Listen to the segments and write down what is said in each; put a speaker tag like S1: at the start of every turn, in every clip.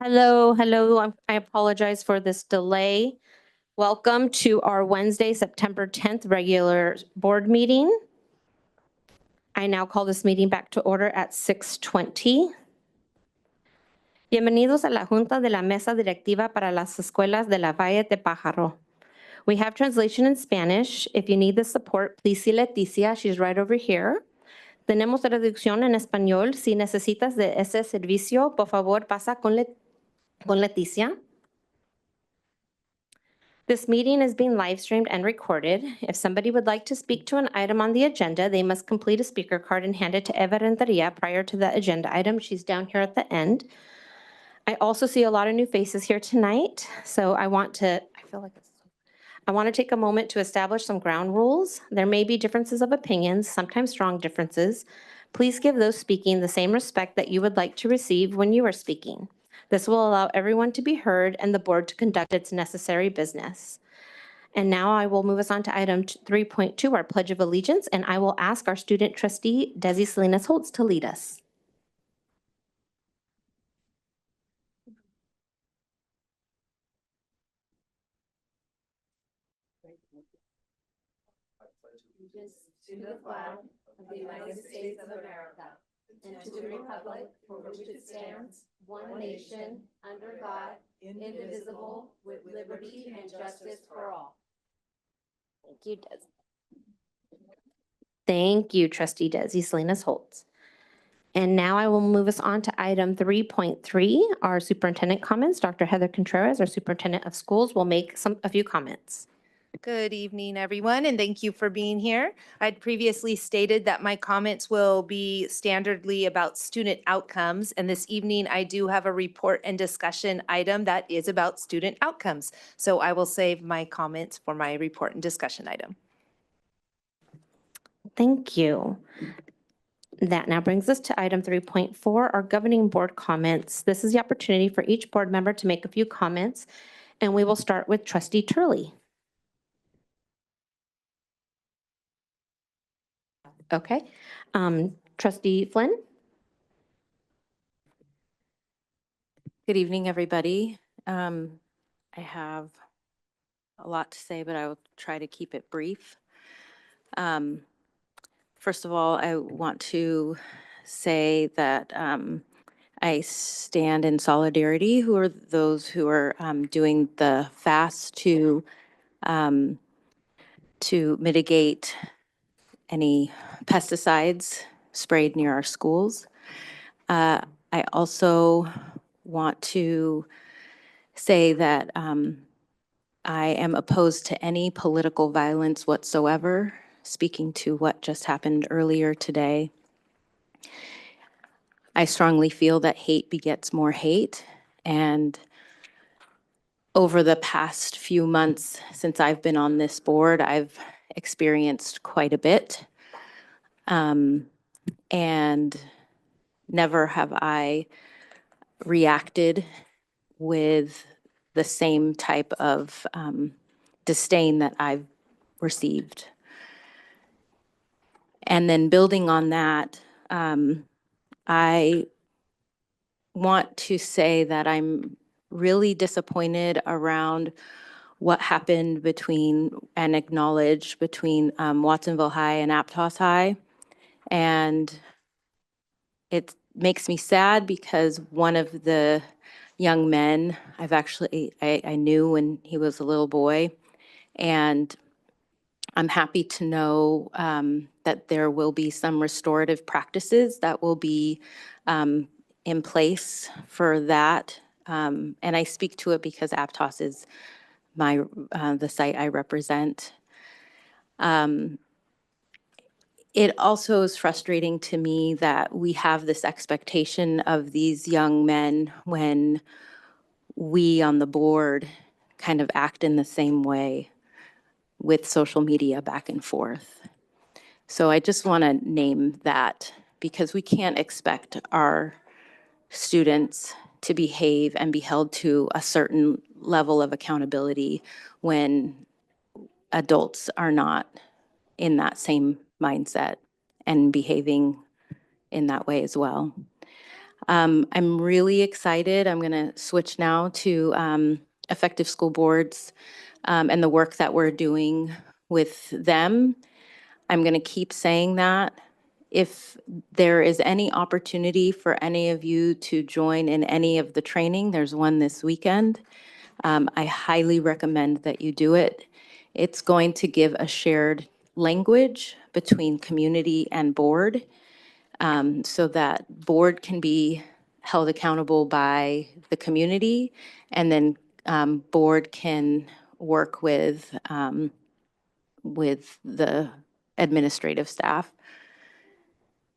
S1: Hello. I apologize for this delay. Welcome to our Wednesday, September 10th regular board meeting. I now call this meeting back to order at 6:20. Bienvenidos a la Junta de la Mesa Directiva para las Escuelas de la Valle de Pajaro. We have translation in Spanish. If you need the support, please see Leticia. She's right over here. Tenemos traducción en español. Si necesitas de ese servicio, por favor, pasa con Leticia. This meeting is being live streamed and recorded. If somebody would like to speak to an item on the agenda, they must complete a speaker card and hand it to Eva Renteria prior to the agenda item. She's down here at the end. I also see a lot of new faces here tonight, so I want to take a moment to establish some ground rules. There may be differences of opinions, sometimes strong differences. Please give those speaking the same respect that you would like to receive when you are speaking. This will allow everyone to be heard and the board to conduct its necessary business. And now I will move us on to item 3.2, our Pledge of Allegiance, and I will ask our student trustee, Desi Salinas-Holtz, to lead us.
S2: To the flag of the United States of America and to the republic for which it stands, one nation, under God, indivisible, with liberty and justice for all.
S1: Thank you, Desi. Thank you, Trustee Desi Salinas-Holtz. And now I will move us on to item 3.3, our superintendent comments. Dr. Heather Contreras, our superintendent of schools, will make a few comments.
S3: Good evening, everyone, and thank you for being here. I'd previously stated that my comments will be standardly about student outcomes, and this evening I do have a report and discussion item that is about student outcomes. So I will save my comments for my report and discussion item.
S1: Thank you. That now brings us to item 3.4, our governing board comments. This is the opportunity for each board member to make a few comments, and we will start with Trustee Turley. Okay. Trustee Flynn?
S4: Good evening, everybody. I have a lot to say, but I will try to keep it brief. First of all, I want to say that I stand in solidarity who are those who are doing the fast to mitigate any pesticides sprayed near our schools. I also want to say that I am opposed to any political violence whatsoever, speaking to what just happened earlier today. I strongly feel that hate begets more hate, and over the past few months since I've been on this board, I've experienced quite a bit. And never have I reacted with the same type of disdain that I've received. And then building on that, I want to say that I'm really disappointed around what happened between Watsonville High and Aptos High. And it makes me sad because one of the young men I knew when he was a little boy, and I'm happy to know that there will be some restorative practices that will be in place for that. And I speak to it because Aptos is the site I represent. It also is frustrating to me that we have this expectation of these young men when we on the board kind of act in the same way with social media back and forth. So I just want to name that because we can't expect our students to behave and be held to a certain level of accountability when adults are not in that same mindset and behaving in that way as well. I'm really excited. I'm going to switch now to effective school boards and the work that we're doing with them. I'm going to keep saying that. If there is any opportunity for any of you to join in any of the training, there's one this weekend. I highly recommend that you do it. It's going to give a shared language between community and board so that board can be held accountable by the community, and then board can work with the administrative staff.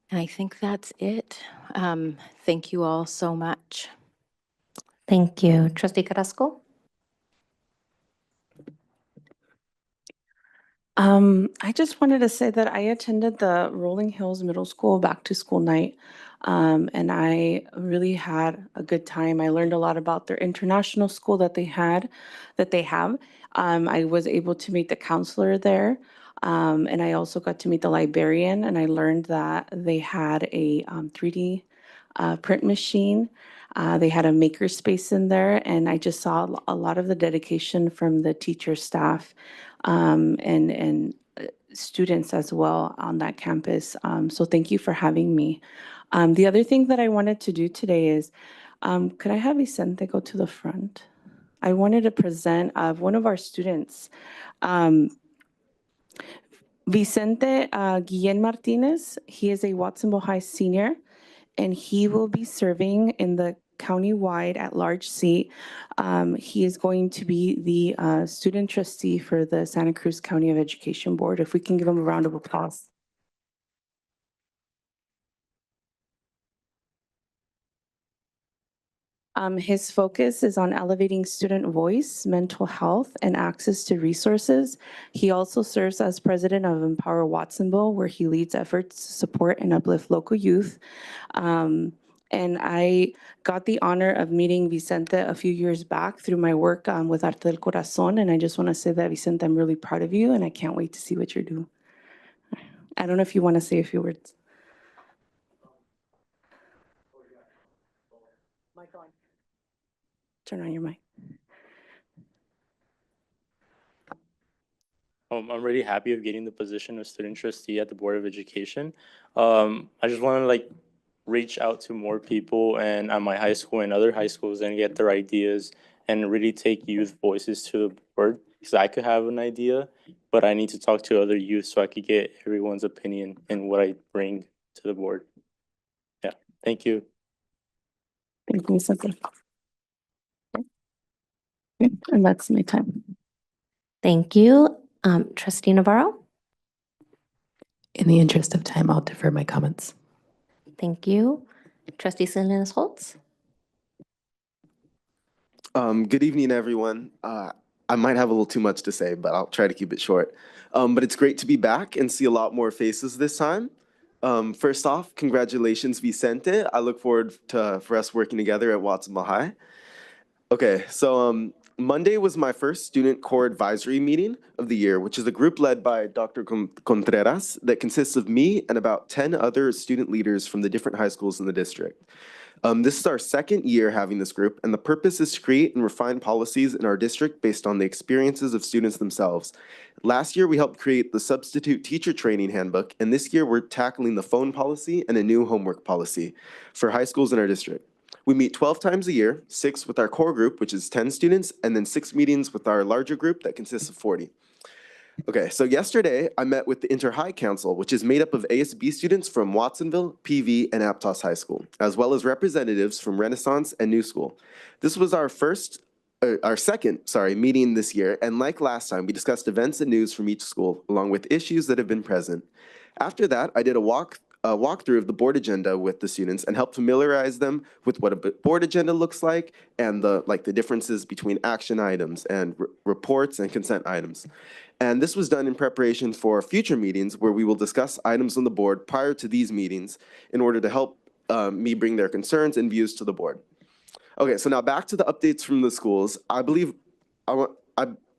S4: And I think that's it. Thank you all so much.
S1: Thank you. Trustee Carrasco?
S5: I just wanted to say that I attended the Rolling Hills Middle School back to school night, and I really had a good time. I learned a lot about their international school that they have. I was able to meet the counselor there, and I also got to meet the librarian, and I learned that they had a 3D print machine. They had a maker space in there, and I just saw a lot of the dedication from the teacher staff and students as well on that campus. So thank you for having me. The other thing that I wanted to do today is, could I have Vicente go to the front? I wanted to present one of our students. Vicente Guillen Martinez, he is a Watsonville High senior, and he will be serving in the county-wide at-large seat. He is going to be the student trustee for the Santa Cruz County of Education Board. If we can give him a round of applause. His focus is on elevating student voice, mental health, and access to resources. He also serves as president of Empower Watsonville, where he leads efforts to support and uplift local youth. And I got the honor of meeting Vicente a few years back through my work with Arte del Corazon. And I just want to say that, Vicente, I'm really proud of you, and I can't wait to see what you're doing. I don't know if you want to say a few words. Turn on your mic.
S6: I'm really happy of getting the position of student trustee at the Board of Education. I just want to reach out to more people and at my high school and other high schools and get their ideas and really take youth voices to the board, because I could have an idea, but I need to talk to other youth so I could get everyone's opinion in what I bring to the board. Yeah, thank you.
S5: Thank you, Vicente. Okay, and that's my time.
S1: Thank you. Trustee Navarro?
S7: In the interest of time, I'll defer my comments.
S1: Thank you. Trustee Salinas Holtz?
S8: Good evening, everyone. I might have a little too much to say, but I'll try to keep it short. But it's great to be back and see a lot more faces this time. First off, congratulations, Vicente. I look forward for us working together at Watsonville High. Okay, so Monday was my first student core advisory meeting of the year, which is a group led by Dr. Contreras that consists of me and about 10 other student leaders from the different high schools in the district. This is our second year having this group, and the purpose is to create and refine policies in our district based on the experiences of students themselves. Last year, we helped create the substitute teacher training handbook, and this year we're tackling the phone policy and a new homework policy for high schools in our district. We meet 12 times a year, 6 with our core group, which is 10 students, and then 6 meetings with our larger group that consists of 40. Okay, so yesterday I met with the Inter-High Council, which is made up of ASB students from Watsonville, PV, and Aptos High School, as well as representatives from Renaissance and New School. This was our second meeting this year, and like last time, we discussed events and news from each school, along with issues that have been present. After that, I did a walkthrough of the board agenda with the students and helped familiarize them with what a board agenda looks like and the differences between action items and reports and consent items. And this was done in preparation for future meetings where we will discuss items on the board prior to these meetings in order to help me bring their concerns and views to the board. Okay, so now back to the updates from the schools. I'm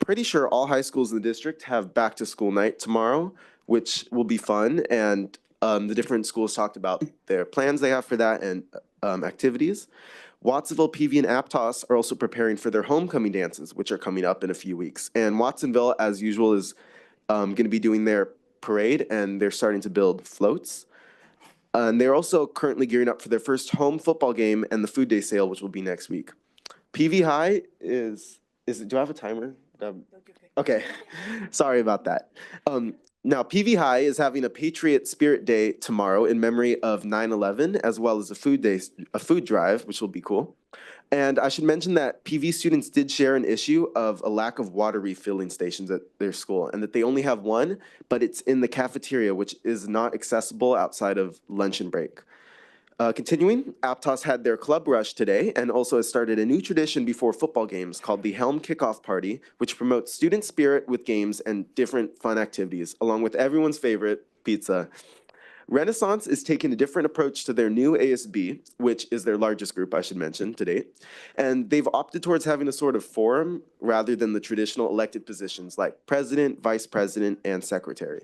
S8: pretty sure all high schools in the district have back to school night tomorrow, which will be fun. And the different schools talked about their plans they have for that and activities. Watsonville, PV, and Aptos are also preparing for their homecoming dances, which are coming up in a few weeks. And Watsonville, as usual, is going to be doing their parade, and they're starting to build floats. And they're also currently gearing up for their first home football game and the food day sale, which will be next week. PV High is it, do I have a timer? Okay, sorry about that. Now, PV High is having a Patriot Spirit Day tomorrow in memory of 9/11, as well as a food drive, which will be cool. And I should mention that PV students did share an issue of a lack of water refilling stations at their school, and that they only have one, but it's in the cafeteria, which is not accessible outside of lunch and break. Continuing, Aptos had their club rush today and also has started a new tradition before football games called the Helm Kickoff Party, which promotes student spirit with games and different fun activities, along with everyone's favorite, pizza. Renaissance is taking a different approach to their new ASB, which is their largest group, I should mention, to date. And they've opted towards having a sort of forum rather than the traditional elected positions like president, vice president, and secretary.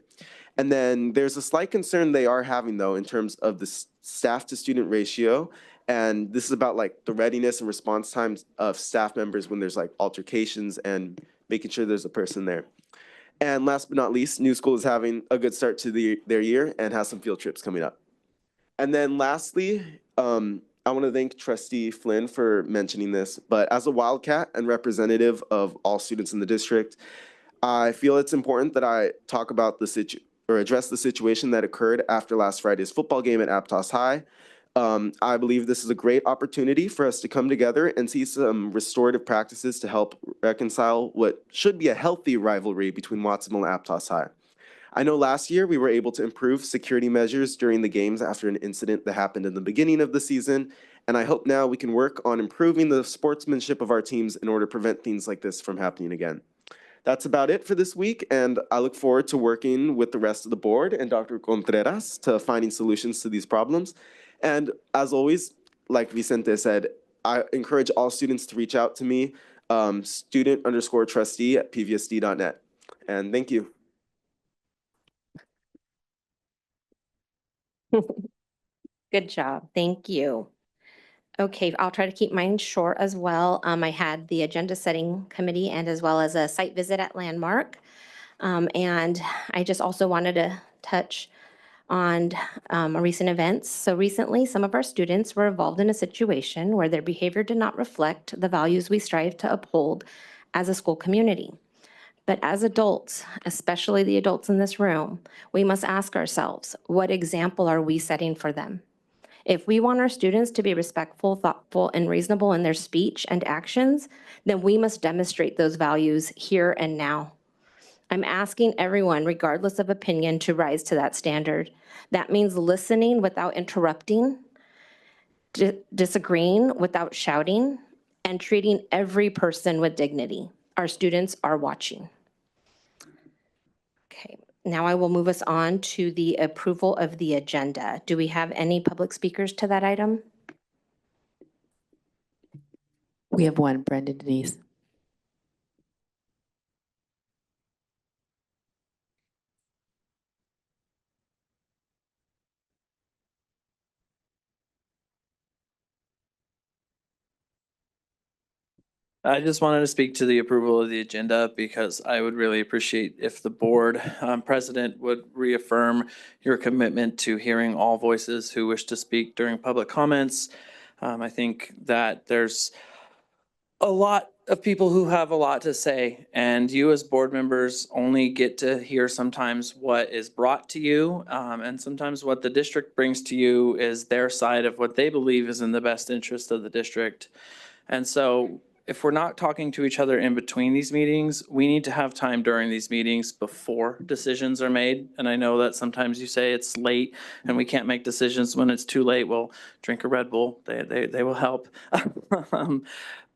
S8: And then there's a slight concern they are having, though, in terms of the staff to student ratio. And this is about like the readiness and response times of staff members when there's like altercations and making sure there's a person there. And last but not least, New School is having a good start to their year and has some field trips coming up. And then lastly, I want to thank Trustee Flynn for mentioning this, but as a Wildcat and representative of all students in the district, I feel it's important that I talk about address the situation that occurred after last Friday's football game at Aptos High. I believe this is a great opportunity for us to come together and see some restorative practices to help reconcile what should be a healthy rivalry between Watsonville and Aptos High. I know last year we were able to improve security measures during the games after an incident that happened in the beginning of the season, and I hope now we can work on improving the sportsmanship of our teams in order to prevent things like this from happening again. That's about it for this week, and I look forward to working with the rest of the board and Dr. Contreras to finding solutions to these problems. And as always, like Vicente said, I encourage all students to reach out to me, student_trustee@pvsd.net. And thank you.
S1: Good job. Thank you. Okay, I'll try to keep mine short as well. I had the agenda setting committee and as well as a site visit at Landmark. And I just also wanted to touch on recent events. So recently, some of our students were involved in a situation where their behavior did not reflect the values we strive to uphold as a school community. But as adults, especially the adults in this room, we must ask ourselves, what example are we setting for them? If we want our students to be respectful, thoughtful, and reasonable in their speech and actions, then we must demonstrate those values here and now. I'm asking everyone, regardless of opinion, to rise to that standard. That means listening without interrupting, disagreeing without shouting, and treating every person with dignity. Our students are watching. Okay, now I will move us on to the approval of the agenda. Do we have any public speakers to that item?
S7: We have one, Brendan Denise.
S9: I just wanted to speak to the approval of the agenda because I would really appreciate if the board president would reaffirm your commitment to hearing all voices who wish to speak during public comments. I think that there's a lot of people who have a lot to say, and you as board members only get to hear sometimes what is brought to you, and sometimes what the district brings to you is their side of what they believe is in the best interest of the district. And so if we're not talking to each other in between these meetings, we need to have time during these meetings before decisions are made. And I know that sometimes you say it's late and we can't make decisions when it's too late. Well, drink a Red Bull, they will help.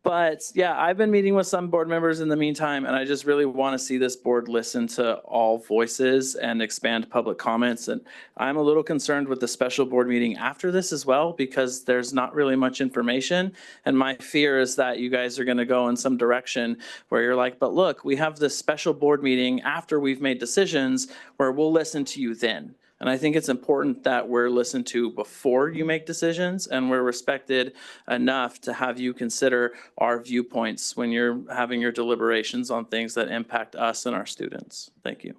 S9: But yeah, I've been meeting with some board members in the meantime, and I just really want to see this board listen to all voices and expand public comments. And I'm a little concerned with the special board meeting after this as well, because there's not really much information. And my fear is that you guys are going to go in some direction where you're like, but look, we have this special board meeting after we've made decisions where we'll listen to you then. And I think it's important that we're listened to before you make decisions and we're respected enough to have you consider our viewpoints when you're having your deliberations on things that impact us and our students. Thank you.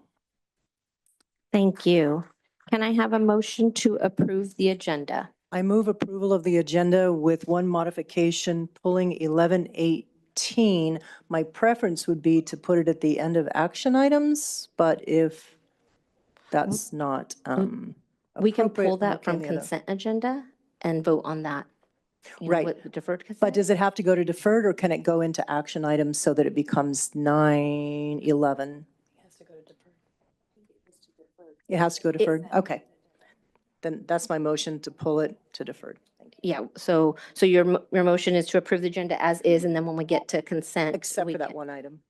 S1: Thank you. Can I have a motion to approve the agenda?
S10: I move approval of the agenda with one modification, pulling 11:18. My preference would be to put it at the end of action items, but if that's not
S1: We can
S10: appropriate,
S1: pull that
S10: look
S1: from
S10: any other-
S1: consent agenda and vote on that. you know,
S10: Right.
S1: with deferred
S10: But
S1: consent.
S10: does it have to go to deferred, or can it go into action items so that it becomes 9:11? It has to go to deferred. It has to go deferred? Okay. Then that's my motion to pull it to deferred. Thank you.
S1: Yeah, so your motion is to approve the agenda as is, and then when we get to consent.
S10: Except
S1: we
S10: for that
S1: can-
S10: one item.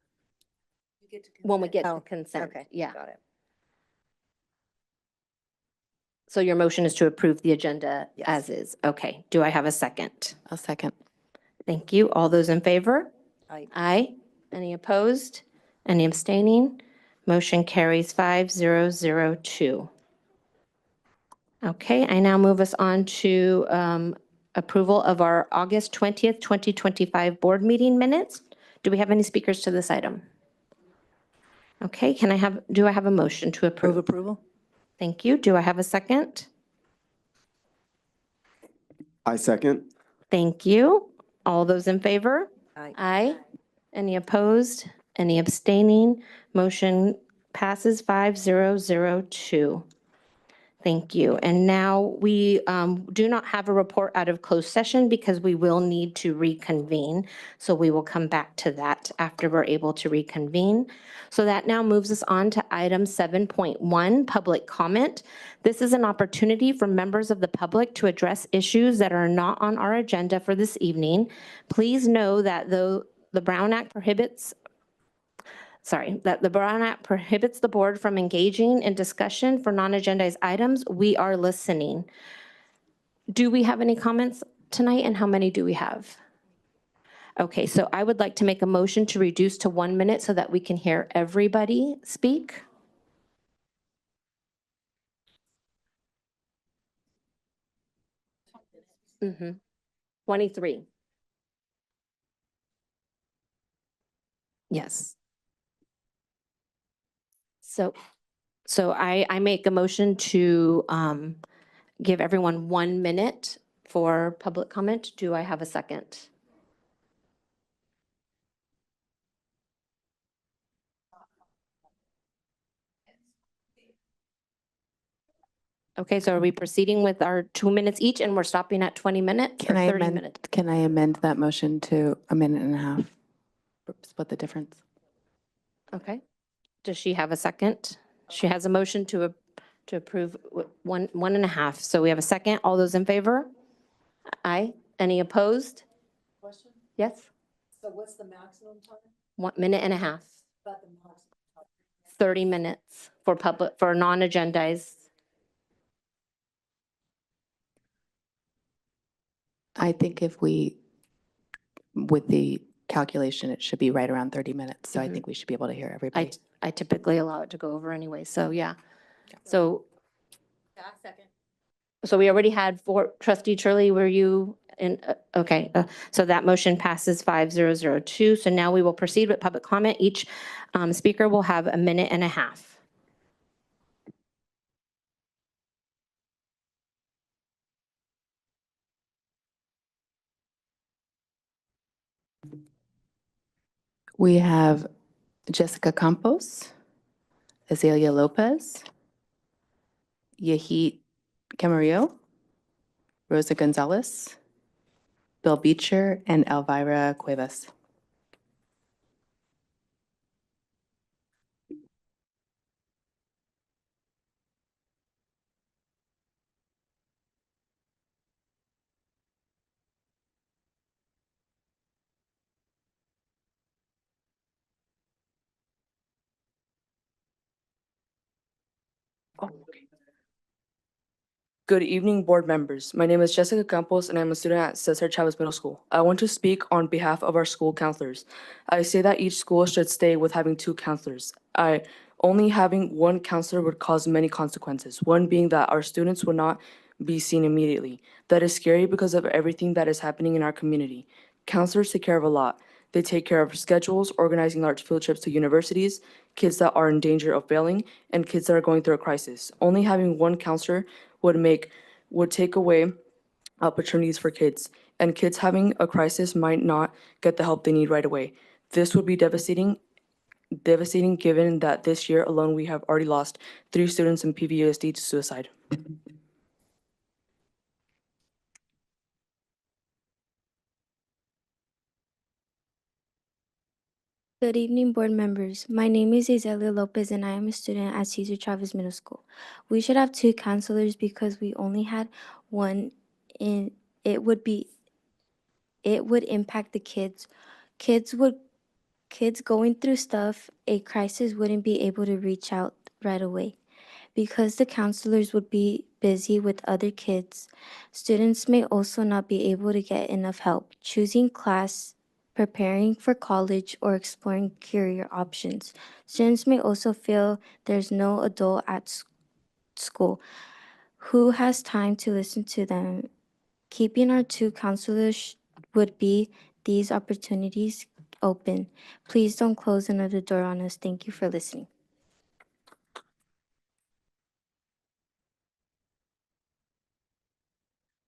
S1: When we get
S10: Oh,
S1: to consent,
S10: Okay.
S1: yeah.
S10: Got it.
S1: So your motion is to approve the agenda
S10: Yes.
S1: as is. Okay, do I have a second?
S7: I'll second.
S1: Thank you. All those in favor?
S10: Aye.
S1: Aye. Any opposed? Any abstaining? Motion carries 5002. Okay, I now move us on to approval of our August 20th, 2025 board meeting minutes. Do we have any speakers to this item? Okay, do I have a motion to
S10: Move
S1: approve?
S10: approval?
S1: Thank you. Do I have a second?
S8: I second.
S1: Thank you. All those in favor?
S10: Aye.
S1: Aye. Any opposed? Any abstaining? Motion passes 5002. Thank you. And now we do not have a report out of closed session because we will need to reconvene. So we will come back to that after we're able to reconvene. So that now moves us on to item 7.1, public comment. This is an opportunity for members of the public to address issues that are not on our agenda for this evening. Please know that though the Brown Act prohibits the board from engaging in discussion for non-agendized items, we are listening. Do we have any comments tonight, and how many do we have? Okay, so I would like to make a motion to reduce to 1 minute so that we can hear everybody speak. Mm-hmm. 23. Yes. So I make a motion to give everyone 1 minute for public comment. Do I have a second? Okay, so are we proceeding with our 2 minutes each and we're stopping at 20 minutes or
S7: Can I
S1: 30
S7: amend,
S1: minutes?
S7: can I amend that motion to a minute and a half? Split the difference.
S1: Okay. Does she have a second? She has a motion to approve one and a half. So we have a second. All those in favor? Aye. Any opposed?
S10: Question?
S1: Yes?
S10: So what's the maximum time?
S1: 1 minute and a half.
S10: About the maximum.
S1: 30 minutes for non-agendized.
S7: I think with the calculation, it should be right around 30 minutes. So I think we should be able to hear everybody.
S1: I typically allow it to go over anyway, so yeah. So we already had four, trustee Turley, were you in, okay. So that motion passes 5002. So now we will proceed with public comment. Each speaker will have a minute and a half.
S7: We have Jessica Campos, Azalea Lopez, Yahit Camarillo, Rosa Gonzalez, Bill Beecher, and Elvira Cuevas.
S11: Good evening, board members. My name is Jessica Campos, and I'm a student at Cesar Chavez Middle School. I want to speak on behalf of our school counselors. I say that each school should stay with having 2 counselors. Only having 1 counselor would cause many consequences. One being that our students would not be seen immediately. That is scary because of everything that is happening in our community. Counselors take care of a lot. They take care of schedules, organizing large field trips to universities, kids that are in danger of failing, and kids that are going through a crisis. Only having 1 counselor would take away opportunities for kids, and kids having a crisis might not get the help they need right away. This would be devastating given that this year alone we have already lost 3 students in PVUSD to suicide.
S12: Good evening, board members. My name is Azelia Lopez, and I am a student at Cesar Chavez Middle School. We should have 2 counselors because we only had 1, and it would impact the kids. Kids going through stuff, a crisis wouldn't be able to reach out right away. Because the counselors would be busy with other kids, students may also not be able to get enough help choosing class, preparing for college, or exploring career options. Students may also feel there's no adult at school who has time to listen to them. Keeping our 2 counselors would be these opportunities open. Please don't close another door on us. Thank you for listening.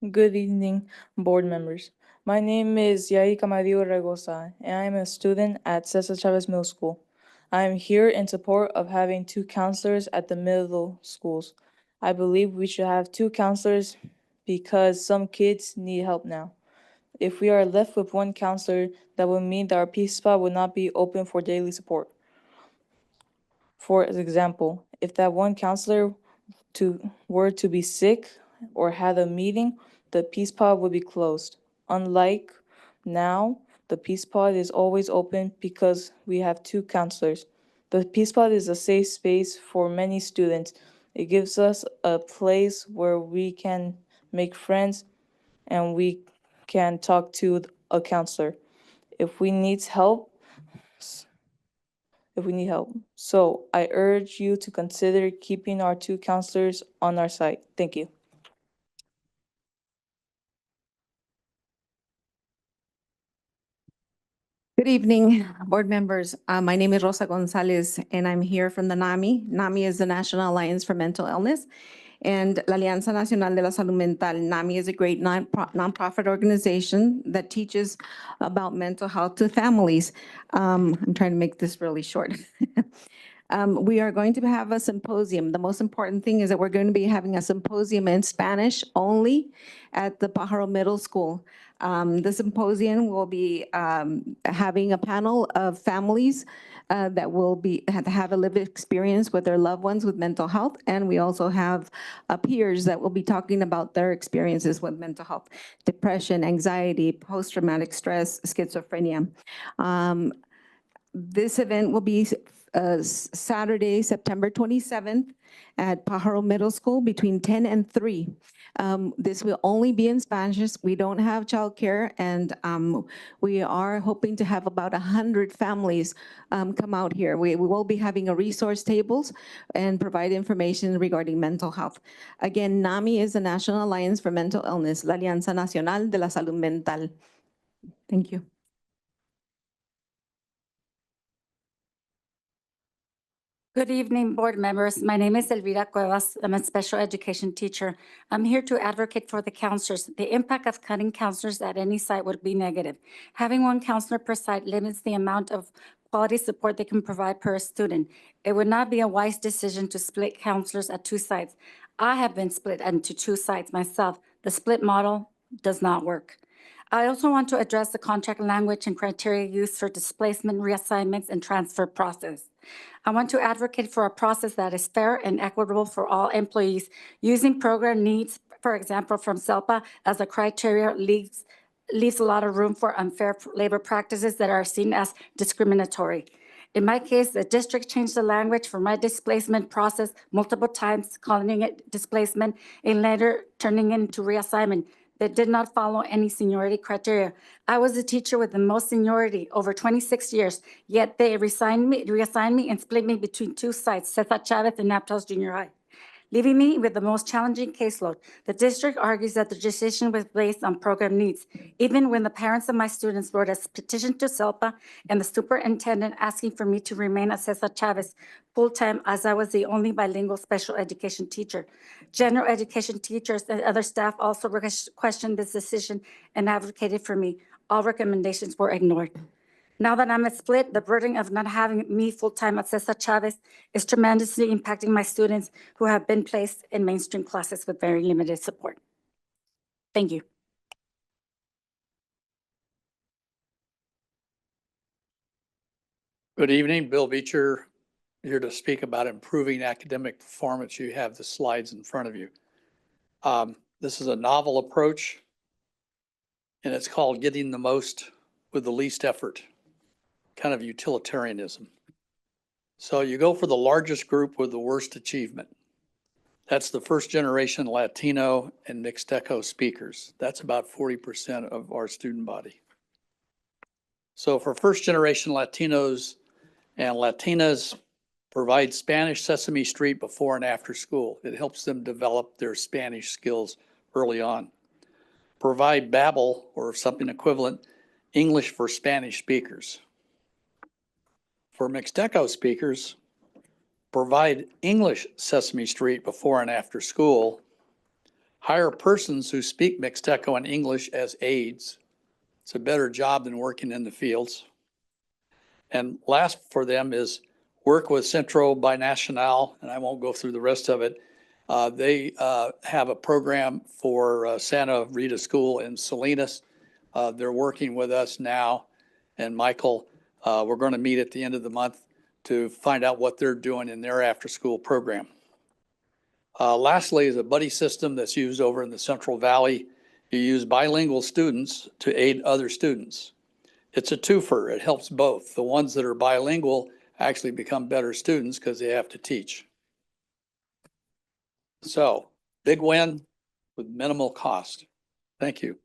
S13: Good evening, board members. My name is Yai Camarillo Regosa, and I am a student at Cesar Chavez Middle School. I am here in support of having 2 counselors at the middle schools. I believe we should have 2 counselors because some kids need help now. If we are left with 1 counselor, that would mean that our peace spot would not be open for daily support. For example, if that 1 counselor were to be sick or had a meeting, the peace pod would be closed. Unlike now, the peace pod is always open because we have 2 counselors. The peace pod is a safe space for many students. It gives us a place where we can make friends and we can talk to a counselor if we need help. So I urge you to consider keeping our 2 counselors on our site. Thank you.
S14: Good evening, board members. My name is Rosa Gonzalez, and I'm here from the NAMI. NAMI is the National Alliance for Mental Illness, and La Alianza Nacional de la Salud Mental. NAMI is a great nonprofit organization that teaches about mental health to families. I'm trying to make this really short. We are going to have a symposium. The most important thing is that we're going to be having a symposium in Spanish only at the Pajaro Middle School. The symposium will be having a panel of families that will have a lived experience with their loved ones with mental health. And we also have peers that will be talking about their experiences with mental health, depression, anxiety, post-traumatic stress, schizophrenia. This event will be Saturday, September 27th at Pajaro Middle School between 10 and 3. This will only be in Spanish. We don't have childcare, and we are hoping to have about 100 families come out here. We will be having a resource tables and provide information regarding mental health. Again, NAMI is the National Alliance for Mental Illness, La Alianza Nacional de la Salud Mental. Thank you.
S2: Good evening, board members. My name is Elvira Cuevas. I'm a special education teacher. I'm here to advocate for the counselors. The impact of cutting counselors at any site would be negative. Having 1 counselor per site limits the amount of quality support they can provide per student. It would not be a wise decision to split counselors at 2 sites. I have been split into 2 sites myself. The split model does not work. I also want to address the contract language and criteria used for displacement, reassignments, and transfer process. I want to advocate for a process that is fair and equitable for all employees. Using program needs, for example, from SELPA as a criteria leaves a lot of room for unfair labor practices that are seen as discriminatory. In my case, the district changed the language for my displacement process multiple times, calling it displacement and later turning it into reassignment that did not follow any seniority criteria. I was the teacher with the most seniority, over 26 years, yet they reassigned me and split me between two sites, Cesar Chavez and Aptos Junior High, leaving me with the most challenging caseload. The district argues that the decision was based on program needs, even when the parents of my students wrote a petition to SELPA and the superintendent asking for me to remain at Cesar Chavez full-time, as I was the only bilingual special education teacher. General education teachers and other staff also questioned this decision and advocated for me. All recommendations were ignored. Now that I'm split, the burden of not having me full-time at Cesar Chavez is tremendously impacting my students who have been placed in mainstream classes with very limited support. Thank you.
S15: Good evening, Bill Beecher, here to speak about improving academic performance. You have the slides in front of you. This is a novel approach, and it's called getting the most with the least effort, kind of utilitarianism. So you go for the largest group with the worst achievement. That's the first generation Latino and Mixteco speakers. That's about 40% of our student body. So for first generation Latinos and Latinas, provide Spanish Sesame Street before and after school. It helps them develop their Spanish skills early on. Provide Babbel or something equivalent, English for Spanish speakers. For Mixteco speakers, provide English Sesame Street before and after school. Hire persons who speak Mixteco and English as aides. It's a better job than working in the fields. And last for them is work with Centro Binacional, and I won't go through the rest of it. They have a program for Santa Rita School in Salinas. They're working with us now. And Michael, we're going to meet at the end of the month to find out what they're doing in their after-school program. Lastly is a buddy system that's used over in the Central Valley. You use bilingual students to aid other students. It's a twofer. It helps both. The ones that are bilingual actually become better students because they have to teach. So, big win with minimal cost. Thank you.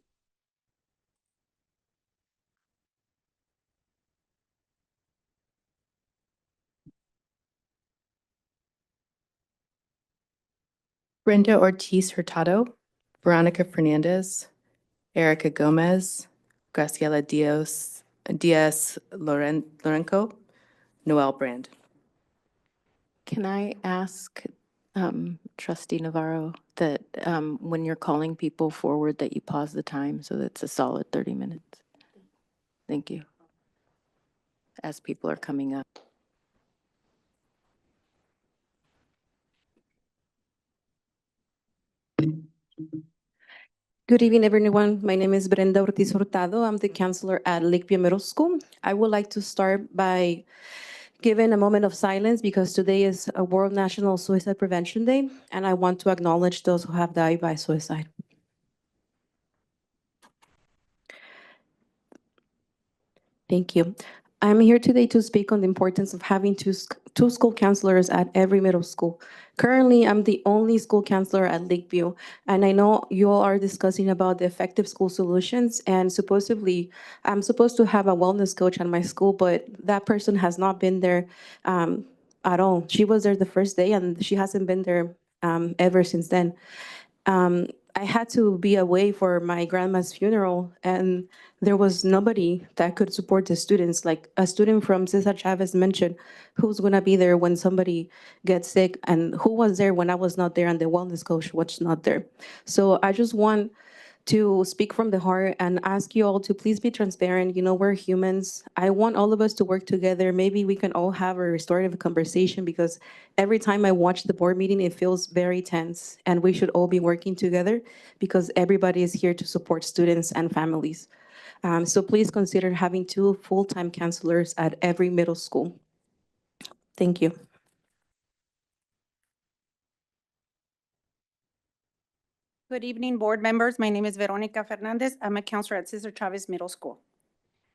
S7: Brenda Ortiz Hurtado, Veronica Fernandez, Erica Gomez, Graciela Diaz Lorenco, Noel Brand. Can I ask Trustee Navarro that when you're calling people forward that you pause the time so that it's a solid 30 minutes? Thank you. As people are coming up.
S14: Good evening, everyone. My name is Brenda Ortiz Hurtado. I'm the counselor at Lakeview Middle School. I would like to start by giving a moment of silence because today is a World National Suicide Prevention Day, and I want to acknowledge those who have died by suicide. Thank you. I'm here today to speak on the importance of having two school counselors at every middle school. Currently, I'm the only school counselor at Lakeview, and I know you all are discussing about the effective school solutions, and supposedly, I'm supposed to have a wellness coach at my school, but that person has not been there at all. She was there the first day, and she hasn't been there ever since then. I had to be away for my grandma's funeral, and there was nobody that could support the students. Like a student from Cesar Chavez mentioned, who's gonna be there when somebody gets sick, and who was there when I was not there and the wellness coach was not there. So I just want to speak from the heart and ask you all to please be transparent. You know, we're humans. I want all of us to work together. Maybe we can all have a restorative conversation, because every time I watch the board meeting, it feels very tense, and we should all be working together because everybody is here to support students and families. So please consider having 2 full-time counselors at every middle school. Thank you.
S16: Good evening, board members. My name is Veronica Fernandez. I'm a counselor at Cesar Chavez Middle School.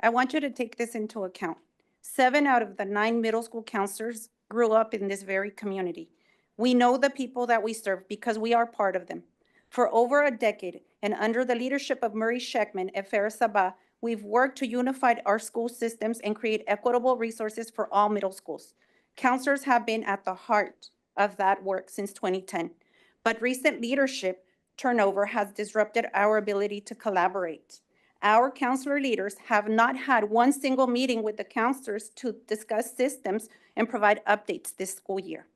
S16: I want you to take this into account. 7 out of the 9 middle school counselors grew up in this very community. We know the people that we serve because we are part of them. For over a decade, and under the leadership of Murray Sheckman and Farah Sabah, we've worked to unify our school systems and create equitable resources for all middle schools. Counselors have been at the heart of that work since 2010, but recent leadership turnover has disrupted our ability to collaborate. Our counselor leaders have not had one single meeting with the counselors to discuss systems and provide updates this school year.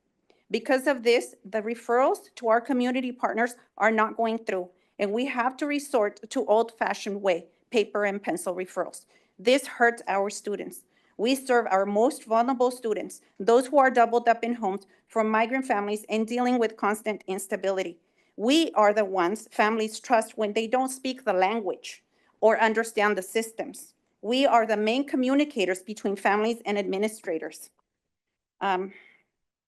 S16: Because of this, the referrals to our community partners are not going through, and we have to resort to old-fashioned way, paper and pencil referrals. This hurts our students. We serve our most vulnerable students, those who are doubled up in homes from migrant families and dealing with constant instability. We are the ones families trust when they don't speak the language or understand the systems. We are the main communicators between families and administrators.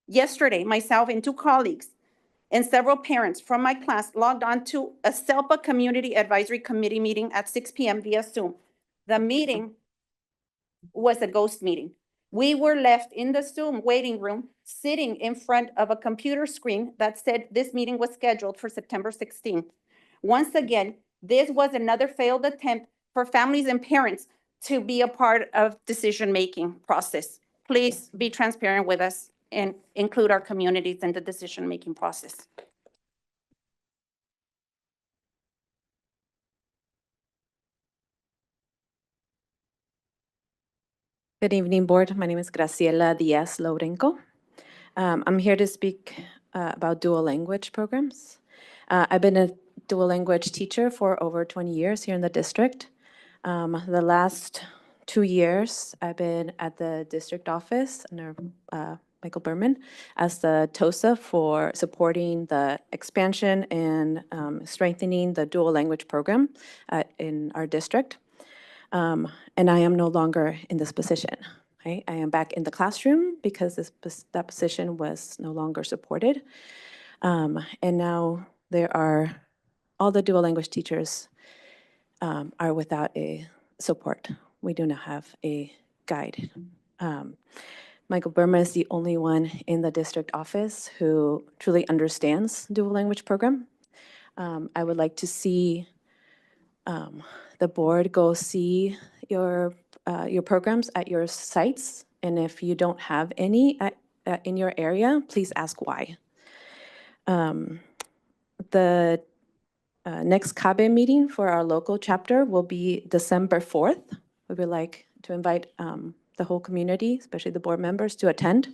S16: Yesterday, myself and 2 colleagues and several parents from my class logged on to a SELPA Community Advisory Committee meeting at 6 p.m. via Zoom. The meeting was a ghost meeting. We were left in the Zoom waiting room, sitting in front of a computer screen that said this meeting was scheduled for September 16th. Once again, this was another failed attempt for families and parents to be a part of decision-making process. Please be transparent with us and include our communities in the decision-making process.
S17: Good evening, Board. My name is Graciela Diaz Lourenco. I'm here to speak about dual language programs. I've been a dual language teacher for over 20 years here in the district. The last 2 years, I've been at the district office under Michael Berman as the TOSA for supporting the expansion and strengthening the dual language program in our district. And I am no longer in this position. Right? I am back in the classroom because that position was no longer supported. And now all the dual language teachers are without a support. We do not have a guide. Michael Burma is the only one in the district office who truly understands dual language program. I would like to see the board go see your programs at your sites, and if you don't have any in your area, please ask why. The next CABE meeting for our local chapter will be December 4th. We would like to invite the whole community, especially the board members, to attend.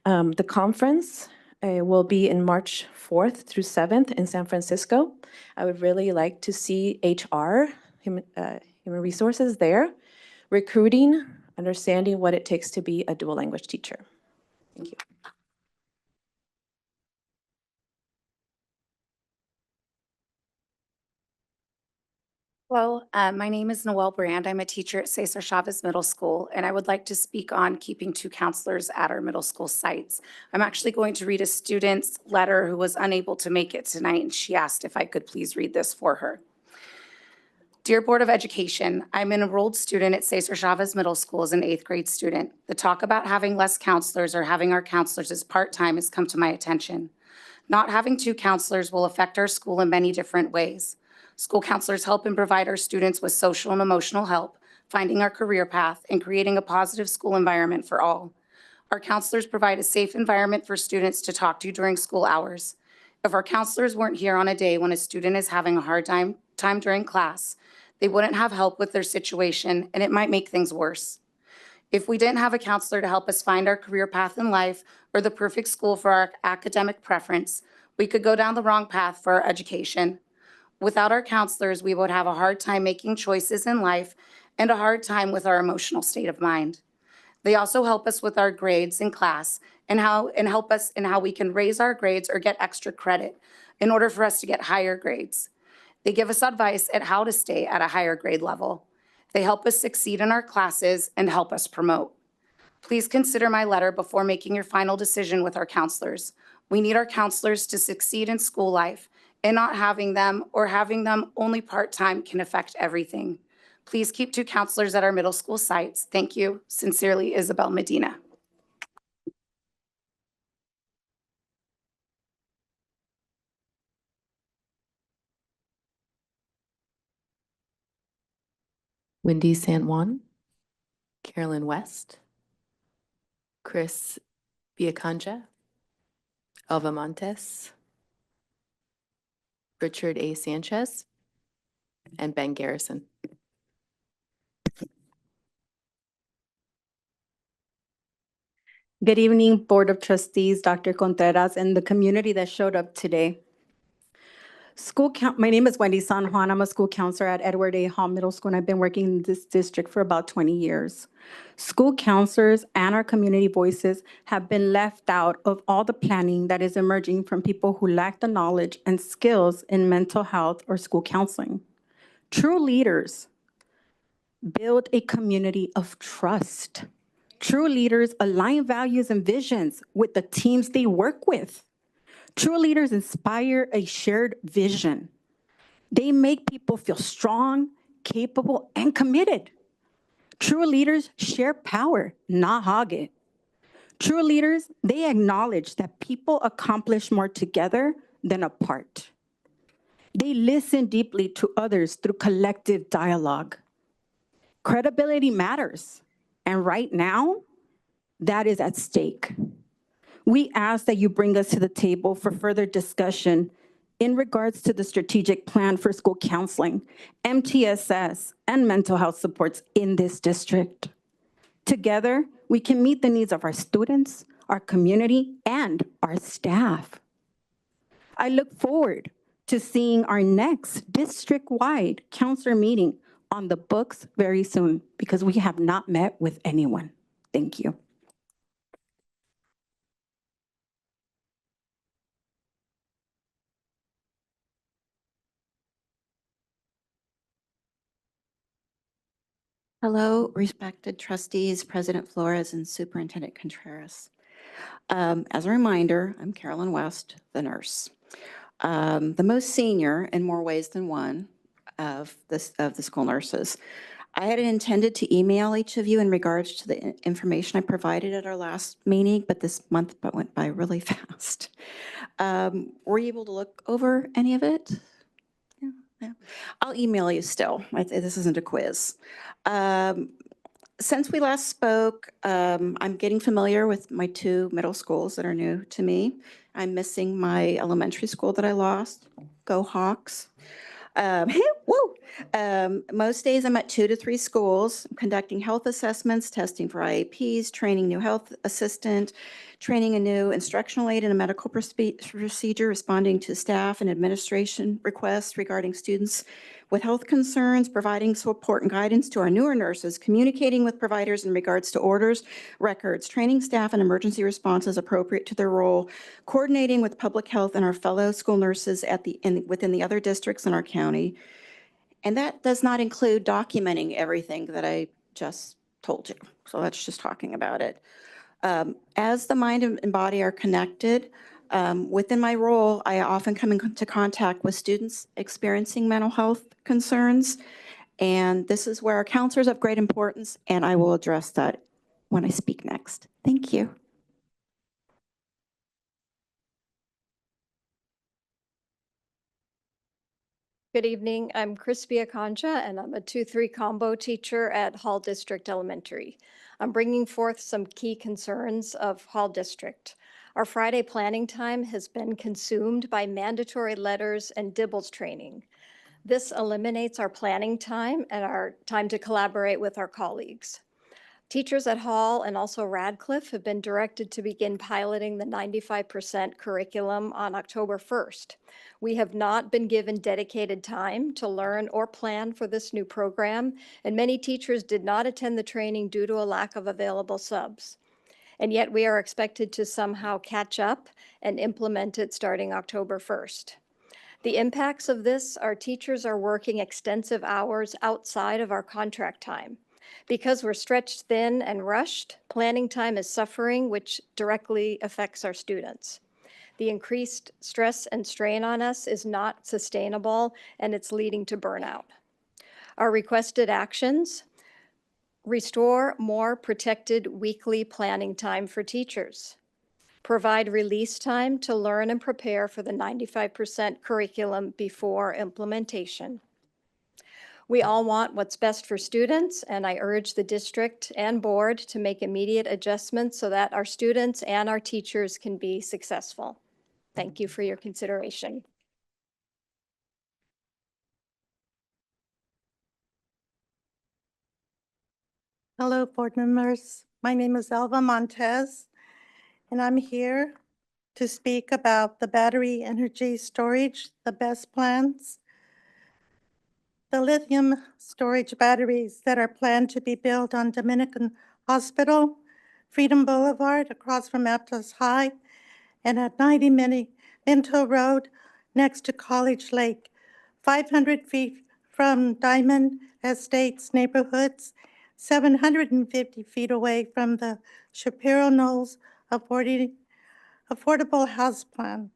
S17: The conference will be in March 4th through 7th in San Francisco. I would really like to see HR, human resources there, recruiting, understanding what it takes to be a dual language teacher. Thank you.
S18: Hello, my name is Noelle Brand. I'm a teacher at Cesar Chavez Middle School, and I would like to speak on keeping 2 counselors at our middle school sites. I'm actually going to read a student's letter who was unable to make it tonight, and she asked if I could please read this for her. Dear Board of Education, I'm an enrolled student at Cesar Chavez Middle School as an 8th grade student. The talk about having less counselors or having our counselors as part-time has come to my attention. Not having 2 counselors will affect our school in many different ways. School counselors help and provide our students with social and emotional help, finding our career path, and creating a positive school environment for all. Our counselors provide a safe environment for students to talk to during school hours. If our counselors weren't here on a day when a student is having a hard time during class, they wouldn't have help with their situation, and it might make things worse. If we didn't have a counselor to help us find our career path in life or the perfect school for our academic preference, we could go down the wrong path for our education. Without our counselors, we would have a hard time making choices in life and a hard time with our emotional state of mind. They also help us with our grades in class and help us in how we can raise our grades or get extra credit in order for us to get higher grades. They give us advice at how to stay at a higher grade level. They help us succeed in our classes and help us promote. Please consider my letter before making your final decision with our counselors. We need our counselors to succeed in school life, and not having them or having them only part-time can affect everything. Please keep 2 counselors at our middle school sites. Thank you. Sincerely, Isabel Medina.
S7: Wendy San Juan, Carolyn West, Chris Viacanja, Elva Montes, Richard A. Sanchez, and Ben Garrison.
S19: Good evening, Board of Trustees, Dr. Contreras, and the community that showed up today. My name is Wendy San Juan. I'm a school counselor at Edward A. Hall Middle School, and I've been working in this district for about 20 years. School counselors and our community voices have been left out of all the planning that is emerging from people who lack the knowledge and skills in mental health or school counseling. True leaders build a community of trust. True leaders align values and visions with the teams they work with. True leaders inspire a shared vision. They make people feel strong, capable, and committed. True leaders share power, not hog it. True leaders, they acknowledge that people accomplish more together than apart. They listen deeply to others through collective dialogue. Credibility matters, and right now, that is at stake. We ask that you bring us to the table for further discussion in regards to the strategic plan for school counseling, MTSS, and mental health supports in this district. Together, we can meet the needs of our students, our community, and our staff. I look forward to seeing our next district-wide counselor meeting on the books very soon because we have not met with anyone. Thank you.
S20: Hello, respected trustees, President Flores, and Superintendent Contreras. As a reminder, I'm Carolyn West, the nurse. The most senior in more ways than one of the school nurses. I had intended to email each of you in regards to the information I provided at our last meeting, but this month went by really fast. Were you able to look over any of it? Yeah. I'll email you still. This isn't a quiz. Since we last spoke, I'm getting familiar with my 2 middle schools that are new to me. I'm missing my elementary school that I lost. Go Hawks. Woo! Most days I'm at 2 to 3 schools, conducting health assessments, testing for IAPs, training new health assistant, training a new instructional aide in a medical procedure, responding to staff and administration requests regarding students with health concerns, providing support and guidance to our newer nurses, communicating with providers in regards to orders, records, training staff and emergency responses appropriate to their role, coordinating with public health and our fellow school nurses within the other districts in our county. And that does not include documenting everything that I just told you. So that's just talking about it. As the mind and body are connected, within my role, I often come into contact with students experiencing mental health concerns. And this is where our counselors have great importance, and I will address that when I speak next. Thank you.
S2: Good evening. I'm Chris Viacanja, and I'm a 2-3 combo teacher at Hall District Elementary. I'm bringing forth some key concerns of Hall District. Our Friday planning time has been consumed by mandatory letters and DIBELS training. This eliminates our planning time and our time to collaborate with our colleagues. Teachers at Hall and also Radcliffe have been directed to begin piloting the 95% curriculum on October 1st. We have not been given dedicated time to learn or plan for this new program, and many teachers did not attend the training due to a lack of available subs. And yet we are expected to somehow catch up and implement it starting October 1st. The impacts of this are teachers are working extensive hours outside of our contract time. Because we're stretched thin and rushed, planning time is suffering, which directly affects our students. The increased stress and strain on us is not sustainable, and it's leading to burnout. Our requested actions: restore more protected weekly planning time for teachers. Provide release time to learn and prepare for the 95% curriculum before implementation. We all want what's best for students, and I urge the district and board to make immediate adjustments so that our students and our teachers can be successful. Thank you for your consideration.
S21: Hello, board members. My name is Elva Montez, and I'm here to speak about the battery energy storage, the BEST plans. The lithium storage batteries that are planned to be built on Dominican Hospital, Freedom Boulevard across from Aptos High, and at 90 Minto Road next to College Lake, 500 feet from Diamond Estates neighborhoods, 750 feet away from the Shapiro Knolls Affordable House Plan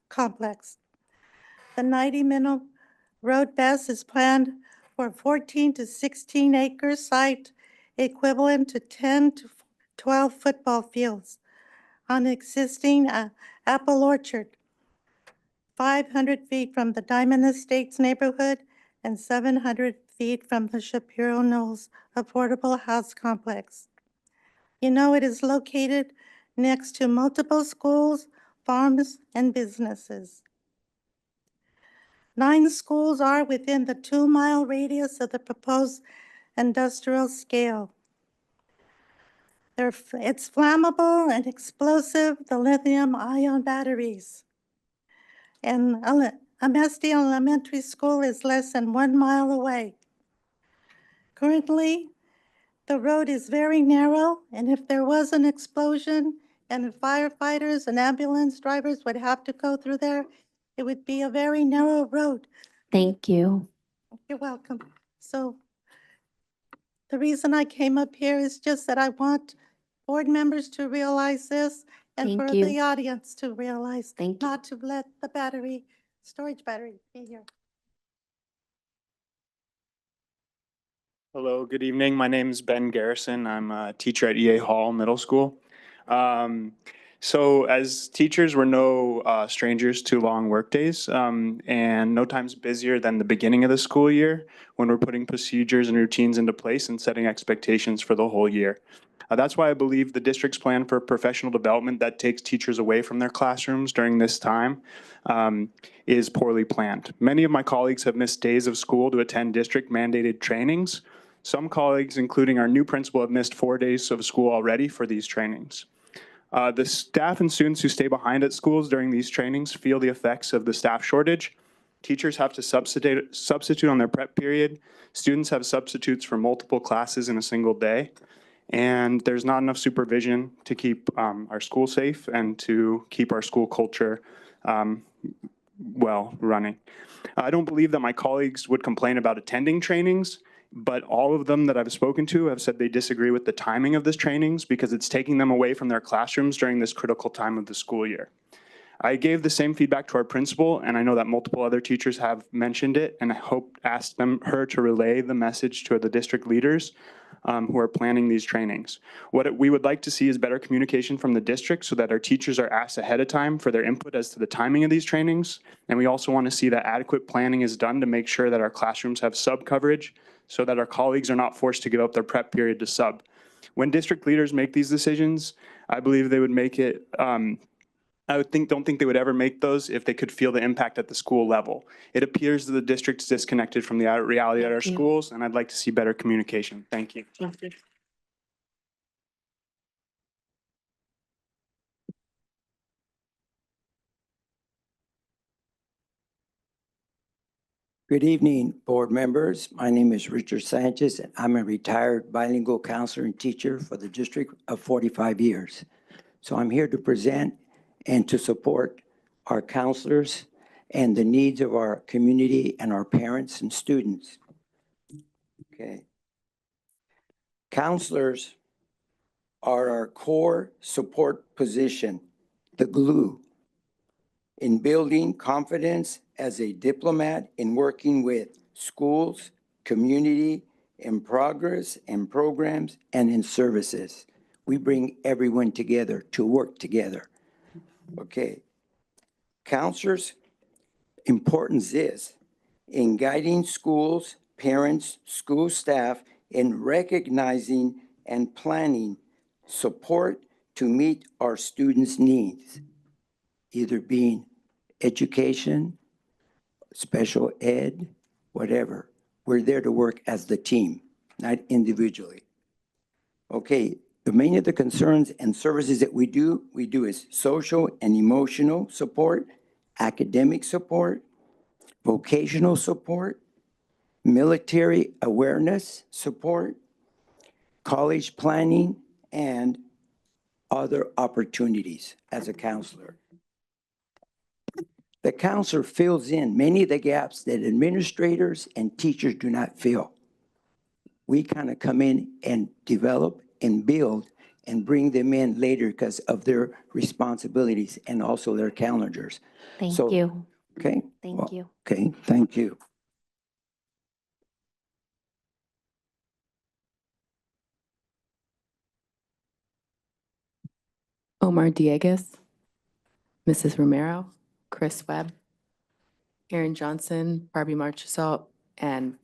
S21: complex. The 90 Minto Road BEST is planned for 14 to 16 acre site equivalent to 10 to 12 football fields on existing apple orchard, 500 feet from the Diamond Estates neighborhood and 700 feet from the Shapiro Knolls Affordable House Complex. You know, it is located next to multiple schools, farms, and businesses. 9 schools are within the 2-mile radius of the proposed industrial scale. It's flammable and explosive, the lithium-ion batteries. And Amesti Elementary School is less than 1 mile away. Currently, the road is very narrow, and if there was an explosion and firefighters and ambulance drivers would have to go through there, it would be a very narrow road.
S1: Thank you.
S21: You're welcome. So the reason I came up here is just that I want board members to realize this and
S1: Thank
S21: for
S1: you.
S21: the audience to realize
S1: Thank you.
S21: not to let the storage battery be here.
S22: Hello, good evening. My name is Ben Garrison. I'm a teacher at EA Hall Middle School. So as teachers, we're no strangers to long workdays, and no time's busier than the beginning of the school year when we're putting procedures and routines into place and setting expectations for the whole year. That's why I believe the district's plan for professional development that takes teachers away from their classrooms during this time is poorly planned. Many of my colleagues have missed days of school to attend district mandated trainings. Some colleagues, including our new principal, have missed 4 days of school already for these trainings. The staff and students who stay behind at schools during these trainings feel the effects of the staff shortage. Teachers have to substitute on their prep period. Students have substitutes for multiple classes in a single day. And there's not enough supervision to keep our school safe and to keep our school culture well running. I don't believe that my colleagues would complain about attending trainings, but all of them that I've spoken to have said they disagree with the timing of this trainings because it's taking them away from their classrooms during this critical time of the school year. I gave the same feedback to our principal, and I know that multiple other teachers have mentioned it, and I asked her to relay the message to the district leaders who are planning these trainings. What we would like to see is better communication from the district so that our teachers are asked ahead of time for their input as to the timing of these trainings. And we also want to see that adequate planning is done to make sure that our classrooms have sub coverage so that our colleagues are not forced to give up their prep period to sub. When district leaders make these decisions, I believe they would make it, don't think they would ever make those if they could feel the impact at the school level. It appears that the district's disconnected from the reality at our schools, and I'd like to see better communication. Thank you.
S1: Thank you.
S23: Good evening, board members. My name is Richard Sanchez, and I'm a retired bilingual counselor and teacher for the district of 45 years. So I'm here to present and to support our counselors and the needs of our community and our parents and students. Okay. Counselors are our core support position, the glue in building confidence as a diplomat in working with schools, community, in progress, in programs, and in services. We bring everyone together to work together. Okay. Counselors' importance is in guiding schools, parents, school staff in recognizing and planning support to meet our students' needs, either being education, special ed, whatever. We're there to work as the team, not individually. Okay, the main of the concerns and services that we do is social and emotional support, academic support, vocational support, military awareness support, college planning, and other opportunities as a counselor. The counselor fills in many of the gaps that administrators and teachers do not fill. We kind of come in and develop and build and bring them in later because of their responsibilities and also their calendars.
S1: Thank you.
S23: Okay?
S1: Thank you.
S23: Okay, thank you.
S7: Omar Dieguez, Mrs. Romero, Chris Webb, Aaron Johnson, Barbie Marchesalt, and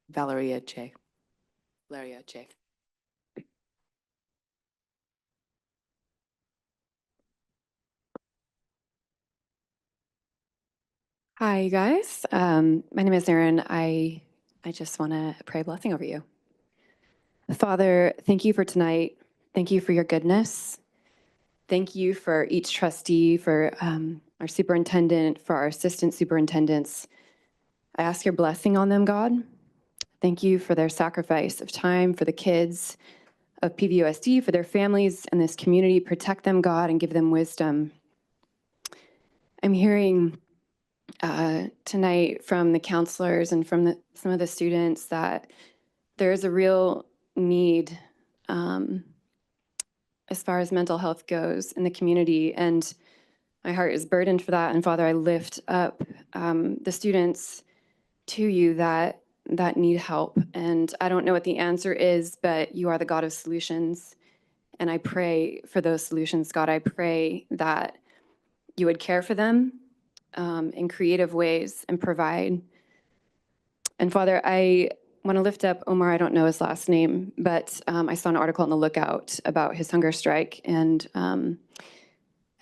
S7: Valeria Che. Valeria Che.
S3: Hi, you guys. My name is Erin. I just want to pray a blessing over you. Father, thank you for tonight. Thank you for your goodness. Thank you for each trustee, for our superintendent, for our assistant superintendents. I ask your blessing on them, God. Thank you for their sacrifice of time, for the kids of PVUSD, for their families and this community. Protect them, God, and give them wisdom. I'm hearing tonight from the counselors and from some of the students that there is a real need as far as mental health goes in the community, and my heart is burdened for that. And Father, I lift up the students to you that need help. And I don't know what the answer is, but you are the God of solutions. And I pray for those solutions, God. I pray that you would care for them in creative ways and provide. And Father, I want to lift up Omar. I don't know his last name, but I saw an article in the Lookout about his hunger strike. And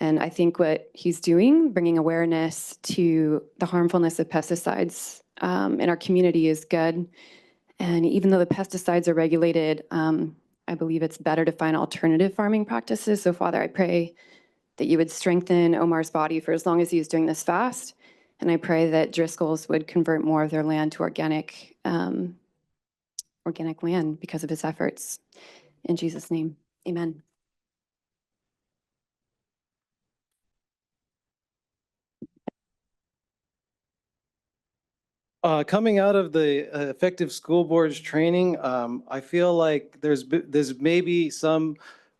S3: I think what he's doing, bringing awareness to the harmfulness of pesticides in our community is good. And even though the pesticides are regulated, I believe it's better to find alternative farming practices. So Father, I pray that you would strengthen Omar's body for as long as he's doing this fast. And I pray that Driscoll's would convert more of their land to organic land because of his efforts. In Jesus' name, amen.
S4: Coming out of the effective school boards training, I feel like there's maybe some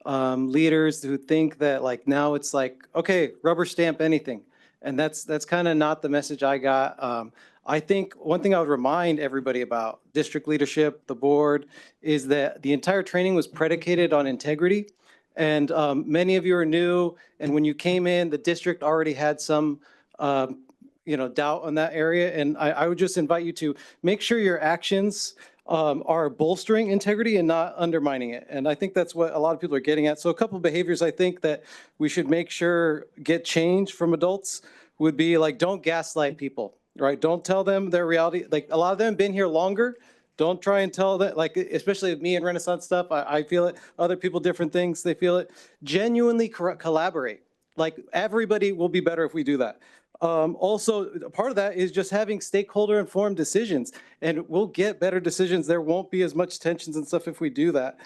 S4: leaders who think that like now it's like, okay, rubber stamp anything. And that's kind of not the message I got. I think one thing I would remind everybody about, district leadership, the board, is that the entire training was predicated on integrity. And many of you are new, and when you came in, the district already had some doubt on that area. And I would just invite you to make sure your actions are bolstering integrity and not undermining it. And I think that's what a lot of people are getting at. So a couple of behaviors I think that we should make sure get change from adults would be like, don't gaslight people, right? Don't tell them their reality. Like a lot of them have been here longer. Don't try and tell that, like, especially me and Renaissance stuff, I feel it. Other people, different things, they feel it. Genuinely collaborate. Like everybody will be better if we do that. Also, part of that is just having stakeholder informed decisions, and we'll get better decisions. There won't be as much tensions and stuff if we do that.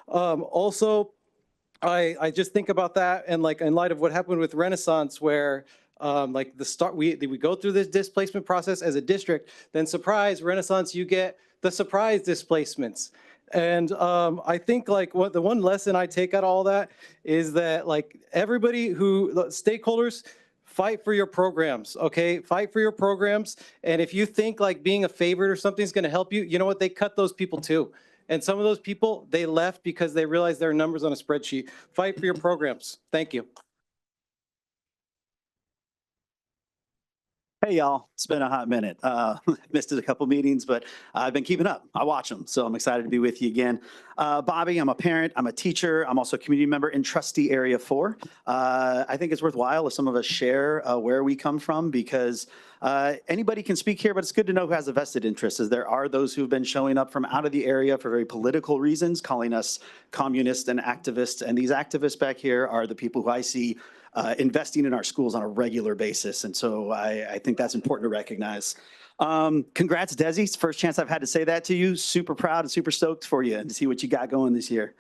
S4: Also, I just think about that, and like in light of what happened with Renaissance, where like we go through this displacement process as a district, then surprise, Renaissance, you get the surprise displacements. And I think like the one lesson I take out of all that is that like everybody stakeholders, fight for your programs, okay? Fight for your programs. And if you think like being a favorite or something is going to help you, you know what? They cut those people too. And some of those people, they left because they realized there are numbers on a spreadsheet. Fight for your programs. Thank you.
S5: Hey, y'all. It's been a hot minute. Missed it a couple meetings, but I've been keeping up. I watch them, so I'm excited to be with you again. Bobby, I'm a parent, I'm a teacher, I'm also a community member in trustee area 4. I think it's worthwhile if some of us share where we come from because anybody can speak here, but it's good to know who has a vested interest, as there are those who've been showing up from out of the area for very political reasons, calling us communists and activists. And these activists back here are the people who I see investing in our schools on a regular basis. And so I think that's important to recognize. Congrats, Desi. It's the first chance I've had to say that to you. Super proud and super stoked for you and to see what you got going this year.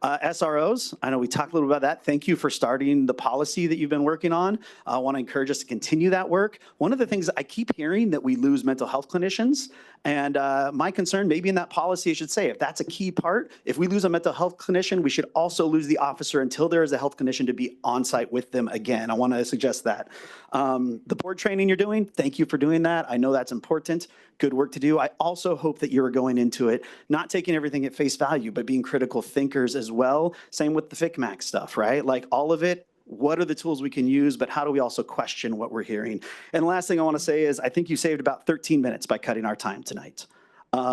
S5: SROs, I know we talked a little about that. Thank you for starting the policy that you've been working on. I want to encourage us to continue that work. One of the things I keep hearing that we lose mental health clinicians, and my concern maybe in that policy I should say, if that's a key part, if we lose a mental health clinician, we should also lose the officer until there is a health clinician to be on site with them again. I want to suggest that. The board training you're doing, thank you for doing that. I know that's important. Good work to do. I also hope that you're going into it, not taking everything at face value, but being critical thinkers as well. Same with the FICMAC stuff, right? Like all of it, what are the tools we can use, but how do we also question what we're hearing? And the last thing I want to say is I think you saved about 13 minutes by cutting our time tonight.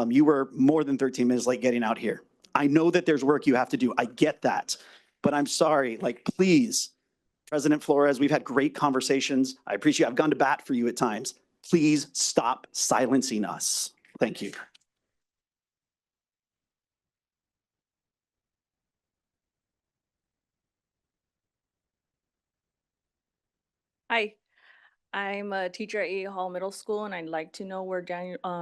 S5: You were more than 13 minutes late getting out here. I know that there's work you have to do. I get that. But I'm sorry, like, please, President Flores, we've had great conversations. I appreciate I've gone to bat for you at times. Please stop silencing us. Thank you.
S13: Hi, I'm a teacher at EA Hall Middle School, and I'd like to know where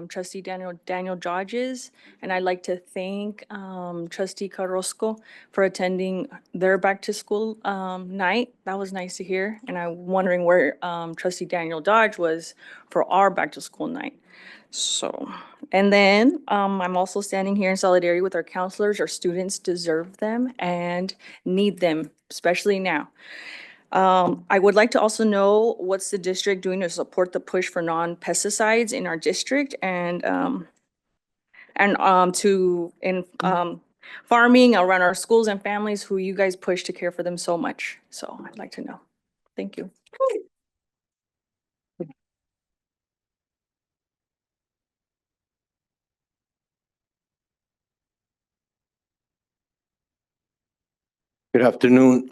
S13: Trustee Daniel Dodge is. And I'd like to thank Trustee Carrasco for attending their back to school night. That was nice to hear. And I'm wondering where Trustee Daniel Dodge was for our back to school night. So, and then I'm also standing here in solidarity with our counselors. Our students deserve them and need them, especially now. I would like to also know what's the district doing to support the push for non-pesticides in our district and farming around our schools and families who you guys push to care for them so much. So I'd like to know. Thank you.
S6: Good afternoon.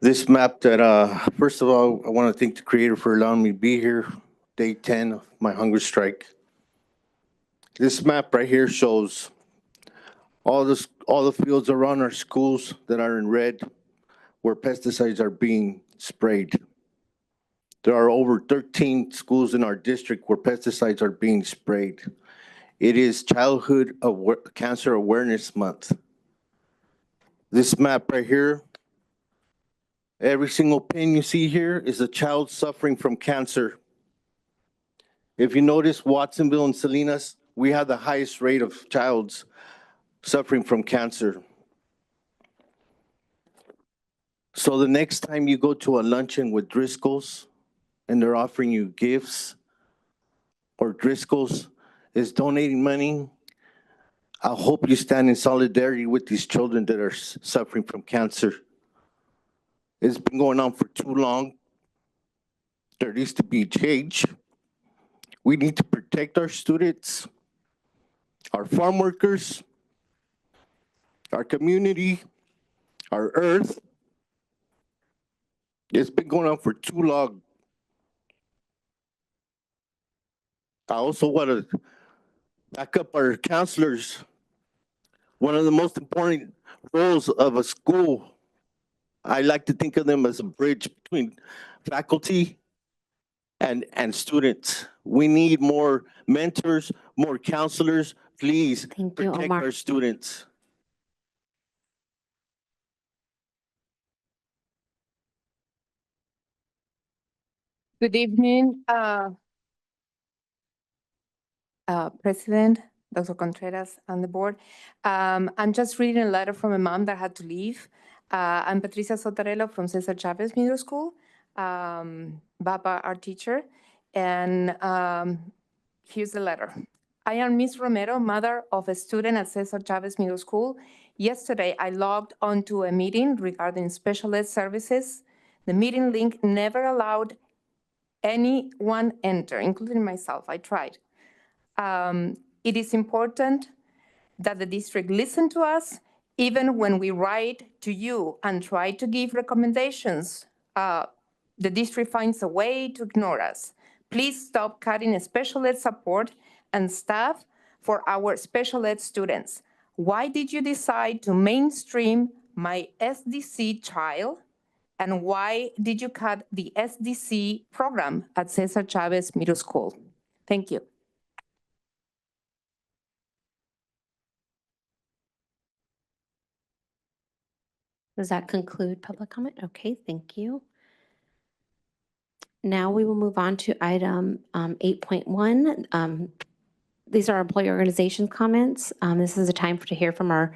S6: This map that, first of all, I want to thank the creator for allowing me to be here, day 10 of my hunger strike. This map right here shows all the fields around our schools that are in red where pesticides are being sprayed. There are over 13 schools in our district where pesticides are being sprayed. It is Childhood Cancer Awareness Month. This map right here, every single pin you see here is a child suffering from cancer. If you notice, Watsonville and Salinas, we have the highest rate of childs suffering from cancer. So the next time you go to a luncheon with Driscoll's and they're offering you gifts, or Driscoll's is donating money, I hope you stand in solidarity with these children that are suffering from cancer. It's been going on for too long. There needs to be change. We need to protect our students, our farm workers, our community, our earth. It's been going on for too long. I also want to back up our counselors. One of the most important roles of a school, I like to think of them as a bridge between faculty and students. We need more mentors, more counselors. Please protect our students.
S9: Good evening, President, Dr. Contreras, and the board. I'm just reading a letter from a mom that had to leave. I'm Patricia Sotarello from Cesar Chavez Middle School. Baba, our teacher, and here's the letter. I am Miss Romero, mother of a student at Cesar Chavez Middle School. Yesterday, I logged onto a meeting regarding special ed services. The meeting link never allowed anyone enter, including myself. I tried. It is important that the district listen to us, even when we write to you and try to give recommendations. The district finds a way to ignore us. Please stop cutting special ed support and staff for our special ed students. Why did you decide to mainstream my SDC child? And why did you cut the SDC program at Cesar Chavez Middle School? Thank you.
S1: Does that conclude public comment? Okay, thank you. Now we will move on to item 8.1. These are employee organization comments. This is a time to hear from our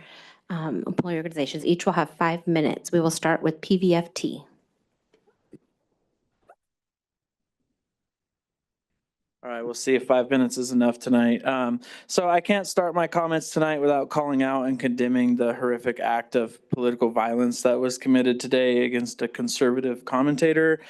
S1: employee organizations. Each will have 5 minutes. We will start with PVFT.
S8: All right, we'll see if 5 minutes is enough tonight. So I can't start my comments tonight without calling out and condemning the horrific act of political violence that was committed today against a conservative commentator.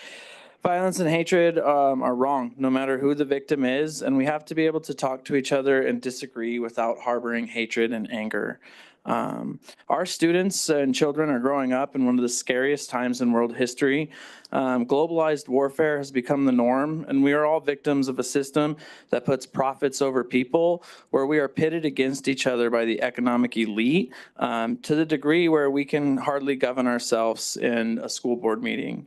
S8: Violence and hatred are wrong, no matter who the victim is, and we have to be able to talk to each other and disagree without harboring hatred and anger. Our students and children are growing up in one of the scariest times in world history. Globalized warfare has become the norm, and we are all victims of a system that puts profits over people, where we are pitted against each other by the economic elite to the degree where we can hardly govern ourselves in a school board meeting.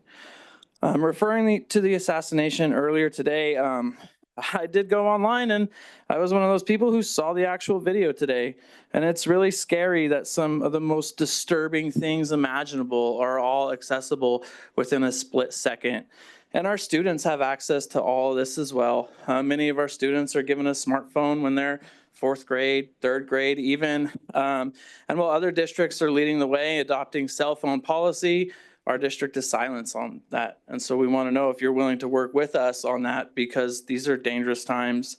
S8: Referring to the assassination earlier today, I did go online and I was one of those people who saw the actual video today. And it's really scary that some of the most disturbing things imaginable are all accessible within a split second. And our students have access to all of this as well. Many of our students are given a smartphone when they're 4th grade, 3rd grade even. And while other districts are leading the way, adopting cell phone policy, our district is silent on that. And so we want to know if you're willing to work with us on that, because these are dangerous times.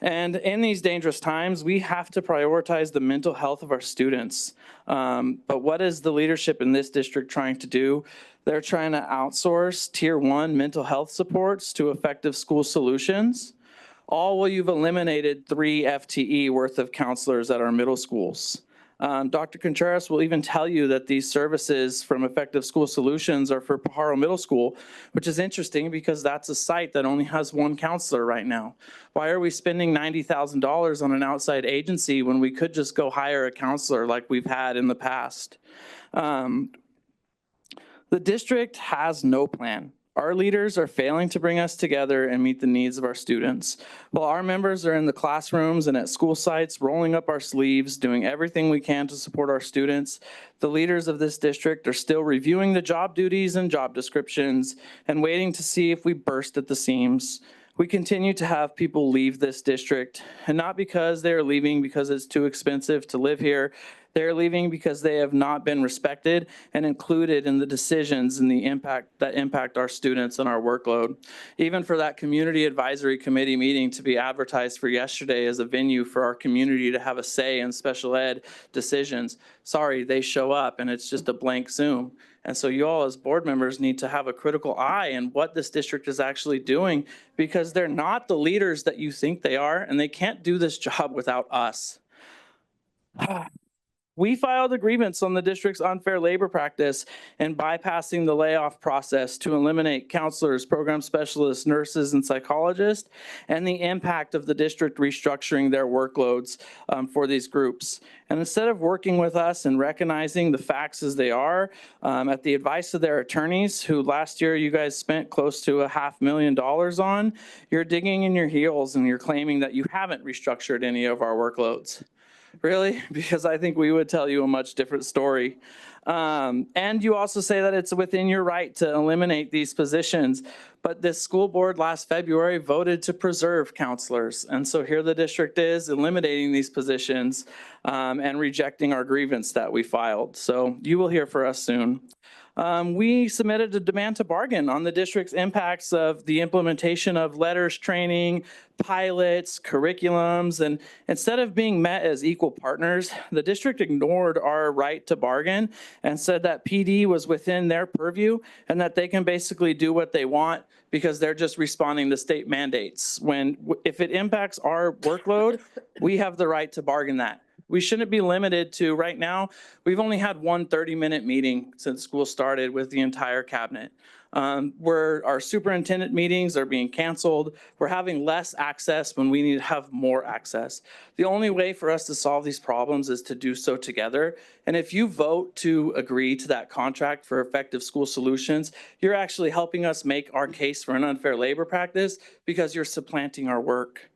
S8: And in these dangerous times, we have to prioritize the mental health of our students. But what is the leadership in this district trying to do? They're trying to outsource Tier 1 mental health supports to Effective School Solutions, all while you've eliminated 3 FTE worth of counselors at our middle schools. Dr. Contreras will even tell you that these services from Effective School Solutions are for Pajaro Middle School, which is interesting because that's a site that only has 1 counselor right now. Why are we spending $90,000 on an outside agency when we could just go hire a counselor like we've had in the past? The district has no plan. Our leaders are failing to bring us together and meet the needs of our students. While our members are in the classrooms and at school sites, rolling up our sleeves, doing everything we can to support our students, the leaders of this district are still reviewing the job duties and job descriptions and waiting to see if we burst at the seams. We continue to have people leave this district, and not because they're leaving because it's too expensive to live here. They're leaving because they have not been respected and included in the decisions and the impact that impact our students and our workload. Even for that community advisory committee meeting to be advertised for yesterday as a venue for our community to have a say in special ed decisions, sorry, they show up and it's just a blank Zoom. And so you all as board members need to have a critical eye in what this district is actually doing, because they're not the leaders that you think they are, and they can't do this job without us. We filed a grievance on the district's unfair labor practice and bypassing the layoff process to eliminate counselors, program specialists, nurses, and psychologists, and the impact of the district restructuring their workloads for these groups. And instead of working with us and recognizing the facts as they are, at the advice of their attorneys, who last year you guys spent close to $500,000 on, you're digging in your heels and you're claiming that you haven't restructured any of our workloads. Really? Because I think we would tell you a much different story. And you also say that it's within your right to eliminate these positions. But this school board last February voted to preserve counselors. And so here the district is eliminating these positions and rejecting our grievance that we filed. So you will hear from us soon. we submitted a demand to bargain on the district's impacts of the implementation of letters training, pilots, curriculums, and instead of being met as equal partners, the district ignored our right to bargain and said that PD was within their purview and that they can basically do what they want because they're just responding to state mandates. If it impacts our workload, we have the right to bargain that. We shouldn't be limited to, right now, we've only had one 30-minute meeting since school started with the entire cabinet. Where our superintendent meetings are being canceled. We're having less access when we need to have more access. The only way for us to solve these problems is to do so together. And if you vote to agree to that contract for effective school solutions, you're actually helping us make our case for an unfair labor practice because you're supplanting our work.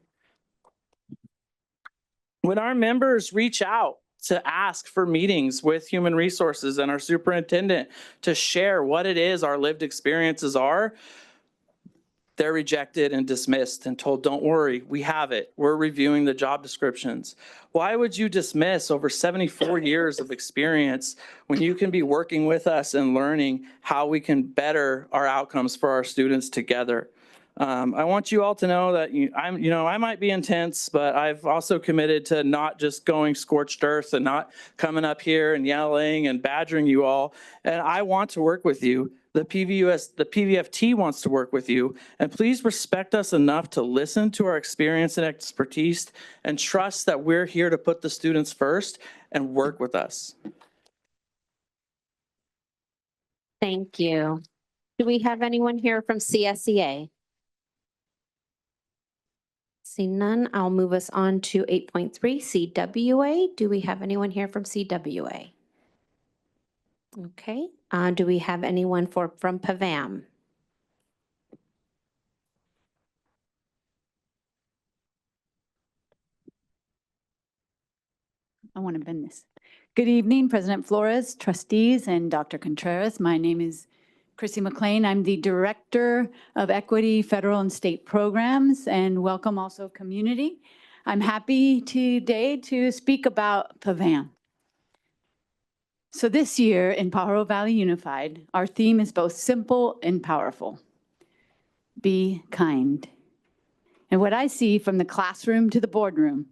S8: When our members reach out to ask for meetings with human resources and our superintendent to share what it is our lived experiences are, they're rejected and dismissed and told, don't worry, we have it. We're reviewing the job descriptions. Why would you dismiss over 74 years of experience when you can be working with us and learning how we can better our outcomes for our students together? I want you all to know that I might be intense, but I've also committed to not just going scorched earth and not coming up here and yelling and badgering you all. And I want to work with you. The PVFT wants to work with you. And please respect us enough to listen to our experience and expertise and trust that we're here to put the students first and work with us.
S1: Thank you. Do we have anyone here from CSEA? Seeing none, I'll move us on to 8.3 CWA. Do we have anyone here from CWA? Okay. Do we have anyone from PAVAM?
S10: I want to bend this. Good evening, President Flores, trustees, and Dr. Contreras. My name is Chrissy McLean. I'm the Director of Equity, Federal and State Programs, and welcome also community. I'm happy today to speak about PAVAM. So this year in Pajaro Valley Unified, our theme is both simple and powerful. Be kind. And what I see from the classroom to the boardroom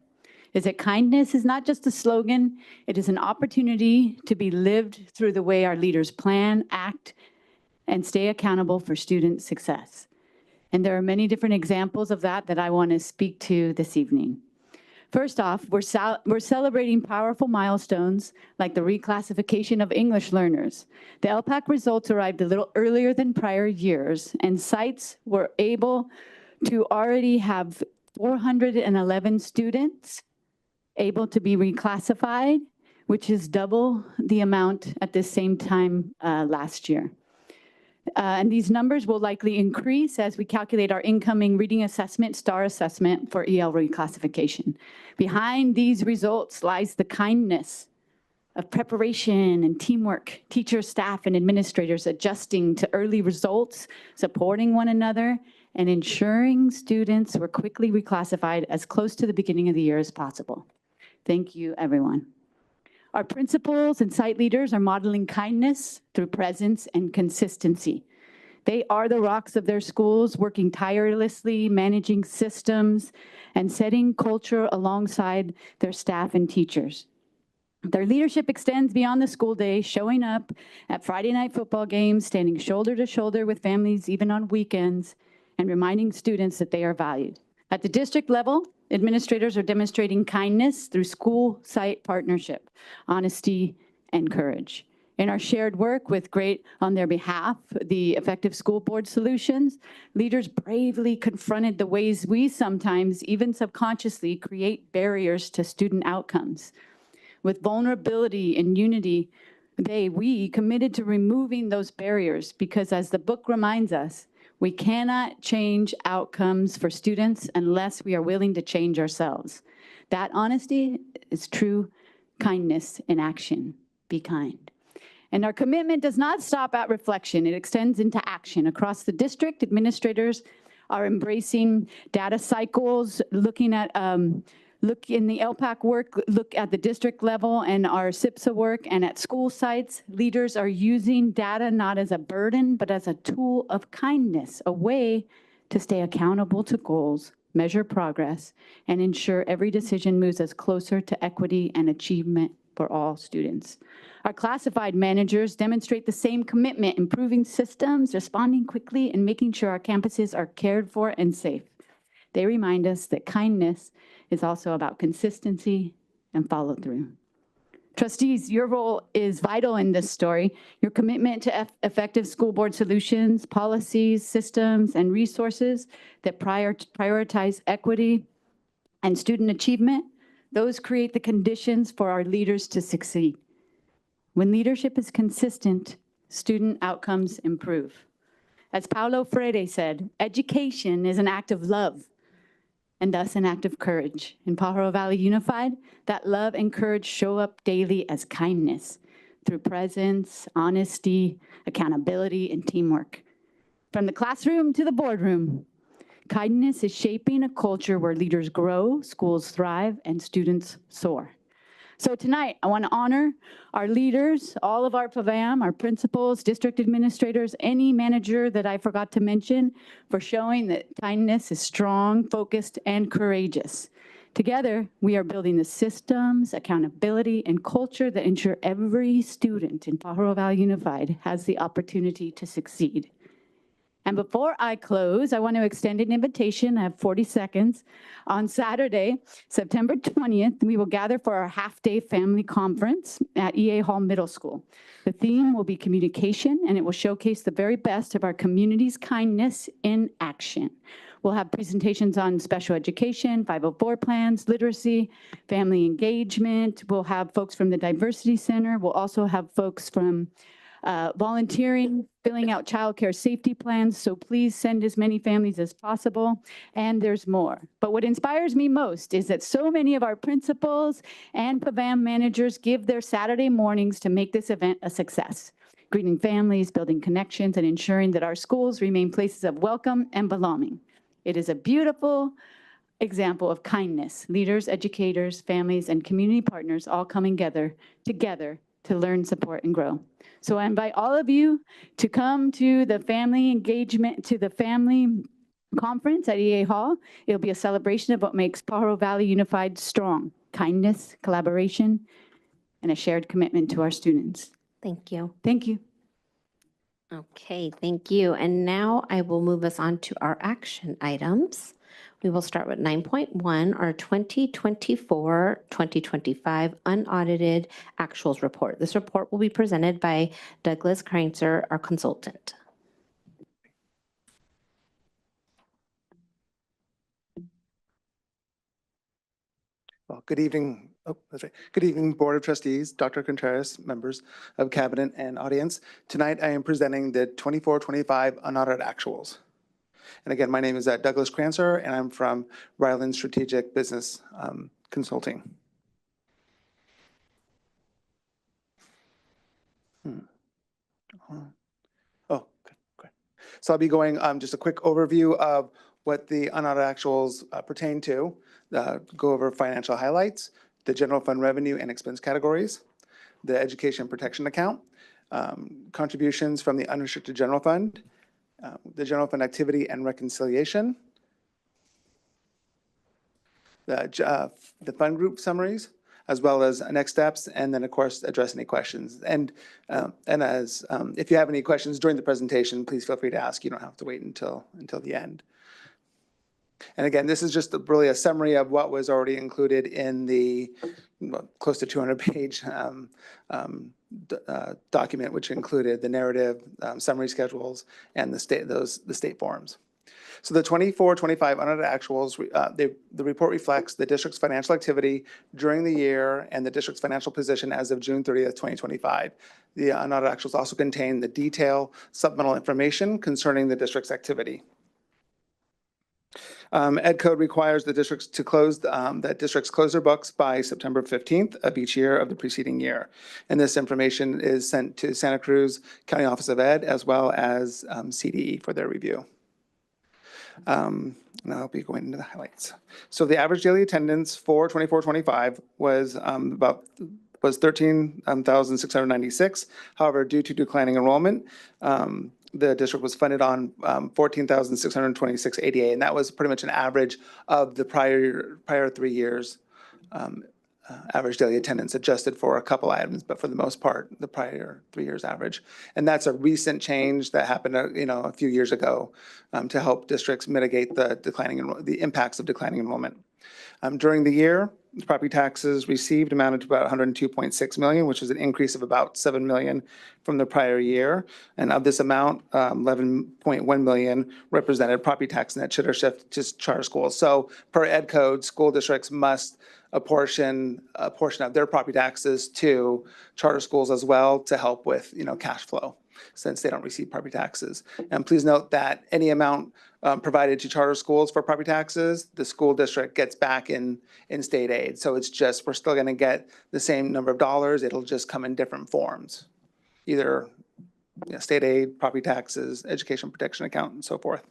S10: is that kindness is not just a slogan, it is an opportunity to be lived through the way our leaders plan, act, and stay accountable for student success. And there are many different examples of that I want to speak to this evening. First off, we're celebrating powerful milestones like the reclassification of English learners. The LPAC results arrived a little earlier than prior years, and sites were able to already have 411 students able to be reclassified, which is double the amount at the same time last year. And these numbers will likely increase as we calculate our incoming reading assessment, STAR assessment for EL reclassification. Behind these results lies the kindness of preparation and teamwork, teachers, staff, and administrators adjusting to early results, supporting one another, and ensuring students were quickly reclassified as close to the beginning of the year as possible. Thank you, everyone. Our principals and site leaders are modeling kindness through presence and consistency. They are the rocks of their schools, working tirelessly, managing systems, and setting culture alongside their staff and teachers. Their leadership extends beyond the school day, showing up at Friday night football games, standing shoulder to shoulder with families even on weekends, and reminding students that they are valued. At the district level, administrators are demonstrating kindness through school site partnership, honesty, and courage. In our shared work with GREAT on their behalf, the Effective School Board Solutions, leaders bravely confronted the ways we sometimes, even subconsciously, create barriers to student outcomes. With vulnerability and unity, we committed to removing those barriers because, as the book reminds us, we cannot change outcomes for students unless we are willing to change ourselves. That honesty is true kindness in action. Be kind. And our commitment does not stop at reflection. It extends into action. Across the district, administrators are embracing data cycles, looking at Look in the LPAC work, look at the district level and our SIPSA work and at school sites. Leaders are using data not as a burden, but as a tool of kindness, a way to stay accountable to goals, measure progress, and ensure every decision moves us closer to equity and achievement for all students. Our classified managers demonstrate the same commitment, improving systems, responding quickly, and making sure our campuses are cared for and safe. They remind us that kindness is also about consistency and follow through. Trustees, your role is vital in this story. Your commitment to effective school board solutions, policies, systems, and resources that prioritize equity and student achievement, those create the conditions for our leaders to succeed. When leadership is consistent, student outcomes improve. As Paulo Freire said, education is an act of love, and thus an act of courage. In Pajaro Valley Unified, that love and courage show up daily as kindness through presence, honesty, accountability, and teamwork. From the classroom to the boardroom, kindness is shaping a culture where leaders grow, schools thrive, and students soar. So tonight, I want to honor our leaders, all of our PAVAM, our principals, district administrators, any manager that I forgot to mention, for showing that kindness is strong, focused, and courageous. Together, we are building the systems, accountability, and culture that ensure every student in Pajaro Valley Unified has the opportunity to succeed. And before I close, I want to extend an invitation. I have 40 seconds. On Saturday, September 20th, we will gather for our half-day family conference at EA Hall Middle School. The theme will be communication, and it will showcase the very best of our community's kindness in action. We'll have presentations on special education, 504 plans, literacy, family engagement. We'll have folks from the Diversity Center. We'll also have folks from volunteering, filling out childcare safety plans. So please send as many families as possible. And there's more. But what inspires me most is that so many of our principals and PAVAM managers give their Saturday mornings to make this event a success, greeting families, building connections, and ensuring that our schools remain places of welcome and belonging. It is a beautiful example of kindness. Leaders, educators, families, and community partners all coming together to learn, support, and grow. So I invite all of you to come to the family engagement, to the family conference at EA Hall. It'll be a celebration of what makes Pajaro Valley Unified strong: kindness, collaboration, and a shared commitment to our students.
S1: Thank you.
S10: Thank you.
S1: Okay, thank you. And now I will move us on to our action items. We will start with 9.1, our 2024-2025 unaudited actuals report. This report will be presented by Douglas Kreinzer, our consultant.
S11: Well, good evening. Oh, that's right. Good evening, Board of Trustees, Dr. Contreras, members of Cabinet and audience. Tonight, I am presenting the 24-25 unaudited actuals. And again, my name is Douglas Kreinzer, and I'm from Ryland Strategic Business Consulting. Oh, good. So I'll be going just a quick overview of what the unaudited actuals pertain to, go over financial highlights, the general fund revenue and expense categories, the education protection account, contributions from the unrestricted general fund, the general fund activity and reconciliation, the fund group summaries, as well as next steps, and then of course address any questions. And as if you have any questions during the presentation, please feel free to ask. You don't have to wait until the end. And again, this is just really a summary of what was already included in the close to 200-page document, which included the narrative, summary schedules, and the state forms. So the 24-25 unaudited actuals, the report reflects the district's financial activity during the year and the district's financial position as of June 30th, 2025. The unaudited actuals also contain the detailed supplemental information concerning the district's activity. Ed Code requires the districts to close their books by September 15th of each year of the preceding year. And this information is sent to Santa Cruz County Office of Ed as well as CDE for their review. And I'll be going into the highlights. So the average daily attendance for 24-25 was was 13,696. However, due to declining enrollment, the district was funded on 14,626 ADA, and that was pretty much an average of the prior 3 years. Average daily attendance adjusted for a couple items, but for the most part, the prior 3 years average. And that's a recent change that happened, a few years ago to help districts mitigate the impacts of declining enrollment. During the year, property taxes received amounted to about 102.6 million, which is an increase of about 7 million from the prior year. And of this amount, 11.1 million represented property tax net should are shifted to charter schools. So per ed code, school districts must apportion a portion of their property taxes to charter schools as well to help with, cash flow, since they don't receive property taxes. And please note that any amount provided to charter schools for property taxes, the school district gets back in state aid. So it's just, we're still gonna get the same number of dollars, it'll just come in different forms. Either state aid, property taxes, education protection account, and so forth.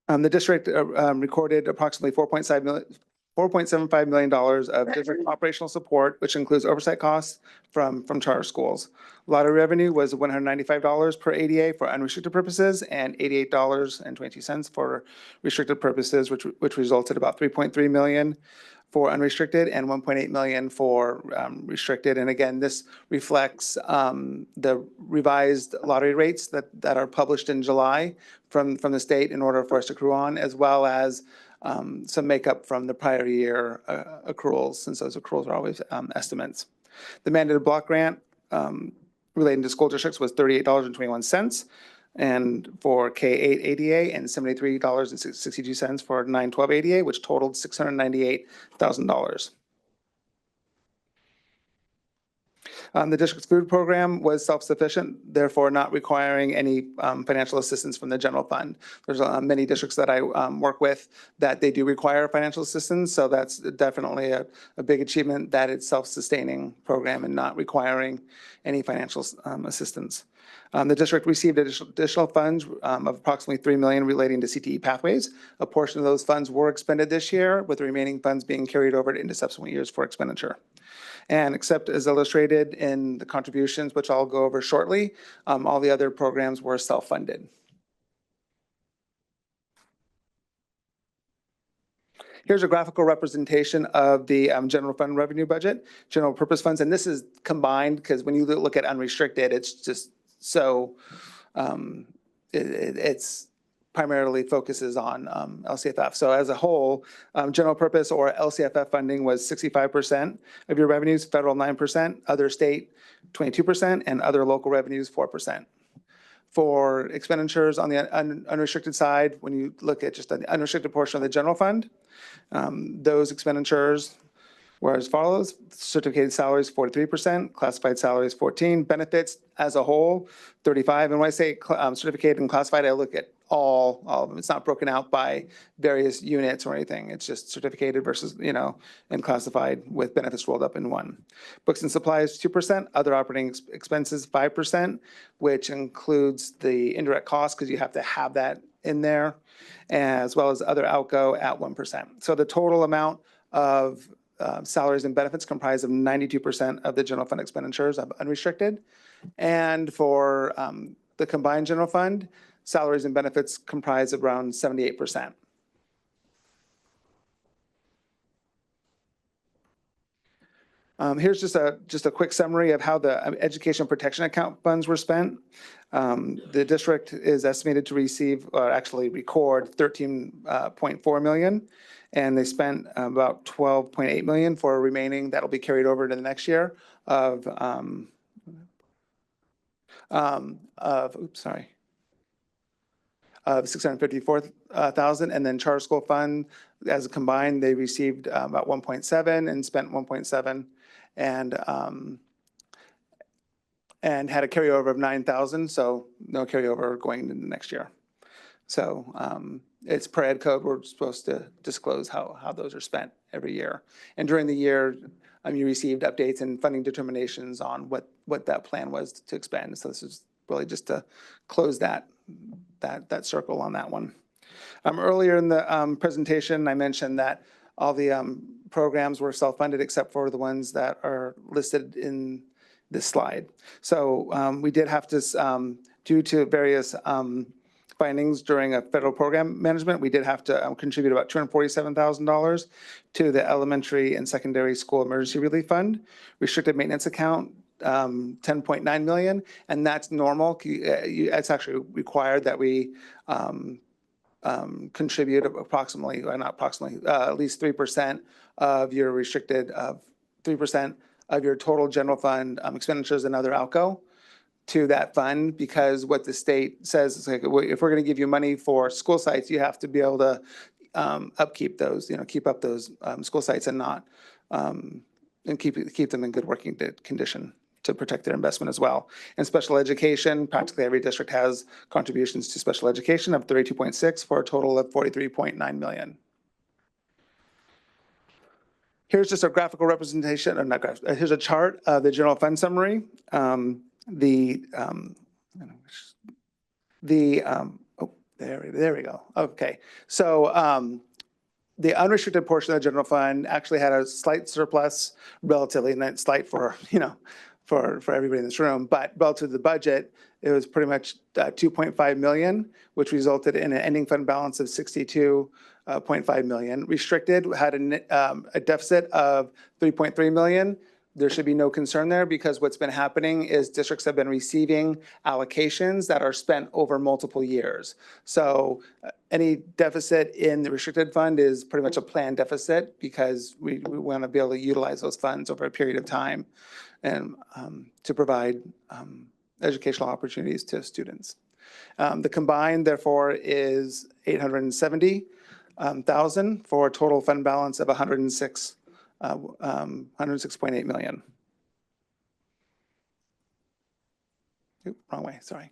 S11: The district recorded approximately $4.75 million of district operational support, which includes oversight costs from charter schools. Lottery revenue was $195 per ADA for unrestricted purposes and $88.22 for restricted purposes, which resulted about $3.3 million for unrestricted and $1.8 million for restricted. And again, this reflects the revised lottery rates that are published in July from the state in order for us to accrue on, as well as some makeup from the prior year accruals, since those accruals are always estimates. The mandated block grant relating to school districts was $38.21. And for K-8 ADA and $73.62 for 9-12 ADA, which totaled $698,000. The district's food program was self-sufficient, therefore not requiring any financial assistance from the general fund. There's many districts that I work with that they do require financial assistance, so that's definitely a big achievement that it's self-sustaining program and not requiring any financial assistance. The district received additional funds of approximately $3 million relating to CTE pathways. A portion of those funds were expended this year, with the remaining funds being carried over into subsequent years for expenditure. And except as illustrated in the contributions, which I'll go over shortly, all the other programs were self-funded. Here's a graphical representation of the general fund revenue budget, general purpose funds, and this is combined because when you look at unrestricted, it's just so, it's primarily focuses on LCFF. So as a whole, general purpose or LCFF funding was 65% of your revenues, federal 9%, other state 22%, and other local revenues 4%. For expenditures on the unrestricted side, when you look at just the unrestricted portion of the general fund, those expenditures were as follows: certificated salaries 43%, classified salaries 14%, benefits as a whole 35%. And when I say certificated and classified, I look at all of them. It's not broken out by various units or anything. It's just certificated versus, and classified with benefits rolled up in one. Books and supplies 2%, other operating expenses 5%, which includes the indirect costs because you have to have that in there, as well as other outgo at 1%. So the total amount of salaries and benefits comprise of 92% of the general fund expenditures of unrestricted. And for the combined general fund, salaries and benefits comprise of around 78%. Here's just a quick summary of how the education protection account funds were spent. The district is estimated to receive, or actually record, $13.4 million. And they spent about $12.8 million for remaining that'll be carried over to the next year of $654,000. And then charter school fund, as a combined, they received about 1.7 and spent 1.7, and had a carryover of 9,000. So no carryover going into the next year. So it's per ed code, we're supposed to disclose how those are spent every year. And during the year, you received updates and funding determinations on what that plan was to expend. So this is really just to close that circle on that one. Earlier in the presentation, I mentioned that all the programs were self-funded except for the ones that are listed in this slide. So we did have to, due to various findings during a federal program management, we did have to contribute about $247,000 to the elementary and secondary school emergency relief fund, restricted maintenance account, 10.9 million, and that's normal. It's actually required that we contribute approximately, or not approximately, at least 3% of your restricted, 3% of your total general fund expenditures and other outgo to that fund, because what the state says is like, if we're going to give you money for school sites, you have to be able to upkeep those, keep up those school sites and not, and keep them in good working condition to protect their investment as well. In special education, practically every district has contributions to special education of 32.6 for a total of 43.9 million. Here's just a graphical representation, or not graphic, here's a chart of the general fund summary. Oh, there we go. Okay, so the unrestricted portion of the general fund actually had a slight surplus, relatively, and that's slight for, for everybody in this room, but relative to the budget, it was pretty much 2.5 million, which resulted in an ending fund balance of 62.5 million. Restricted had a deficit of 3.3 million. There should be no concern there, because what's been happening is districts have been receiving allocations that are spent over multiple years. So any deficit in the restricted fund is pretty much a planned deficit, because we want to be able to utilize those funds over a period of time and to provide educational opportunities to students. The combined, therefore, is 870,000 for a total fund balance of 106.8 million. Oop, wrong way, sorry.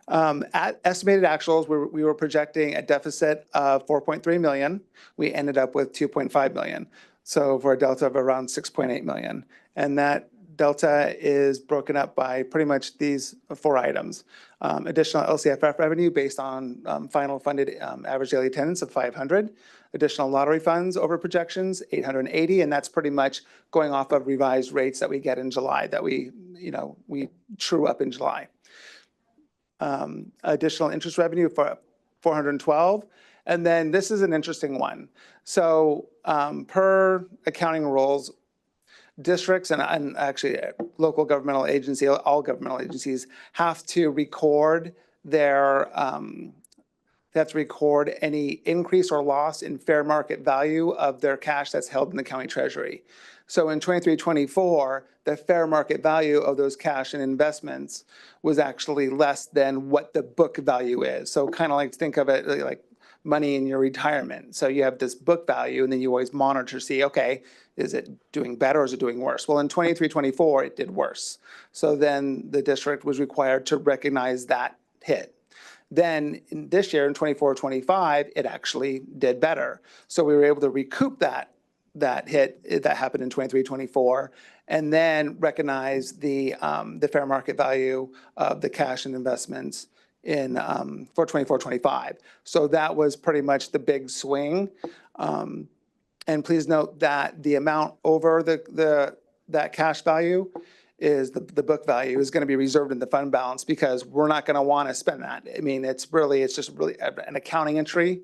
S11: At estimated actuals, we were projecting a deficit of 4.3 million. We ended up with 2.5 million. So for a delta of around 6.8 million. And that delta is broken up by pretty much these 4 items. Additional LCFF revenue based on final funded average daily attendance of 500. Additional lottery funds over projections, 880, and that's pretty much going off of revised rates that we get in July, that we true up in July. Additional interest revenue for 412. And then this is an interesting one. So per accounting rules, districts and actually local governmental agency, all governmental agencies have to record their, they have to record any increase or loss in fair market value of their cash that's held in the county treasury. So in 23-24, the fair market value of those cash and investments was actually less than what the book value is. So kind of like think of it like money in your retirement. So you have this book value, and then you always monitor, see, okay, is it doing better or is it doing worse? Well, in 23-24, it did worse. So then the district was required to recognize that hit. Then in this year, in 24-25, it actually did better. So we were able to recoup that hit that happened in 23-24, and then recognize the fair market value of the cash and investments in for 24-25. So that was pretty much the big swing. And please note that the amount over that cash value is the book value is going to be reserved in the fund balance, because we're not going to want to spend that. I mean, it's just really an accounting entry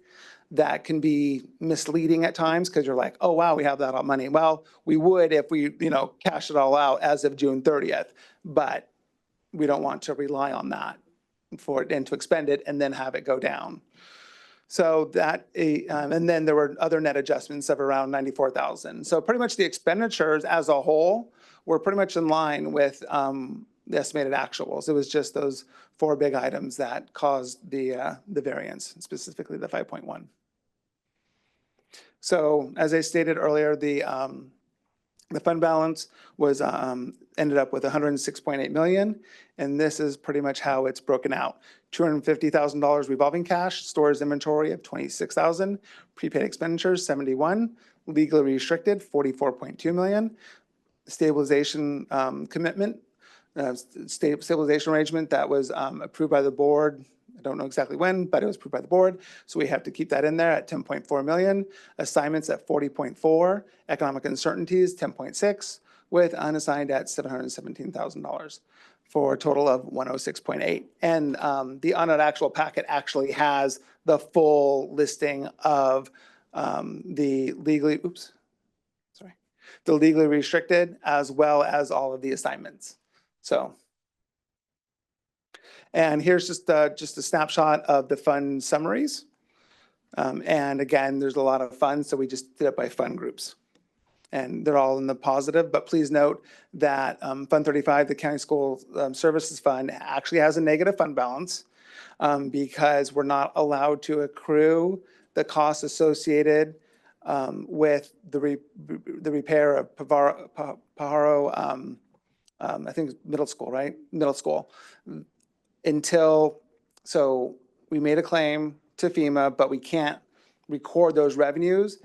S11: that can be misleading at times, because you're like, oh, wow, we have that all money. Well, we would if we, cash it all out as of June 30th, but we don't want to rely on that for it and to expend it and then have it go down. So that, and then there were other net adjustments of around 94,000. So pretty much the expenditures as a whole were pretty much in line with the estimated actuals. It was just those 4 big items that caused the variance, specifically the 5.1. So as I stated earlier, the fund balance was ended up with 106.8 million, and this is pretty much how it's broken out. $250,000 revolving cash, stores inventory of 26,000, prepaid expenditures 71, Legally restricted, 44.2 million. Stabilization commitment, stabilization arrangement that was approved by the board. I don't know exactly when, but it was approved by the board. So we have to keep that in there at 10.4 million. Assignments at 40.4, economic uncertainties, 10.6, with unassigned at $717,000 for a total of 106.8. And the unactual packet actually has the full listing of the legally restricted as well as all of the assignments. So, and here's just a snapshot of the fund summaries. And again, there's a lot of funds, so we just did it by fund groups. And they're all in the positive, but please note that Fund 35, the County School Services Fund, actually has a negative fund balance because we're not allowed to accrue the costs associated with the repair of Pajaro, I think middle school, right? Middle school. So we made a claim to FEMA, but we can't record those revenues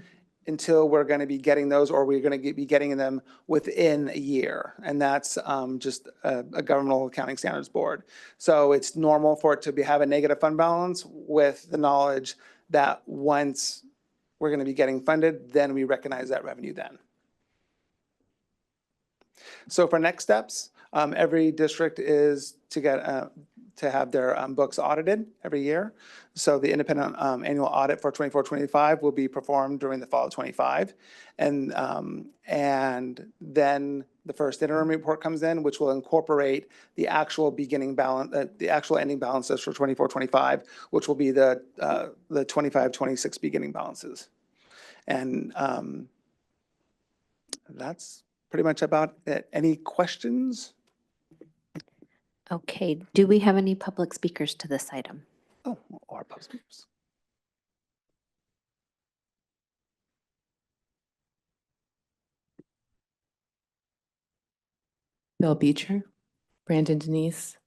S11: until we're going to be getting those, or we're going to be getting them within a year. And that's just a governmental accounting standards board. So it's normal for it to have a negative fund balance with the knowledge that once we're going to be getting funded, then we recognize that revenue then. So for next steps, every district is to get to have their books audited every year. So the independent annual audit for 24-25 will be performed during the fall of 25. And then the first interim report comes in, which will incorporate the actual beginning balance, the actual ending balances for 24-25, which will be the 25-26 beginning balances. And that's pretty much about it. Any questions?
S1: Okay, do we have any public speakers to this item?
S11: Oh, our public speakers.
S7: Bill Beecher, Brandon Denise,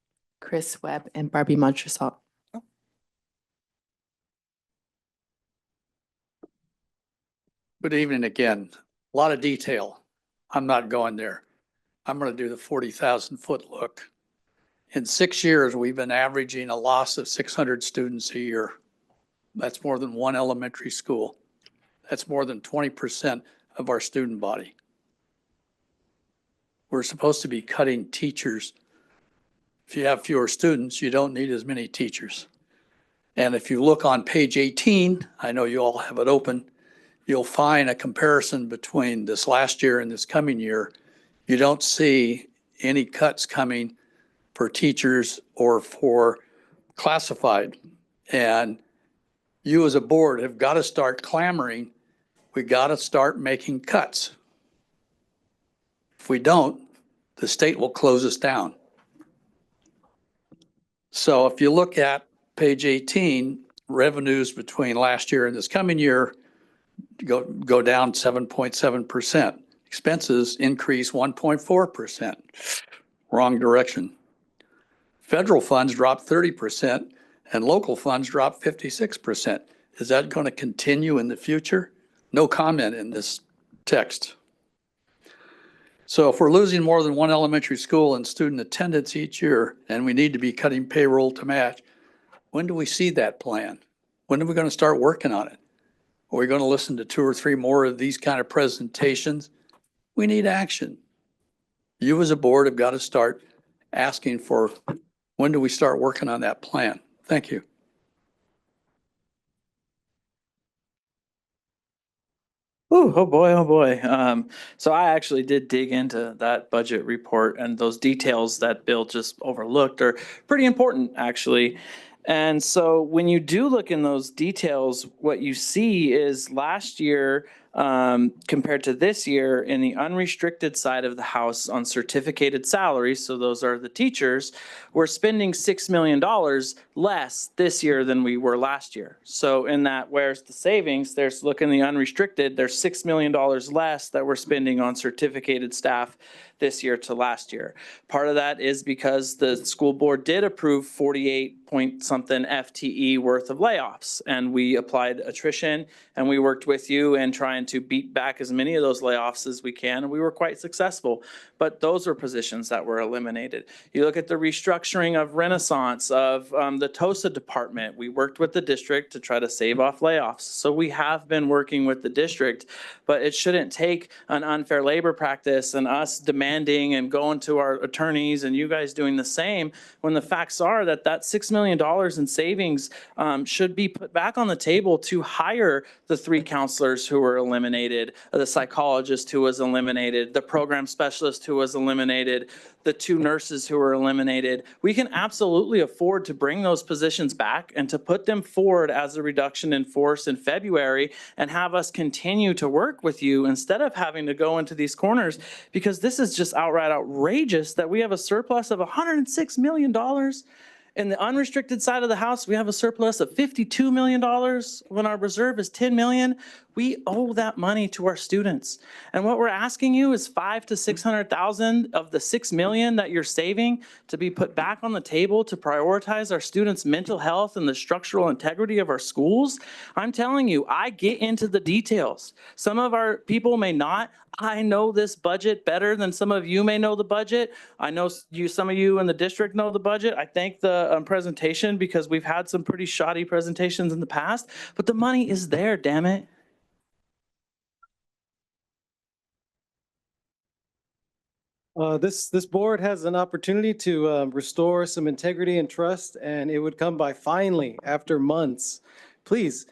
S7: Chris Webb, and Barbie Montresol.
S12: Good evening again. A lot of detail. I'm not going there. I'm going to do the 40,000-foot look. In 6 years, we've been averaging a loss of 600 students a year. That's more than one elementary school. That's more than 20% of our student body. We're supposed to be cutting teachers. If you have fewer students, you don't need as many teachers. And if you look on page 18, I know you all have it open, you'll find a comparison between this last year and this coming year. You don't see any cuts coming for teachers or for classified. And you as a board have got to start clamoring. We got to start making cuts. If we don't, the state will close us down. So if you look at page 18, revenues between last year and this coming year go down 7.7%. Expenses increase 1.4%. Wrong direction. Federal funds dropped 30% and local funds dropped 56%. Is that going to continue in the future? No comment in this text. So if we're losing more than one elementary school in student attendance each year, and we need to be cutting payroll to match, when do we see that plan? When are we going to start working on it? Are we going to listen to 2 or 3 more of these kind of presentations? We need action. You as a board have got to start asking for, when do we start working on that plan? Thank you.
S8: Ooh, oh boy, oh boy. So I actually did dig into that budget report, and those details that Bill just overlooked are pretty important, actually. And so when you do look in those details, what you see is last year compared to this year in the unrestricted side of the house on certificated salaries, so those are the teachers, we're spending $6 million less this year than we were last year. So in that, where's the savings? There's, look in the unrestricted, there's $6 million less that we're spending on certificated staff this year to last year. Part of that is because the school board did approve 48 point something FTE worth of layoffs. And we applied attrition and we worked with you in trying to beat back as many of those layoffs as we can. And we were quite successful, but those are positions that were eliminated. You look at the restructuring of Renaissance, of the TOSA department. We worked with the district to try to save off layoffs. So we have been working with the district, but it shouldn't take an unfair labor practice and us demanding and going to our attorneys and you guys doing the same when the facts are that $6 million in savings should be put back on the table to hire the 3 counselors who were eliminated, the psychologist who was eliminated, the program specialist who was eliminated, the 2 nurses who were eliminated. We can absolutely afford to bring those positions back and to put them forward as a reduction in force in February and have us continue to work with you instead of having to go into these corners, because this is just outright outrageous that we have a surplus of $106 million. In the unrestricted side of the house, we have a surplus of $52 million when our reserve is $10 million. We owe that money to our students. And what we're asking you is $500,000 to $600,000 of the $6 million that you're saving to be put back on the table to prioritize our students' mental health and the structural integrity of our schools. I'm telling you, I get into the details. Some of our people may not. I know this budget better than some of you may know the budget. I know some of you in the district know the budget. I thank the presentation because we've had some pretty shoddy presentations in the past, but the money is there, damn it.
S4: This board has an opportunity to restore some integrity and trust, and it would come by finally after months. Please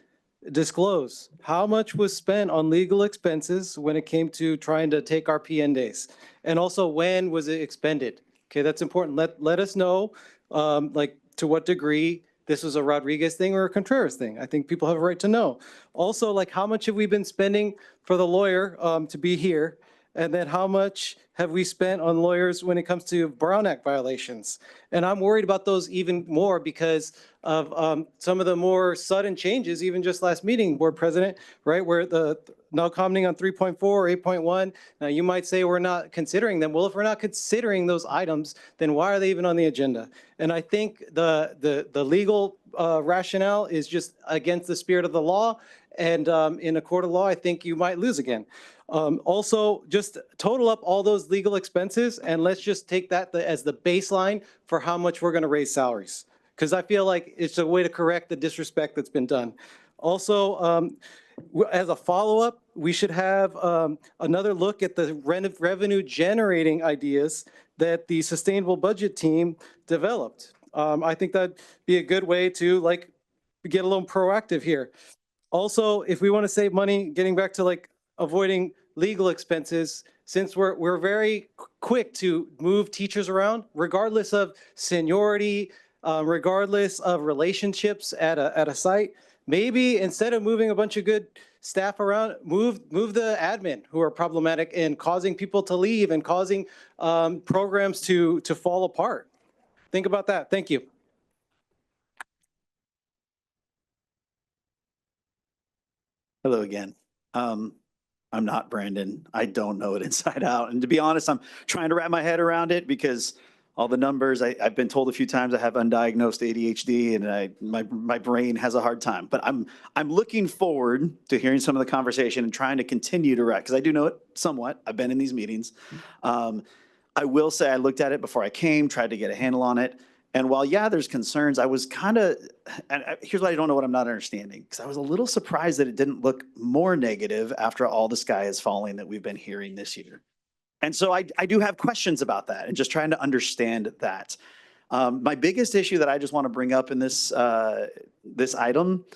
S4: disclose how much was spent on legal expenses when it came to trying to take our PN days, and also when was it expended? Okay, that's important. Let us know, like to what degree this was a Rodriguez thing or a Contreras thing. I think people have a right to know. Also, like how much have we been spending for the lawyer to be here? And then how much have we spent on lawyers when it comes to Brown Act violations? And I'm worried about those even more because of some of the more sudden changes, even just last meeting, Board President, right, where the now commenting on 3.4 or 8.1. Now you might say we're not considering them. Well, if we're not considering those items, then why are they even on the agenda? And I think the legal rationale is just against the spirit of the law. And in a court of law, I think you might lose again. Also, just total up all those legal expenses and let's just take that as the baseline for how much we're going to raise salaries. Because I feel like it's a way to correct the disrespect that's been done. Also, as a follow-up, we should have another look at the revenue generating ideas that the sustainable budget team developed. I think that'd be a good way to like get a little proactive here. Also, if we want to save money, getting back to like avoiding legal expenses, since we're very quick to move teachers around, regardless of seniority, regardless of relationships at a site, maybe instead of moving a bunch of good staff around, move the admin who are problematic and causing people to leave and causing programs to fall apart. Think about that. Thank you.
S5: Hello again. I'm not Brandon. I don't know it inside out. And to be honest, I'm trying to wrap my head around it because all the numbers, I've been told a few times I have undiagnosed ADHD and my brain has a hard time. But I'm looking forward to hearing some of the conversation and trying to continue to wrap, because I do know it somewhat. I've been in these meetings. I will say I looked at it before I came, tried to get a handle on it. And while, yeah, there's concerns, I was kind of, and here's what I don't know what I'm not understanding, because I was a little surprised that it didn't look more negative after all the sky is falling that we've been hearing this year. And so I do have questions about that and just trying to understand that. My biggest issue that I just want to bring up in this, this item,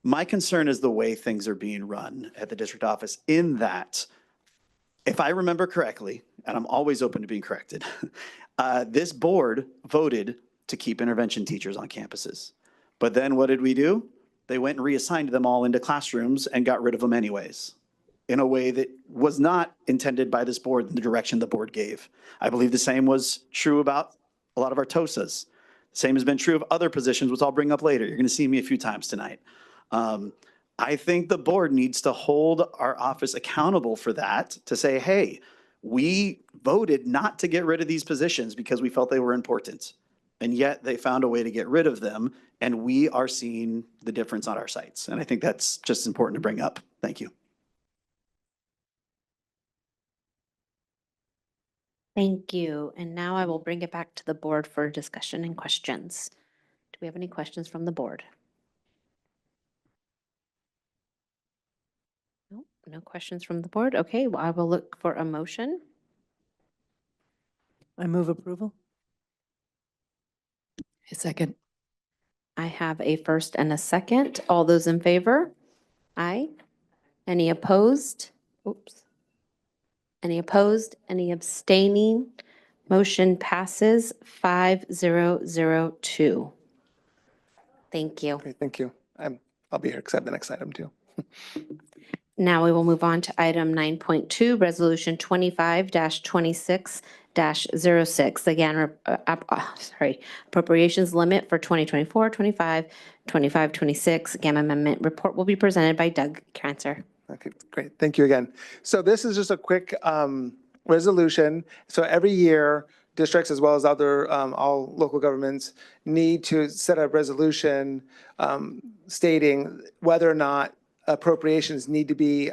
S5: my concern is the way things are being run at the district office, in that, if I remember correctly, and I'm always open to being corrected, this board voted to keep intervention teachers on campuses. But then what did we do? They went and reassigned them all into classrooms and got rid of them anyways, in a way that was not intended by this board in the direction the board gave. I believe the same was true about a lot of our TOSAs. Same has been true of other positions, which I'll bring up later. You're going to see me a few times tonight. I think the board needs to hold our office accountable for that, to say, hey, We voted not to get rid of these positions because we felt they were important. And yet they found a way to get rid of them, and we are seeing the difference on our sites. And I think that's just important to bring up. Thank you.
S1: Thank you. And now I will bring it back to the board for discussion and questions. Do we have any questions from the board? No, no questions from the board. Okay, well, I will look for a motion.
S14: I move approval.
S10: A second.
S1: I have a first and a second. All those in favor? Aye. Any opposed? Oops. Any opposed? Any abstaining? Motion passes 5002. Thank you.
S11: Okay, thank you. I'll be here except the next item too.
S1: Now we will move on to item 9.2, Resolution 25-26-06. Again, appropriations limit for 2024-25, 25-26. Again, amendment report will be presented by Doug Kranzer.
S11: Okay, great. Thank you again. So this is just a quick resolution. So every year, districts as well as other all local governments need to set a resolution stating whether or not appropriations need to be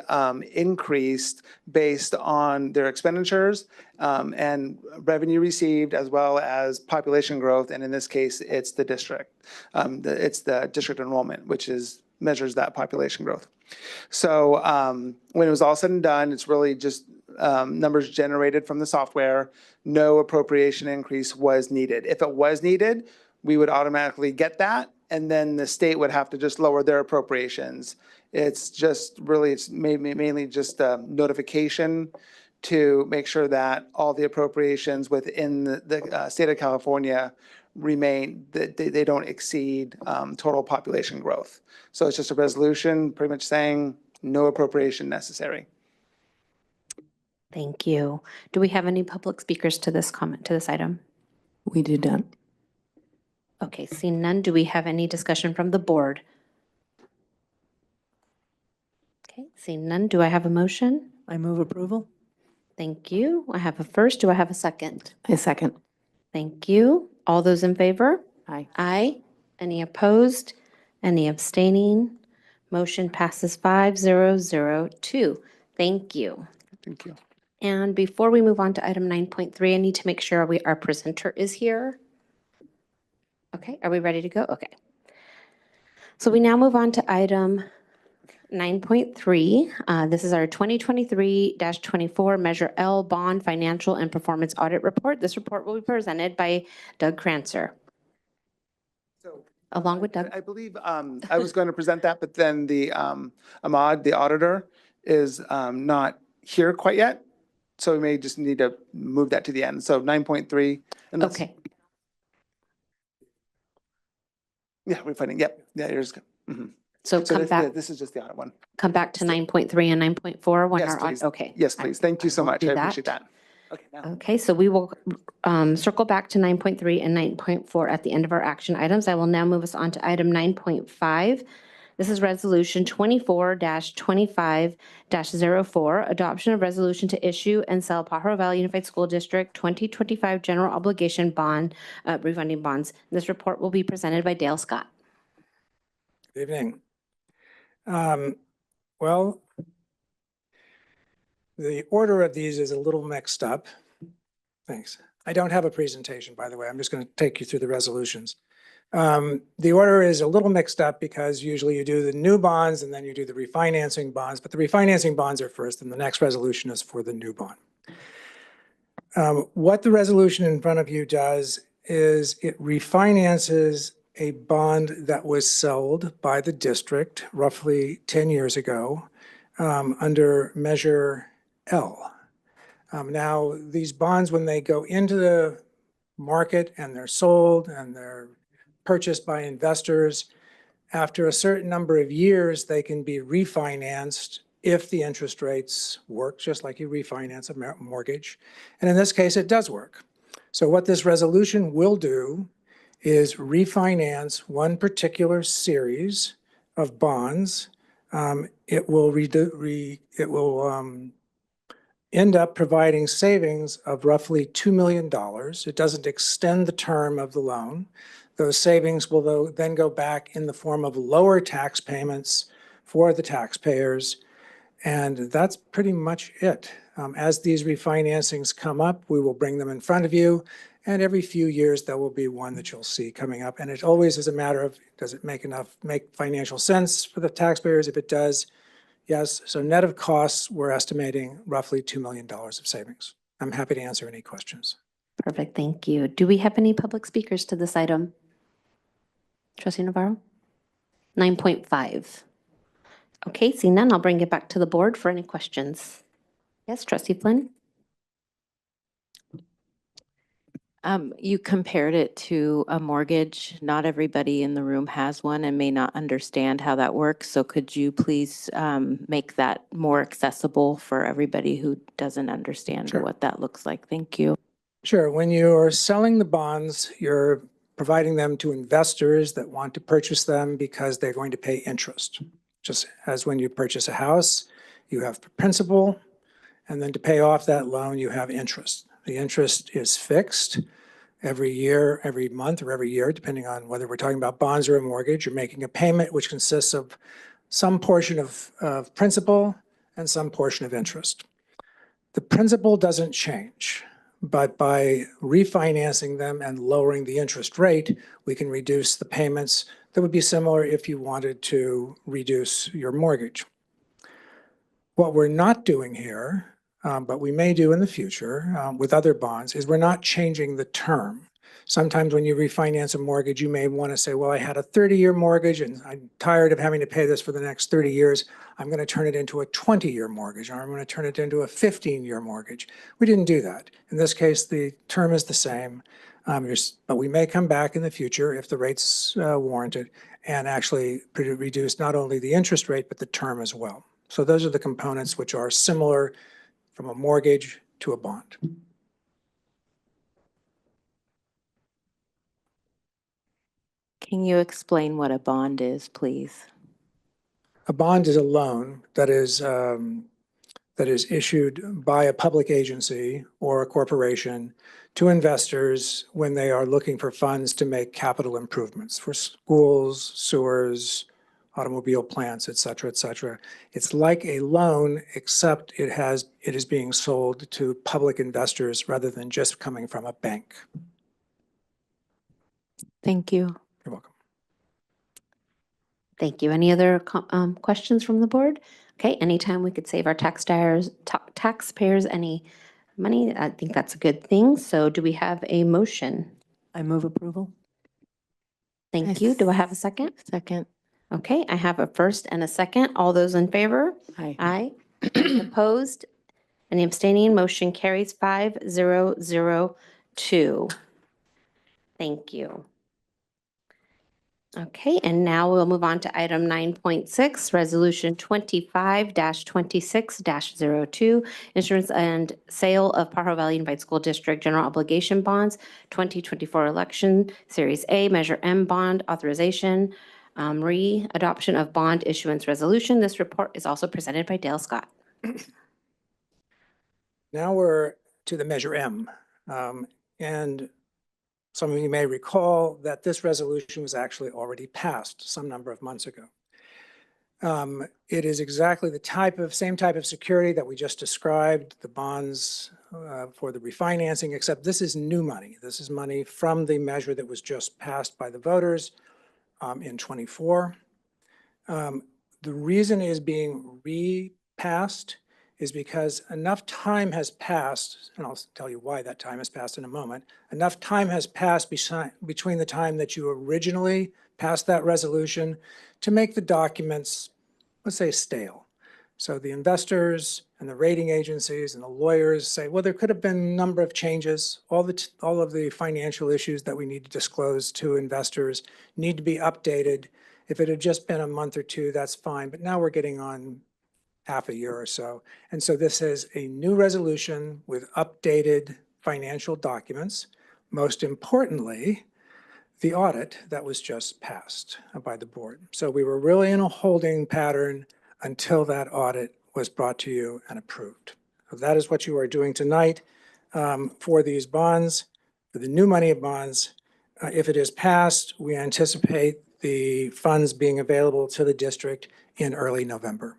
S11: increased based on their expenditures and revenue received as well as population growth. And in this case, it's the district. It's the district enrollment, which measures that population growth. So when it was all said and done, it's really just numbers generated from the software. No appropriation increase was needed. If it was needed, we would automatically get that, and then the state would have to just lower their appropriations. It's just really, it's mainly just a notification to make sure that all the appropriations within the state of California remain, that they don't exceed total population growth. So it's just a resolution pretty much saying no appropriation necessary.
S1: Thank you. Do we have any public speakers to this comment, to this item?
S10: We do not.
S1: Okay, seeing none, do we have any discussion from the board? Okay, seeing none, do I have a motion?
S14: I move approval.
S1: Thank you. I have a first. Do I have a second?
S10: A second.
S1: Thank you. All those in favor?
S10: Aye.
S1: Aye. Any opposed? Any abstaining? Motion passes 5002. Thank you.
S11: Thank you.
S1: And before we move on to item 9.3, I need to make sure our presenter is here. Okay, are we ready to go? Okay. So we now move on to item 9.3. This is our 2023-24 Measure L Bond Financial and Performance Audit Report. This report will be presented by Doug Kranzer.
S11: So
S1: along with Doug.
S11: I believe I was going to present that, but then the Ahmad, the auditor, is not here quite yet. So we may just need to move that to the end. So 9.3.
S1: Okay.
S11: Yeah, we're finding. Yep. Yeah, here's. Mm-hmm.
S1: So come back.
S11: This is just the audit one.
S1: Come back to 9.3 and 9.4 when
S11: Yes,
S1: our
S11: please.
S1: okay.
S11: Yes, please. Thank you so much.
S1: do
S11: I
S1: that.
S11: appreciate that. Okay. Now.
S1: Okay, so we will circle back to 9.3 and 9.4 at the end of our action items. I will now move us on to item 9.5. This is Resolution 24-25-04, adoption of resolution to issue and sell Pajaro Valley Unified School District 2025 general obligation bond, refunding bonds. This report will be presented by Dale Scott.
S15: Good evening. Well, the order of these is a little mixed up. Thanks. I don't have a presentation, by the way. I'm just going to take you through the resolutions. The order is a little mixed up because usually you do the new bonds and then you do the refinancing bonds, but the refinancing bonds are first and the next resolution is for the new bond. What the resolution in front of you does is it refinances a bond that was sold by the district roughly 10 years ago under Measure L. Now, these bonds, when they go into the market and they're sold and they're purchased by investors, after a certain number of years, they can be refinanced if the interest rates work, just like you refinance a mortgage. And in this case, it does work. So what this resolution will do is refinance one particular series of bonds. It will end up providing savings of roughly $2 million. It doesn't extend the term of the loan. Those savings will then go back in the form of lower tax payments for the taxpayers. And that's pretty much it. As these refinancings come up, we will bring them in front of you. And every few years, there will be one that you'll see coming up. And it always is a matter of, does it make financial sense for the taxpayers? If it does, yes. So net of costs, we're estimating roughly $2 million of savings. I'm happy to answer any questions.
S1: Perfect, thank you. Do we have any public speakers to this item? Trustee Navarro? 9.5. Okay, seeing none, I'll bring it back to the board for any questions. Yes, Trustee Flynn?
S14: You compared it to a mortgage. Not everybody in the room has one and may not understand how that works. So could you please make that more accessible for everybody who doesn't understand
S15: Sure.
S14: what that looks like? Thank you.
S15: Sure. When you're selling the bonds, you're providing them to investors that want to purchase them because they're going to pay interest. Just as when you purchase a house, you have principal, and then to pay off that loan, you have interest. The interest is fixed every year, every month, or every year, depending on whether we're talking about bonds or a mortgage. You're making a payment which consists of some portion of principal and some portion of interest. The principal doesn't change, but by refinancing them and lowering the interest rate, we can reduce the payments that would be similar if you wanted to reduce your mortgage. What we're not doing here, but we may do in the future with other bonds, is we're not changing the term. Sometimes when you refinance a mortgage, you may want to say, well, I had a 30-year mortgage and I'm tired of having to pay this for the next 30 years. I'm going to turn it into a 20-year mortgage, or I'm going to turn it into a 15-year mortgage. We didn't do that. In this case, the term is the same, but we may come back in the future if the rates warrant it and actually reduce not only the interest rate, but the term as well. So those are the components which are similar from a mortgage to a bond.
S14: Can you explain what a bond is, please?
S15: A bond is a loan that is issued by a public agency or a corporation to investors when they are looking for funds to make capital improvements for schools, sewers, automobile plants, et cetera, et cetera. It's like a loan, except it is being sold to public investors rather than just coming from a bank.
S14: Thank you.
S15: You're welcome.
S1: Thank you. Any other questions from the board? Okay, anytime we could save our taxpayers any money, I think that's a good thing. So do we have a motion?
S14: I move approval.
S1: Thank you. Do I have a second?
S14: Second.
S1: Okay, I have a first and a second. All those in favor?
S14: Aye.
S1: Aye. Any opposed? Any abstaining? Motion carries 5002. Thank you. Okay, and now we'll move on to item 9.6, Resolution 25-26-02, Insurance and Sale of Pajaro Valley Unified School District General Obligation Bonds, 2024 Election, Series A, Measure M Bond Authorization, Adoption of Bond Issuance Resolution. This report is also presented by Dale Scott.
S15: Now we're to the Measure M. And some of you may recall that this resolution was actually already passed some number of months ago. It is exactly the same type of security that we just described, the bonds for the refinancing, except this is new money. This is money from the measure that was just passed by the voters in '24. The reason it is being repassed is because enough time has passed, and I'll tell you why that time has passed in a moment. Enough time has passed between the time that you originally passed that resolution to make the documents, let's say, stale. So the investors and the rating agencies and the lawyers say, well, there could have been a number of changes. All of the financial issues that we need to disclose to investors need to be updated. If it had just been a month or two, that's fine. But now we're getting on half a year or so. And so this is a new resolution with updated financial documents. Most importantly, the audit that was just passed by the board. So we were really in a holding pattern until that audit was brought to you and approved. That is what you are doing tonight for these bonds, for the new money bonds. If it is passed, we anticipate the funds being available to the district in early November.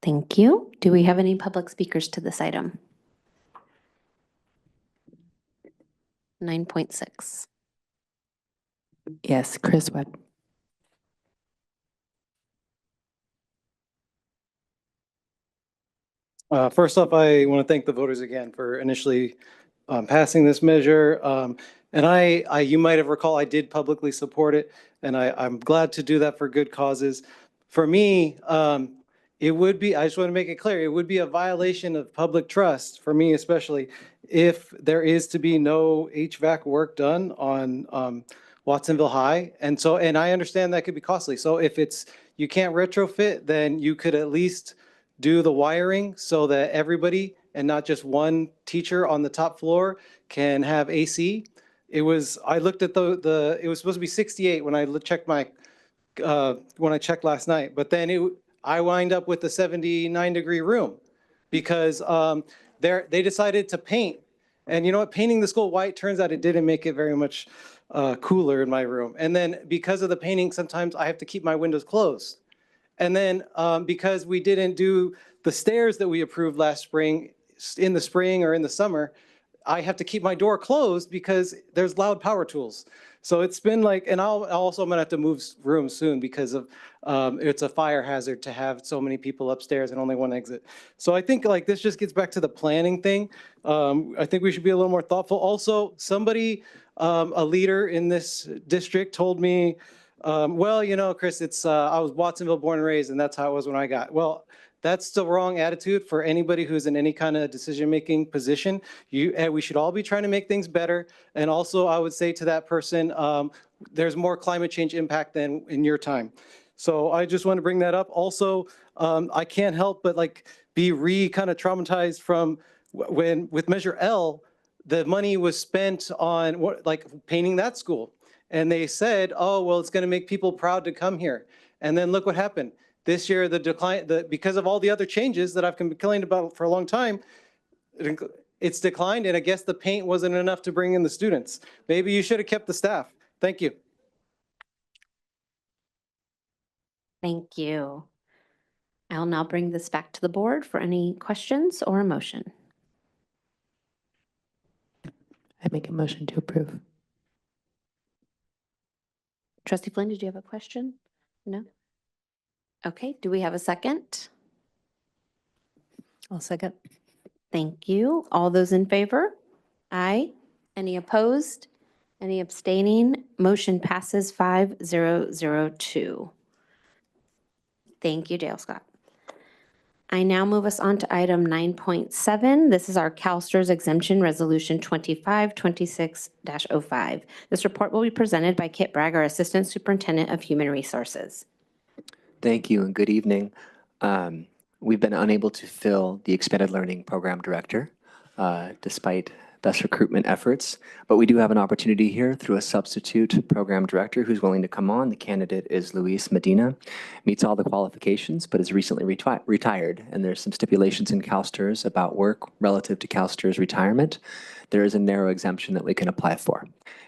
S1: Thank you. Do we have any public speakers to this item? 9.6.
S7: Yes, Chris Webb.
S4: First off, I want to thank the voters again for initially passing this measure. And you might have recalled, I did publicly support it, and I'm glad to do that for good causes. For me, it would be, I just want to make it clear, it would be a violation of public trust, for me especially, if there is to be no HVAC work done on Watsonville High. And I understand that could be costly. So if you can't retrofit, then you could at least do the wiring so that everybody and not just one teacher on the top floor can have AC. I looked at it was supposed to be 68 when I checked last night, but then I wind up with a 79-degree room because they decided to paint. And you know what, painting the school white, turns out it didn't make it very much cooler in my room. And then because of the painting, sometimes I have to keep my windows closed. And then because we didn't do the stairs that we approved last spring, in the spring or in the summer, I have to keep my door closed because there's loud power tools. So it's been like, and I'm gonna have to move rooms soon because of it's a fire hazard to have so many people upstairs and only one exit. So I think like this just gets back to the planning thing. I think we should be a little more thoughtful. Also, somebody, a leader in this district told me, well, you know, Chris, I was Watsonville born and raised, and that's how it was when I got. Well, that's the wrong attitude for anybody who's in any kind of decision-making position. We should all be trying to make things better. And also, I would say to that person, there's more climate change impact than in your time. So I just want to bring that up. Also, I can't help but like be kind of traumatized from when with Measure L, the money was spent on painting that school. And they said, oh, well, it's going to make people proud to come here. And then look what happened. This year, the decline, because of all the other changes that I've complained about for a long time, it's declined. And I guess the paint wasn't enough to bring in the students. Maybe you should have kept the staff. Thank you.
S1: Thank you. I'll now bring this back to the board for any questions or a motion.
S7: I make a motion to approve.
S1: Trustee Flynn, did you have a question? No? Okay, do we have a second?
S14: I'll second.
S1: Thank you. All those in favor? Aye. Any opposed? Any abstaining? Motion passes 5002. Thank you, Dale Scott. I now move us on to item 9.7. This is our CalSTRS Exemption Resolution 2526-05. This report will be presented by Kit Bragg, our Assistant Superintendent of Human Resources.
S16: Thank you and good evening. We've been unable to fill the Expanded Learning Program Director despite best recruitment efforts, but we do have an opportunity here through a substitute program director who's willing to come on. The candidate is Luis Medina, meets all the qualifications, but is recently retired. And there's some stipulations in CalSTRS about work relative to CalSTRS retirement. There is a narrow exemption that we can apply for.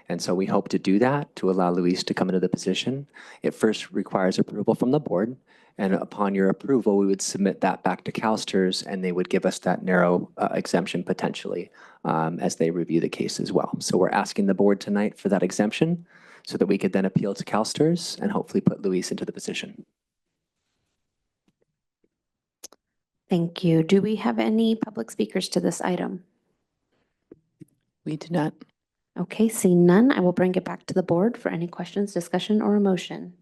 S16: And so we hope to do that to allow Luis to come into the position. It first requires approval from the board. And upon your approval, we would submit that back to CalSTRS and they would give us that narrow exemption potentially as they review the case as well. So we're asking the board tonight for that exemption so that we could then appeal to CalSTRS and hopefully put Luis into the position.
S1: Thank you. Do we have any public speakers to this item?
S7: We do not.
S1: Okay, seeing none, I will bring it back to the board for any questions, discussion, or a motion.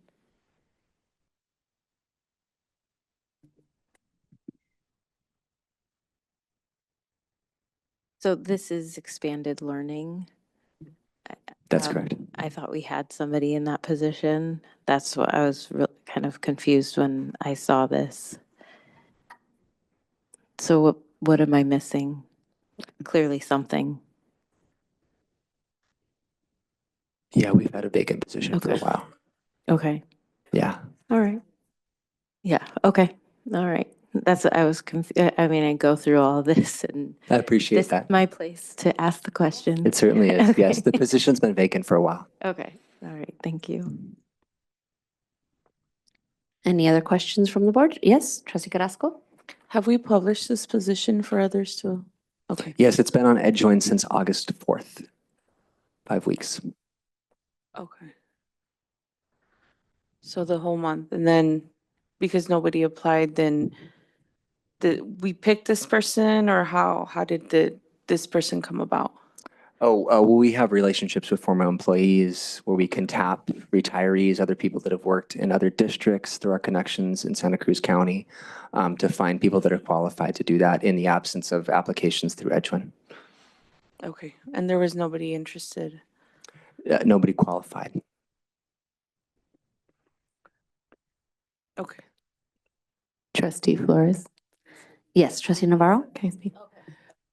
S14: So this is expanded learning.
S16: That's correct.
S14: I thought we had somebody in that position. That's what I was kind of confused when I saw this. So what am I missing? Clearly something.
S16: Yeah, we've had a vacant position for a while.
S14: Okay.
S16: Yeah.
S14: All right. Yeah. Okay. All right. That's what I was I mean, I go through all of this and
S16: I appreciate
S14: this
S16: that.
S14: is my place to ask the question.
S16: It certainly is. Yes, the
S14: Okay.
S16: position's been vacant for a while.
S14: Okay, all right, thank you.
S1: Any other questions from the board? Yes, trustee Carrasco?
S13: Have we published this position for others too? Okay.
S16: Yes, it's been on EdJoin since August 4th, 5 weeks.
S13: Okay. So the whole month, and then because nobody applied, then we picked this person, or how did this person come about?
S16: Well, we have relationships with former employees where we can tap retirees, other people that have worked in other districts through our connections in Santa Cruz County to find people that are qualified to do that in the absence of applications through EdJoin.
S13: Okay, and there was nobody interested.
S16: Nobody qualified.
S13: Okay.
S14: Trustee Flores?
S1: Yes, trustee Navarro?
S7: Can I speak?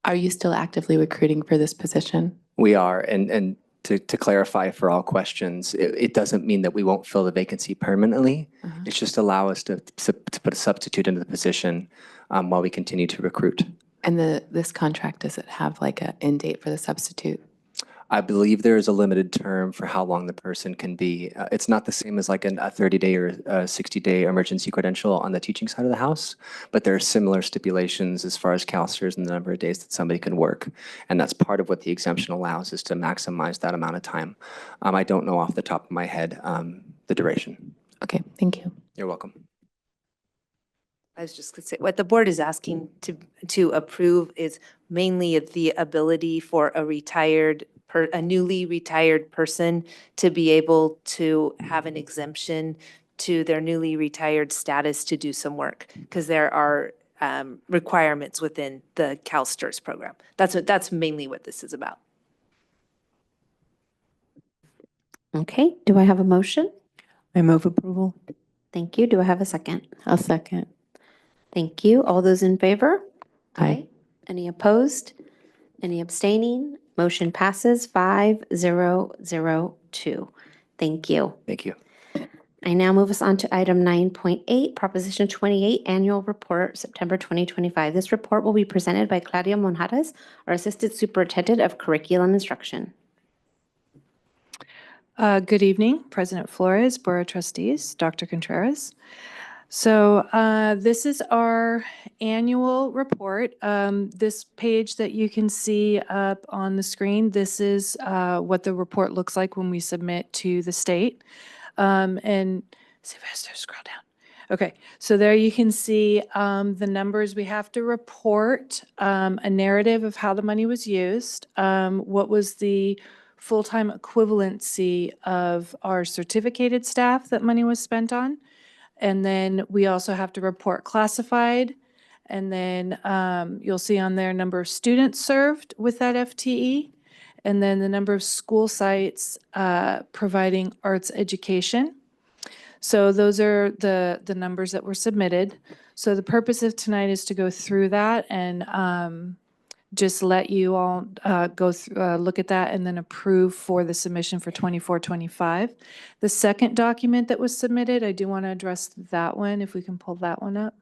S7: Are you still actively recruiting for this position?
S16: We are, and to clarify for all questions, it doesn't mean that we won't fill the vacancy permanently. It's just allow us to put a substitute into the position while we continue to recruit.
S7: And this contract, does it have like an end date for the substitute?
S16: I believe there is a limited term for how long the person can be. It's not the same as like a 30-day or 60-day emergency credential on the teaching side of the house, but there are similar stipulations as far as CalSTRS and the number of days that somebody can work. And that's part of what the exemption allows, is to maximize that amount of time. I don't know off the top of my head the duration.
S7: Okay, thank you.
S16: You're welcome.
S17: I was just gonna say, what the board is asking to approve is mainly the ability for a newly retired person to be able to have an exemption to their newly retired status to do some work, because there are requirements within the CalSTRS program. That's mainly what this is about.
S1: Okay, do I have a motion?
S7: I move approval.
S1: Thank you. Do I have a second?
S7: I'll second.
S1: Thank you. All those in favor?
S7: Aye.
S1: Any opposed? Any abstaining? Motion passes 5002. Thank you.
S16: Thank you.
S1: I now move us on to item 9.8, Proposition 28, Annual Report, September 2025. This report will be presented by Claudia Monjares, our Assistant Superintendent of Curriculum Instruction.
S18: Good evening, President Flores, Board of Trustees, Dr. Contreras. So this is our annual report. This page that you can see up on the screen, this is what the report looks like when we submit to the state. And Sylvester, scroll down. Okay, so there you can see the numbers we have to report, a narrative of how the money was used, what was the full-time equivalency of our certificated staff that money was spent on. And then we also have to report classified. And then you'll see on there number of students served with that FTE. And then the number of school sites providing arts education. So those are the numbers that were submitted. So the purpose of tonight is to go through that and just let you all go through, look at that and then approve for the submission for 24-25. The second document that was submitted, I do want to address that one, if we can pull that one up.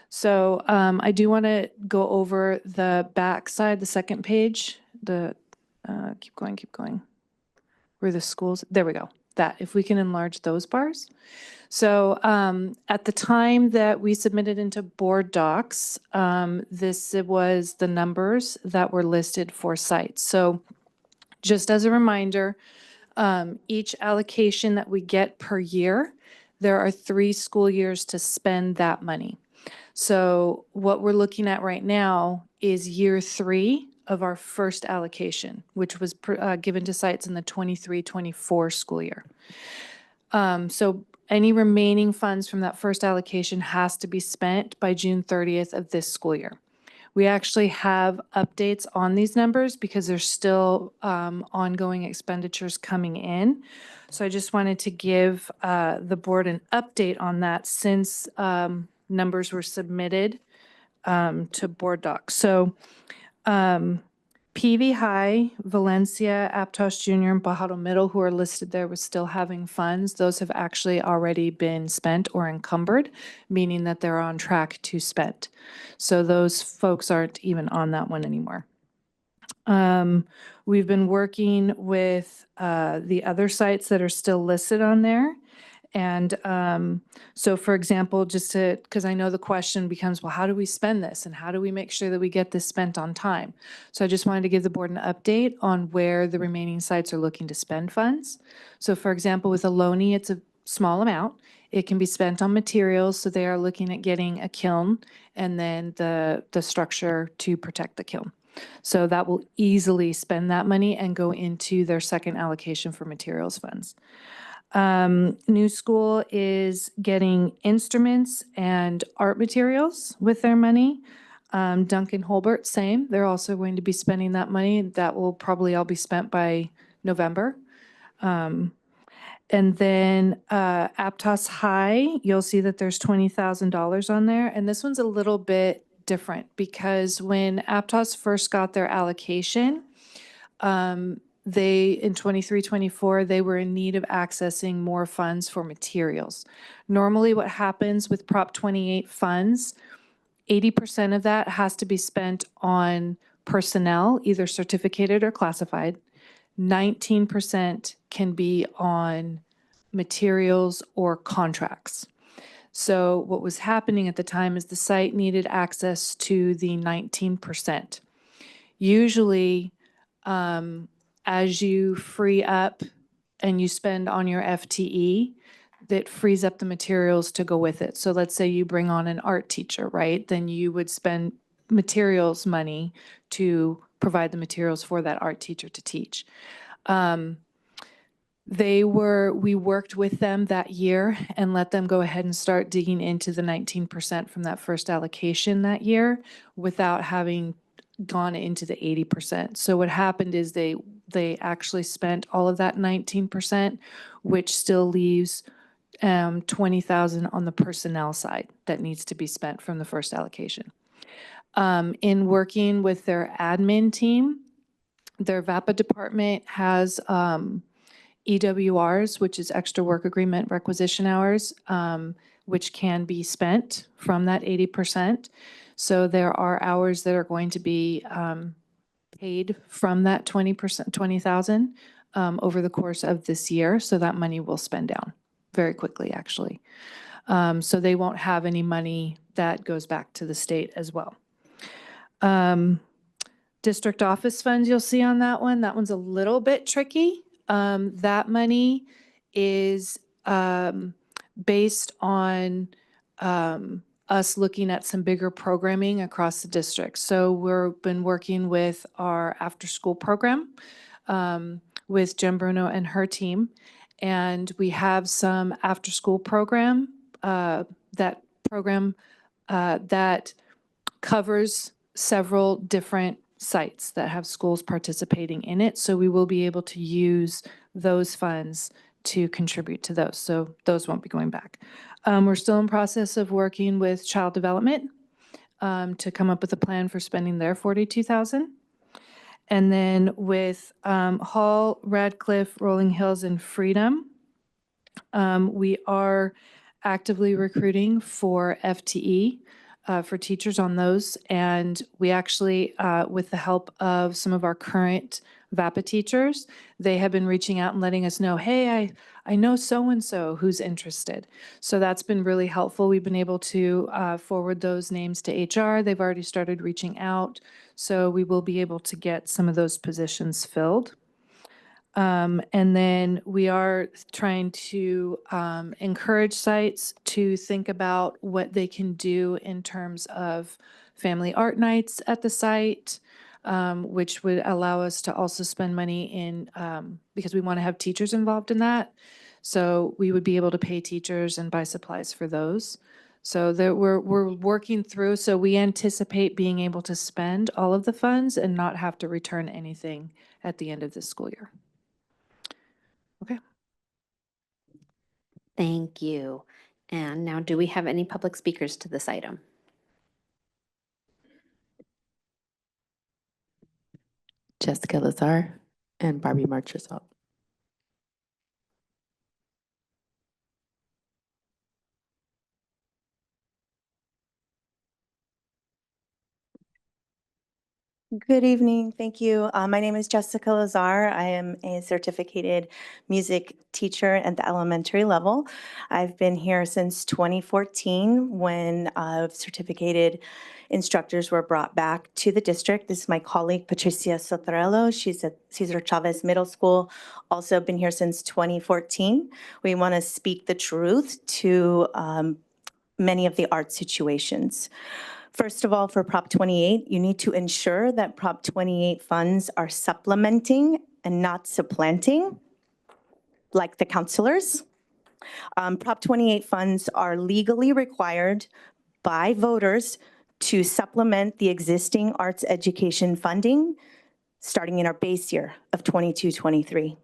S18: So I do want to go over the back side, the second page, keep going. Where the schools, there we go. That, if we can enlarge those bars. So at the time that we submitted into board docs, this was the numbers that were listed for sites. So just as a reminder, each allocation that we get per year, there are 3 school years to spend that money. So what we're looking at right now is year 3 of our first allocation, which was given to sites in the 23-24 school year. So any remaining funds from that first allocation has to be spent by June 30th of this school year. We actually have updates on these numbers because there's still ongoing expenditures coming in. So I just wanted to give the board an update on that since numbers were submitted to board docs. So PV High, Valencia, Aptos Junior, and Pajaro Middle, who are listed there with still having funds, those have actually already been spent or encumbered, meaning that they're on track to spend. So those folks aren't even on that one anymore. We've been working with the other sites that are still listed on there. And so, for example, just to, because I know the question becomes, well, how do we spend this? And how do we make sure that we get this spent on time? So I just wanted to give the board an update on where the remaining sites are looking to spend funds. So for example, with Ohlone, it's a small amount. It can be spent on materials. So they are looking at getting a kiln and then the structure to protect the kiln. So that will easily spend that money and go into their second allocation for materials funds. New School is getting instruments and art materials with their money. Duncan Holbert, same. They're also going to be spending that money. That will probably all be spent by November. And then Aptos High, you'll see that there's $20,000 on there. And this one's a little bit different because when Aptos first got their allocation, they, in 23-24, they were in need of accessing more funds for materials. Normally what happens with Prop 28 funds, 80% of that has to be spent on personnel, either certificated or classified. 19% can be on materials or contracts. So what was happening at the time is the site needed access to the 19%. Usually, as you free up and you spend on your FTE, that frees up the materials to go with it. So let's say you bring on an art teacher, right? Then you would spend materials money to provide the materials for that art teacher to teach. We worked with them that year and let them go ahead and start digging into the 19% from that first allocation that year without having gone into the 80%. So what happened is they actually spent all of that 19%, which still leaves 20,000 on the personnel side that needs to be spent from the first allocation. In working with their admin team, their VAPA department has EWRs, which is extra work agreement requisition hours, which can be spent from that 80%. So there are hours that are going to be paid from that 20%, 20,000 over the course of this year. So that money will spend down very quickly, actually. So they won't have any money that goes back to the state as well. District office funds you'll see on that one. That one's a little bit tricky. That money is based on us looking at some bigger programming across the district. So we've been working with our after-school program with Jen Bruno and her team. And we have some after-school program, that covers several different sites that have schools participating in it. So we will be able to use those funds to contribute to those. So those won't be going back. We're still in process of working with child development to come up with a plan for spending their 42,000. And then with Hall, Radcliffe, Rolling Hills, and Freedom, we are actively recruiting for FTE for teachers on those. And we actually, with the help of some of our current VAPA teachers, they have been reaching out and letting us know, hey, I know so-and-so who's interested. So that's been really helpful. We've been able to forward those names to HR. They've already started reaching out. So we will be able to get some of those positions filled. And then we are trying to encourage sites to think about what they can do in terms of family art nights at the site, which would allow us to also spend money in, because we want to have teachers involved in that. So we would be able to pay teachers and buy supplies for those. So that we're working through, so we anticipate being able to spend all of the funds and not have to return anything at the end of this school year. Okay.
S1: Thank you. And now, do we have any public speakers to this item?
S7: Jessica Lazar, and Barbie Marchesalt.
S2: Good evening. Thank you. My name is Jessica Lazar. I am a certificated music teacher at the elementary level. I've been here since 2014 when certificated instructors were brought back to the district. This is my colleague, Patricia Sotorello. She's at Cesar Chavez Middle School, also been here since 2014. We want to speak the truth to many of the art situations. First of all, for Prop 28, you need to ensure that Prop 28 funds are supplementing and not supplanting, like the counselors. Prop 28 funds are legally required by voters to supplement the existing arts education funding starting in our base year of 22-23.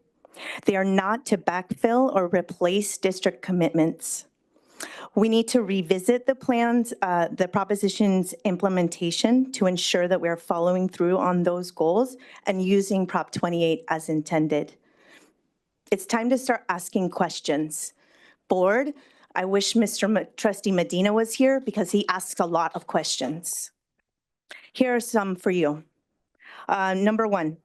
S2: They are not to backfill or replace district commitments. We need to revisit the plans, the proposition's implementation to ensure that we are following through on those goals and using Prop 28 as intended. It's time to start asking questions. Board, I wish Trustee Medina was here because he asks a lot of questions. Here are some for you. Number one,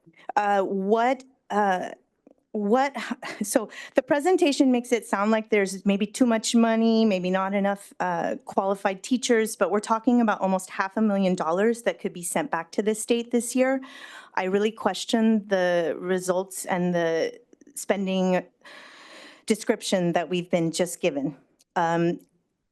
S2: so the presentation makes it sound like there's maybe too much money, maybe not enough qualified teachers, but we're talking about almost $500,000 that could be sent back to the state this year. I really question the results and the spending description that we've been just given.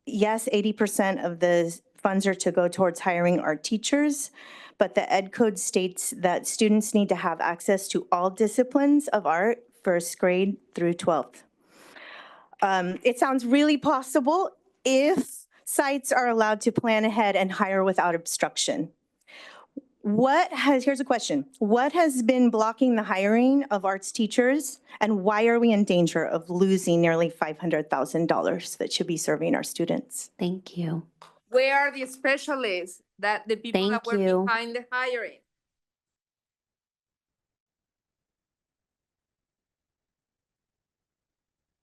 S2: Yes, 80% of the funds are to go towards hiring art teachers, but the Ed Code states that students need to have access to all disciplines of art, first grade through 12th. It sounds really possible if sites are allowed to plan ahead and hire without obstruction. Here's a question. What has been blocking the hiring of arts teachers, and why are we in danger of losing nearly $500,000 that should be serving our students?
S1: Thank you.
S9: Where are the specialists that the people that
S1: Thank
S9: were
S1: you.
S9: behind the hiring?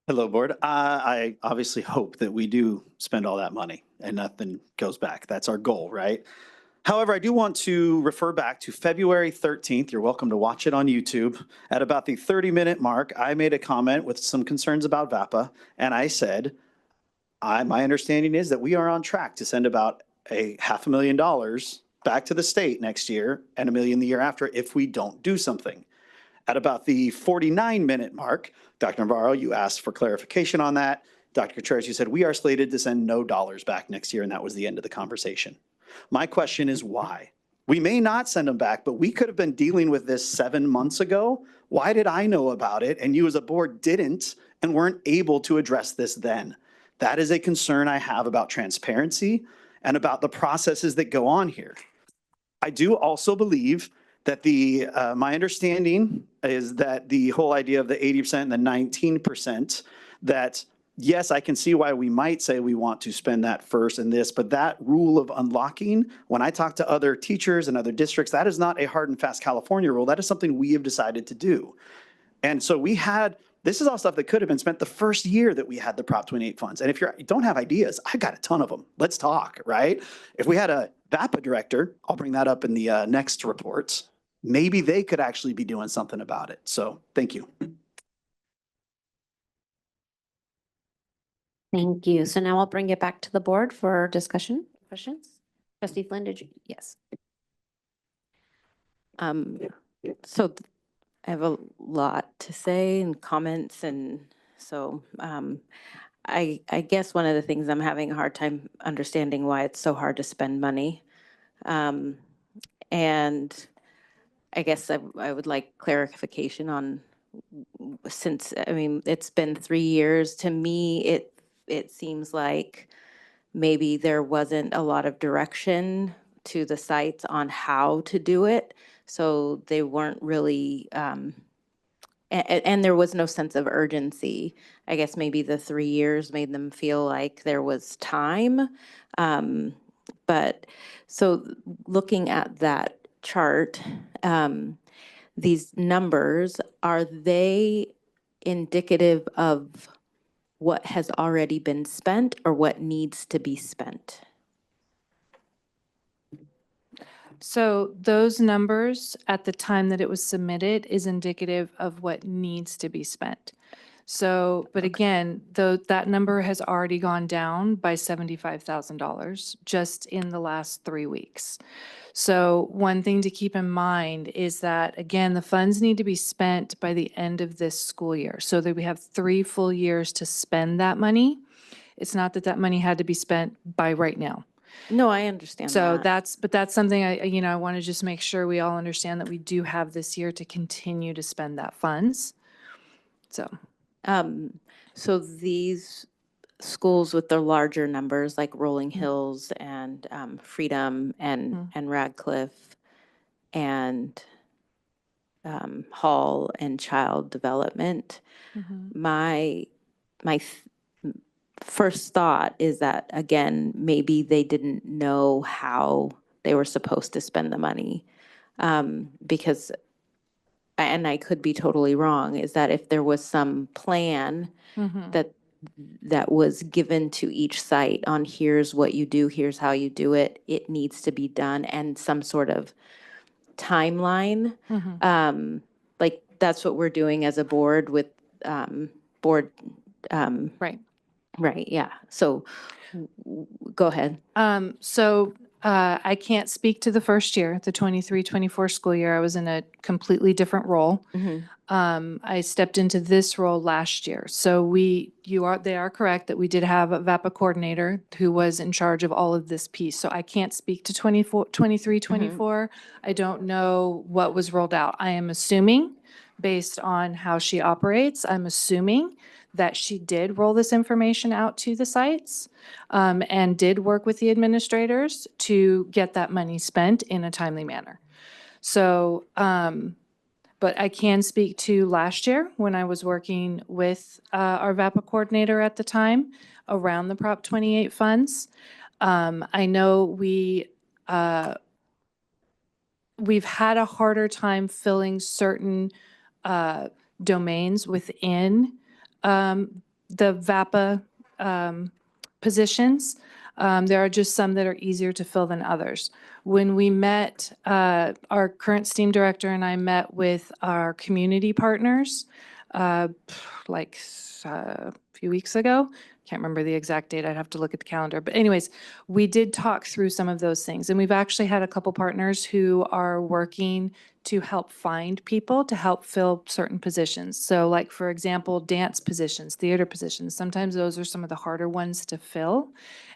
S5: Hello, board. I obviously hope that we do spend all that money and nothing goes back. That's our goal, right? However, I do want to refer back to February 13th. You're welcome to watch it on YouTube. At about the 30-minute mark, I made a comment with some concerns about VAPA, and I said, my understanding is that we are on track to send about $500,000 back to the state next year and $1 million the year after if we don't do something. At about the 49-minute mark, Dr. Navarro, you asked for clarification on that. Dr. Contreras, you said we are slated to send no dollars back next year, and that was the end of the conversation. My question is why? We may not send them back, but we could have been dealing with this 7 months ago. Why did I know about it and you as a board didn't and weren't able to address this then? That is a concern I have about transparency and about the processes that go on here. I do also believe that my understanding is that the whole idea of the 80% and the 19%, that yes, I can see why we might say we want to spend that first in this, but that rule of unlocking, when I talk to other teachers and other districts, that is not a hard and fast California rule. That is something we have decided to do. And so this is all stuff that could have been spent the first year that we had the Prop 28 funds. And if you don't have ideas, I've got a ton of them. Let's talk, right? If we had a VAPA director, I'll bring that up in the next reports, maybe they could actually be doing something about it. So thank you.
S1: Thank you. So now I'll bring it back to the board for discussion. Questions? Trustee Flynn, did you? Yes.
S14: So I have a lot to say and comments, and so I guess one of the things I'm having a hard time understanding why it's so hard to spend money. And I guess I would like clarification on, since, I mean, it's been 3 years. To me, it seems like maybe there wasn't a lot of direction to the sites on how to do it. So they weren't really, and there was no sense of urgency. I guess maybe the 3 years made them feel like there was time. But so looking at that chart, these numbers, are they indicative of what has already been spent or what needs to be spent?
S18: So those numbers at the time that it was submitted is indicative of what needs to be spent. So, but again, though that number has already gone down by $75,000 just in the last 3 weeks. So one thing to keep in mind is that, again, the funds need to be spent by the end of this school year, so that we have 3 full years to spend that money. It's not that that money had to be spent by right now.
S14: No, I understand
S18: So
S14: that.
S18: that's something I want to just make sure we all understand that we do have this year to continue to spend that funds. So,
S14: So these schools with the larger numbers, like Rolling Hills and Freedom and Radcliffe and Hall and Child Development, my first thought is that, again, maybe they didn't know how they were supposed to spend the money. Because, and I could be totally wrong, is that if there was some plan that was given to each site on here's what you do, here's how you do it, it needs to be done, and some sort of timeline. Like that's what we're doing as a board with board.
S18: right.
S14: Right, yeah. So go ahead.
S18: I can't speak to the first year, the 23-24 school year. I was in a completely different role. I stepped into this role last year. So they are correct that we did have a VAPA coordinator who was in charge of all of this piece. So I can't speak to 23-24. I don't know what was rolled out. I am assuming, based on how she operates, I'm assuming that she did roll this information out to the sites and did work with the administrators to get that money spent in a timely manner. So, but I can speak to last year when I was working with our VAPA coordinator at the time around the Prop 28 funds. I know we've had a harder time filling certain domains within the VAPA positions. There are just some that are easier to fill than others. When we met, our current STEAM director and I met with our community partners like a few weeks ago. Can't remember the exact date. I'd have to look at the calendar. But anyways, we did talk through some of those things. And we've actually had a couple partners who are working to help find people to help fill certain positions. So like, for example, dance positions, theater positions, sometimes those are some of the harder ones to fill.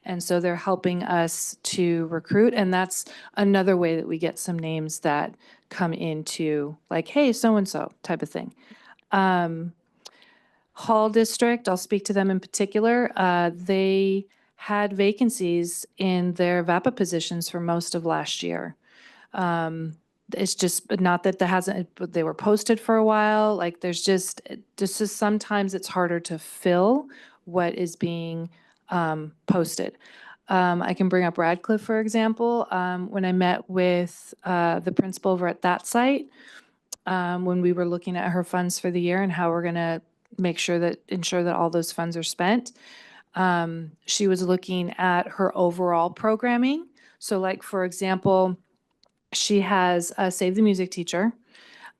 S18: And so they're helping us to recruit. And that's another way that we get some names that come into like, hey, so-and-so type of thing. Hall District, I'll speak to them in particular. They had vacancies in their VAPA positions for most of last year. It's just not that there hasn't, but they were posted for a while. Like there's just sometimes it's harder to fill what is being posted. I can bring up Radcliffe, for example. When I met with the principal over at that site, when we were looking at her funds for the year and how we're going to ensure that all those funds are spent, she was looking at her overall programming. So like, for example, she has a Save the Music teacher.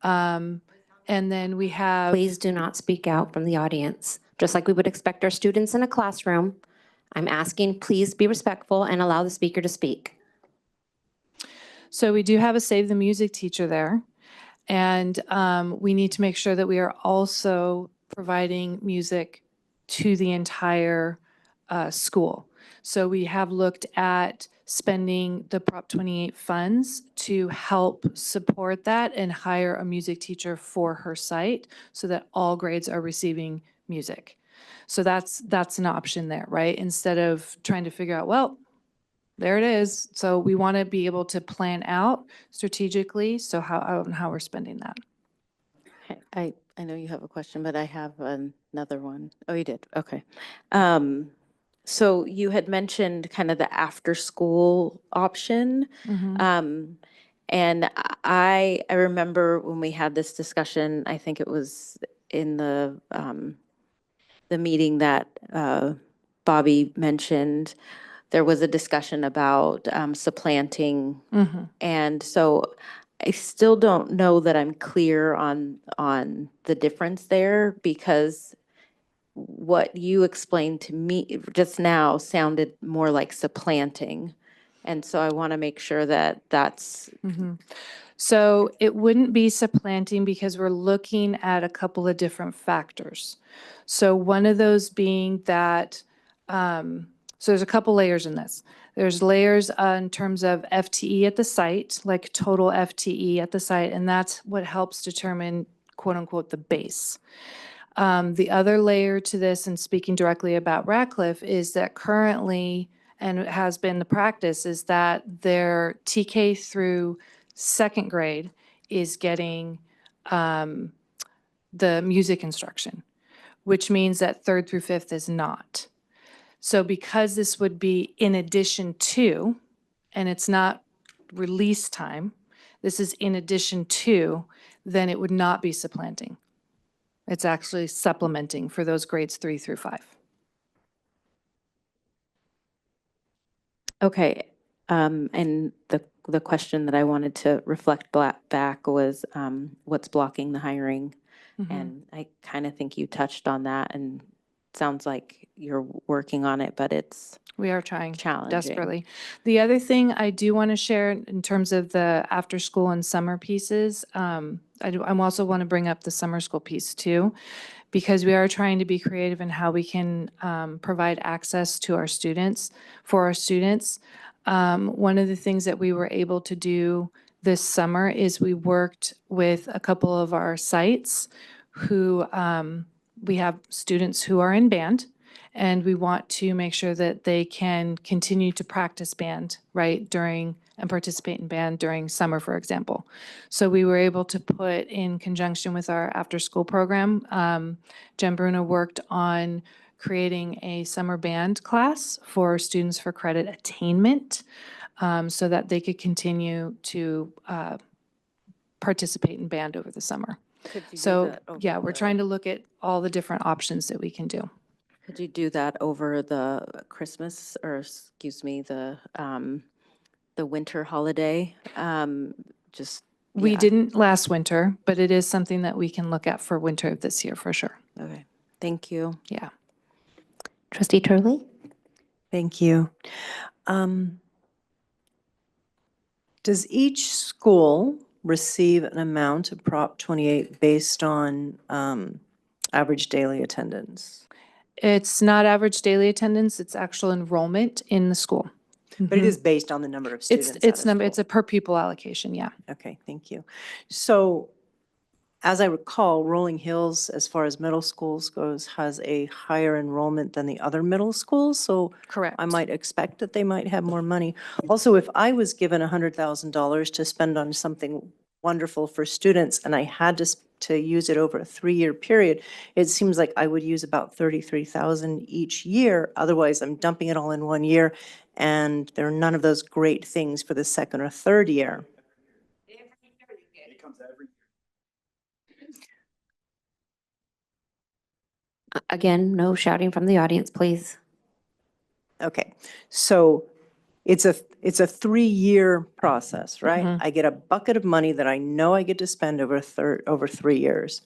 S18: And then we have...
S1: Please do not speak out from the audience. Just like we would expect our students in a classroom, I'm asking, please be respectful and allow the speaker to speak.
S18: So we do have a Save the Music teacher there. And we need to make sure that we are also providing music to the entire school. So we have looked at spending the Prop 28 funds to help support that and hire a music teacher for her site so that all grades are receiving music. So that's an option there, right? Instead of trying to figure out, well, there it is. So we want to be able to plan out strategically, so how we're spending that.
S14: I know you have a question, but I have another one. Oh, you did? Okay. So you had mentioned kind of the after-school option. And I remember when we had this discussion, I think it was in the meeting that Bobby mentioned, there was a discussion about supplanting. And so I still don't know that I'm clear on the difference there, because what you explained to me just now sounded more like supplanting. And so I want to make sure that that's.
S18: So it wouldn't be supplanting because we're looking at a couple of different factors. So one of those being that, so there's a couple layers in this. There's layers in terms of FTE at the site, like total FTE at the site, and that's what helps determine, quote unquote, the base. The other layer to this, and speaking directly about Radcliffe, is that currently, and it has been the practice, is that their TK through second grade is getting the music instruction, which means that third through fifth is not. So because this would be in addition to, and it's not release time, this is in addition to, then it would not be supplanting. It's actually supplementing for those grades 3 through 5.
S14: Okay, and the question that I wanted to reflect back was what's blocking the hiring? And I kind of think you touched on that, and it sounds like you're working on it, but it's
S18: We are trying
S14: challenging.
S18: desperately. The other thing I do want to share in terms of the after school and summer pieces, I also want to bring up the summer school piece too, because we are trying to be creative in how we can provide access to our students, for our students. One of the things that we were able to do this summer is we worked with a couple of our sites who, we have students who are in band, and we want to make sure that they can continue to practice band, right, and participate in band during summer, for example. So we were able to put, in conjunction with our after-school program, Jen Bruno worked on creating a summer band class for students for credit attainment, so that they could continue to participate in band over the summer.
S14: Could you do
S18: So,
S14: that over
S18: yeah, we're
S14: the-
S18: trying to look at all the different options that we can do.
S14: Could you do that over the Christmas, or excuse me, the winter holiday?
S18: We
S14: Yeah.
S18: didn't last winter, but it is something that we can look at for winter of this year for sure.
S14: Okay, thank you.
S18: Yeah.
S1: Trustee Turley?
S19: Thank you. Does each school receive an amount of Prop 28 based on average daily attendance?
S18: It's not average daily attendance, it's actual enrollment in the school.
S19: But it is based on the number of students at a
S18: It's a per pupil allocation, yeah.
S19: Okay, thank you. So as I recall, Rolling Hills, as far as middle schools goes, has a higher enrollment than the other middle schools. So
S18: correct.
S19: I might expect that they might have more money. Also, if I was given $100,000 to spend on something wonderful for students and I had to use it over a 3-year period, it seems like I would use about $33,000 each year. Otherwise, I'm dumping it all in 1 year, and there are none of those great things for the second or third year.
S5: It comes every
S1: Again, no shouting from the audience, please.
S19: Okay, so it's a 3-year process, right? I get a bucket of money that I know I get to spend over 3 years.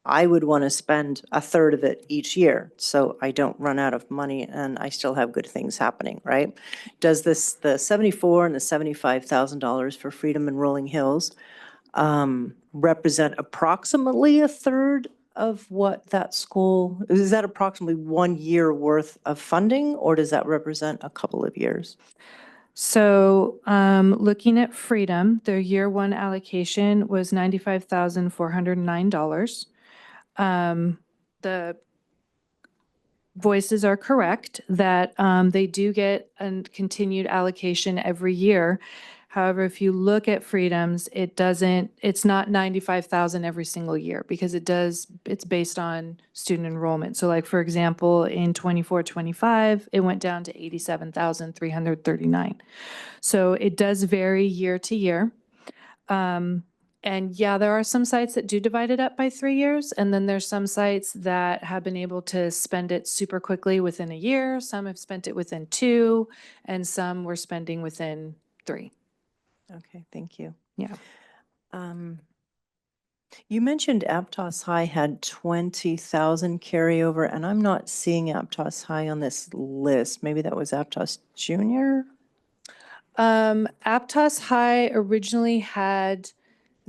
S19: I would want to spend a third of it each year, so I don't run out of money and I still have good things happening, right? Does the $74,000 and the $75,000 for Freedom and Rolling Hills represent approximately a third of what that school, is that approximately 1 year worth of funding, or does that represent a couple of years?
S18: So looking at Freedom, their year one allocation was $95,409. The voices are correct that they do get a continued allocation every year. However, if you look at freedoms, it's not 95,000 every single year because it's based on student enrollment. So like, for example, in 24-25, it went down to 87,339. So it does vary year to year. And yeah, there are some sites that do divide it up by 3 years. And then there's some sites that have been able to spend it super quickly within a year. Some have spent it within 2, and some were spending within 3.
S19: Okay, thank you.
S18: Yeah.
S19: You mentioned Aptos High had 20,000 carryover, and I'm not seeing Aptos High on this list. Maybe that was Aptos Junior?
S18: Aptos High originally had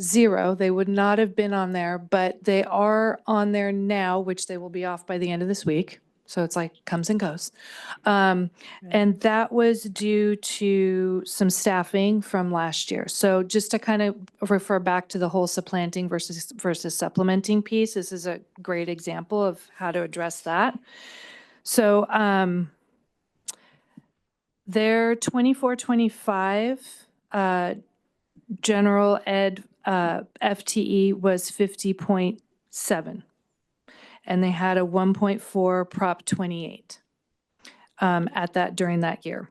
S18: 0. They would not have been on there, but they are on there now, which they will be off by the end of this week. So it's like comes and goes. And that was due to some staffing from last year. So just to kind of refer back to the whole supplanting versus supplementing piece, this is a great example of how to address that. So their 24-25 general ed FTE was 50.7. And they had a 1.4 Prop 28 during that year.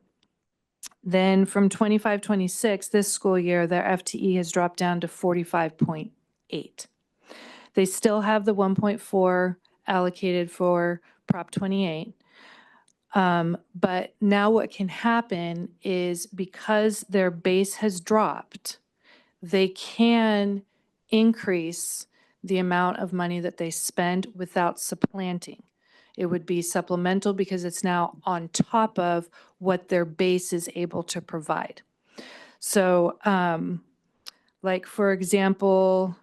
S18: Then from 25-26, this school year, their FTE has dropped down to 45.8. They still have the 1.4 allocated for Prop 28. But now what can happen is because their base has dropped, they can increase the amount of money that they spend without supplanting. It would be supplemental because it's now on top of what their base is able to provide. So, like, for example,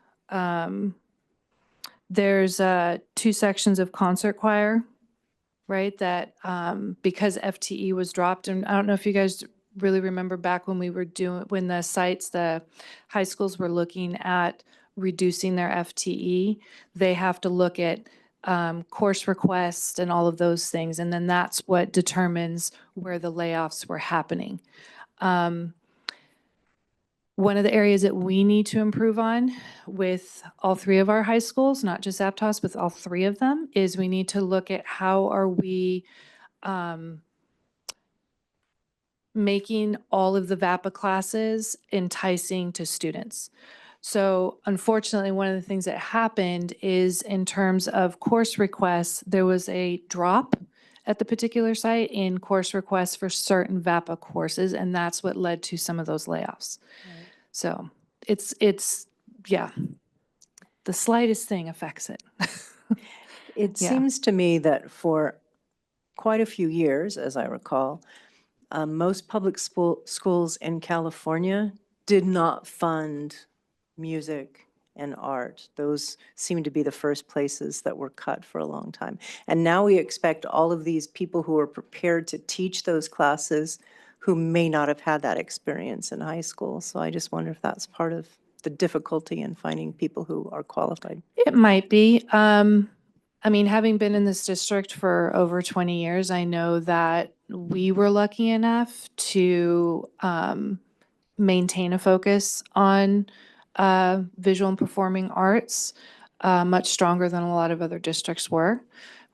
S18: there's 2 sections of concert choir, right? That because FTE was dropped, and I don't know if you guys really remember back when when the high schools were looking at reducing their FTE, they have to look at course requests and all of those things. And then that's what determines where the layoffs were happening. One of the areas that we need to improve on with all 3 of our high schools, not just Aptos, but all 3 of them, is we need to look at how are we making all of the VAPA classes enticing to students. So unfortunately, one of the things that happened is in terms of course requests, there was a drop at the particular site in course requests for certain VAPA courses, and that's what led to some of those layoffs. Right. So it's yeah, the slightest thing affects it.
S19: It seems to me that for quite a few years, as I recall, most public schools in California did not fund music and art. Those seem to be the first places that were cut for a long time. And now we expect all of these people who are prepared to teach those classes who may not have had that experience in high school. So I just wonder if that's part of the difficulty in finding people who are qualified.
S18: It might be. I mean, having been in this district for over 20 years, I know that we were lucky enough to maintain a focus on visual and performing arts much stronger than a lot of other districts were.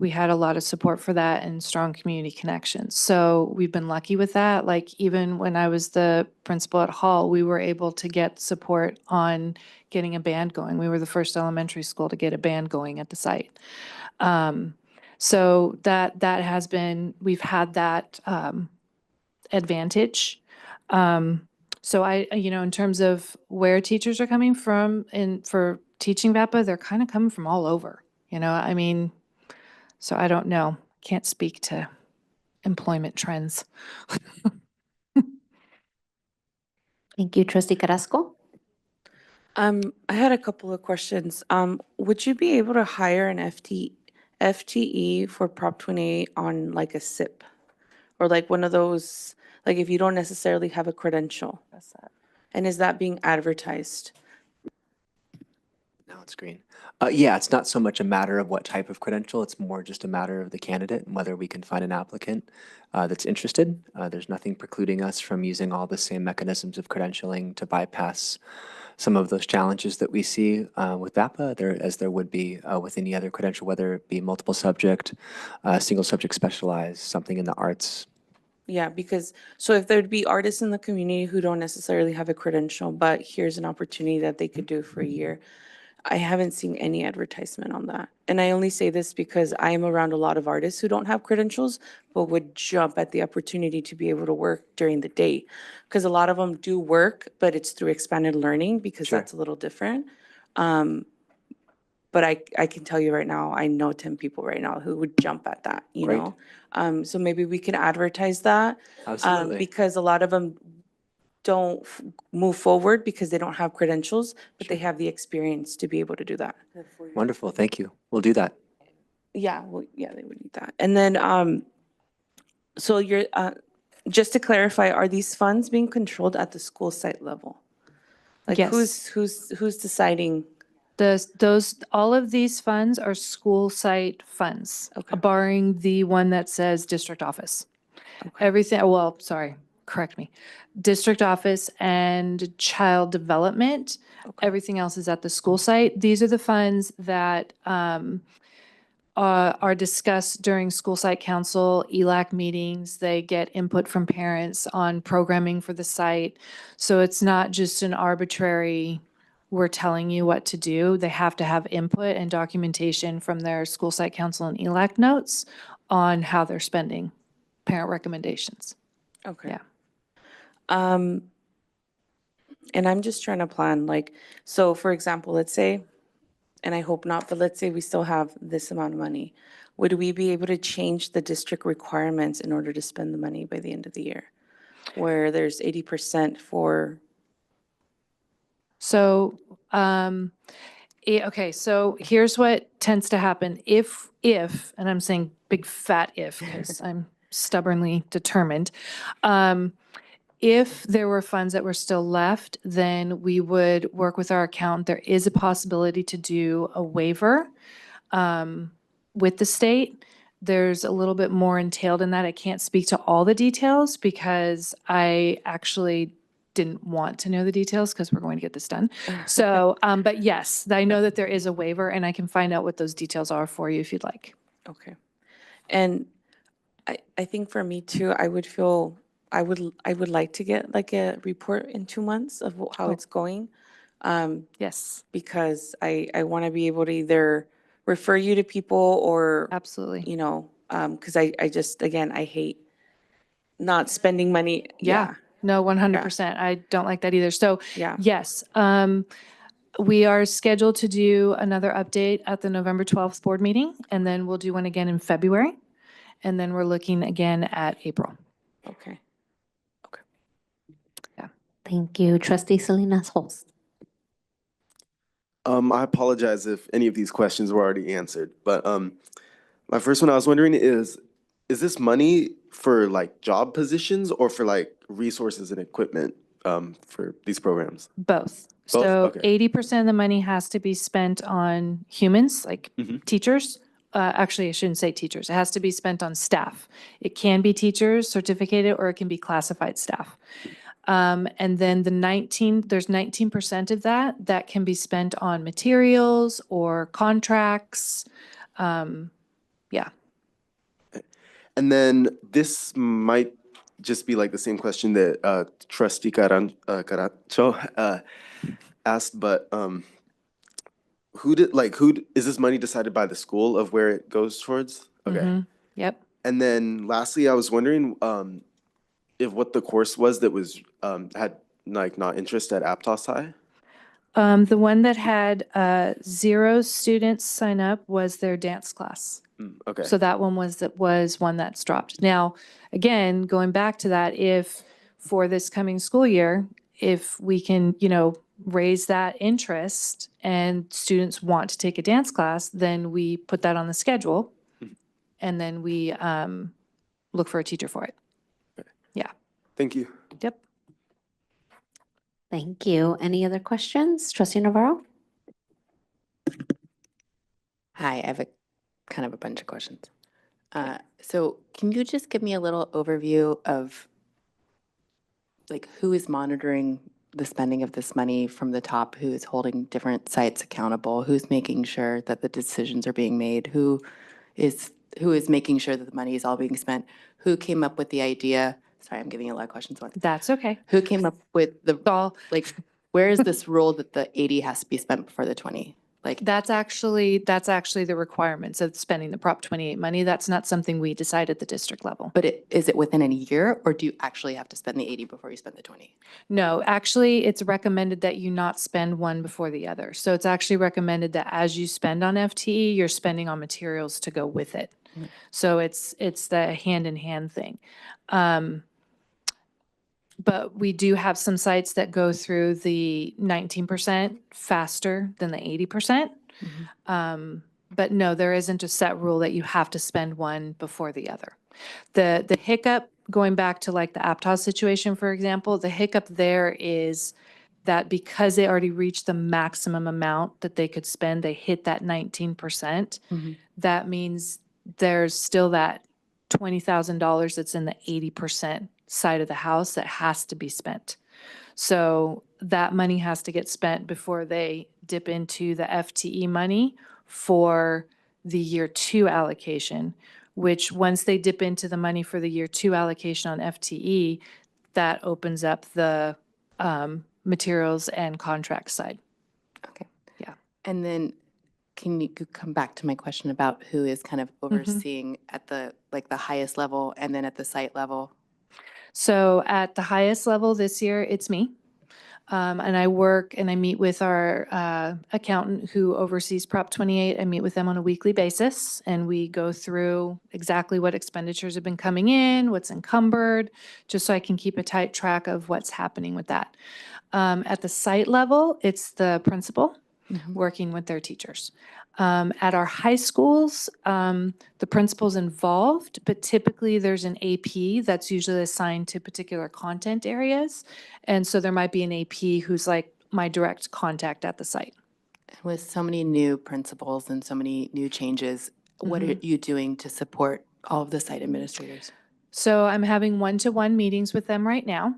S18: We had a lot of support for that and strong community connections. So we've been lucky with that. Like even when I was the principal at Hall, we were able to get support on getting a band going. We were the first elementary school to get a band going at the site. So that has been, we've had that advantage. So in terms of where teachers are coming from for teaching VAPA, they're kind of coming from all over, I mean, so I don't know. Can't speak to employment trends.
S1: Thank you, Trustee Carrasco.
S20: I had a couple of questions. Would you be able to hire an FTE for Prop 28 on like a SIP or like one of those, like if you don't necessarily have a credential? And is that being advertised?
S16: No, on screen. Yeah, it's not so much a matter of what type of credential, it's more just a matter of the candidate and whether we can find an applicant that's interested. There's nothing precluding us from using all the same mechanisms of credentialing to bypass some of those challenges that we see with VAPA, as there would be with any other credential, whether it be multiple subject, single subject specialized, something in the arts.
S20: Yeah, because, so if there'd be artists in the community who don't necessarily have a credential, but here's an opportunity that they could do for a year, I haven't seen any advertisement on that. And I only say this because I am around a lot of artists who don't have credentials, but would jump at the opportunity to be able to work during the day. Because a lot of them do work, but it's through expanded learning because
S16: Sure.
S20: that's a little different. But I can tell you right now, I know 10 people right now who would jump at that, you
S16: Great.
S20: know? So maybe we can advertise that.
S16: Absolutely.
S20: Because a lot of them don't move forward because they don't have credentials, but they have the experience to be able to do that.
S16: Wonderful, thank you. We'll do that.
S20: Yeah, well, yeah, they would need that. And then, so you're, just to clarify, are these funds being controlled at the school site level? Like
S18: Yes.
S20: who's deciding?
S18: All of these funds are school site funds,
S20: Okay.
S18: barring the one that says district office.
S20: Okay.
S18: Everything, well, sorry, correct me. District office and child development, everything else is at the school site. These are the funds that are discussed during school site council, ELAC meetings. They get input from parents on programming for the site. So it's not just an arbitrary, we're telling you what to do. They have to have input and documentation from their school site council and ELAC notes on how they're spending parent recommendations.
S20: Okay.
S18: Yeah.
S20: And I'm just trying to plan, like, so for example, let's say, and I hope not, but let's say we still have this amount of money. Would we be able to change the district requirements in order to spend the money by the end of the year? Where there's 80% for,
S18: So, okay, so here's what tends to happen. If, and I'm saying big fat if, because I'm stubbornly determined. If there were funds that were still left, then we would work with our accountant. There is a possibility to do a waiver with the state. There's a little bit more entailed in that. I can't speak to all the details because I actually didn't want to know the details because we're going to get this done. So, but yes, I know that there is a waiver and I can find out what those details are for you if you'd like.
S20: okay. And I think for me too, I would feel, I would like to get like a report in 2 months of how it's going.
S18: Yes,
S20: Because I want to be able to either refer you to people or,
S18: absolutely.
S20: you know, because I just, again, I hate not spending money.
S18: Yeah. No, 100%. I don't like that either. So
S20: Yeah.
S18: yes, we are scheduled to do another update at the November 12th board meeting, and then we'll do one again in February. And then we're looking again at April.
S20: Okay.
S1: Thank you. Trustee Salinas Holst.
S21: I apologize if any of these questions were already answered, but my first one I was wondering is this money for like job positions or for like resources and equipment for these programs?
S18: Both.
S21: Both?
S18: So
S21: Okay.
S18: 80% of the money has to be spent on humans, like teachers. Actually, I shouldn't say teachers. It has to be spent on staff. It can be teachers, certificated, or it can be classified staff. And then there's 19% of that can be spent on materials or contracts. Yeah.
S21: And then this might just be like the same question that Trustee Caracho asked, but who is this money decided by the school of where it goes towards? Okay.
S18: Yep.
S21: And then lastly, I was wondering if what the course was that was had like not interest at Aptos High.
S18: The one that had 0 students sign up was their dance class.
S21: Okay.
S18: So that one was one that's dropped. Now, again, going back to that, if for this coming school year, if we can, raise that interest and students want to take a dance class, then we put that on the schedule and then we look for a teacher for it. Yeah.
S21: Thank you.
S18: Yep.
S1: Thank you. Any other questions? Trustee Navarro?
S7: Hi, I have a kind of a bunch of questions. So can you just give me a little overview of like who is monitoring the spending of this money from the top, who is holding different sites accountable, who's making sure that the decisions are being made, who is making sure that the money is all being spent, who came up with the idea? Sorry, I'm giving you a lot of questions.
S18: That's okay.
S7: Who came up with like, where is this rule that the 80 has to be spent before the 20? Like,
S18: That's actually the requirements of spending the Prop 28 money. That's not something we decide at the district level.
S7: but is it within a year, or do you actually have to spend the 80 before you spend the 20?
S18: No, actually, it's recommended that you not spend one before the other. So it's actually recommended that as you spend on FTE, you're spending on materials to go with it. So it's the hand-in-hand thing. But we do have some sites that go through the 19% faster than the 80%. But no, there isn't a set rule that you have to spend one before the other. The hiccup, going back to like the Aptos situation, for example, the hiccup there is that because they already reached the maximum amount that they could spend, they hit that 19%. That means there's still that $20,000 that's in the 80% side of the house that has to be spent. So that money has to get spent before they dip into the FTE money for the year 2 allocation, which once they dip into the money for the year 2 allocation on FTE, that opens up the materials and contract side.
S7: Okay.
S18: Yeah.
S7: And then can you come back to my question about who is kind of overseeing at the highest level and then at the site level?
S18: So at the highest level this year, it's me. And I work and I meet with our accountant who oversees Prop 28. I meet with them on a weekly basis, and we go through exactly what expenditures have been coming in, what's encumbered, just so I can keep a tight track of what's happening with that. At the site level, it's the principal working with their teachers. At our high schools, the principal's involved, but typically there's an AP that's usually assigned to particular content areas. And so there might be an AP who's like my direct contact at the site.
S7: With so many new principals and so many new changes, what are you doing to support all of the site administrators?
S18: So I'm having one-to-one meetings with them right now.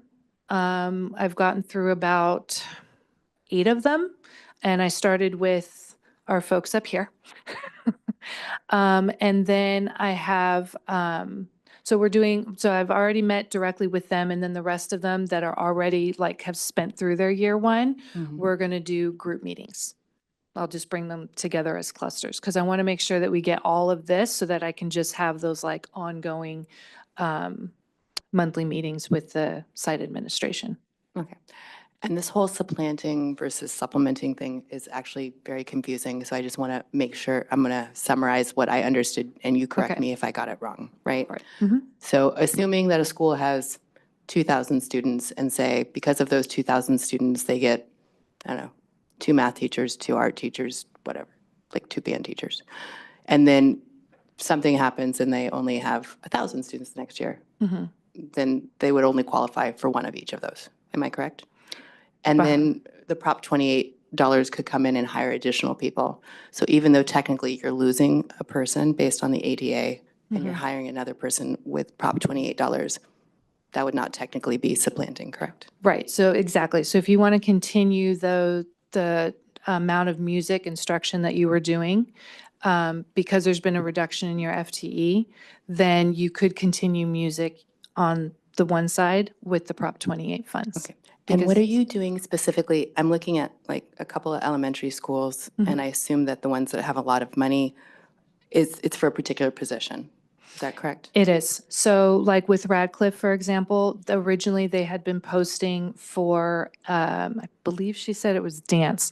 S18: I've gotten through about 8 of them, and I started with our folks up here. And then I have, so I've already met directly with them, and then the rest of them that are already like have spent through their year 1, we're going to do group meetings. I'll just bring them together as clusters because I want to make sure that we get all of this so that I can just have those like ongoing monthly meetings with the site administration.
S7: Okay. And this whole supplanting versus supplementing thing is actually very confusing. So I just want to make sure, I'm going to summarize what I understood and you correct me if I got it wrong, right? So assuming that a school has 2,000 students and say, because of those 2,000 students, they get, I don't know, 2 math teachers, 2 art teachers, whatever, like 2 band teachers. And then something happens and they only have 1,000 students next year, then they would only qualify for one of each of those. Am I correct? And then the Prop 28 could come in and hire additional people. So even though technically you're losing a person based on the ADA and you're hiring another person with Prop 28 that would not technically be supplanting, correct?
S18: Right. So exactly. So if you want to continue the amount of music instruction that you were doing, because there's been a reduction in your FTE, then you could continue music on the one side with the Prop 28 funds.
S7: Okay. And what are you doing specifically? I'm looking at like a couple of elementary schools, and I assume that the ones that have a lot of money, it's for a particular position. Is that correct?
S18: It is. So like with Radcliffe, for example, originally they had been posting for, I believe she said it was dance.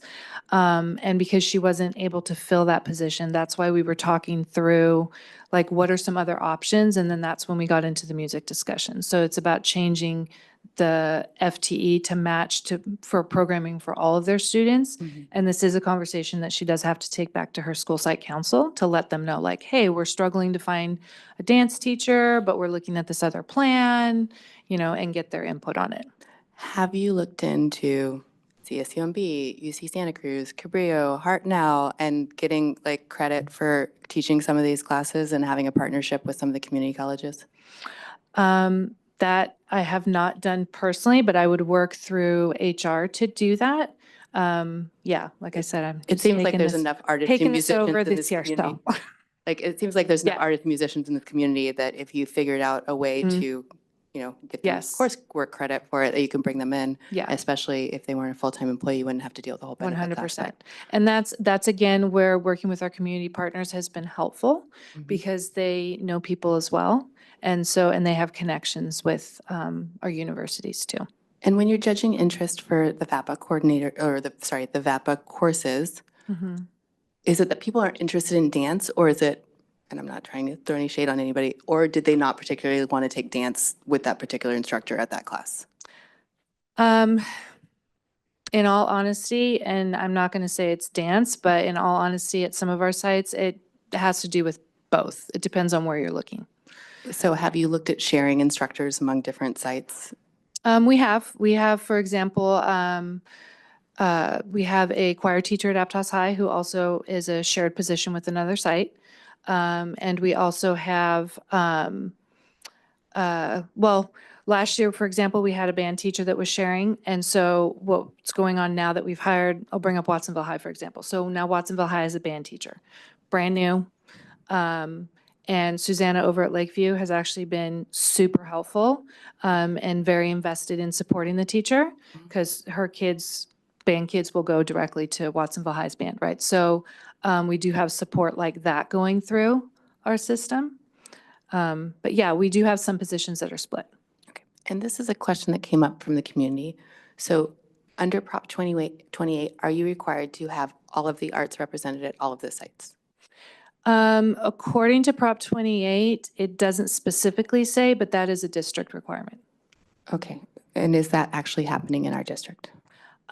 S18: And because she wasn't able to fill that position, that's why we were talking through like what are some other options? And then that's when we got into the music discussion. So it's about changing the FTE to match for programming for all of their students. And this is a conversation that she does have to take back to her school site council to let them know like, hey, we're struggling to find a dance teacher, but we're looking at this other plan, and get their input on it.
S7: Have you looked into CSUMB, UC Santa Cruz, Cabrillo, Hartnell, and getting like credit for teaching some of these classes and having a partnership with some of the community colleges?
S18: That I have not done personally, but I would work through HR to do that. Yeah, like I said, I'm
S7: It
S18: just
S7: seems like
S18: taking
S7: there's
S18: this-
S7: enough artists
S18: taking
S7: and
S18: this
S7: musicians
S18: over
S7: in
S18: this
S7: this
S18: year,
S7: community.
S18: so.
S7: Like, it seems like there's enough
S18: Yeah.
S7: artists and musicians in the community that if you figured out a way
S18: Mhm.
S7: to, get them
S18: Yes.
S7: coursework credit for it, that you can bring them in.
S18: Yeah.
S7: Especially if they weren't a full-time employee, you wouldn't have to deal with the whole benefit
S18: 100%.
S7: aspect.
S18: And that's again, where working with our community partners has been helpful because they know people as well. And they have connections with our universities too.
S7: And when you're judging interest for the VAPA coordinator, or the VAPA courses, is it that people aren't interested in dance, or is it, and I'm not trying to throw any shade on anybody, or did they not particularly want to take dance with that particular instructor at that class?
S18: In all honesty, and I'm not going to say it's dance, but in all honesty, at some of our sites, it has to do with both. It depends on where you're looking.
S7: So have you looked at sharing instructors among different sites?
S18: We have, for example, we have a choir teacher at Aptos High who also is a shared position with another site. And we also have, last year, for example, we had a band teacher that was sharing. And so what's going on now that we've hired, I'll bring up Watsonville High, for example. So now Watsonville High is a band teacher, brand new. And Susanna over at Lakeview has actually been super helpful and very invested in supporting the teacher because her band kids will go directly to Watsonville High's band, right? So we do have support like that going through our system. But yeah, we do have some positions that are split.
S7: And this is a question that came up from the community. So under Prop 28, are you required to have all of the arts represented at all of the sites?
S18: According to Prop 28, it doesn't specifically say, but that is a district requirement.
S7: Okay. And is that actually happening in our district?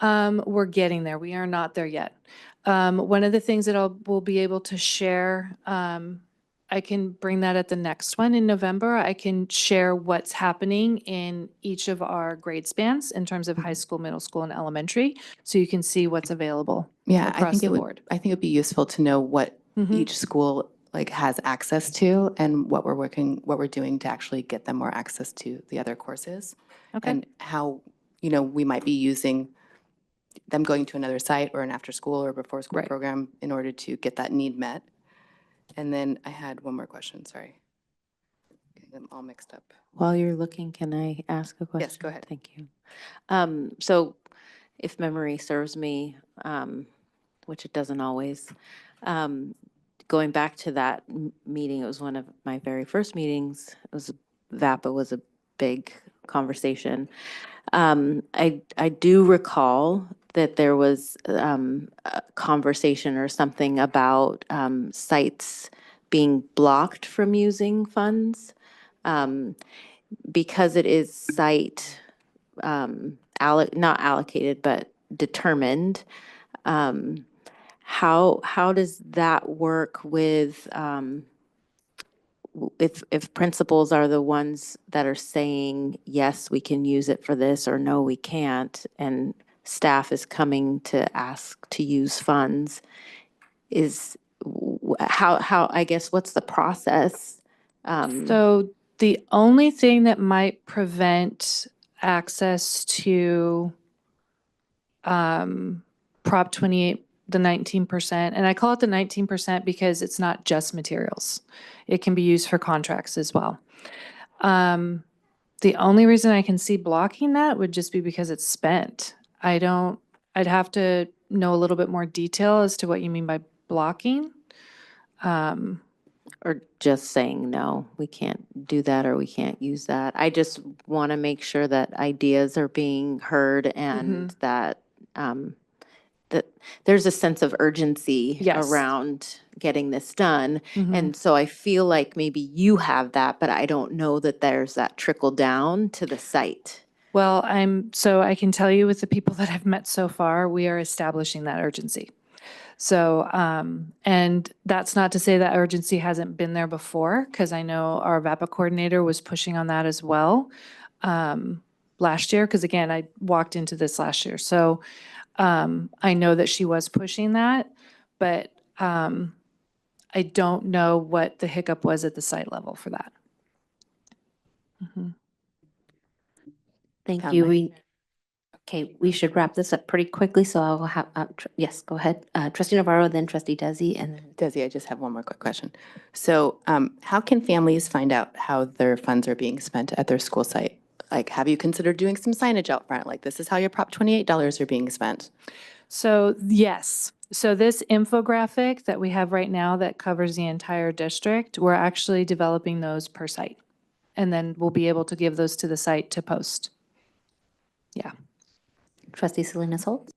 S18: We're getting there. We are not there yet. One of the things that we'll be able to share, I can bring that at the next one in November. I can share what's happening in each of our grade spans in terms of high school, middle school, and elementary, so you can see what's available across the board.
S7: I think it would be useful to know what each school has access to and what we're doing to actually get them more access to the other courses.
S18: Okay.
S7: And how, we might be using them going to another site or an after school or before school program in order to get that need met. And then I had one more question, sorry. Getting them all mixed up.
S14: While you're looking, can I ask a question?
S7: Yes, go ahead.
S14: Thank you. So if memory serves me, which it doesn't always, going back to that meeting, it was one of my very first meetings. VAPA was a big conversation. I do recall that there was a conversation or something about sites being blocked from using funds because it is site not allocated but determined. How does that work with if principals are the ones that are saying, yes, we can use it for this, or no, we can't, and staff is coming to ask to use funds, how, I guess, what's the process?
S18: So the only thing that might prevent access to Prop 28, the 19%, and I call it the 19% because it's not just materials. It can be used for contracts as well. The only reason I can see blocking that would just be because it's spent. I'd have to know a little bit more detail as to what you mean by blocking.
S14: Or just saying, no, we can't do that, or we can't use that. I just want to make sure that ideas are being heard and that that there's a sense of urgency around getting this done. And so I feel like maybe you have that, but I don't know that there's that trickle down to the site.
S18: Well, so I can tell you with the people that I've met so far, we are establishing that urgency. So, and that's not to say that urgency hasn't been there before, because I know our VAPA coordinator was pushing on that as well last year, because again, I walked into this last year. So I know that she was pushing that, but I don't know what the hiccup was at the site level for that.
S1: Thank
S14: Found
S1: you.
S14: my-
S1: Okay, we should wrap this up pretty quickly, so I will have, yes, go ahead. Trustee Navarro, then trustee Desi, and then
S7: Desi, I just have one more quick question. So how can families find out how their funds are being spent at their school site? Like, have you considered doing some signage out front? Like, this is how your Prop $28 are being spent?
S18: So yes, so this infographic that we have right now that covers the entire district, we're actually developing those per site. And then we'll be able to give those to the site to post. Yeah.
S1: trustee Salinas Holt.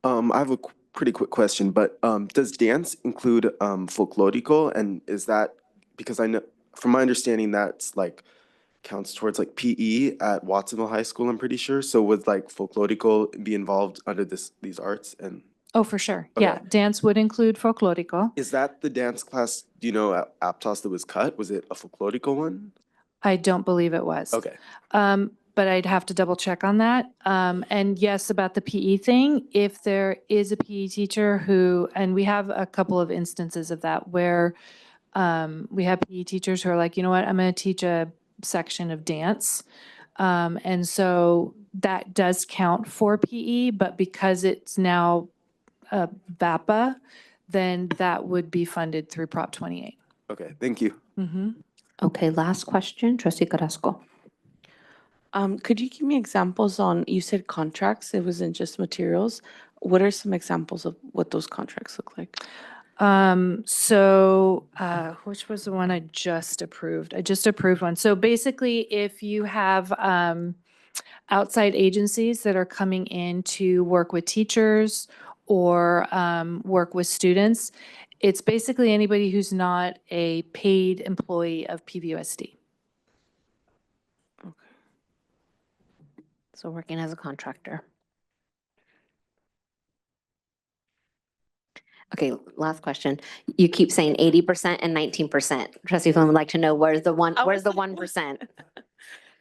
S21: I have a pretty quick question, but does dance include folklorico? And is that, because I know, from my understanding, that's like counts towards like PE at Watsonville High School, I'm pretty sure. So would like folklorico be involved under these arts? And
S18: Oh, for sure.
S21: Okay.
S18: Yeah, dance would include folklorico.
S21: is that the dance class, do you know, at Aptos that was cut? Was it a folklorico one?
S18: I don't believe it was.
S21: Okay.
S18: But I'd have to double check on that. And yes, about the PE thing, if there is a PE teacher who, and we have a couple of instances of that where we have PE teachers who are like, you know what, I'm going to teach a section of dance. And so that does count for PE, but because it's now VAPA, then that would be funded through Prop 28.
S21: Okay, thank you.
S1: Okay, last question, trustee Carrasco.
S20: Could you give me examples on, you said contracts, it wasn't just materials. What are some examples of what those contracts look like?
S18: Which was the one I just approved? I just approved one. So basically, if you have outside agencies that are coming in to work with teachers or work with students, it's basically anybody who's not a paid employee of PVUSD.
S1: So working as a contractor. Okay, last question. You keep saying 80% and 19%. Trustee Flynn would like to know where's the 1%?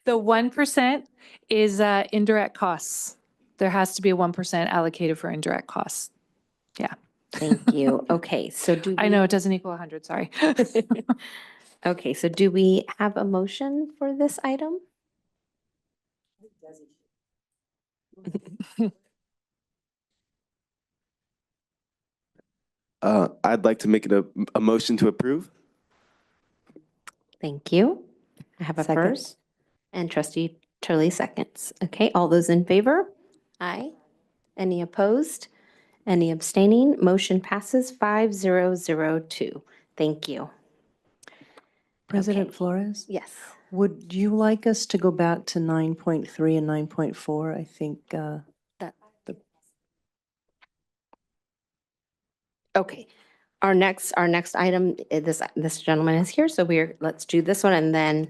S18: The 1% is indirect costs. There has to be a 1% allocated for indirect costs. Yeah.
S1: Thank you. Okay, so
S18: I know it doesn't equal 100, sorry.
S1: Okay, so do we have a motion for this item?
S21: I'd like to make it a motion to approve.
S1: Thank you. I have a
S7: Second.
S1: first and trustee Turley seconds. Okay, all those in favor? Aye. Any opposed? Any abstaining? Motion passes 5002. Thank you.
S19: President
S1: Okay.
S19: Flores,
S1: Yes.
S19: would you like us to go back to 9.3 and 9.4? I think,
S1: Okay. Our next item, this gentleman is here, so let's do this one and then.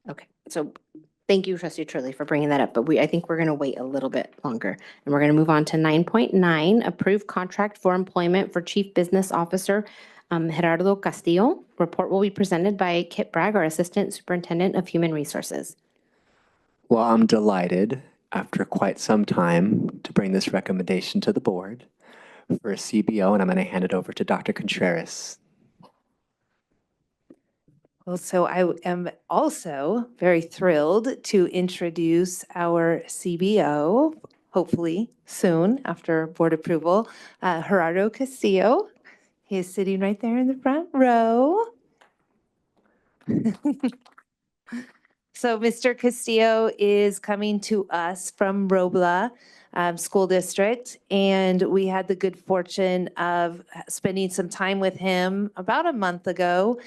S1: Okay, so thank you, trustee Turley, for bringing that up, but I think we're going to wait a little bit longer. And we're going to move on to 9.9, approved contract for employment for Chief Business Officer Gerardo Castillo. Report will be presented by Kit Bragg, our Assistant Superintendent of Human Resources.
S16: Well, I'm delighted after quite some time to bring this recommendation to the board for a CBO, and I'm going to hand it over to Dr. Contreras.
S17: Well, so I am also very thrilled to introduce our CBO, hopefully soon after board approval, Gerardo Castillo. He is sitting right there in the front row. So Mr. Castillo is coming to us from Robla School District, and we had the good fortune of spending some time with him about a month ago.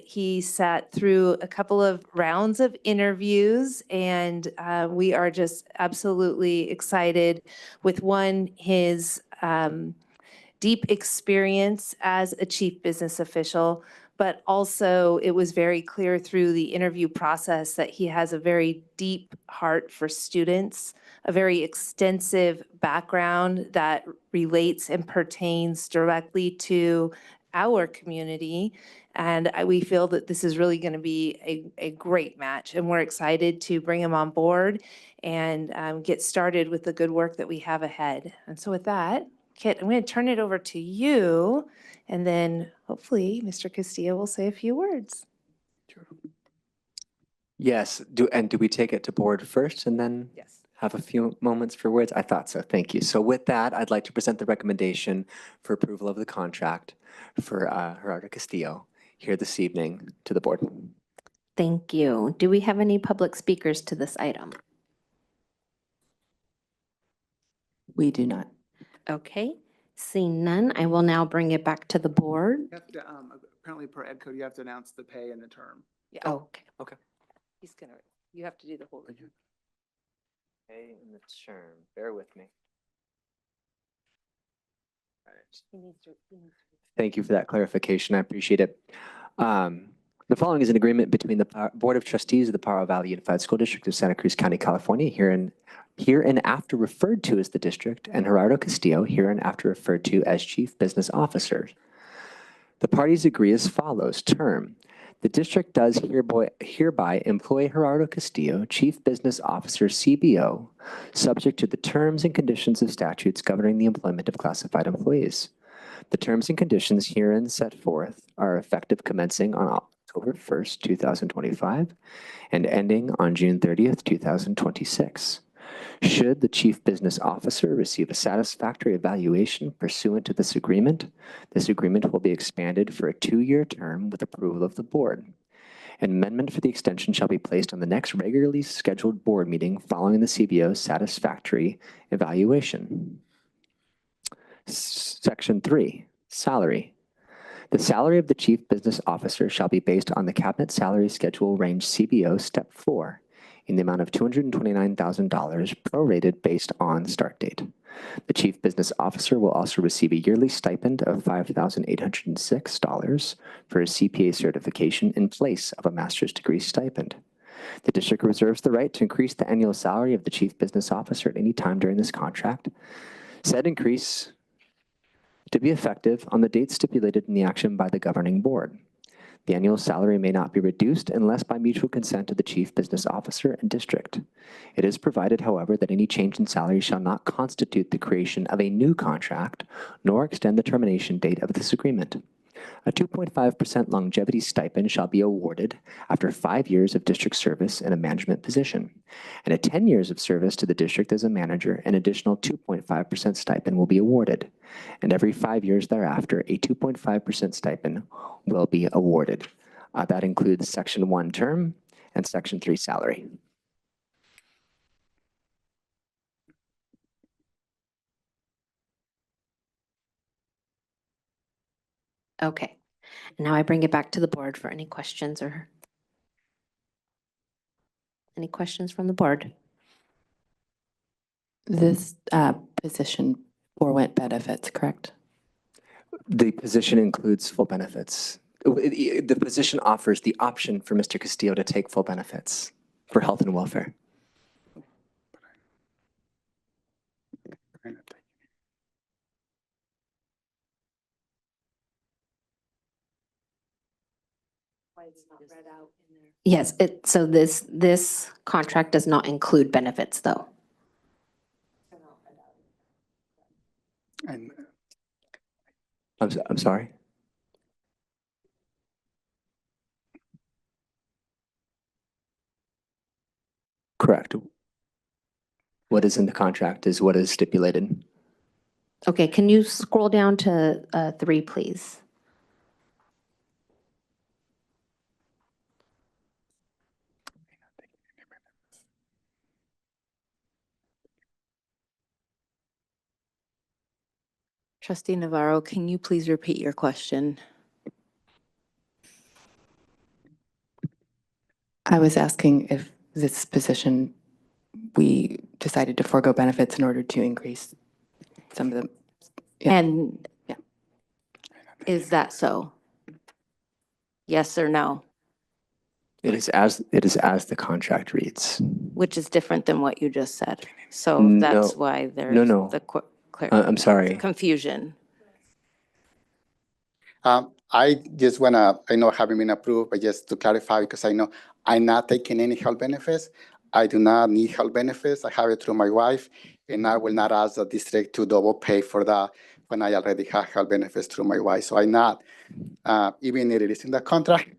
S17: He sat through a couple of rounds of interviews, and we are just absolutely excited with his deep experience as a chief business official, but also it was very clear through the interview process that he has a very deep heart for students, a very extensive background that relates and pertains directly to our community. And we feel that this is really going to be a great match. And we're excited to bring him on board and get started with the good work that we have ahead. And so with that, Kit, I'm going to turn it over to you. And then hopefully Mr. Castillo will say a few words.
S16: Yes, do we take it to board first and then
S17: Yes.
S16: have a few moments for words? I thought so, thank you. So with that, I'd like to present the recommendation for approval of the contract for Gerardo Castillo here this evening to the board.
S1: Thank you. Do we have any public speakers to this item?
S7: We do not.
S1: Okay, seeing none, I will now bring it back to the board.
S11: You have to, apparently per ed code, you have to announce the pay and the term.
S17: Yeah.
S1: Oh, okay.
S16: Okay.
S17: He's going to, you have to do the whole.
S16: Okay, and the term, bear with me. Thank you for that clarification. I appreciate it. The following is an agreement between the Board of Trustees of the Pajaro Valley Unified School District of Santa Cruz County, California, hereinafter referred to as the district, and Gerardo Castillo, hereinafter referred to as Chief Business Officer. The parties agree as follows. Term. The district does hereby employ Gerardo Castillo, Chief Business Officer, CBO, subject to the terms and conditions of statutes governing the employment of classified employees. The terms and conditions herein set forth are effective commencing on October 1st, 2025, and ending on June 30th, 2026. Should the Chief Business Officer receive a satisfactory evaluation pursuant to this agreement will be expanded for a 2-year term with approval of the board. An amendment for the extension shall be placed on the next regularly scheduled board meeting following the CBO's satisfactory evaluation. Section 3, salary. The salary of the Chief Business Officer shall be based on the Cabinet Salary Schedule Range CBO Step 4 in the amount of $229,000 prorated based on start date. The Chief Business Officer will also receive a yearly stipend of $5,806 for his CPA certification in place of a master's degree stipend. The district reserves the right to increase the annual salary of the Chief Business Officer at any time during this contract. Said increase to be effective on the date stipulated in the action by the governing board. The annual salary may not be reduced unless by mutual consent of the Chief Business Officer and district. It is provided, however, that any change in salary shall not constitute the creation of a new contract, nor extend the termination date of this agreement. A 2.5% longevity stipend shall be awarded after 5 years of district service in a management position. And at 10 years of service to the district as a manager, an additional 2.5% stipend will be awarded. And every 5 years thereafter, a 2.5% stipend will be awarded. That includes Section 1 term and Section 3 salary.
S1: Okay, and now I bring it back to the board for any questions or any questions from the board.
S7: This position forewent benefits, correct?
S16: The position includes full benefits. The position offers the option for Mr. Castillo to take full benefits for health and welfare.
S1: Yes, so this contract does not include benefits, though.
S11: And
S16: I'm sorry? Correct. What is in the contract is what is stipulated.
S1: Okay, can you scroll down to 3, please?
S14: Trustee Navarro, can you please repeat your question?
S7: I was asking if this position, we decided to forego benefits in order to increase some of them. Yeah.
S1: And
S7: Yeah.
S1: is that so? Yes or no?
S16: It is as the contract reads.
S1: Which is different than what you just said. So
S16: No.
S1: that's why there's
S16: No.
S1: the
S16: I'm sorry.
S1: confusion.
S3: I just wanna, I know I haven't been approved, but just to clarify, because I know I'm not taking any health benefits. I do not need health benefits. I have it through my wife, and I will not ask the district to double pay for that when I already have health benefits through my wife. So I'm not, even if it is in the contract,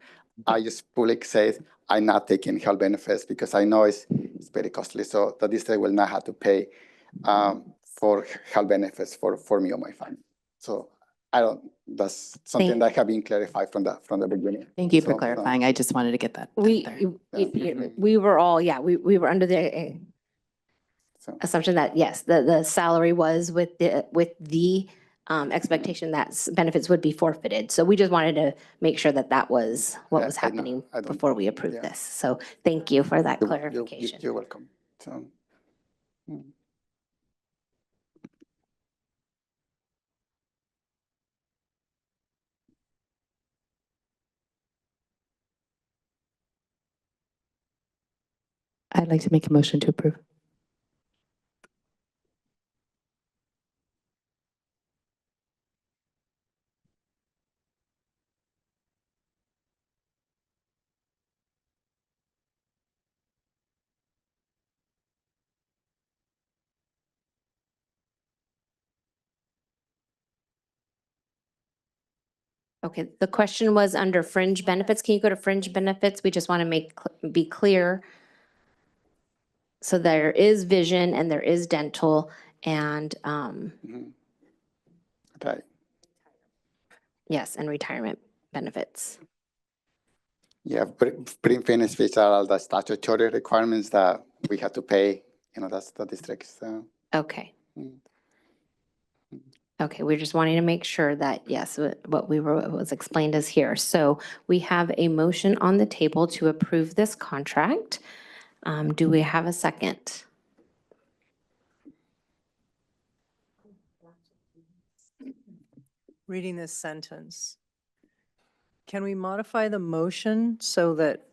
S3: I just fully say I'm not taking health benefits because I know it's very costly. So the district will not have to pay for health benefits for me or my family. So I don't, that's something that have been clarified from the beginning.
S14: Thank you for
S3: So,
S14: clarifying. I just wanted to get that.
S1: We were all, yeah, we were under the assumption that, yes, the salary was with the expectation that benefits would be forfeited. So we just wanted to make sure that that was what was happening before we approved this. So thank you for that clarification.
S3: You're welcome. So,
S14: I'd like to make a motion to approve.
S1: Okay, the question was under fringe benefits. Can you go to fringe benefits? We just want to be clear. So there is vision and there is dental and,
S3: right.
S1: yes, and retirement benefits.
S3: Yeah, pretty benefits are all the statutory requirements that we have to pay. That's the district. So.
S1: Okay. Okay, we're just wanting to make sure that, yes, what was explained is here. So we have a motion on the table to approve this contract. Do we have a second?
S19: Reading this sentence, can we modify the motion so that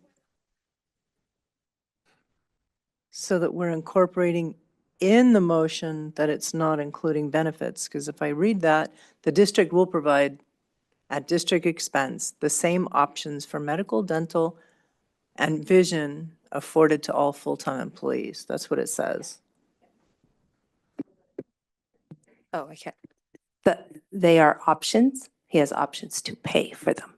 S19: we're incorporating in the motion that it's not including benefits? Because if I read that, the district will provide at district expense the same options for medical, dental, and vision afforded to all full-time employees. That's what it says.
S17: Oh, okay. They are options. He has options to pay for them.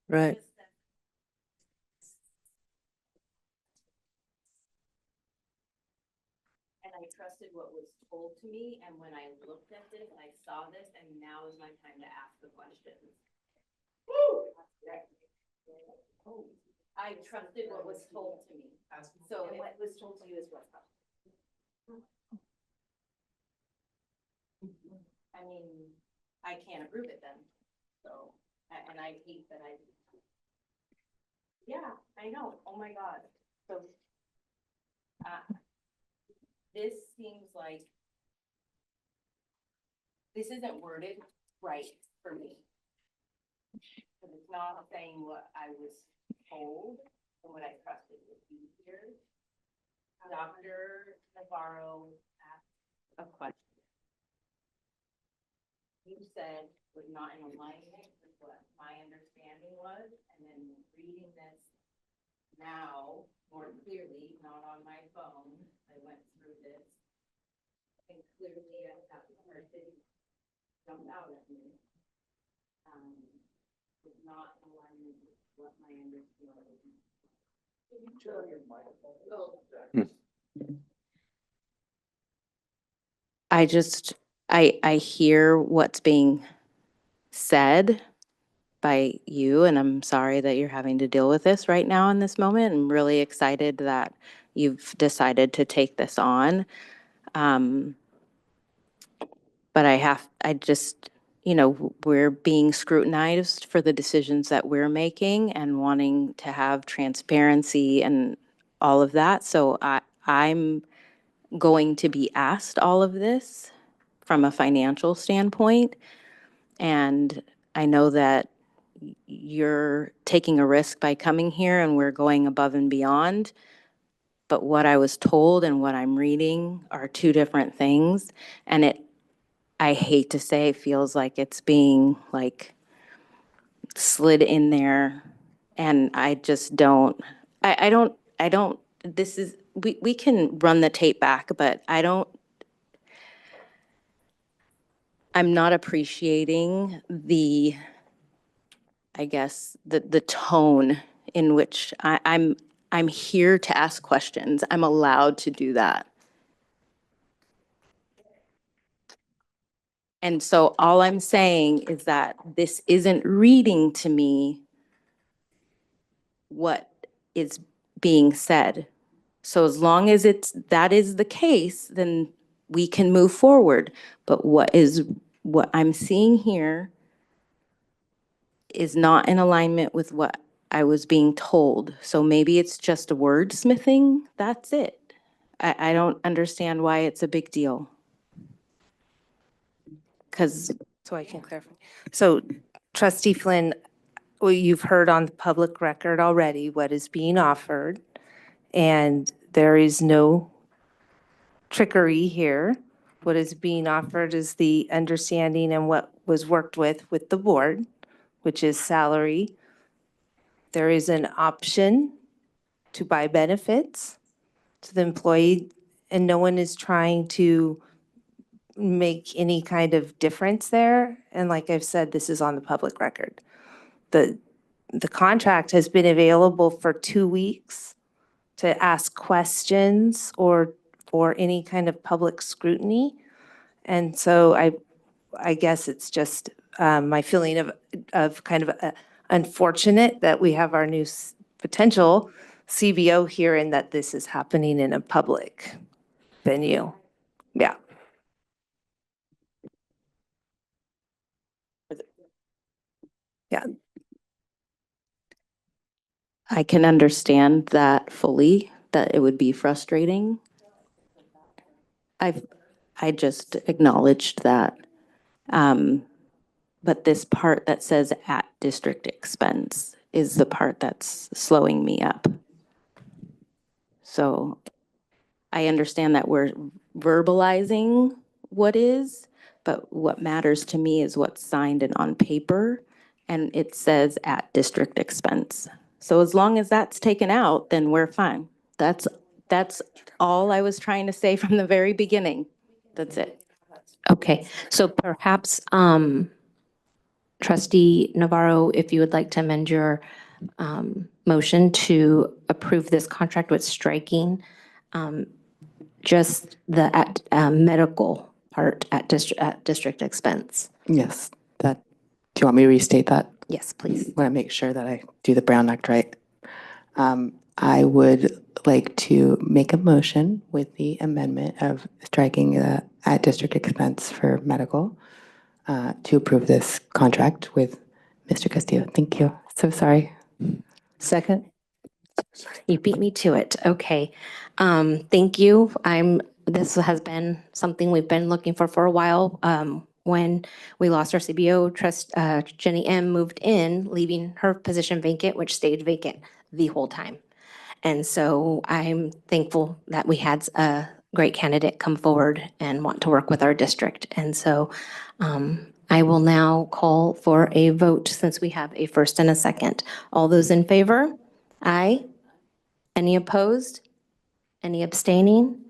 S19: Right.
S1: And I trusted what was told to me, and when I looked at this, I saw this, and now is my time to ask the questions. I trusted what was told to me. So what was told to you is what? I mean, I can't approve it then, so, and I hate that I. Yeah, I know, oh my God, so. This seems like. This isn't worded right for me. Because it's not saying what I was told and what I trusted would be here. Dr. Navarro asked a question. You said was not in alignment with what my understanding was, and then reading this now more clearly, not on my phone, I went through this. And clearly I got the part that jumped out at me. Was not in alignment with what my understanding was.
S14: I hear what's being said by you, and I'm sorry that you're having to deal with this right now in this moment. I'm really excited that you've decided to take this on. But we're being scrutinized for the decisions that we're making and wanting to have transparency and all of that. So I'm going to be asked all of this from a financial standpoint. And I know that you're taking a risk by coming here and we're going above and beyond. But what I was told and what I'm reading are two different things. And I hate to say, feels like it's being like slid in there. And I just don't, I don't, this is, we can run the tape back, but I'm not appreciating the, I guess, the tone in which I'm here to ask questions. I'm allowed to do that. And so all I'm saying is that this isn't reading to me what is being said. So as long as that is the case, then we can move forward. But what I'm seeing here is not in alignment with what I was being told. So maybe it's just a wordsmithing. That's it. I don't understand why it's a big deal.
S17: So I can clarify. So Trustee Flynn, well, you've heard on the public record already what is being offered, and there is no trickery here. What is being offered is the understanding and what was worked with the board, which is salary. There is an option to buy benefits to the employee, and no one is trying to make any kind of difference there. And like I've said, this is on the public record. The contract has been available for 2 weeks to ask questions or any kind of public scrutiny. And so I guess it's just my feeling of kind of unfortunate that we have our new potential CBO here and that this is happening in a public venue. Yeah. Yeah.
S14: I can understand that fully, that it would be frustrating. I just acknowledged that. But this part that says at district expense is the part that's slowing me up. So I understand that we're verbalizing what is, but what matters to me is what's signed and on paper, and it says at district expense. So as long as that's taken out, then we're fine. That's all I was trying to say from the very beginning. That's it.
S1: Okay, so perhaps, Trustee Navarro, if you would like to amend your motion to approve this contract with striking just the medical part at district expense.
S7: Yes, do you want me to restate that?
S1: Yes, please.
S7: I want to make sure that I do the Brown Act right. I would like to make a motion with the amendment of striking the at district expense for medical to approve this contract with Mr. Castillo. Thank you. So sorry.
S17: Second.
S1: You beat me to it. Okay. Thank you. This has been something we've been looking for a while. When we lost our CBO, Jenny M moved in, leaving her position vacant, which stayed vacant the whole time. And so I'm thankful that we had a great candidate come forward and want to work with our district. And so I will now call for a vote since we have a first and a second. All those in favor? Aye. Any opposed? Any abstaining?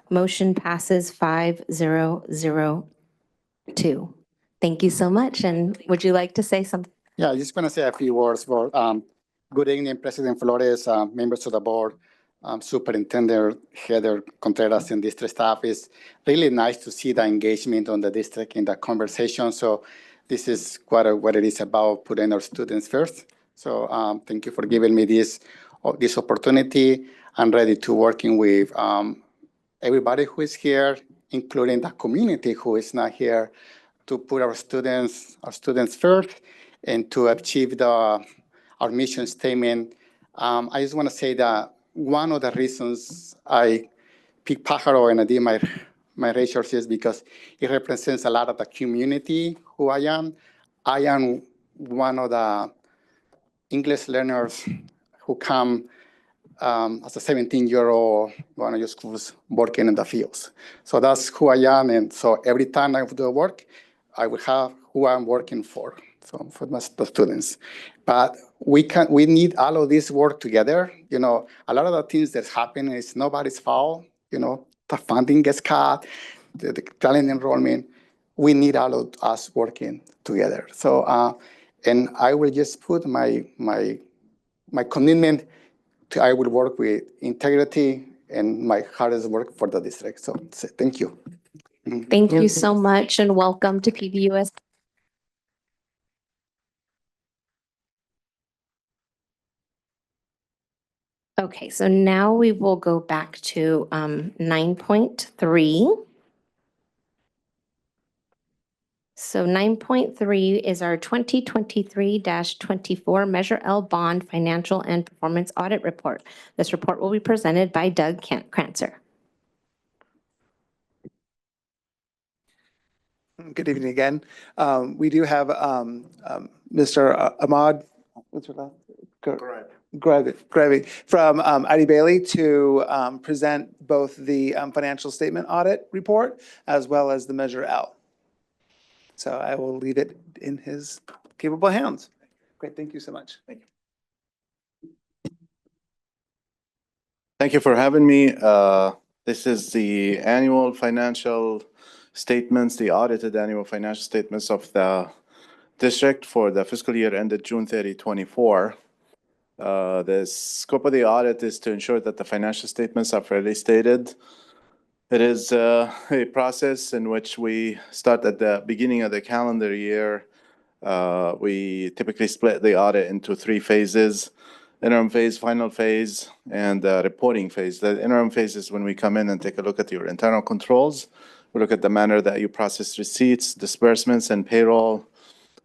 S1: Motion passes 5-0-0-2. Thank you so much. And would you like to say something?
S3: Yeah, I just want to say a few words for good evening, President Flores, members of the board, Superintendent Heather Contreras, and district staff. It's really nice to see the engagement on the district in the conversation. So this is what it is about, putting our students first. So thank you for giving me this opportunity. I'm ready to working with everybody who is here, including the community who is not here, to put our students first and to achieve our mission statement. I just want to say that one of the reasons I picked Pajaro and I did my research is because it represents a lot of the community who I am. I am one of the English learners who come as a 17-year-old going to schools working in the fields. So that's who I am. And so every time I do work, I will have who I'm working for, so for the students. But we need all of this work together. You know, a lot of the things that happen is nobody's fault. You know, the funding gets cut, the talent enrollment. We need all of us working together. So, and I will just put my commitment to, I will work with integrity and my hardest work for the district. So thank you.
S1: Thank you so much and welcome to PBUS. Okay, so now we will go back to 9.3. So 9.3 is our 2023-24 Measure L Bond Financial and Performance Audit Report. This report will be presented by Doug Kranzer.
S11: Good evening again. We do have Mr. Ahmad, what's your last? Grevi from ID Bailey to present both the financial statement audit report as well as the Measure L. So I will leave it in his capable hands. Great, thank you so much. Thank you.
S6: Thank you for having me. This is the annual financial statements, the audited annual financial statements of the district for the fiscal year ended June 30, 24. The scope of the audit is to ensure that the financial statements are fairly stated. It is a process in which we start at the beginning of the calendar year. We typically split the audit into 3 phases: interim phase, final phase, and reporting phase. The interim phase is when we come in and take a look at your internal controls. We look at the manner that you process receipts, disbursements, and payroll.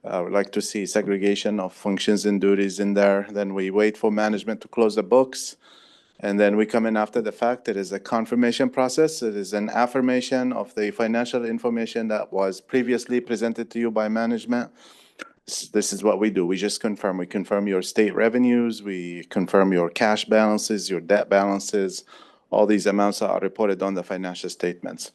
S6: We'd like to see segregation of functions and duties in there. Then we wait for management to close the books. And then we come in after the fact. It is a confirmation process. It is an affirmation of the financial information that was previously presented to you by management. This is what we do. We just confirm. We confirm your state revenues. We confirm your cash balances, your debt balances. All these amounts are reported on the financial statements.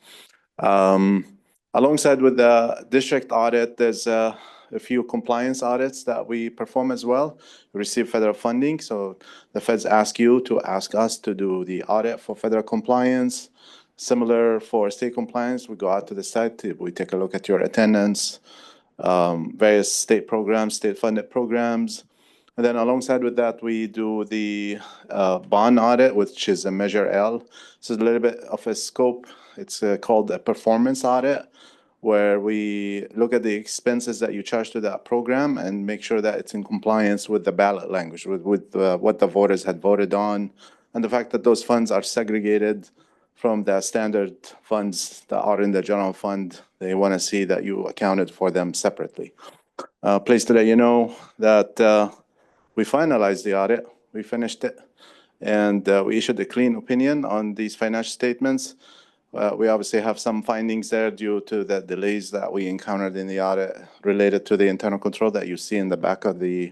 S6: Alongside with the district audit, there's a few compliance audits that we perform as well. We receive federal funding, so the feds ask you to ask us to do the audit for federal compliance. Similar for state compliance, we go out to the site, we take a look at your attendance, various state programs, state funded programs. And then alongside with that, we do the bond audit, which is a Measure L. This is a little bit of a scope. It's called a performance audit, where we look at the expenses that you charge to that program and make sure that it's in compliance with the ballot language, with what the voters had voted on, and the fact that those funds are segregated from the standard funds that are in the general fund. They want to see that you accounted for them separately. Pleased to let you know that we finalized the audit. We finished it, and we issued a clean opinion on these financial statements. We obviously have some findings there due to the delays that we encountered in the audit related to the internal control that you see in the back of the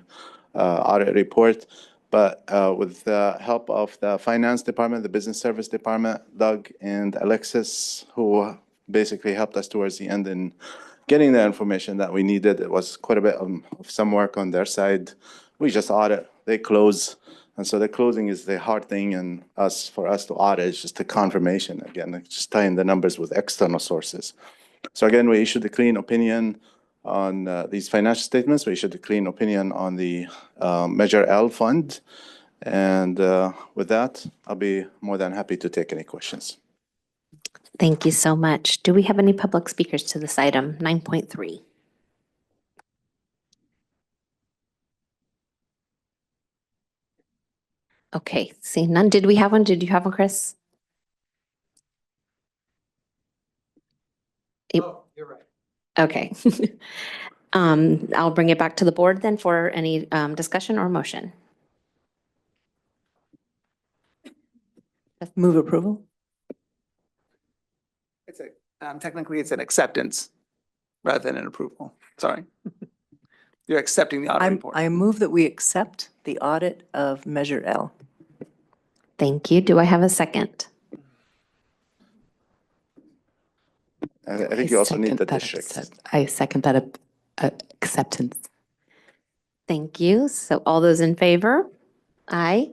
S6: audit report. But with the help of the finance department, the business service department, Doug and Alexis, who basically helped us towards the end in getting the information that we needed, it was quite a bit of some work on their side. We just audit, they close. And so the closing is the hard thing, and for us to audit is just a confirmation. Again, just tying the numbers with external sources. So again, we issued a clean opinion on these financial statements. We issued a clean opinion on the Measure L fund. And with that, I'll be more than happy to take any questions.
S1: Thank you so much. Do we have any public speakers to this item, 9.3? Okay, see none. Did we have one? Did you have one, Chris?
S11: Oh, you're right.
S1: Okay. I'll bring it back to the board then for any discussion or motion.
S17: Move approval.
S11: It's technically it's an acceptance rather than an approval. Sorry. You're accepting the audit report.
S17: I move that we accept the audit of Measure L.
S1: Thank you. Do I have a second?
S6: I think you also need the district.
S7: I second that acceptance.
S1: Thank you. So all those in favor? Aye.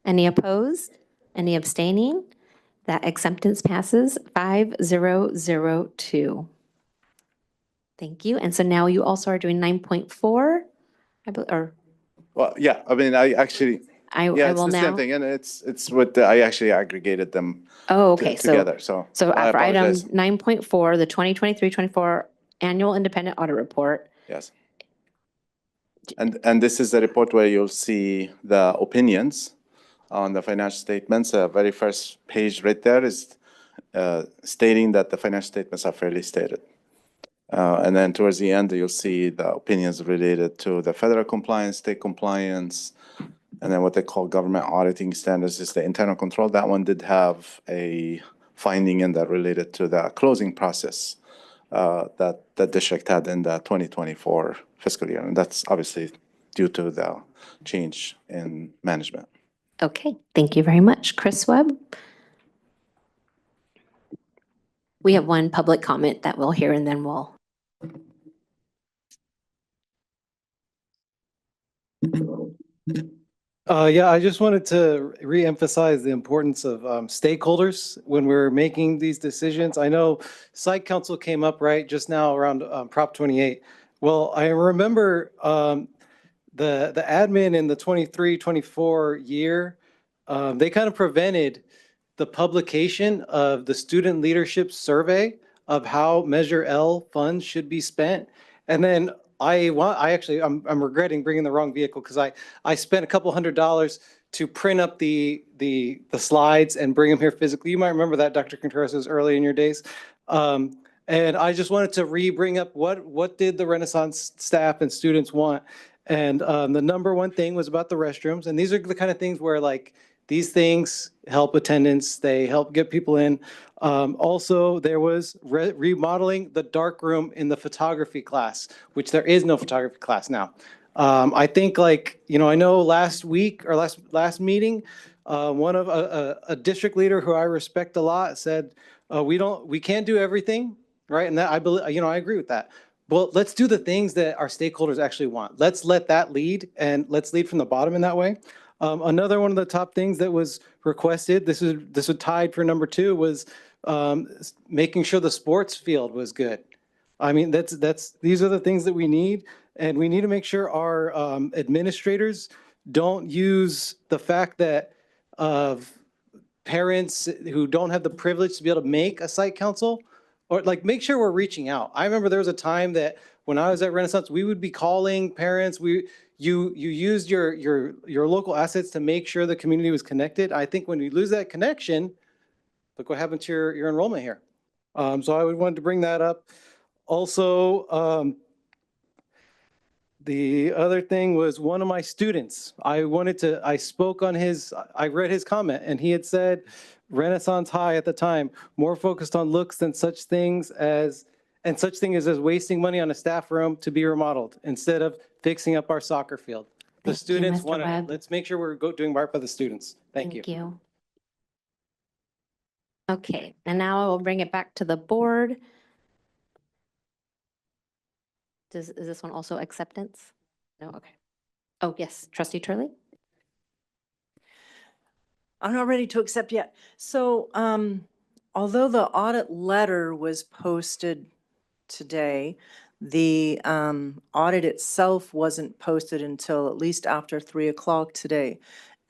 S1: Any opposed? Any abstaining? That acceptance passes 5002. Thank you. And so now you also are doing 9.4, or
S6: Well, yeah, I mean, I actually,
S1: I
S6: yeah, it's
S1: will
S6: the same
S1: now.
S6: thing, and it's what I actually aggregated them
S1: Oh, okay.
S6: together, so.
S1: So
S6: I
S1: for item
S6: apologize.
S1: 9.4, the 2023-24 Annual Independent Audit Report.
S6: Yes. And this is the report where you'll see the opinions on the financial statements. Very first page right there is stating that the financial statements are fairly stated. And then towards the end, you'll see the opinions related to the federal compliance, state compliance, and then what they call government auditing standards is the internal control. That one did have a finding in that related to the closing process that the district had in the 2024 fiscal year. And that's obviously due to the change in management.
S1: Okay, thank you very much. Chris Webb? We have one public comment that we'll hear and then we'll.
S4: Yeah, I just wanted to reemphasize the importance of stakeholders when we're making these decisions. I know site council came up right just now around Prop 28. Well, I remember the admin in the 23-24 year, they kind of prevented the publication of the student leadership survey of how Measure L funds should be spent. And then I'm regretting bringing the wrong vehicle because I spent a couple $100 to print up the slides and bring them here physically. You might remember that, Dr. Contreras, was early in your days. And I just wanted to bring up what did the Renaissance staff and students want. And the number one thing was about the restrooms. And these are the kind of things where like these things help attendance, they help get people in. Also, there was remodeling the dark room in the photography class, which there is no photography class now. I think like, I know last week or last meeting, one of a district leader who I respect a lot said, we can't do everything, right? And that I believe, I agree with that. Well, let's do the things that our stakeholders actually want. Let's let that lead and let's lead from the bottom in that way. Another one of the top things that was requested, this was tied for number 2, was making sure the sports field was good. I mean, these are the things that we need, and we need to make sure our administrators don't use the fact that of parents who don't have the privilege to be able to make a site council, or like make sure we're reaching out. I remember there was a time that when I was at Renaissance, we would be calling parents. You used your local assets to make sure the community was connected. I think when you lose that connection, look what happened to your enrollment here. So I would want to bring that up. Also, the other thing was one of my students. I spoke on I read his comment, and he had said Renaissance High at the time, more focused on looks than such things as wasting money on a staff room to be remodeled instead of fixing up our soccer field. The students want to, let's make sure we're doing right by the students. Thank you.
S1: Thank you. Okay, and now I will bring it back to the board. Is this one also acceptance? No, okay. Oh, yes, trustee Turley?
S19: I'm not ready to accept yet. So, although the audit letter was posted today, the audit itself wasn't posted until at least after 3 o'clock today.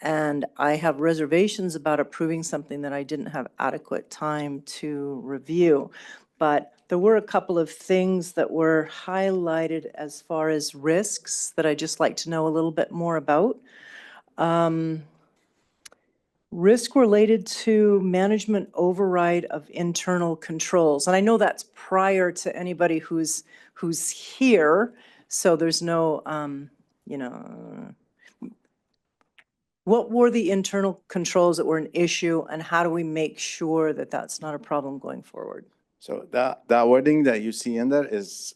S19: And I have reservations about approving something that I didn't have adequate time to review. But there were a couple of things that were highlighted as far as risks that I'd just like to know a little bit more about. Risk related to management override of internal controls. And I know that's prior to anybody who's here, so there's no, what were the internal controls that were an issue, and how do we make sure that that's not a problem going forward?
S6: So that wording that you see in there is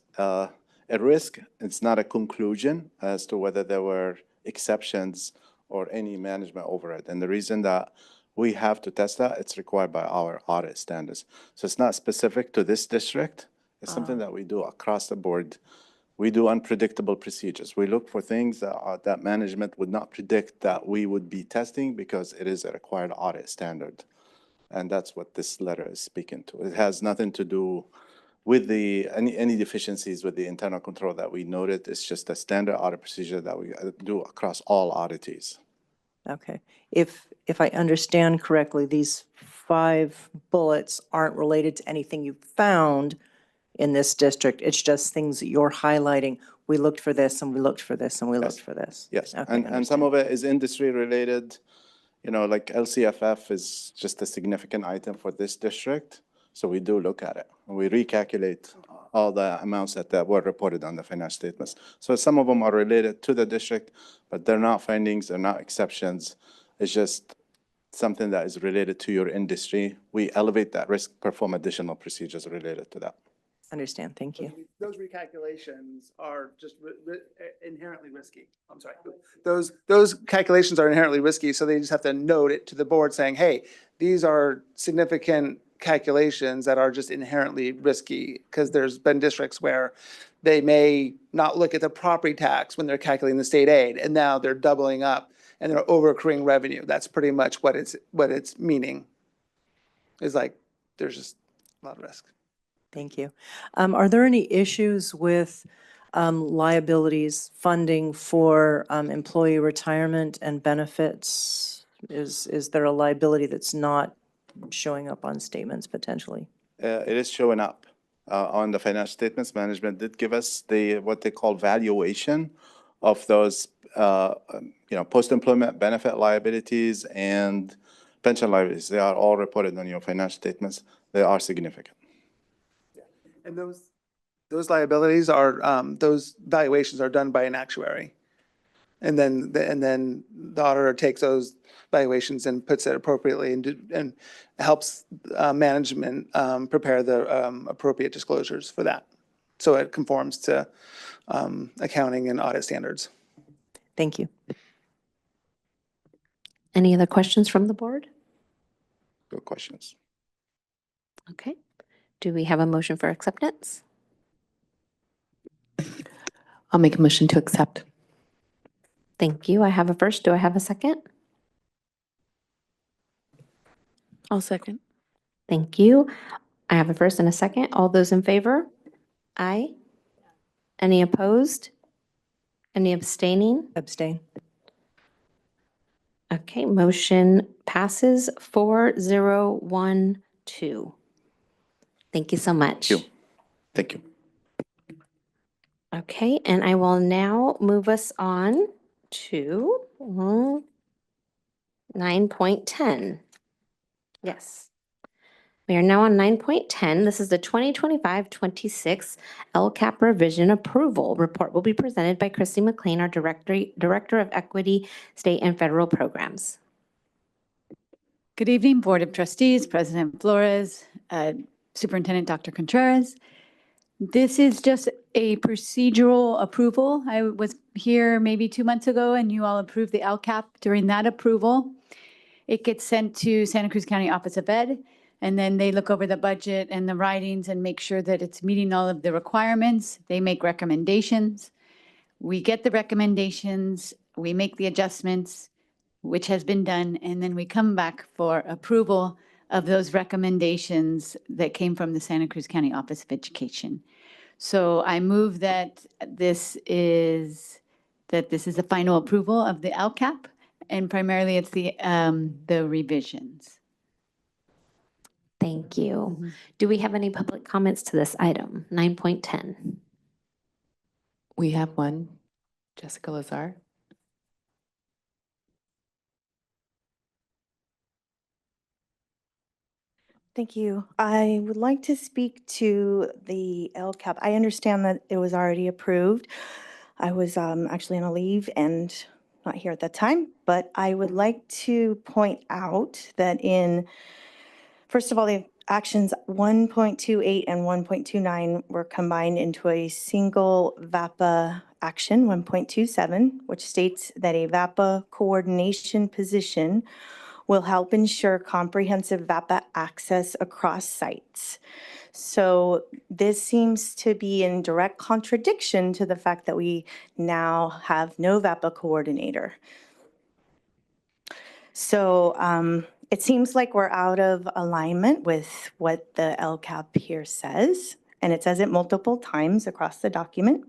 S6: a risk. It's not a conclusion as to whether there were exceptions or any management override. And the reason that we have to test that, it's required by our audit standards. So it's not specific to this district. It's something that we do across the board. We do unpredictable procedures. We look for things that management would not predict that we would be testing because it is a required audit standard. And that's what this letter is speaking to. It has nothing to do with any deficiencies with the internal control that we noted. It's just a standard audit procedure that we do across all auditees.
S19: Okay. If I understand correctly, these 5 bullets aren't related to anything you found in this district. It's just things that you're highlighting. We looked for this and we looked for this and we looked for this.
S6: Yes,
S19: Okay,
S6: and some of it is industry related. You know, like LCFF is just a significant item for this district. So we do look at it. We recalculate all the amounts that were reported on the financial statements. So some of them are related to the district, but they're not findings, they're not exceptions. It's just something that is related to your industry. We elevate that risk, perform additional procedures related to that.
S19: Understand, thank you.
S11: Those recalculations are just inherently risky. I'm sorry. Those calculations are inherently risky, so they just have to note it to the board saying, hey, these are significant calculations that are just inherently risky, because there's been districts where they may not look at the property tax when they're calculating the state aid, and now they're doubling up and they're over accruing revenue. That's pretty much what it's meaning. Is like, there's just a lot of risk.
S19: Thank you. Are there any issues with liabilities, funding for employee retirement and benefits? Is there a liability that's not showing up on statements potentially?
S6: It is showing up on the financial statements. Management did give us what they call valuation of those post-employment benefit liabilities and pension liabilities. They are all reported on your financial statements. They are significant.
S11: And those liabilities are, those valuations are done by an actuary. And then the auditor takes those valuations and puts it appropriately and helps management prepare the appropriate disclosures for that. So it conforms to accounting and audit standards.
S19: Thank you.
S1: Any other questions from the board?
S6: Good questions.
S1: Okay. Do we have a motion for acceptance?
S7: I'll make a motion to accept.
S1: Thank you. I have a first. Do I have a second?
S20: I'll second.
S1: Thank you. I have a first and a second. All those in favor? Aye. Any opposed? Any abstaining?
S19: Abstain.
S1: Okay, motion passes 4012. Thank you so much.
S6: Thank you. Thank you.
S1: Okay, and I will now move us on to 9.10. Yes. We are now on 9.10. This is the 2025-26 LCAP revision approval. Report will be presented by Christy McLean, our Director of Equity, State and Federal Programs.
S10: Good evening, Board of Trustees, President Flores, Superintendent Dr. Contreras. This is just a procedural approval. I was here maybe 2 months ago and you all approved the LCAP. During that approval, it gets sent to Santa Cruz County Office of Ed, and then they look over the budget and the writings and make sure that it's meeting all of the requirements. They make recommendations. We get the recommendations, we make the adjustments, which has been done, and then we come back for approval of those recommendations that came from the Santa Cruz County Office of Education. So I move that this is a final approval of the LCAP, and primarily it's the revisions.
S1: Thank you. Do we have any public comments to this item, 9.10?
S7: We have one. Jessica Lazar.
S2: Thank you. I would like to speak to the LCAP. I understand that it was already approved. I was actually on a leave and not here at that time, but I would like to point out that first of all, actions 1.28 and 1.29 were combined into a single VAPA action, 1.27, which states that a VAPA coordination position will help ensure comprehensive VAPA access across sites. So this seems to be in direct contradiction to the fact that we now have no VAPA coordinator. So it seems like we're out of alignment with what the LCAP here says, and it says it multiple times across the document.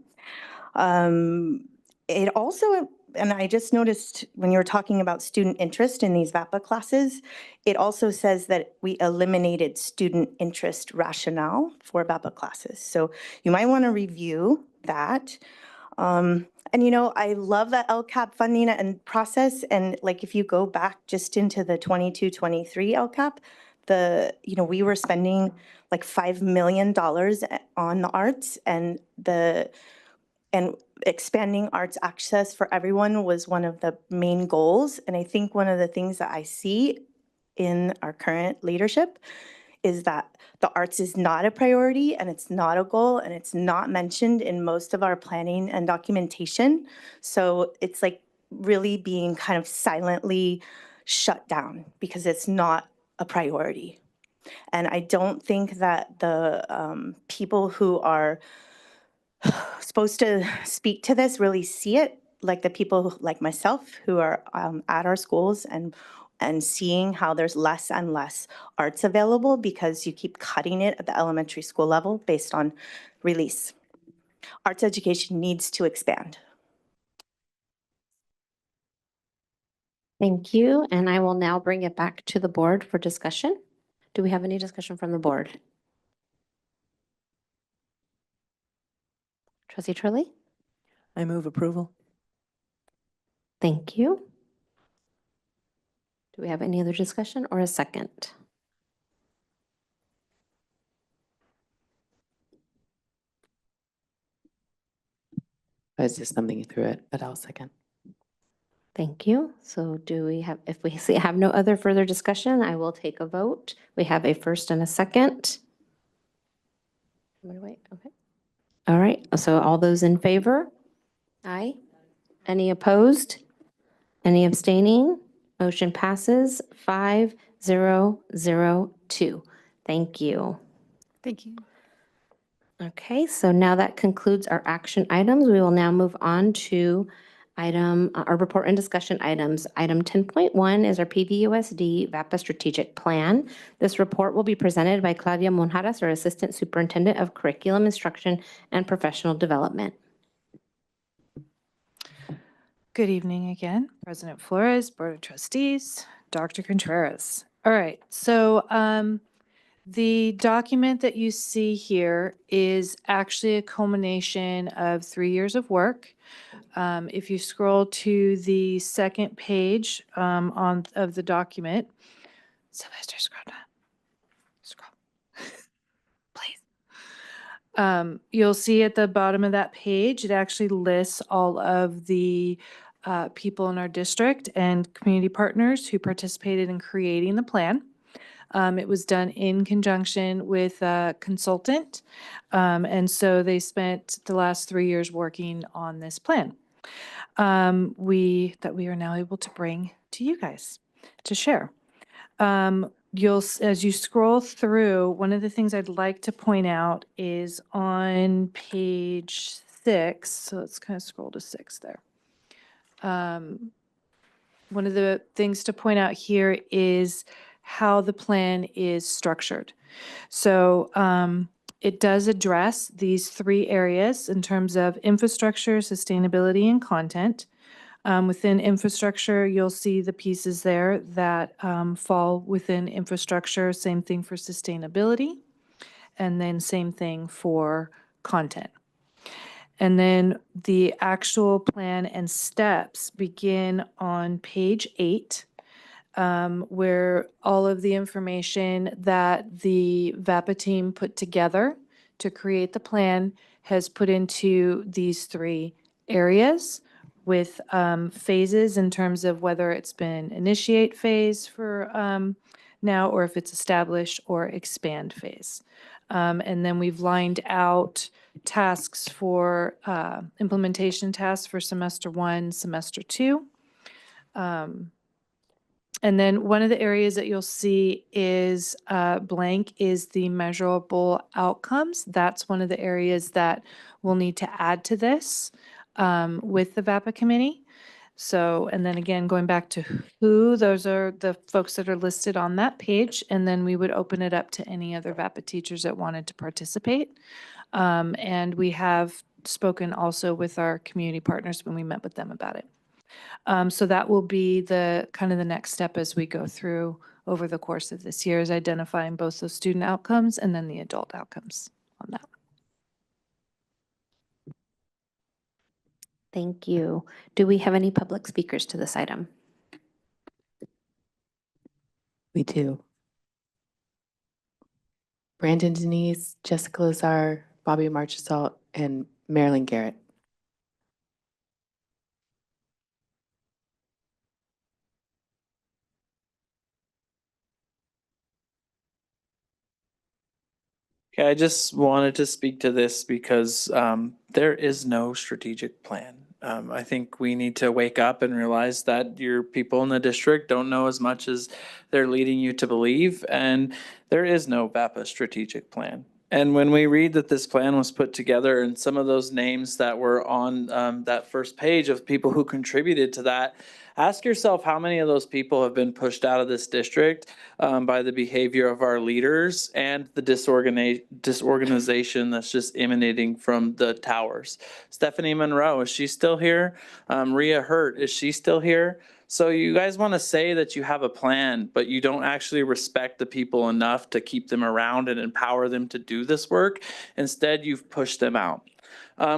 S2: It also, and I just noticed when you were talking about student interest in these VAPA classes, it also says that we eliminated student interest rationale for VAPA classes. So you might want to review that. And, you know, I love the LCAP funding and process. And like, if you go back just into the 22-23 LCAP, we were spending like $5 million on the arts, and expanding arts access for everyone was one of the main goals. And I think one of the things that I see in our current leadership is that the arts is not a priority, and it's not a goal, and it's not mentioned in most of our planning and documentation. So it's like really being kind of silently shut down because it's not a priority. And I don't think that the people who are supposed to speak to this really see it, like the people like myself who are at our schools and seeing how there's less and less arts available because you keep cutting it at the elementary school level based on release. Arts education needs to expand.
S1: Thank you. And I will now bring it back to the board for discussion. Do we have any discussion from the board? Trustee Turley?
S19: I move approval.
S1: Thank you. Do we have any other discussion or a second?
S7: I was just thumbing through it, but I'll second.
S1: Thank you. So do we have, if we have no other further discussion, I will take a vote. We have a first and a second. I'm gonna wait, okay. All right, so all those in favor? Aye. Any opposed? Any abstaining? Motion passes 5-0-0-2. Thank you.
S18: Thank you.
S1: Okay, so now that concludes our action items. We will now move on to our report and discussion items. Item 10.1 is our PVUSD VAPA strategic plan. This report will be presented by Claudia Monjaras, our Assistant Superintendent of Curriculum Instruction and Professional Development.
S18: Good evening again, President Flores, Board of Trustees, Dr. Contreras. All right, so the document that you see here is actually a culmination of 3 years of work. If you scroll to the second page of the document, Sylvester, scroll down. Scroll, please. You'll see at the bottom of that page, it actually lists all of the people in our district and community partners who participated in creating the plan. It was done in conjunction with a consultant, and so they spent the last 3 years working on this plan that we are now able to bring to you guys to share. As you scroll through, one of the things I'd like to point out is on page 6. So let's kind of scroll to 6 there. One of the things to point out here is how the plan is structured. So it does address these 3 areas in terms of infrastructure, sustainability, and content. Within infrastructure, you'll see the pieces there that fall within infrastructure, same thing for sustainability, and then same thing for content. And then the actual plan and steps begin on page 8, where all of the information that the VAPA team put together to create the plan has put into these 3 areas with phases in terms of whether it's been initiate phase for now, or if it's establish or expand phase. And then we've lined out tasks for implementation tasks for semester 1, semester 2. And then one of the areas that you'll see is blank is the measurable outcomes. That's one of the areas that we'll need to add to this with the VAPA committee. So, and then again, going back to who, those are the folks that are listed on that page. And then we would open it up to any other VAPA teachers that wanted to participate. And we have spoken also with our community partners when we met with them about it. So that will be the kind of the next step as we go through over the course of this year, is identifying both those student outcomes and then the adult outcomes on that.
S1: Thank you. Do we have any public speakers to this item?
S7: We do. Brandon Denise, Jessica Lazar, Bobby Marchesalt, and Marilyn Garrett.
S8: Okay, I just wanted to speak to this because there is no strategic plan. I think we need to wake up and realize that your people in the district don't know as much as they're leading you to believe, and there is no VAPA strategic plan. And when we read that this plan was put together and some of those names that were on that first page of people who contributed to that, ask yourself how many of those people have been pushed out of this district by the behavior of our leaders and the disorganization that's just emanating from the towers. Stephanie Monroe, is she still here? Rhea Hurt, is she still here? So you guys want to say that you have a plan, but you don't actually respect the people enough to keep them around and empower them to do this work. Instead, you've pushed them out.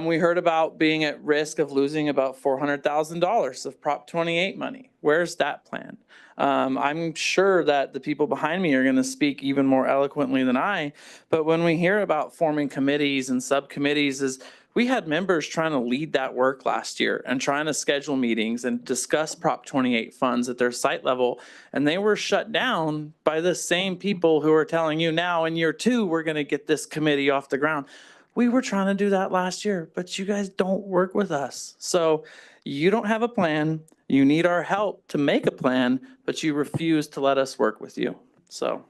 S8: We heard about being at risk of losing about $400,000 of Prop 28 money. Where's that plan? I'm sure that the people behind me are going to speak even more eloquently than I, but when we hear about forming committees and subcommittees, we had members trying to lead that work last year and trying to schedule meetings and discuss Prop 28 funds at their site level, and they were shut down by the same people who are telling you now in year 2 we're going to get this committee off the ground. We were trying to do that last year, but you guys don't work with us. So you don't have a plan. You need our help to make a plan, but you refuse to let us work with you. So.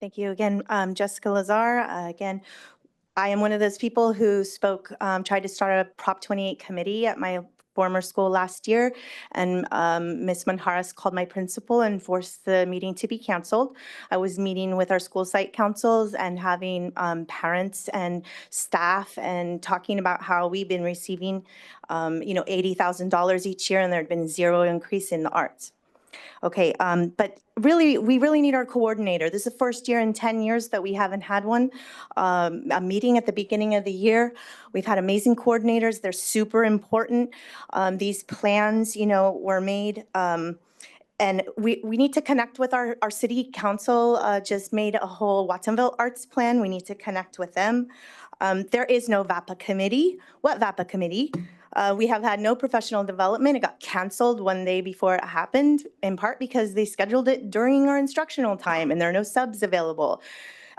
S2: Thank you again, Jessica Lazar. Again, I am one of those people who tried to start a Prop 28 committee at my former school last year, and Ms. Manjares called my principal and forced the meeting to be canceled. I was meeting with our school site councils and having parents and staff and talking about how we've been receiving, $80,000 each year, and there had been zero increase in the arts. Okay, but really, we really need our coordinator. This is the first year in 10 years that we haven't had one. A meeting at the beginning of the year. We've had amazing coordinators. They're super important. These plans, were made. And we need to connect with our city council, just made a whole Watsonville Arts Plan. We need to connect with them. There is no VAPA committee. What VAPA committee? We have had no professional development. It got canceled one day before it happened, in part because they scheduled it during our instructional time and there are no subs available.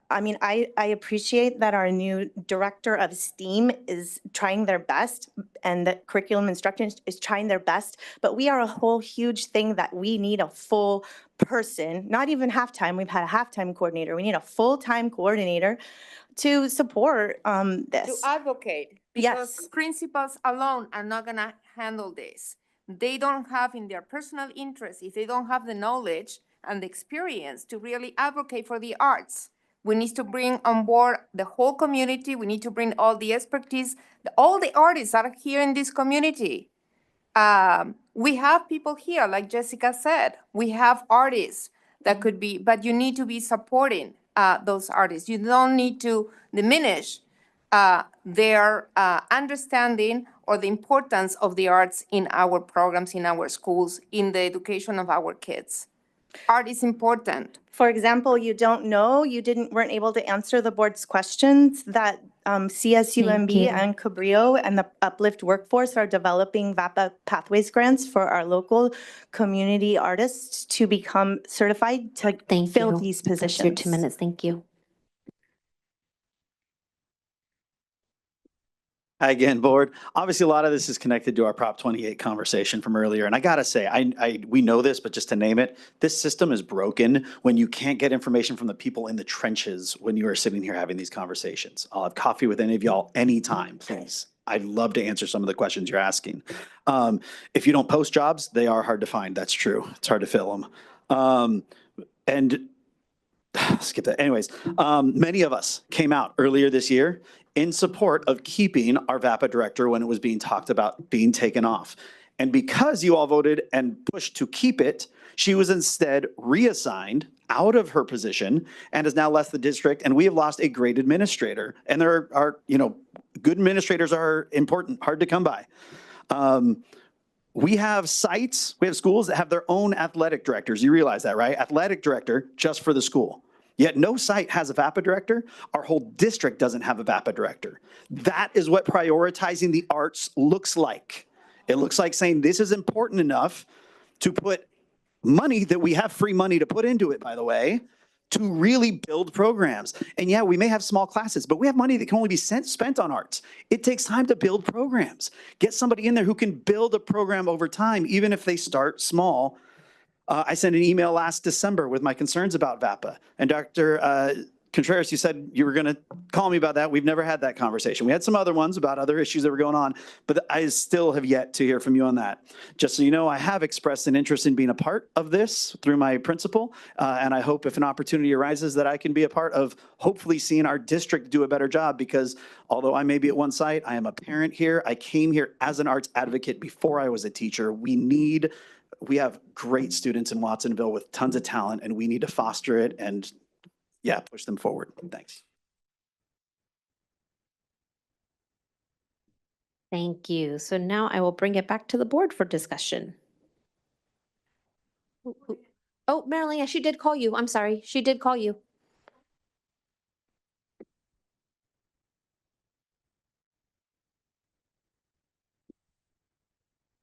S2: I mean, I appreciate that our new director of STEAM is trying their best and that curriculum instruction is trying their best, but we are a whole huge thing that we need a full person, not even half-time. We've had a half-time coordinator. We need a full-time coordinator to support this.
S9: To advocate. Because principals alone are not going to handle this. They don't have in their personal interest, if they don't have the knowledge and the experience to really advocate for the arts. We need to bring on board the whole community. We need to bring all the expertise. All the artists are here in this community. We have people here, like Jessica said. We have artists that could be, but you need to be supporting those artists. You don't need to diminish their understanding or the importance of the arts in our programs, in our schools, in the education of our kids. Art is important.
S2: For example, you weren't able to answer the board's questions that CSUMB
S1: you.
S2: and Cabrillo and the Uplift Workforce are developing VAPA Pathways grants for our local community artists to become certified to fill these positions.
S1: That's your 2 minutes. Thank you.
S5: Hi again, board. Obviously, a lot of this is connected to our Prop 28 conversation from earlier. And I gotta say, we know this, but just to name it, this system is broken when you can't get information from the people in the trenches when you are sitting here having these conversations. I'll have coffee with any of y'all anytime, please. I'd love to answer some of the questions you're asking. If you don't post jobs, they are hard to find. That's true. It's hard to fill them. And skip that. Anyways, many of us came out earlier this year in support of keeping our VAPA director when it was being talked about being taken off. And because you all voted and pushed to keep it, she was instead reassigned out of her position and has now left the district, and we have lost a great administrator. And there are, good administrators are important, hard to come by. We have sites, we have schools that have their own athletic directors. You realize that, right? Athletic director just for the school. Yet no site has a VAPA director. Our whole district doesn't have a VAPA director. That is what prioritizing the arts looks like. It looks like saying this is important enough to put money that we have free money to put into it, by the way, to really build programs. And yeah, we may have small classes, but we have money that can only be spent on arts. It takes time to build programs. Get somebody in there who can build a program over time, even if they start small. I sent an email last December with my concerns about VAPA. And Dr. Contreras, you said you were going to call me about that. We've never had that conversation. We had some other ones about other issues that were going on, but I still have yet to hear from you on that. Just so you know, I have expressed an interest in being a part of this through my principal, and I hope if an opportunity arises that I can be a part of hopefully seeing our district do a better job, because although I may be at one site, I am a parent here. I came here as an arts advocate before I was a teacher. We have great students in Watsonville with tons of talent, and we need to foster it and, yeah, push them forward. Thanks.
S1: Thank you. So now I will bring it back to the board for discussion. Oh, Marilyn, yeah, she did call you. I'm sorry. She did call you.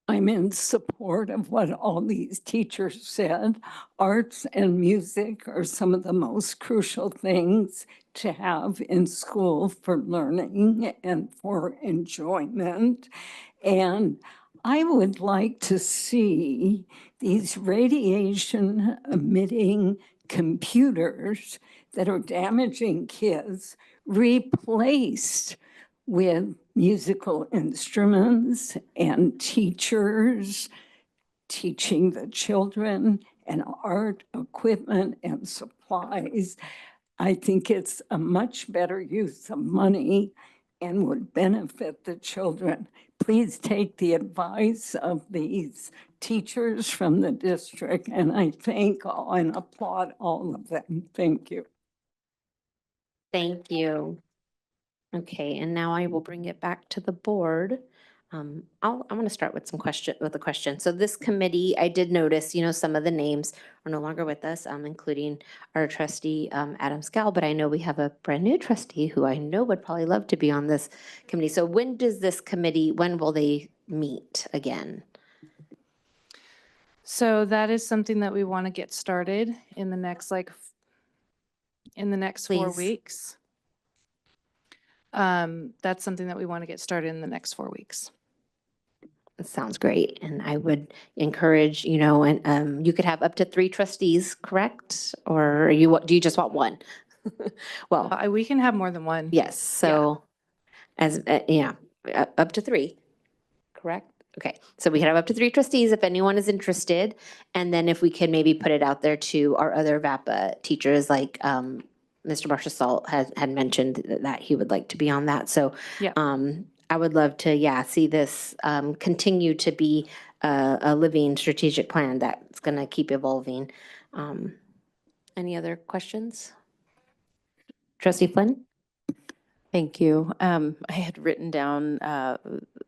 S12: I'm in support of what all these teachers said. Arts and music are some of the most crucial things to have in school for learning and for enjoyment. And I would like to see these radiation emitting computers that are damaging kids replaced with musical instruments and teachers teaching the children and art equipment and supplies. I think it's a much better use of money and would benefit the children. Please take the advice of these teachers from the district, and I thank all and applaud all of them. Thank you.
S1: Thank you. Okay, and now I will bring it back to the board. I'm going to start with a question. So this committee, I did notice, some of the names are no longer with us, including our trustee, Adam Scal, but I know we have a brand new trustee who I know would probably love to be on this committee. So when will they meet again?
S18: So that is something that we want to get started in the next, 4
S1: Please.
S18: weeks. That's something that we want to get started in the next 4 weeks.
S1: That sounds great. And I would encourage, and you could have up to 3 trustees, correct? Or do you just want 1? Well,
S18: We can have more than one.
S1: yes. So up to 3, correct? Okay. So we can have up to 3 trustees if anyone is interested. And then if we could maybe put it out there to our other VAPA teachers, like Mr. Marcia Salt had mentioned that he would like to be on that. So
S18: Yeah.
S1: I would love to, see this continue to be a living strategic plan that's going to keep evolving. Any other questions? Trustee Flynn?
S14: Thank you. I had written down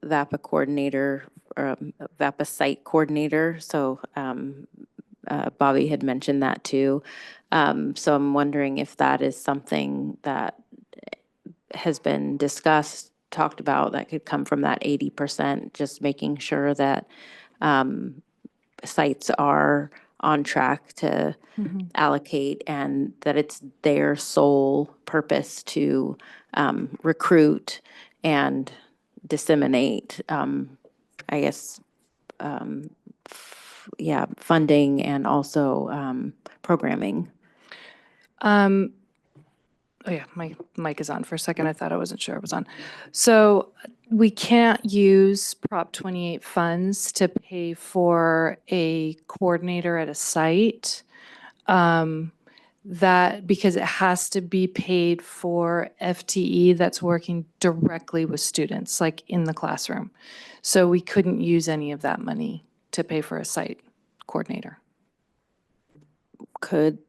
S14: VAPA coordinator, or VAPA site coordinator. So Bobby had mentioned that too. So I'm wondering if that is something that has been discussed, talked about, that could come from that 80%, just making sure that sites are on track to allocate and that it's their sole purpose to recruit and disseminate, I guess, funding and also programming.
S18: Oh yeah, my mic is on for a second. I thought I wasn't sure it was on. So we can't use Prop 28 funds to pay for a coordinator at a site. That because it has to be paid for FTE that's working directly with students, like in the classroom. So we couldn't use any of that money to pay for a site coordinator.
S14: Could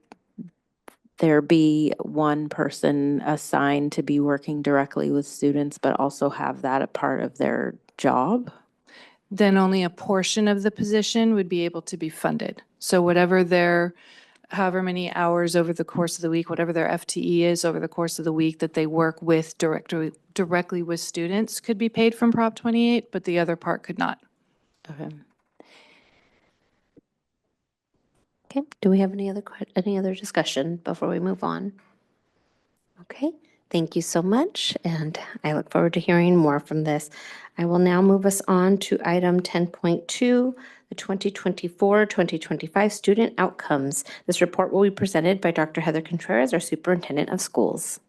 S14: there be one person assigned to be working directly with students, but also have that a part of their job?
S18: Then only a portion of the position would be able to be funded. So whatever their, however many hours over the course of the week, whatever their FTE is over the course of the week that they work with directly with students could be paid from Prop 28, but the other part could not.
S14: Okay.
S1: Okay, do we have any other discussion before we move on? Okay, thank you so much, and I look forward to hearing more from this. I will now move us on to item 10.2, the 2024-2025 student outcomes. This report will be presented by Dr. Heather Contreras, our Superintendent of Schools.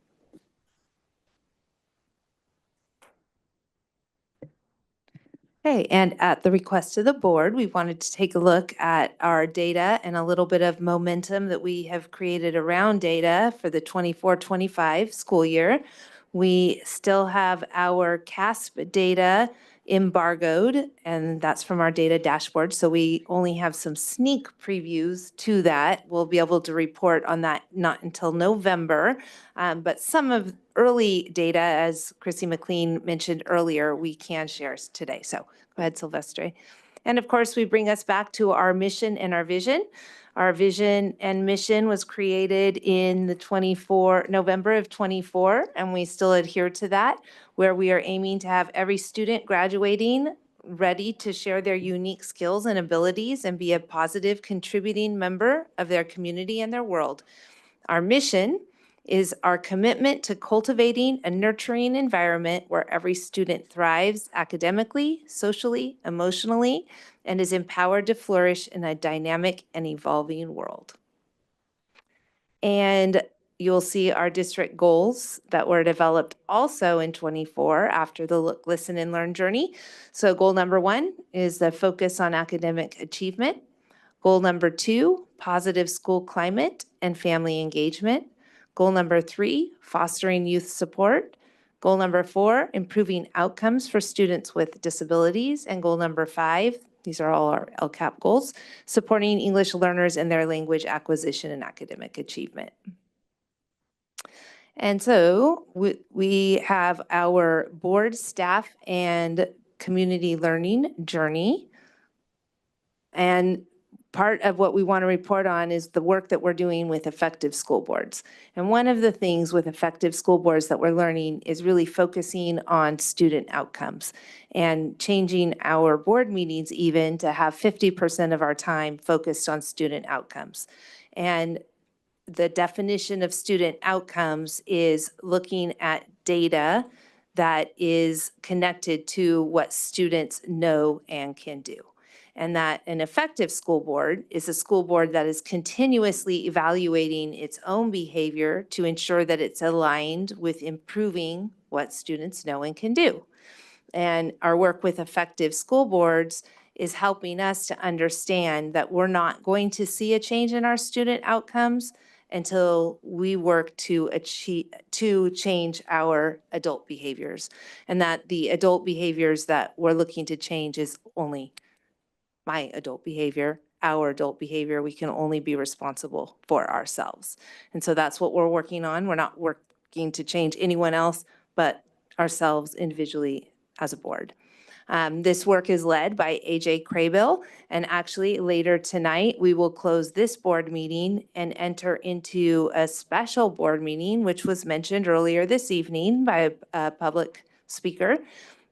S17: Okay, and at the request of the board, we wanted to take a look at our data and a little bit of momentum that we have created around data for the 24-25 school year. We still have our CASP data embargoed, and that's from our data dashboard. So we only have some sneak previews to that. We'll be able to report on that not until November. But some of early data, as Chrissy McLean mentioned earlier, we can share today. So go ahead, Silvestre. And of course, we bring us back to our mission and our vision. Our vision and mission was created in the November of 24, and we still adhere to that, where we are aiming to have every student graduating ready to share their unique skills and abilities and be a positive contributing member of their community and their world. Our mission is our commitment to cultivating a nurturing environment where every student thrives academically, socially, emotionally, and is empowered to flourish in a dynamic and evolving world. And you'll see our district goals that were developed also in 24 after the Look, Listen, and Learn journey. So goal number 1 is the focus on academic achievement. Goal number 2, positive school climate and family engagement. Goal number 3, fostering youth support. Goal number 4, improving outcomes for students with disabilities. And goal number 5, these are all our LCAP goals, supporting English learners in their language acquisition and academic achievement. And so we have our board, staff, and community learning journey. And part of what we want to report on is the work that we're doing with effective school boards. And one of the things with effective school boards that we're learning is really focusing on student outcomes and changing our board meetings even to have 50% of our time focused on student outcomes. And the definition of student outcomes is looking at data that is connected to what students know and can do. And that an effective school board is a school board that is continuously evaluating its own behavior to ensure that it's aligned with improving what students know and can do. And our work with effective school boards is helping us to understand that we're not going to see a change in our student outcomes until we work to change our adult behaviors. And that the adult behaviors that we're looking to change is only my adult behavior, our adult behavior. We can only be responsible for ourselves. And so that's what we're working on. We're not working to change anyone else but ourselves individually as a board. This work is led by AJ Craybill, and actually later tonight, we will close this board meeting and enter into a special board meeting, which was mentioned earlier this evening by a public speaker.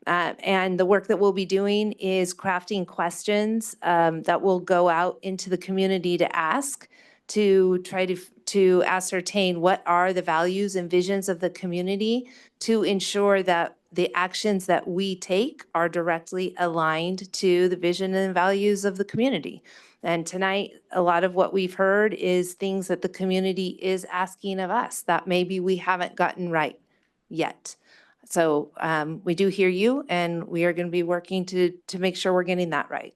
S17: And the work that we'll be doing is crafting questions that will go out into the community to ask, to try to ascertain what are the values and visions of the community, to ensure that the actions that we take are directly aligned to the vision and values of the community. And tonight, a lot of what we've heard is things that the community is asking of us that maybe we haven't gotten right yet. So we do hear you, and we are going to be working to make sure we're getting that right.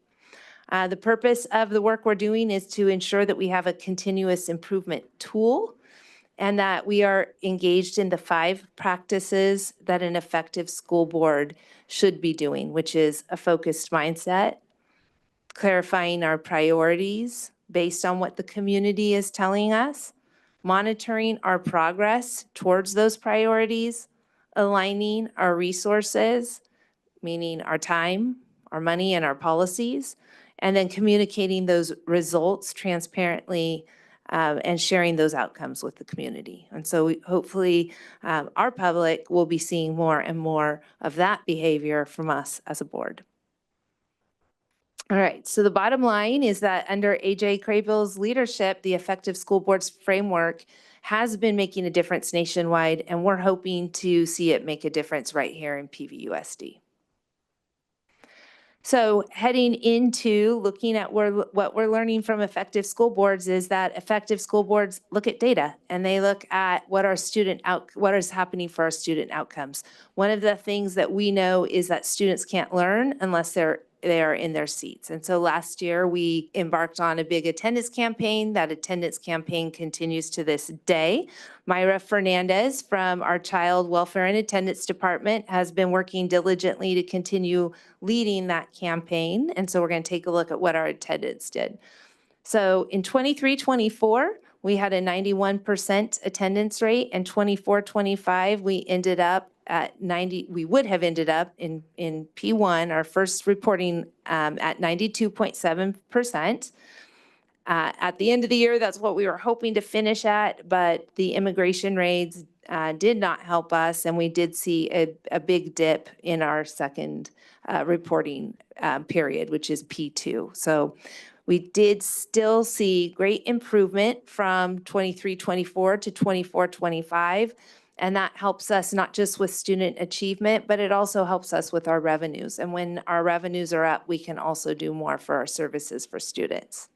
S17: The purpose of the work we're doing is to ensure that we have a continuous improvement tool and that we are engaged in the 5 practices that an effective school board should be doing, which is a focused mindset, clarifying our priorities based on what the community is telling us, monitoring our progress towards those priorities, aligning our resources, meaning our time, our money, and our policies, and then communicating those results transparently and sharing those outcomes with the community. And so hopefully our public will be seeing more and more of that behavior from us as a board. All right, so the bottom line is that under AJ Craybill's leadership, the Effective School Boards Framework has been making a difference nationwide, and we're hoping to see it make a difference right here in PVUSD. So heading into looking at what we're learning from effective school boards is that effective school boards look at data and they look at what is happening for our student outcomes. One of the things that we know is that students can't learn unless they are in their seats. And so last year we embarked on a big attendance campaign. That attendance campaign continues to this day. Myra Fernandez from our Child Welfare and Attendance Department has been working diligently to continue leading that campaign. And so we're going to take a look at what our attendance did. So in 23-24, we had a 91% attendance rate, and 24-25, we ended up at 90, we would have ended up in P1, our first reporting at 92.7%. At the end of the year, that's what we were hoping to finish at, but the immigration raids did not help us, and we did see a big dip in our second reporting period, which is P2. So we did still see great improvement from 23-24 to 24-25. And that helps us not just with student achievement, but it also helps us with our revenues. And when our revenues are up, we can also do more for our services for students.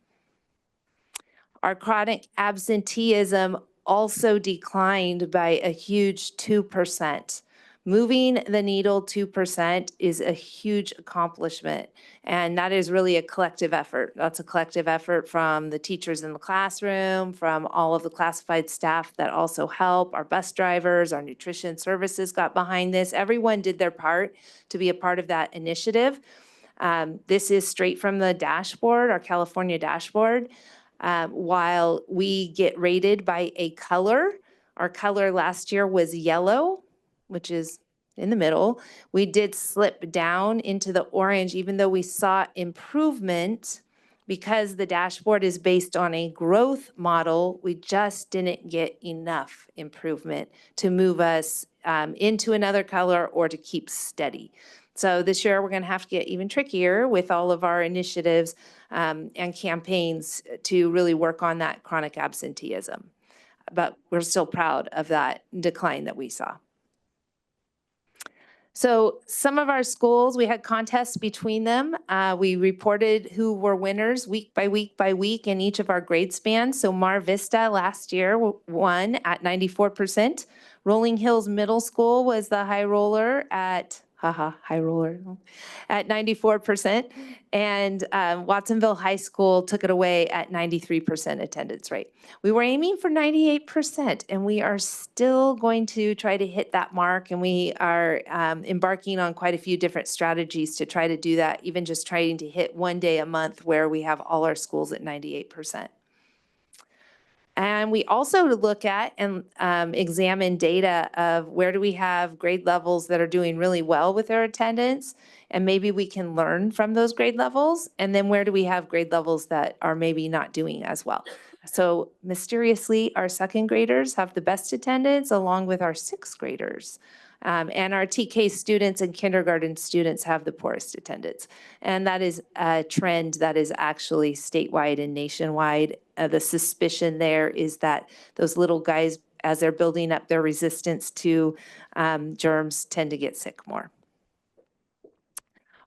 S17: Our chronic absenteeism also declined by a huge 2%. Moving the needle 2% is a huge accomplishment, and that is really a collective effort. That's a collective effort from the teachers in the classroom, from all of the classified staff that also help, our bus drivers, our nutrition services got behind this. Everyone did their part to be a part of that initiative. This is straight from the dashboard, our California dashboard. While we get rated by a color, our color last year was yellow, which is in the middle. We did slip down into the orange, even though we saw improvement because the dashboard is based on a growth model. We just didn't get enough improvement to move us into another color or to keep steady. So this year we're going to have to get even trickier with all of our initiatives and campaigns to really work on that chronic absenteeism. But we're still proud of that decline that we saw. So some of our schools, we had contests between them. We reported who were winners week by week by week in each of our grade spans. So Mar Vista last year won at 94%. Rolling Hills Middle School was the high roller at, high roller, at 94%. And Watsonville High School took it away at 93% attendance rate. We were aiming for 98%, and we are still going to try to hit that mark. And we are embarking on quite a few different strategies to try to do that, even just trying to hit one day a month where we have all our schools at 98%.
S1: And we also look at and examine data of where do we have grade levels that are doing really well with their attendance, and maybe we can learn from those grade levels, and then where do we have grade levels that are maybe not doing as well. So mysteriously, our second graders have the best attendance along with our sixth graders. And our TK students and kindergarten students have the poorest attendance. And that is a trend that is actually statewide and nationwide. The suspicion there is that those little guys, as they're building up their resistance to germs, tend to get sick more.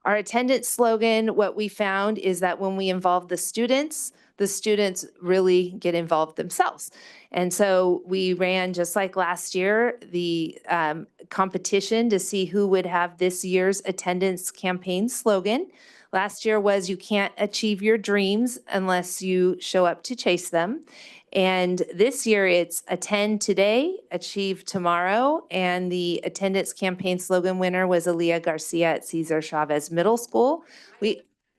S1: Our attendance slogan, what we found is that when we involve the students really get involved themselves. And so we ran, just like last year, the competition to see who would have this year's attendance campaign slogan. Last year was "You can't achieve your dreams unless you show up to chase them." And this year it's "Attend today, achieve tomorrow." And the attendance campaign slogan winner was Aaliyah Garcia at Cesar Chavez Middle School.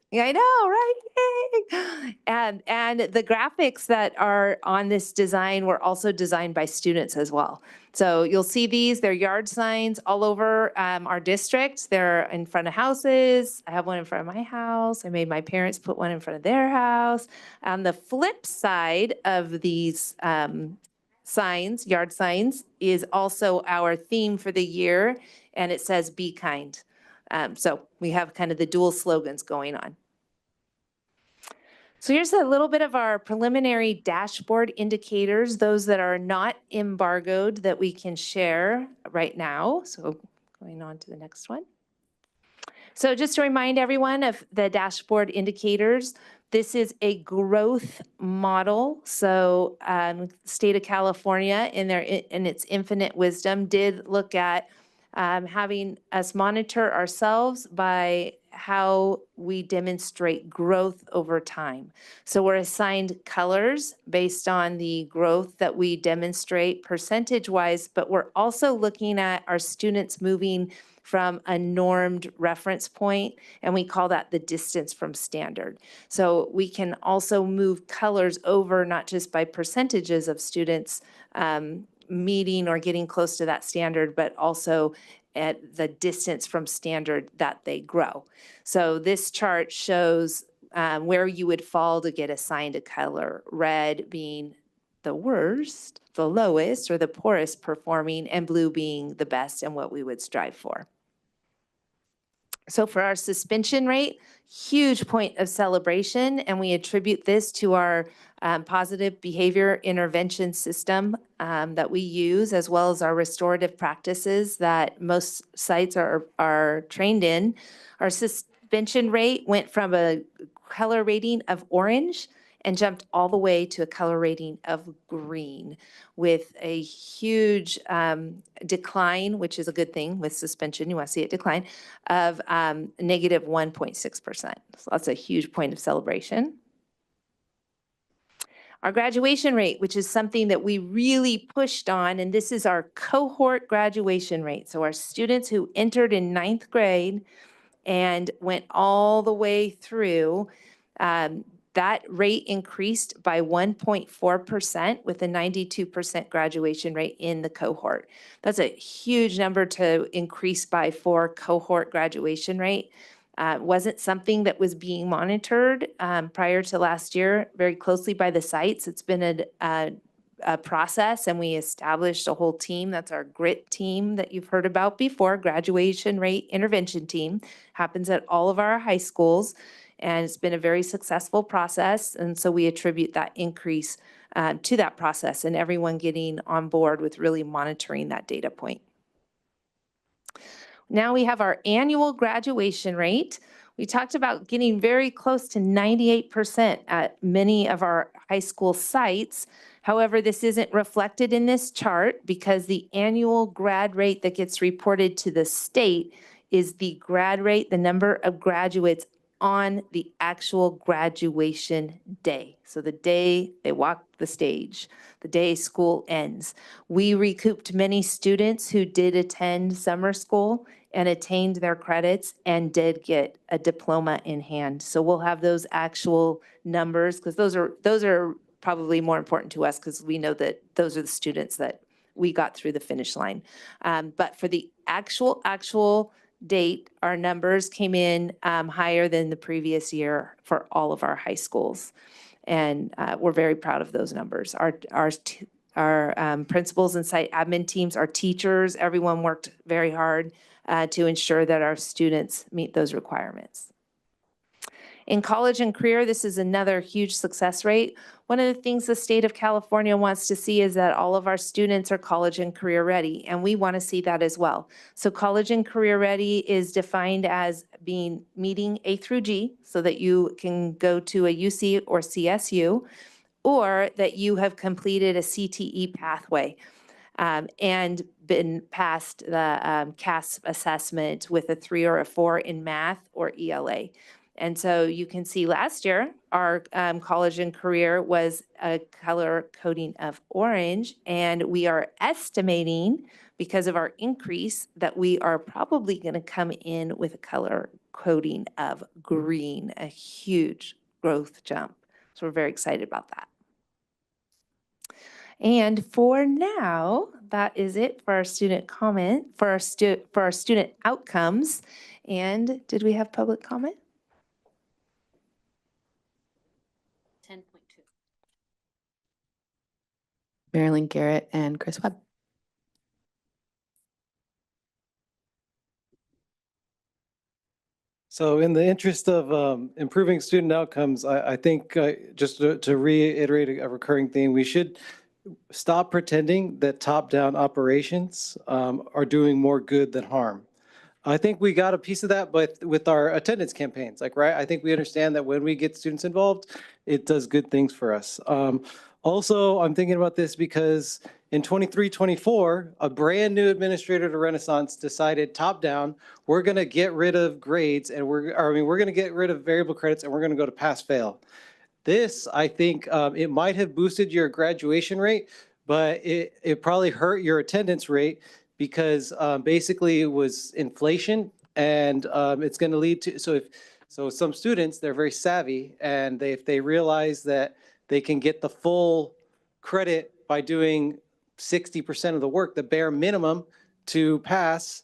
S1: Yeah, I know, right? Yay! And the graphics that are on this design were also designed by students as well. So you'll see these, they're yard signs all over our district. They're in front of houses. I have one in front of my house. I made my parents put one in front of their house. On the flip side of these signs, yard signs, is also our theme for the year, and it says "Be kind." So we have kind of the dual slogans going on. So here's a little bit of our preliminary dashboard indicators, those that are not embargoed that we can share right now. So going on to the next one. So just to remind everyone of the dashboard indicators, this is a growth model. So state of California in its infinite wisdom did look at having us monitor ourselves by how we demonstrate growth over time. So we're assigned colors based on the growth that we demonstrate percentage-wise, but we're also looking at our students moving from a normed reference point, and we call that the distance from standard. So we can also move colors over not just by percentages of students meeting or getting close to that standard, but also at the distance from standard that they grow. So this chart shows where you would fall to get assigned a color, red being the worst, the lowest, or the poorest performing, and blue being the best and what we would strive for. So for our suspension rate, huge point of celebration, and we attribute this to our positive behavior intervention system that we use, as well as our restorative practices that most sites are trained in. Our suspension rate went from a color rating of orange and jumped all the way to a color rating of green, with a huge decline, which is a good thing with suspension. You want to see it decline, of negative 1.6%. So that's a huge point of celebration. Our graduation rate, which is something that we really pushed on, and this is our cohort graduation rate. So our students who entered in 9th grade and went all the way through, that rate increased by 1.4% with a 92% graduation rate in the cohort. That's a huge number to increase by for cohort graduation rate. Wasn't something that was being monitored prior to last year very closely by the sites. It's been a process, and we established a whole team. That's our GRIT team that you've heard about before, Graduation Rate Intervention Team. Happens at all of our high schools. And it's been a very successful process. And so we attribute that increase to that process and everyone getting on board with really monitoring that data point. Now we have our annual graduation rate. We talked about getting very close to 98% at many of our high school sites. However, this isn't reflected in this chart because the annual grad rate that gets reported to the state is the grad rate, the number of graduates on the actual graduation day. So the day they walk the stage, the day school ends. We recouped many students who did attend summer school and attained their credits and did get a diploma in hand. So we'll have those actual numbers because those are
S17: probably more important to us because we know that those are the students that we got through the finish line. But for the actual date, our numbers came in higher than the previous year for all of our high schools. And we're very proud of those numbers. Our principals and site admin teams, our teachers, everyone worked very hard to ensure that our students meet those requirements. In college and career, this is another huge success rate. One of the things the state of California wants to see is that all of our students are college and career ready, and we want to see that as well. So college and career ready is defined as meeting A through G, so that you can go to a UC or CSU, or that you have completed a CTE pathway and been past the CASP assessment with a 3 or a 4 in math or ELA. And so you can see last year, our college and career was a color coding of orange, and we are estimating, because of our increase, that we are probably going to come in with a color coding of green, a huge growth jump. So we're very excited about that. And for now, that is it for our student comment, for our student outcomes. And did we have public comment?
S1: 10.2.
S7: Marilyn Garrett and Chris Webb.
S4: So in the interest of improving student outcomes, I think just to reiterate a recurring theme, we should stop pretending that top-down operations are doing more good than harm. I think we got a piece of that, but with our attendance campaigns, right? I think we understand that when we get students involved, it does good things for us. Also, I'm thinking about this because in 23-24, a brand new administrator to Renaissance decided top down, we're going to get rid of grades and we're going to get rid of variable credits and we're going to go to pass fail. This, I think, it might have boosted your graduation rate, but it probably hurt your attendance rate because basically it was inflation, and it's going to lead to, so some students, they're very savvy, and if they realize that they can get the full credit by doing 60% of the work, the bare minimum to pass,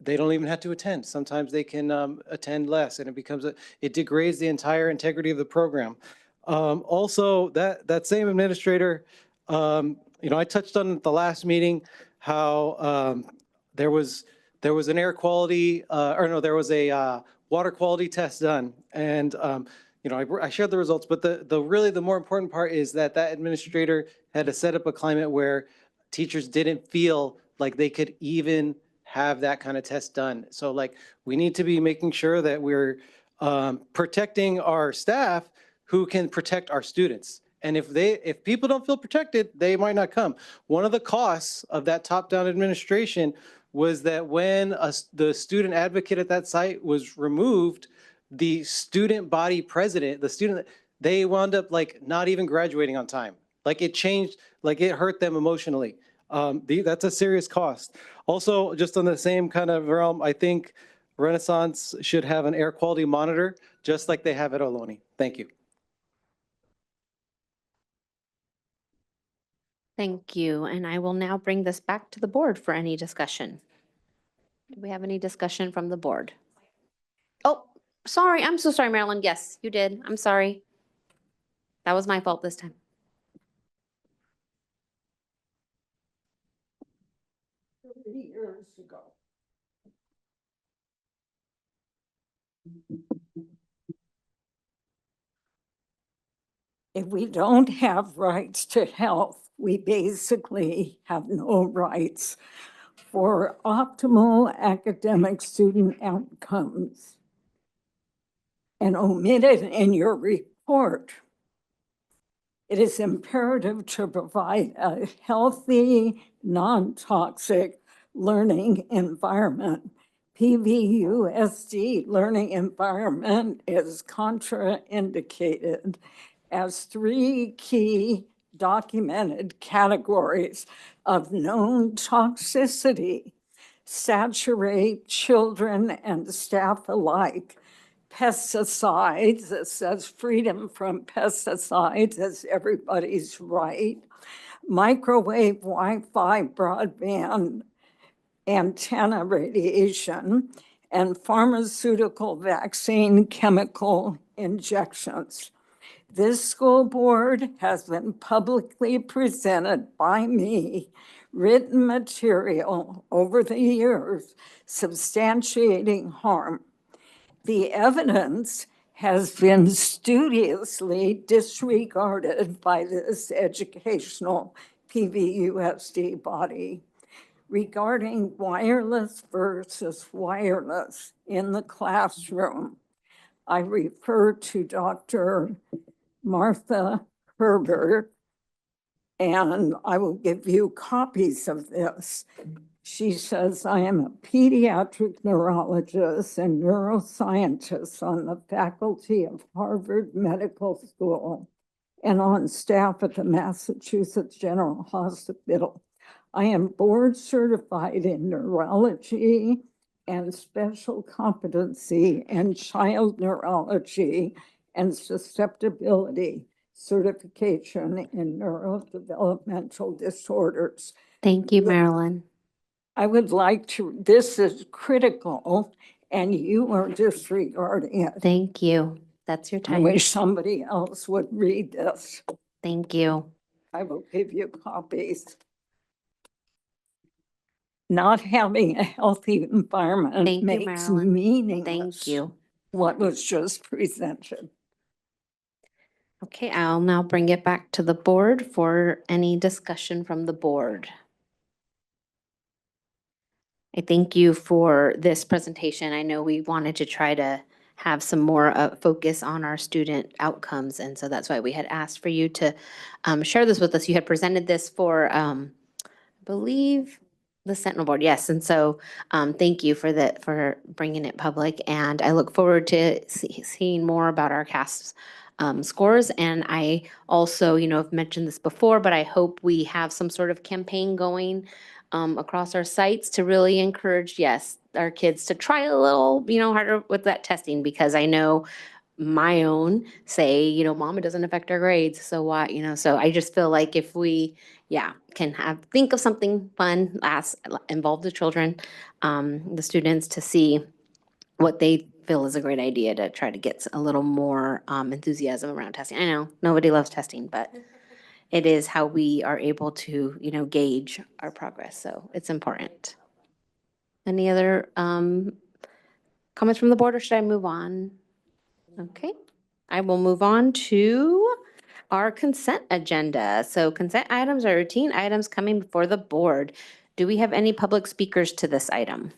S4: they don't even have to attend. Sometimes they can attend less, and it degrades the entire integrity of the program. Also, that same administrator, I touched on at the last meeting how there was an air quality, there was a water quality test done, and I shared the results. But the more important part is that administrator had to set up a climate where teachers didn't feel like they could even have that kind of test done. So we need to be making sure that we're protecting our staff who can protect our students. And if people don't feel protected, they might not come. One of the costs of that top-down administration was that when the student advocate at that site was removed, the student body president, they wound up not even graduating on time. It changed, it hurt them emotionally. That's a serious cost. Also, just on the same kind of realm, I think Renaissance should have an air quality monitor, just like they have at Ohlone. Thank you.
S1: Thank you. And I will now bring this back to the board for any discussion. Do we have any discussion from the board? Oh, sorry. I'm so sorry, Marilyn. Yes, you did. I'm sorry. That was my fault this time.
S12: Years ago. If we don't have rights to health, we basically have no rights for optimal academic student outcomes. And omitted in your report, it is imperative to provide a healthy, non-toxic learning environment. PVUSD learning environment is contraindicated as 3 key documented categories of known toxicity saturate children and staff alike. pesticides. It says freedom from pesticides is everybody's right. Microwave Wi-Fi broadband antenna radiation and pharmaceutical vaccine chemical injections. This school board has been publicly presented by me written material over the years substantiating harm. The evidence has been studiously disregarded by this educational PVUSD body regarding wireless versus wireless in the classroom. I refer to Dr. Martha Herbert, and I will give you copies of this. She says, I am a pediatric neurologist and neuroscientist on the faculty of Harvard Medical School and on staff at the Massachusetts General Hospital. I am board certified in neurology and special competency in child neurology and susceptibility certification in neurodevelopmental disorders.
S1: Thank you, Marilyn.
S12: I would like to, this is critical and you are disregarding it.
S1: Thank you. That's your
S12: I
S1: time.
S12: wish somebody else would read this.
S1: Thank you.
S12: I will give you copies. Not having a healthy environment
S1: Thank you,
S12: makes
S1: Marilyn.
S12: meaningless.
S1: Thank you.
S12: What was just presented.
S1: Okay, I'll now bring it back to the board for any discussion from the board. I thank you for this presentation. I know we wanted to try to have some more focus on our student outcomes, and so that's why we had asked for you to share this with us. You had presented this for, I believe, the Sentinel Board, yes. And so thank you for bringing it public, and I look forward to seeing more about our CAST scores. And I also, have mentioned this before, but I hope we have some sort of campaign going across our sites to really encourage, yes, our kids to try a little, harder with that testing, because I know my own say, Mom, it doesn't affect our grades. So why, so I just feel like if we, can think of something fun, involve the children, the students, to see what they feel is a great idea to try to get a little more enthusiasm around testing. I know nobody loves testing, but it is how we are able to, gauge our progress. So it's important. Any other comments from the board, or should I move on? Okay, I will move on to our consent agenda. So consent items are routine items coming before the board. Do we have any public speakers to this item?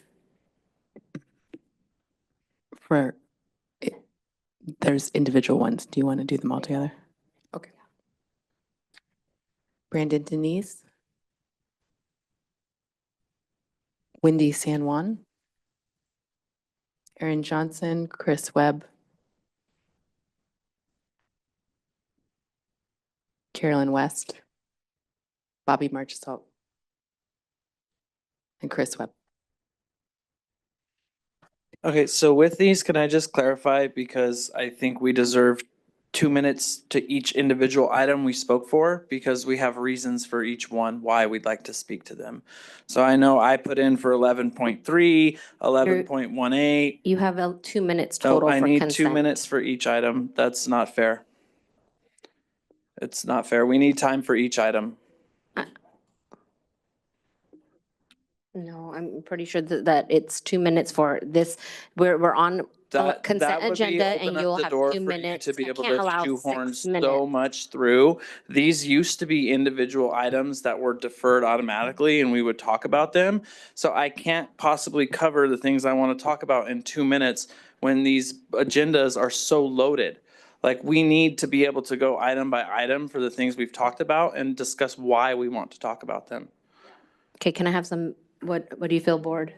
S7: There's individual ones. Do you want to do them all together? Okay. Brandon Denise. Wendy San Juan. Erin Johnson, Chris Webb. Carolyn West. Bobby Marchesalt. And Chris Webb.
S8: Okay, so with these, can I just clarify, because I think we deserve 2 minutes to each individual item we spoke for, because we have reasons for each one why we'd like to speak to them. So I know I put in for 11.3, 11.18.
S1: You have 2 minutes
S8: No,
S1: total
S8: I
S1: for
S8: need
S1: consent.
S8: 2 minutes for each item. That's not fair. It's not fair. We need time for each item.
S1: No, I'm pretty sure that it's 2 minutes for this. We're on
S8: That
S1: consent
S8: would be
S1: agenda,
S8: open
S1: and
S8: up
S1: you'll
S8: the
S1: have
S8: door
S1: 2
S8: for you
S1: minutes.
S8: to be
S1: I
S8: able
S1: can't
S8: to
S1: allow
S8: shoehorn
S1: 6 minutes.
S8: so much through. These used to be individual items that were deferred automatically, and we would talk about them. So I can't possibly cover the things I want to talk about in 2 minutes when these agendas are so loaded. Like, we need to be able to go item by item for the things we've talked about and discuss why we want to talk about them.
S1: Okay, can I have some, what do you feel, board?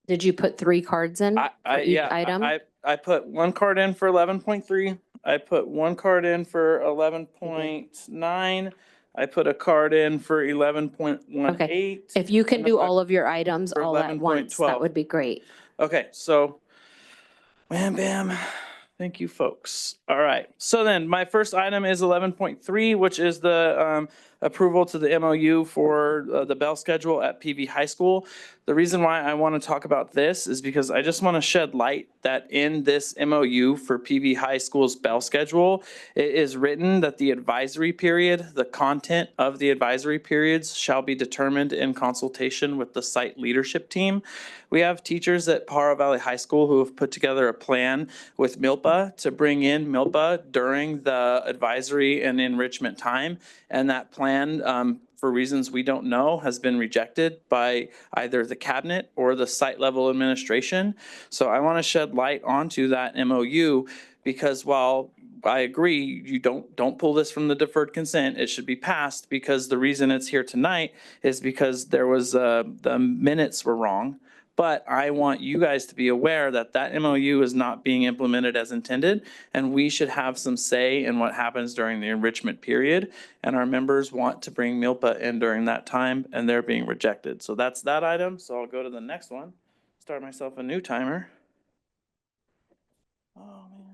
S1: Did you put 3 cards in for each item?
S8: I put 1 card in for 11.3. I put 1 card in for 11.9. I put a card in for 11.18.
S1: Okay. If you can do all of your items all at once, that would be great.
S8: Okay, so wham bam. Thank you, folks. All right. So then my first item is 11.3, which is the approval to the MOU for the bell schedule at PV High School. The reason why I want to talk about this is because I just want to shed light that in this MOU for PV High School's bell schedule, it is written that the advisory period, the content of the advisory periods shall be determined in consultation with the site leadership team. We have teachers at Pajaro Valley High School who have put together a plan with MILPA to bring in MILPA during the advisory and enrichment time. And that plan, for reasons we don't know, has been rejected by either the cabinet or the site level administration. So I want to shed light onto that MOU because while I agree, you don't pull this from the deferred consent, it should be passed because the reason it's here tonight is because there was, the minutes were wrong. But I want you guys to be aware that that MOU is not being implemented as intended, and we should have some say in what happens during the enrichment period. And our members want to bring MILPA in during that time, and they're being rejected. So that's that item. So I'll go to the next one. Start myself a new timer. Oh, man.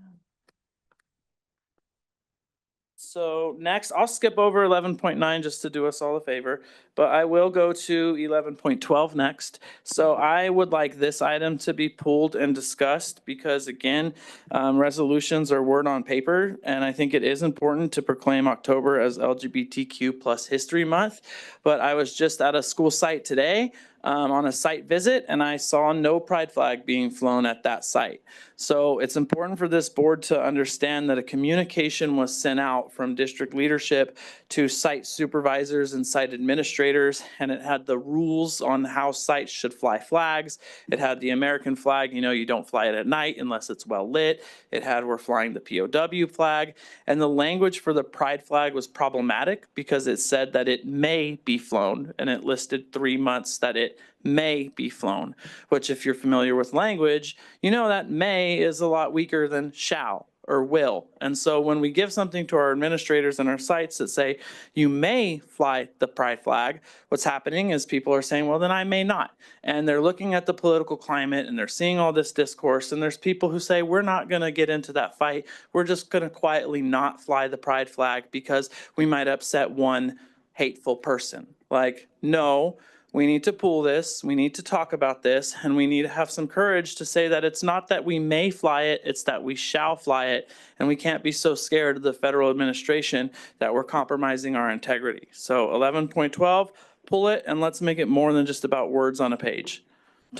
S8: So next, I'll skip over 11.9 just to do us all a favor, but I will go to 11.12 next. So I would like this item to be pulled and discussed because again, resolutions are word on paper, and I think it is important to proclaim October as LGBTQ plus History Month. But I was just at a school site today on a site visit, and I saw no pride flag being flown at that site. So it's important for this board to understand that a communication was sent out from district leadership to site supervisors and site administrators, and it had the rules on how sites should fly flags. It had the American flag, you don't fly it at night unless it's well lit. It had we're flying the POW flag, and the language for the pride flag was problematic because it said that it may be flown, and it listed 3 months that it may be flown, which if you're familiar with language, you know that may is a lot weaker than shall or will. And so when we give something to our administrators and our sites that say, you may fly the pride flag, what's happening is people are saying, well, then I may not. And they're looking at the political climate and they're seeing all this discourse. And there's people who say, we're not going to get into that fight. We're just going to quietly not fly the pride flag because we might upset one hateful person. Like, no. We need to pull this, we need to talk about this, and we need to have some courage to say that it's not that we may fly it, it's that we shall fly it, and we can't be so scared of the federal administration that we're compromising our integrity. So 11.12, pull it, and let's make it more than just about words on a page.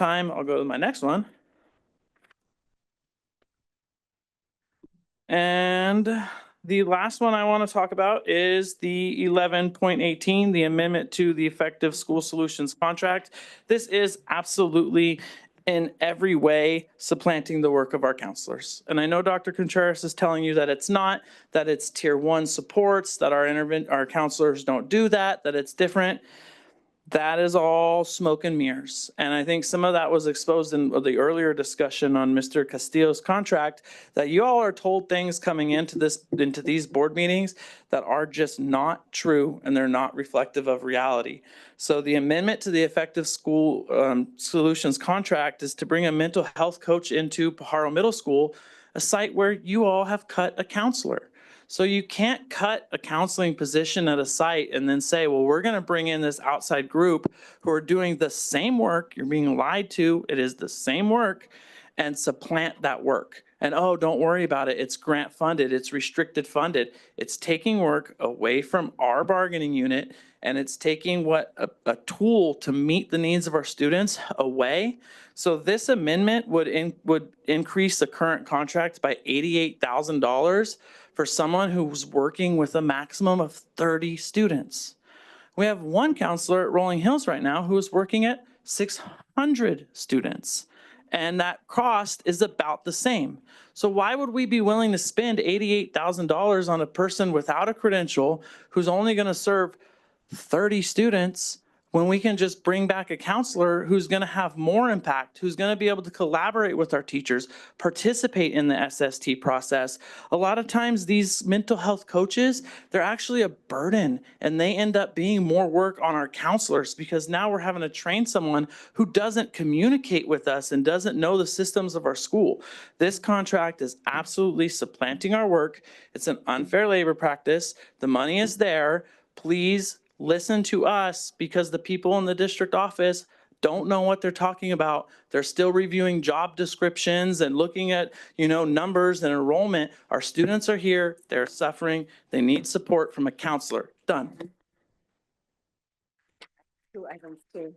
S8: I'll go to my next one. And the last one I want to talk about is the 11.18, the amendment to the Effective School Solutions Contract. This is absolutely in every way supplanting the work of our counselors. And I know Dr. Contreras is telling you that it's not, that it's tier 1 supports, that our counselors don't do that it's different. That is all smoke and mirrors. And I think some of that was exposed in the earlier discussion on Mr. Castillo's contract, that you all are told things coming into these board meetings that are just not true and they're not reflective of reality. So the amendment to the Effective School Solutions Contract is to bring a mental health coach into Pajaro Middle School, a site where you all have cut a counselor. So you can't cut a counseling position at a site and then say, well, we're going to bring in this outside group who are doing the same work. You're being lied to. It is the same work, and supplant that work. And oh, don't worry about it. It's grant funded. It's restricted funded. It's taking work away from our bargaining unit, and it's taking a tool to meet the needs of our students away. So this amendment would increase the current contract by $88,000 for someone who's working with a maximum of 30 students. We have one counselor at Rolling Hills right now who is working at 600 students, and that cost is about the same. So why would we be willing to spend $88,000 on a person without a credential who's only going to serve 30 students when we can just bring back a counselor who's going to have more impact, who's going to be able to collaborate with our teachers, participate in the SST process. A lot of times these mental health coaches, they're actually a burden, and they end up being more work on our counselors because now we're having to train someone who doesn't communicate with us and doesn't know the systems of our school. This contract is absolutely supplanting our work. It's an unfair labor practice. The money is there. Please listen to us because the people in the district office don't know what they're talking about. They're still reviewing job descriptions and looking at, numbers and enrollment. Our students are here. They're suffering. They need support from a counselor. Done.
S14: 2 items too.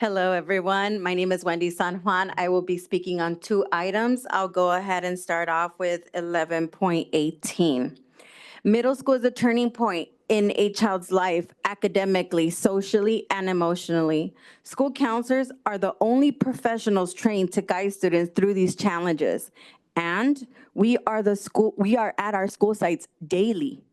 S14: Hello, everyone. My name is Wendy San Juan. I will be speaking on 2 items. I'll go ahead and start off with 11.18. Middle school is a turning point in a child's life, academically, socially, and emotionally. School counselors are the only professionals trained to guide students through these challenges. And we are at our school sites daily.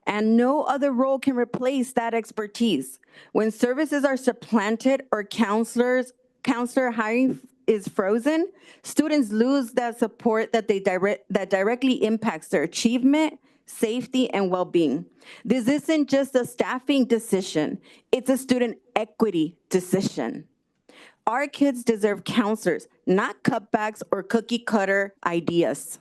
S14: And no other role can replace that expertise. When services are supplanted or counselor hiring is frozen, students lose that support that directly impacts their achievement, safety, and well-being. This isn't just a staffing decision, it's a student equity decision. Our kids deserve counselors, not cutbacks or cookie cutter ideas.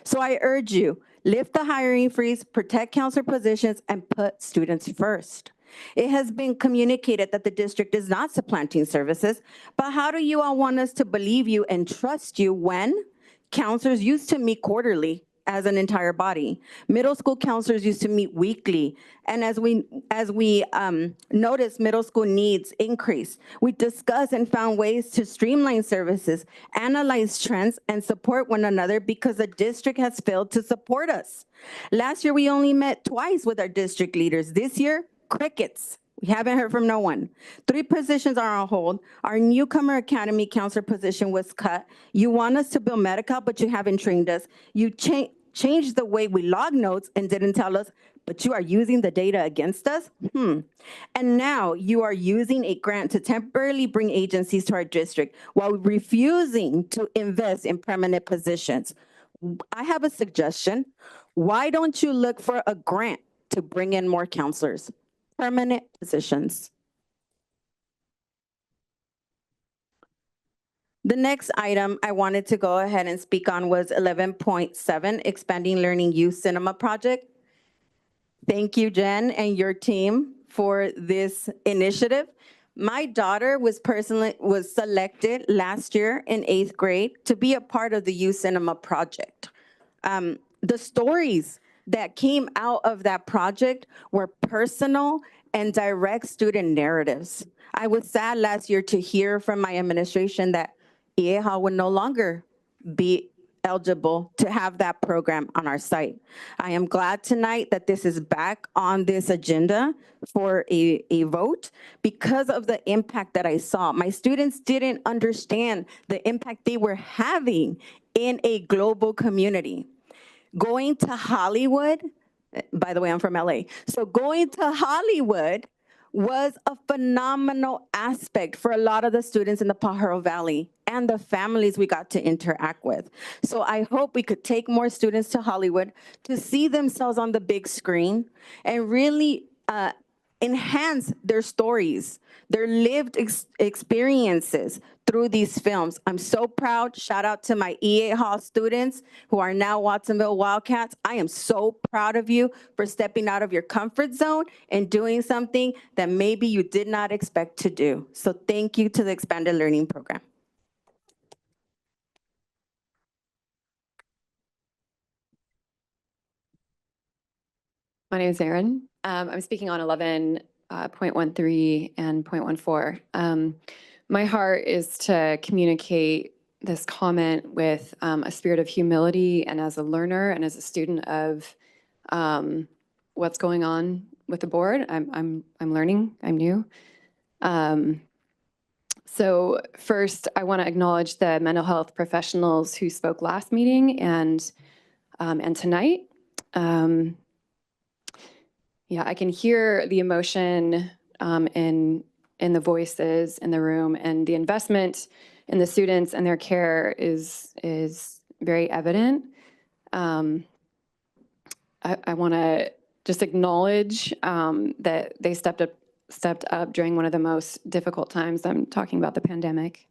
S14: So I urge you, lift the hiring freeze, protect counselor positions, and put students first. It has been communicated that the district is not supplanting services, but how do you all want us to believe you and trust you when counselors used to meet quarterly as an entire body? Middle school counselors used to meet weekly. And as we noticed middle school needs increase, we discussed and found ways to streamline services, analyze trends, and support one another because the district has failed to support us. Last year, we only met twice with our district leaders. This year, crickets. We haven't heard from no one. 3 positions are on hold. Our newcomer academy counselor position was cut. You want us to build Medi-Cal, but you haven't trained us. You changed the way we log notes and didn't tell us, but you are using the data against us? And now you are using a grant to temporarily bring agencies to our district while refusing to invest in permanent positions. I have a suggestion. Why don't you look for a grant to bring in more counselors? Permanent positions. The next item I wanted to go ahead and speak on was 11.7, Expanding Learning Youth Cinema Project. Thank you, Jen, and your team for this initiative. My daughter was selected last year in 8th grade to be a part of the Youth Cinema Project. The stories that came out of that project were personal and direct student narratives. I was sad last year to hear from my administration that IEHA would no longer be eligible to have that program on our site. I am glad tonight that this is back on this agenda for a vote because of the impact that I saw. My students didn't understand the impact they were having in a global community. Going to Hollywood, by the way, I'm from LA. So going to Hollywood was a phenomenal aspect for a lot of the students in the Pajaro Valley and the families we got to interact with. So I hope we could take more students to Hollywood to see themselves on the big screen and really enhance their stories, their lived experiences through these films. I'm so proud. Shout out to my EA students who are now Watsonville Wildcats. I am so proud of you for stepping out of your comfort zone and doing something that maybe you did not expect to do. So thank you to the Expanded Learning Program.
S15: My name is Erin. I'm speaking on 11.13 and .14. My heart is to communicate this comment with a spirit of humility and as a learner and as a student of what's going on with the board. I'm learning, I'm new. So first, I want to acknowledge the mental health professionals who spoke last meeting and tonight. Yeah, I can hear the emotion in the voices in the room, and the investment in the students and their care is very evident. I want to just acknowledge that they stepped up during one of the most difficult times. I'm talking about the pandemic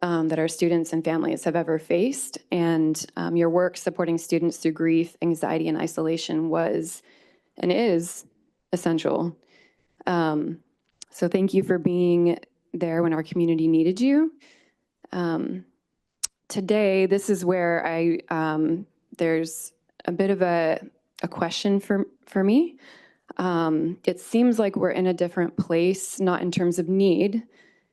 S15: that our students and families have ever faced. And your work supporting students through grief, anxiety, and isolation was and is essential. So thank you for being there when our community needed you. Today, this is where there's a bit of a question for me. It seems like we're in a different place, not in terms of need,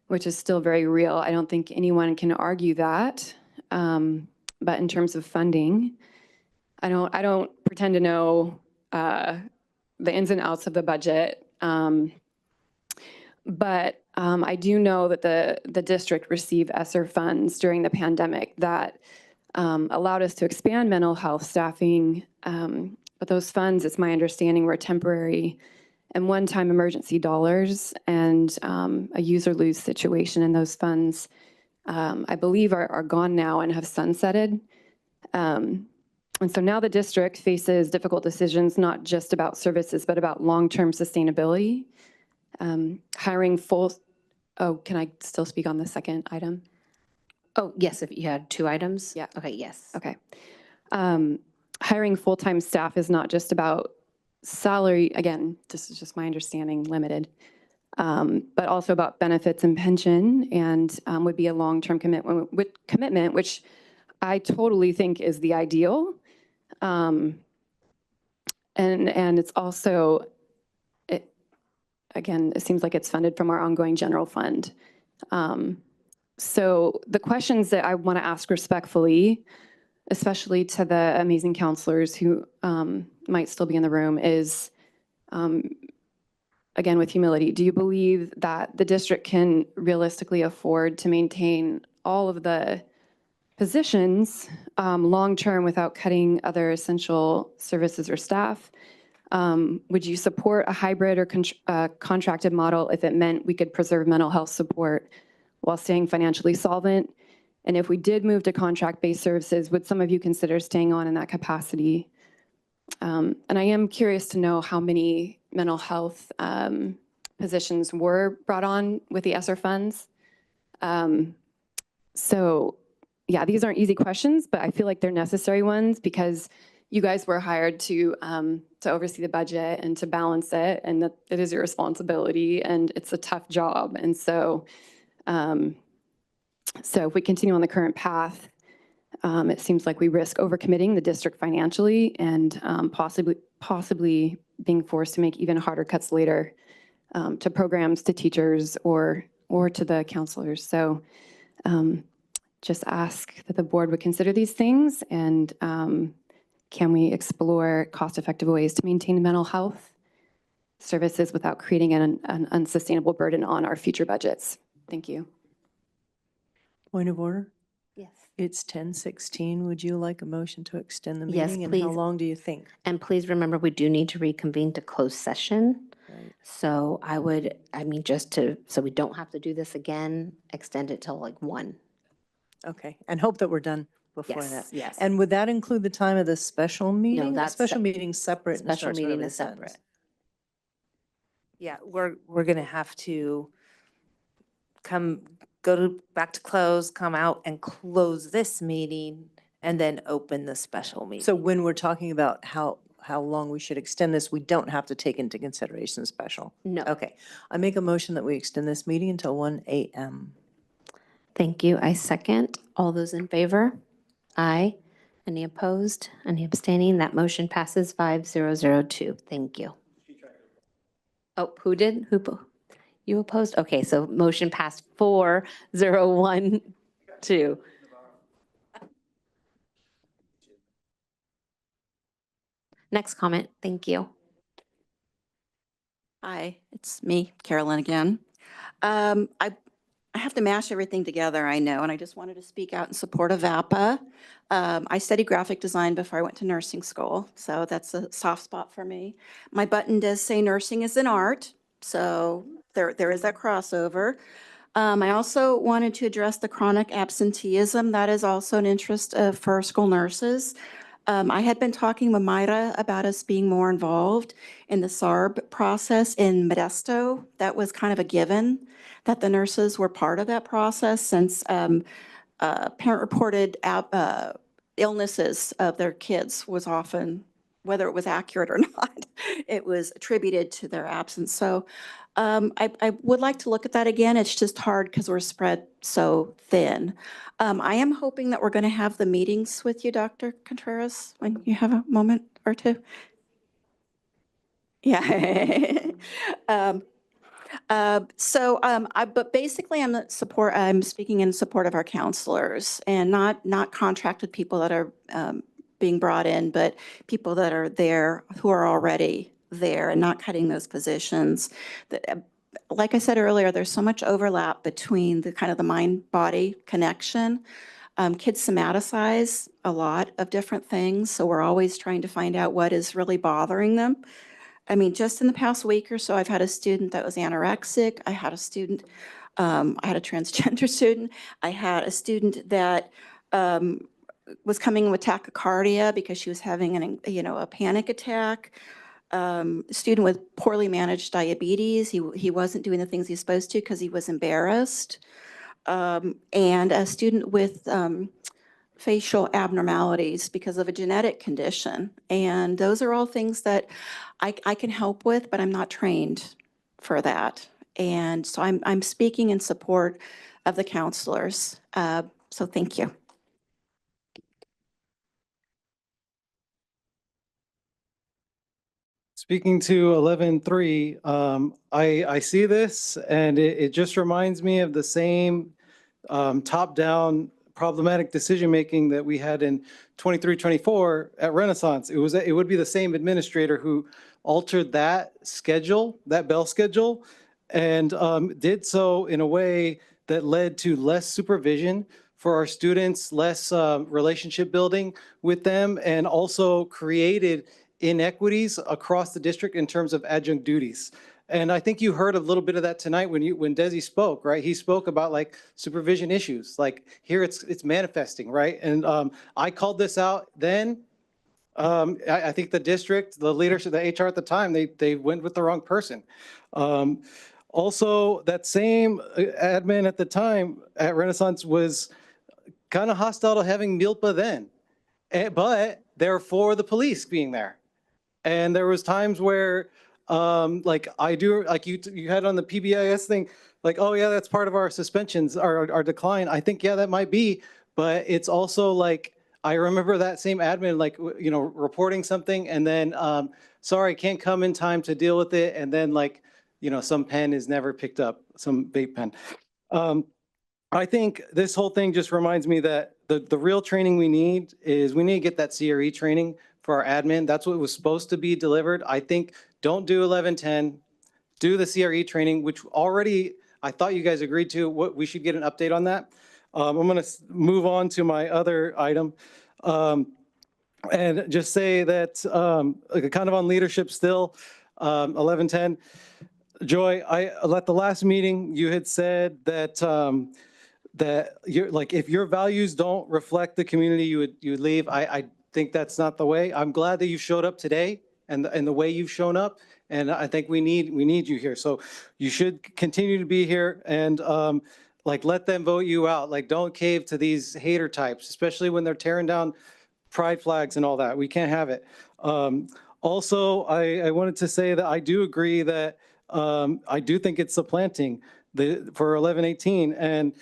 S15: which is still very real. I don't think anyone can argue that. But in terms of funding, I don't pretend to know the ins and outs of the budget. But I do know that the district received ESSER funds during the pandemic that allowed us to expand mental health staffing. But those funds, it's my understanding, were temporary and one-time emergency dollars, and a use or lose situation. And those funds, I believe, are gone now and have sunsetted. And so now the district faces difficult decisions, not just about services, but about long-term sustainability. Hiring can I still speak on the second item?
S1: Oh, yes, if you had two items?
S15: Yeah.
S1: Okay, yes.
S15: Okay. Hiring full-time staff is not just about salary. Again, this is just my understanding, limited, but also about benefits and pension, and would be a long-term commitment, which I totally think is the ideal. And it's also, again, it seems like it's funded from our ongoing general fund. So the questions that I want to ask respectfully, especially to the amazing counselors who might still be in the room, is, again, with humility, do you believe that the district can realistically afford to maintain all of the positions long-term without cutting other essential services or staff? Would you support a hybrid or contracted model if it meant we could preserve mental health support while staying financially solvent? And if we did move to contract-based services, would some of you consider staying on in that capacity? And I am curious to know how many mental health positions were brought on with the ESSER funds. So yeah, these aren't easy questions, but I feel like they're necessary ones because you guys were hired to oversee the budget and to balance it, and that it is your responsibility, and it's a tough job. And so, so if we continue on the current path, it seems like we risk overcommitting the district financially and possibly being forced to make even harder cuts later to programs, to teachers, or to the counselors. So just ask that the board would consider these things, and can we explore cost-effective ways to maintain mental health services without creating an unsustainable burden on our future budgets? Thank you.
S19: Point of order?
S1: Yes.
S19: It's 10:16. Would you like a motion to extend the
S1: Yes,
S19: meeting? And how
S1: please.
S19: long do you think?
S1: And please remember, we do need to reconvene to close session.
S19: Right.
S1: So so we don't have to do this again, extend it till like 1.
S19: Okay, and hope that we're done before
S1: Yes,
S19: that.
S1: yes.
S19: And would that include the time of the special meeting?
S1: that's
S19: Special
S1: se-
S19: meeting separate and
S1: Special
S19: starts
S1: meeting
S19: whenever
S1: is
S19: it ends.
S1: separate.
S17: Yeah, we're going to have to back to close, come out and close this meeting and then open the special meeting.
S19: So when we're talking about how long we should extend this, we don't have to take into consideration special?
S1: No.
S19: Okay, I make a motion that we extend this meeting until 1 a.m.
S1: Thank you. I second. All those in favor? Aye. Any opposed? Any abstaining? That motion passes 5002. Thank you. Oh, who did? You opposed? Okay, so motion passed 4012. Next comment. Thank you.
S13: Hi, it's me, Carolyn again. I I have to mash everything together, I know, and I just wanted to speak out in support of VAPA. I studied graphic design before I went to nursing school, so that's a soft spot for me. My button does say nursing is an art, so there is that crossover. I also wanted to address the chronic absenteeism. That is also an interest for school nurses. I had been talking with Myra about us being more involved in the SARB process in Modesto. That was kind of a given that the nurses were part of that process since parent-reported illnesses of their kids was often, whether it was accurate or not, it was attributed to their absence. So I would like to look at that again. It's just hard because we're spread so thin. I am hoping that we're going to have the meetings with you, Dr. Contreras, when you have a moment or two. Yeah. But basically I'm speaking in support of our counselors and not contracted people that are being brought in, but people that are there who are already there and not cutting those positions. Like I said earlier, there's so much overlap between the kind of the mind-body connection. Kids somaticize a lot of different things, so we're always trying to find out what is really bothering them. I mean, just in the past week or so, I've had a student that was anorexic. I had a student, I had a transgender student. I had a student that was coming with tachycardia because she was having a panic attack. Student with poorly managed diabetes. He wasn't doing the things he's supposed to because he was embarrassed. And a student with facial abnormalities because of a genetic condition. And those are all things that I can help with, but I'm not trained for that. And so I'm speaking in support of the counselors. So thank you.
S4: Speaking to 11.3, I see this and it just reminds me of the same top-down problematic decision-making that we had in 23-24 at Renaissance. It would be the same administrator who altered that schedule, that bell schedule, and did so in a way that led to less supervision for our students, less relationship building with them, and also created inequities across the district in terms of adjunct duties. And I think you heard a little bit of that tonight when Desi spoke, right? He spoke about like supervision issues, like here it's manifesting, right? And I called this out then. I think the district, the leadership, the HR at the time, they went with the wrong person. Also, that same admin at the time at Renaissance was kind of hostile to having Milpa then, but they're for the police being there. And there was times where, like you had on the PBIS thing, like, oh yeah, that's part of our suspensions, our decline. I think, yeah, that might be, but it's also like, I remember that same admin, like, reporting something and then, sorry, can't come in time to deal with it. And then like, some pen is never picked up, some vape pen. I think this whole thing just reminds me that the real training we need is we need to get that CRE training for our admin. That's what was supposed to be delivered. I think don't do 1110, do the CRE training, which already I thought you guys agreed to. We should get an update on that. I'm going to move on to my other item and just say that kind of on leadership still, 1110. Joy, at the last meeting, you had said that that you're like, if your values don't reflect the community, you would leave. I think that's not the way. I'm glad that you showed up today and the way you've shown up. And I think we need you here. So you should continue to be here and like let them vote you out. Like don't cave to these hater types, especially when they're tearing down pride flags and all that. We can't have it. Also, I wanted to say that I do agree that I do think it's supplanting for 1118. And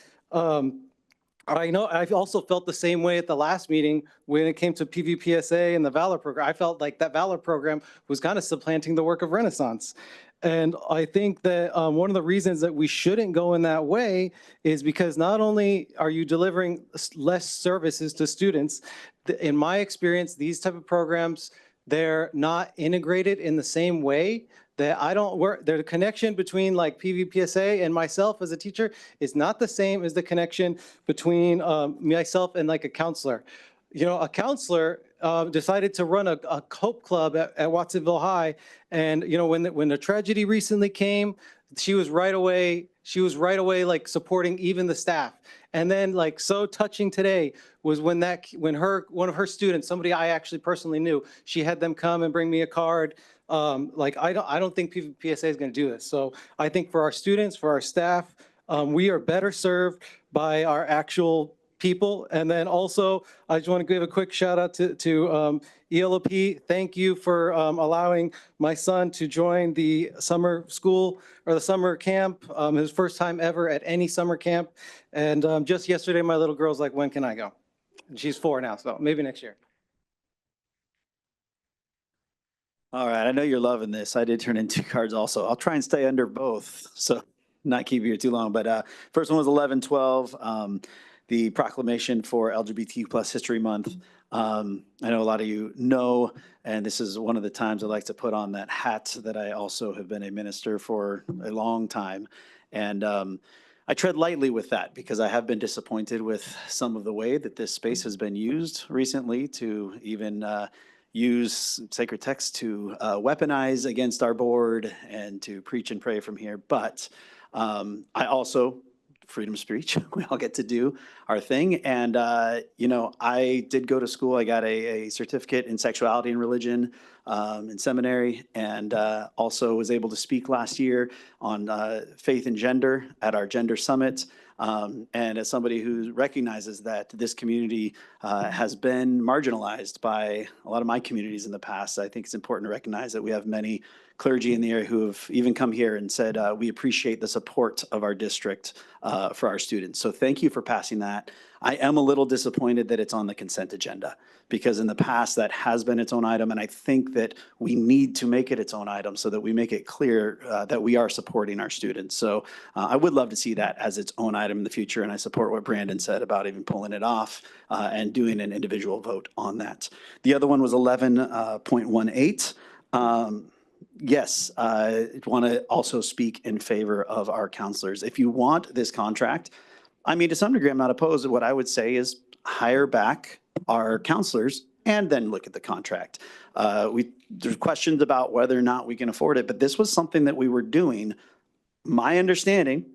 S4: I know I've also felt the same way at the last meeting when it came to PVPSA and the Valor program. I felt like that Valor program was kind of supplanting the work of Renaissance. And I think that one of the reasons that we shouldn't go in that way is because not only are you delivering less services to students, in my experience, these type of programs, they're not integrated in the same way that I don't work, the connection between like PVPSA and myself as a teacher is not the same as the connection between myself and like a counselor. You know, a counselor decided to run a Hope Club at Watsonville High. And, you know, when the tragedy recently came, she was right away like supporting even the staff. And then like so touching today was when one of her students, somebody I actually personally knew, she had them come and bring me a card. Like I don't think PSA is going to do this. So I think for our students, for our staff, we are better served by our actual people. And then also, I just want to give a quick shout out to ELOP. Thank you for allowing my son to join the summer school or the summer camp, his first time ever at any summer camp. And just yesterday, my little girl's like, when can I go? And she's 4 now, so maybe next year.
S5: All right, I know you're loving this. I did turn in 2 cards also. I'll try and stay under both, so not keep you here too long. But first one was 11/12, the proclamation for LGBT plus History Month. I know a lot of you know, and this is one of the times I like to put on that hat that I also have been a minister for a long time. And I tread lightly with that because I have been disappointed with some of the way that this space has been used recently to even use sacred text to weaponize against our board and to preach and pray from here. But I also, freedom of speech, we all get to do our thing. And, you know, I did go to school. I got a certificate in sexuality and religion in seminary, and also was able to speak last year on faith and gender at our gender summit. And as somebody who recognizes that this community has been marginalized by a lot of my communities in the past, I think it's important to recognize that we have many clergy in the area who have even come here and said, we appreciate the support of our district for our students. So thank you for passing that. I am a little disappointed that it's on the consent agenda because in the past that has been its own item. And I think that we need to make it its own item so that we make it clear that we are supporting our students. So I would love to see that as its own item in the future. And I support what Brandon said about even pulling it off and doing an individual vote on that. The other one was 11.18. Yes, I want to also speak in favor of our counselors. If you want this contract, I mean, to some degree, I'm not opposed. What I would say is hire back our counselors and then look at the contract. There's questions about whether or not we can afford it, but this was something that we were doing, my understanding,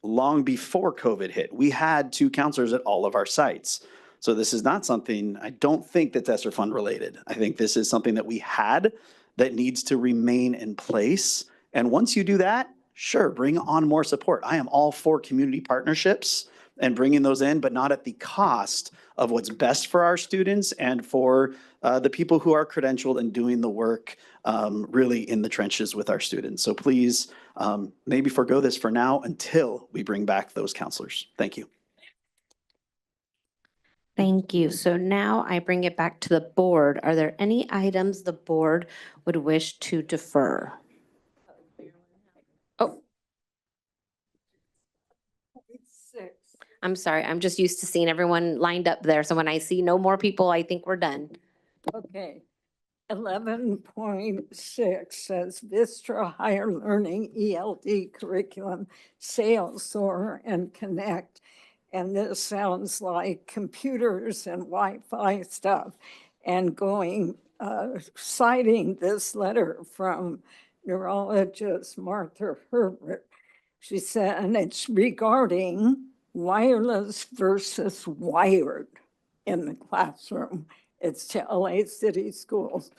S5: long before COVID hit. We had 2 counselors at all of our sites. So this is not something, I don't think that's ESSER fund related. I think this is something that we had that needs to remain in place. And once you do that, sure, bring on more support. I am all for community partnerships and bringing those in, but not at the cost of what's best for our students and for the people who are credentialed and doing the work really in the trenches with our students. So please maybe forgo this for now until we bring back those counselors. Thank you.
S1: Thank you. So now I bring it back to the board. Are there any items the board would wish to defer? Oh. I'm sorry. I'm just used to seeing everyone lined up there. So when I see no more people, I think we're done.
S12: Okay. 11.6 says Vistra Higher Learning ELD curriculum, sales, soar, and connect. And this sounds like computers and Wi-Fi stuff. And citing this letter from neurologist Martha Herbert. She said, and it's regarding wireless versus wired in the classroom. It's to LA City Schools,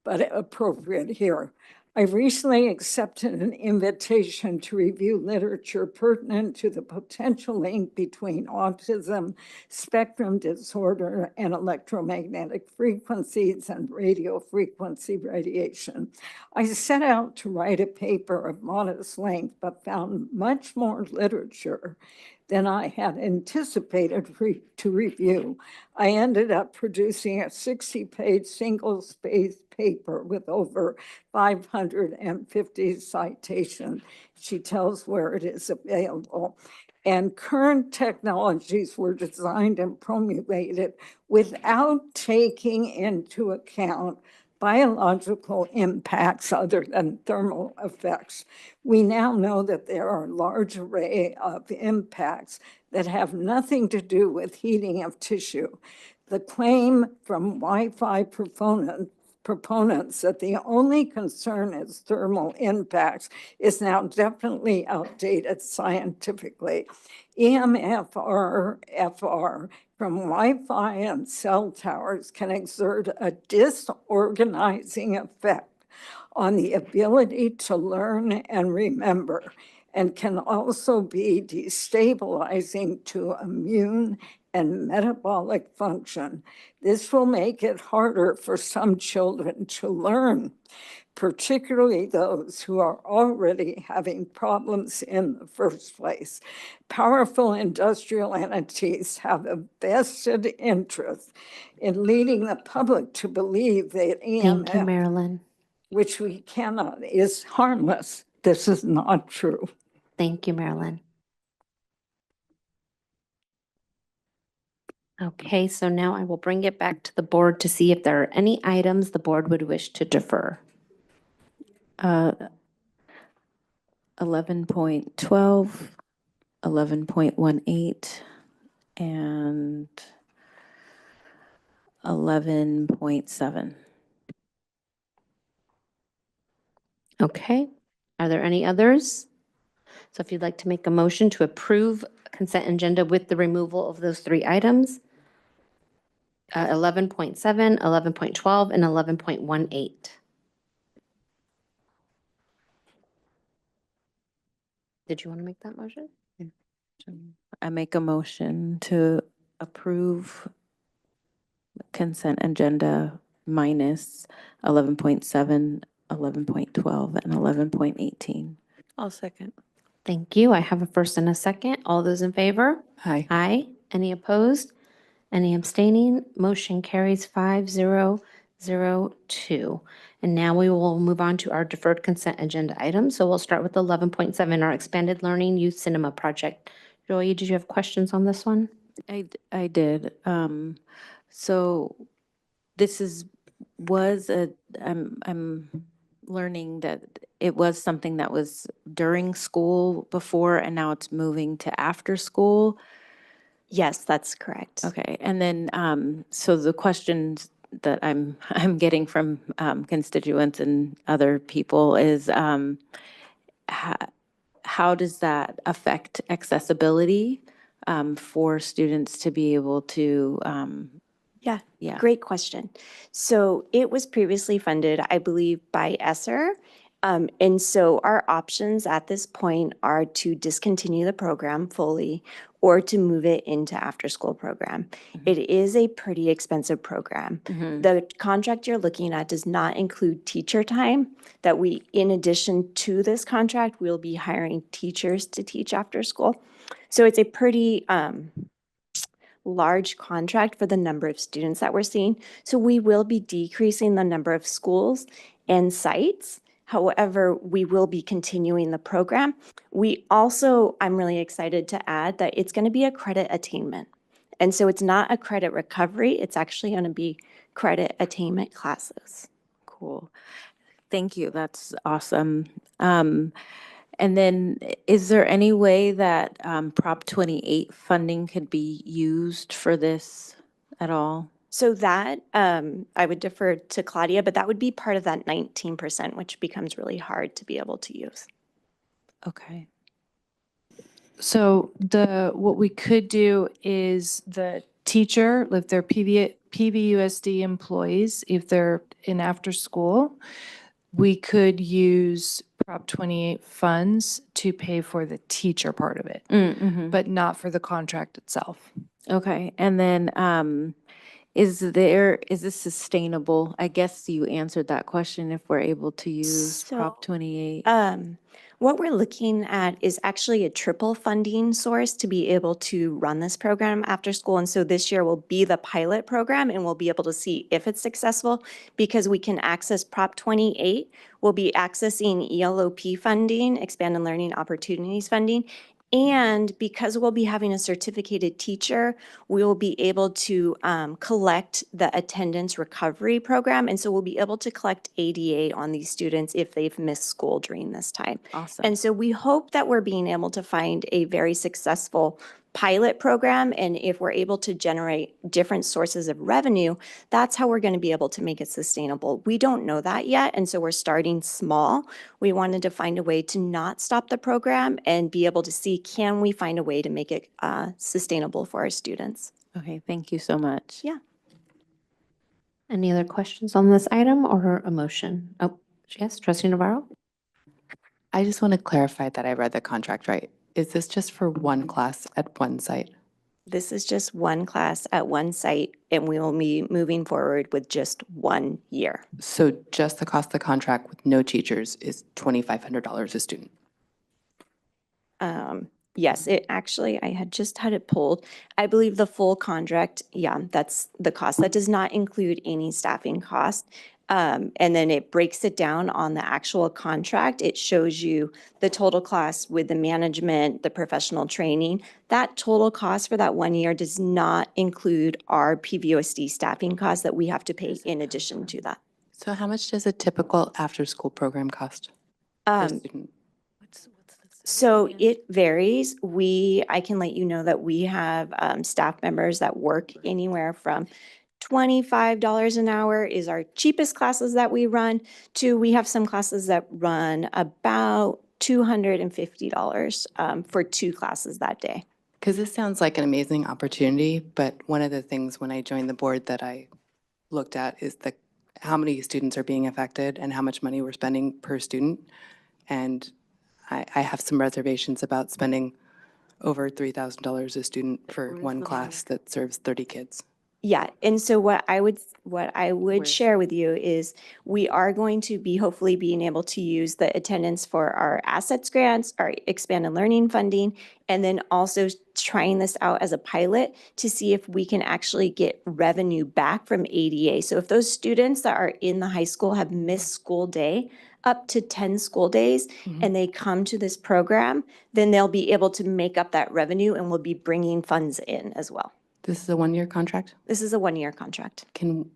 S12: but appropriate here. I recently accepted an invitation to review literature pertinent to the potential link between autism, spectrum disorder, and electromagnetic frequencies and radio frequency radiation. I set out to write a paper of modest length, but found much more literature than I had anticipated to review. I ended up producing a 60-page single-spaced paper with over 550 citations. She tells where it is available. And current technologies were designed and promulgated without taking into account biological impacts other than thermal effects. We now know that there are a large array of impacts that have nothing to do with heating of tissue. The claim from Wi-Fi proponents that the only concern is thermal impacts is now definitely outdated scientifically. EMFR from Wi-Fi and cell towers can exert a disorganizing effect on the ability to learn and remember, and can also be destabilizing to immune and metabolic function. This will make it harder for some children to learn, particularly those who are already having problems in the first place. Powerful industrial entities have a vested interest in leading the public to believe that
S1: Thank you,
S12: EMF,
S1: Marilyn.
S12: which we cannot, is harmless. This is not true.
S1: Thank you, Marilyn. Okay, so now I will bring it back to the board to see if there are any items the board would wish to defer.
S14: 11.12, 11.18, and 11.7.
S1: Okay, are there any others? So if you'd like to make a motion to approve consent agenda with the removal of those three items, 11.7, 11.12, and 11.18. Did you want to make that motion?
S14: I make a motion to approve consent agenda minus 11.7, 11.12, and 11.18.
S20: I'll second.
S1: Thank you. I have a first and a second. All those in favor?
S14: Aye.
S1: Aye. Any opposed? Any abstaining? Motion carries 5002. And now we will move on to our deferred consent agenda items. So we'll start with 11.7, our expanded learning youth cinema project. Joy, did you have questions on this one?
S14: I did. So this I'm learning that it was something that was during school before, and now it's moving to after school.
S2: Yes, that's correct.
S14: Okay, and then, so the questions that I'm getting from constituents and other people is, how does that affect accessibility for students to be able to?
S2: Yeah, great question. So it was previously funded, I believe, by ESSER. And so our options at this point are to discontinue the program fully or to move it into after-school program. It is a pretty expensive program. The contract you're looking at does not include teacher time, that we, in addition to this contract, we'll be hiring teachers to teach after school. So it's a pretty large contract for the number of students that we're seeing. So we will be decreasing the number of schools and sites. However, we will be continuing the program. We also, I'm really excited to add that it's going to be a credit attainment. And so it's not a credit recovery, it's actually going to be credit attainment classes.
S14: Cool. Thank you. That's awesome. And then is there any way that Prop 28 funding could be used for this at all?
S2: So that, I would defer to Claudia, but that would be part of that 19%, which becomes really hard to be able to use.
S14: Okay.
S18: So what we could do is the teacher, if they're PVUSD employees, if they're in after school, we could use Prop 28 funds to pay for the teacher part of it, but not for the contract itself.
S14: Okay. And then is this sustainable? I guess you answered that question if we're able to use Prop 28.
S2: What we're looking at is actually a triple funding source to be able to run this program after school. And so this year will be the pilot program, and we'll be able to see if it's successful because we can access Prop 28. We'll be accessing ELOP funding, Expanded Learning Opportunities funding, And because we'll be having a certificated teacher, we will be able to collect the attendance recovery program. And so we'll be able to collect ADA on these students if they've missed school during this time.
S14: Awesome.
S2: And so we hope that we're being able to find a very successful pilot program. And if we're able to generate different sources of revenue, that's how we're going to be able to make it sustainable. We don't know that yet. And so we're starting small. We wanted to find a way to not stop the program and be able to see, can we find a way to make it sustainable for our students?
S14: Okay, thank you so much.
S2: Yeah.
S1: Any other questions on this item or a motion? Oh, yes, trustee Navarro?
S7: I just want to clarify that I read the contract right. Is this just for one class at one site?
S2: This is just one class at one site, and we will be moving forward with just 1 year.
S7: So just the cost of the contract with no teachers is $2,500 a student?
S2: Yes, it actually, I had just had it pulled. I believe the full contract, yeah, that's the cost. That does not include any staffing cost. And then it breaks it down on the actual contract. It shows you the total cost with the management, the professional training. That total cost for that 1 year does not include our PVOSD staffing costs that we have to pay in addition to that.
S7: So how much does a typical after-school program cost per student?
S2: So it varies. I can let you know that we have staff members that work anywhere from $25 an hour is our cheapest classes that we run to we have some classes that run about $250 for 2 classes that day.
S7: Because this sounds like an amazing opportunity, but one of the things when I joined the board that I looked at is how many students are being affected and how much money we're spending per student. And I have some reservations about spending over $3,000 a student for one class that serves 30 kids.
S2: Yeah, and so what I would share with you is we are going to be hopefully being able to use the attendance for our assets grants, our expanded learning funding, and then also trying this out as a pilot to see if we can actually get revenue back from ADA. So if those students that are in the high school have missed school day, up to 10 school days, and they come to this program, then they'll be able to make up that revenue and we'll be bringing funds in as well.
S7: This is a one-year contract?
S2: This is a 1-year contract.
S7: Can,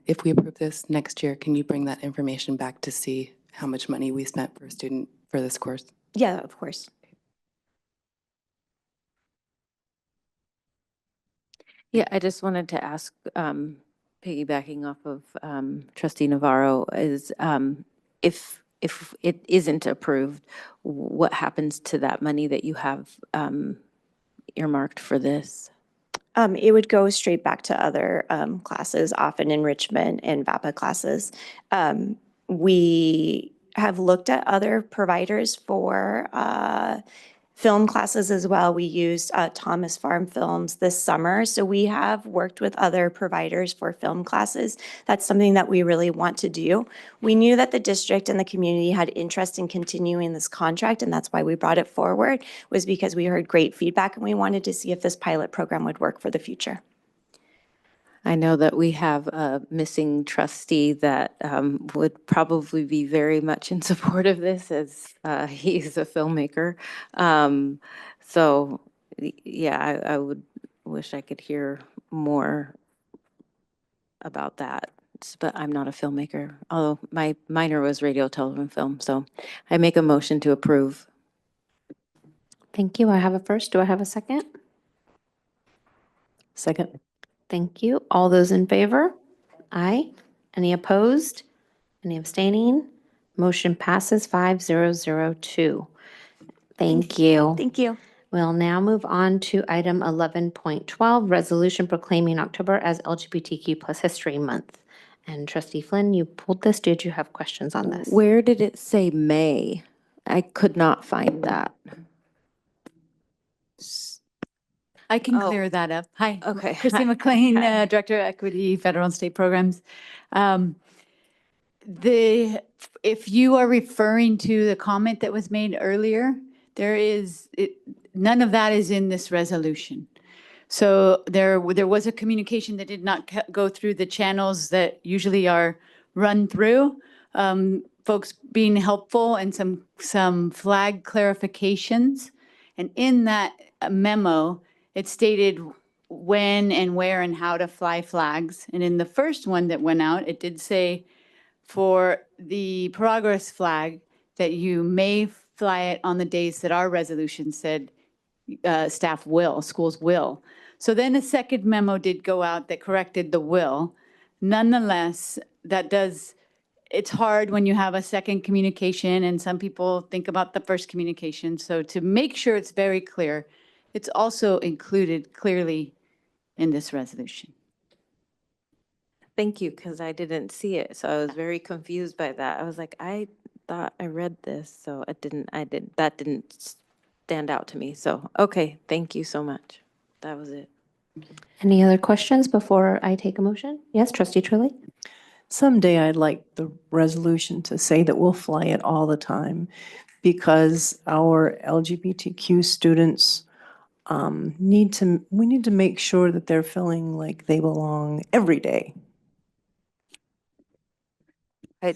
S7: if we approve this next year, can you bring that information back to see how much money we spent per student for this course?
S2: Yeah, of course.
S14: Yeah, I just wanted to ask, piggybacking off of trustee Navarro, is if it isn't approved, what happens to that money that you have earmarked for this?
S2: It would go straight back to other classes, often enrichment and VAPA classes. We have looked at other providers for film classes as well. We used Thomas Farm Films this summer. So we have worked with other providers for film classes. That's something that we really want to do. We knew that the district and the community had interest in continuing this contract, and that's why we brought it forward, was because we heard great feedback and we wanted to see if this pilot program would work for the future.
S14: I know that we have a missing trustee that would probably be very much in support of this as he's a filmmaker. So, yeah, I would wish I could hear more about that. But I'm not a filmmaker, although my minor was radio, television, film. So I make a motion to approve.
S1: Thank you. I have a first. Do I have a second?
S19: Second.
S1: Thank you. All those in favor? Aye. Any opposed? Any abstaining? Motion passes 5002. Thank you.
S2: Thank you.
S1: We'll now move on to item 11.12, resolution proclaiming October as LGBTQ plus History Month. And trustee Flynn, you pulled this. Did you have questions on this?
S14: Where did it say May? I could not find that.
S10: I can clear that up. Hi.
S14: Okay.
S10: Chrissy McLean, Director of Equity, Federal and State Programs. If you are referring to the comment that was made earlier, none of that is in this resolution. So there was a communication that did not go through the channels that usually are run through. Folks being helpful and some flag clarifications. And in that memo, it stated when and where and how to fly flags. And in the first one that went out, it did say for the progress flag that you may fly it on the days that our resolution said staff will, schools will. So then a second memo did go out that corrected the will. Nonetheless, that does, it's hard when you have a second communication and some people think about the first communication. So to make sure it's very clear, it's also included clearly in this resolution.
S14: Thank you, because I didn't see it, so I was very confused by that. I was like, I thought I read this, so that didn't stand out to me. So, okay, thank you so much. That was it.
S1: Any other questions before I take a motion? Yes, Trustee Turley?
S19: Someday I'd like the resolution to say that we'll fly it all the time because our LGBTQ students we need to make sure that they're feeling like they belong every day.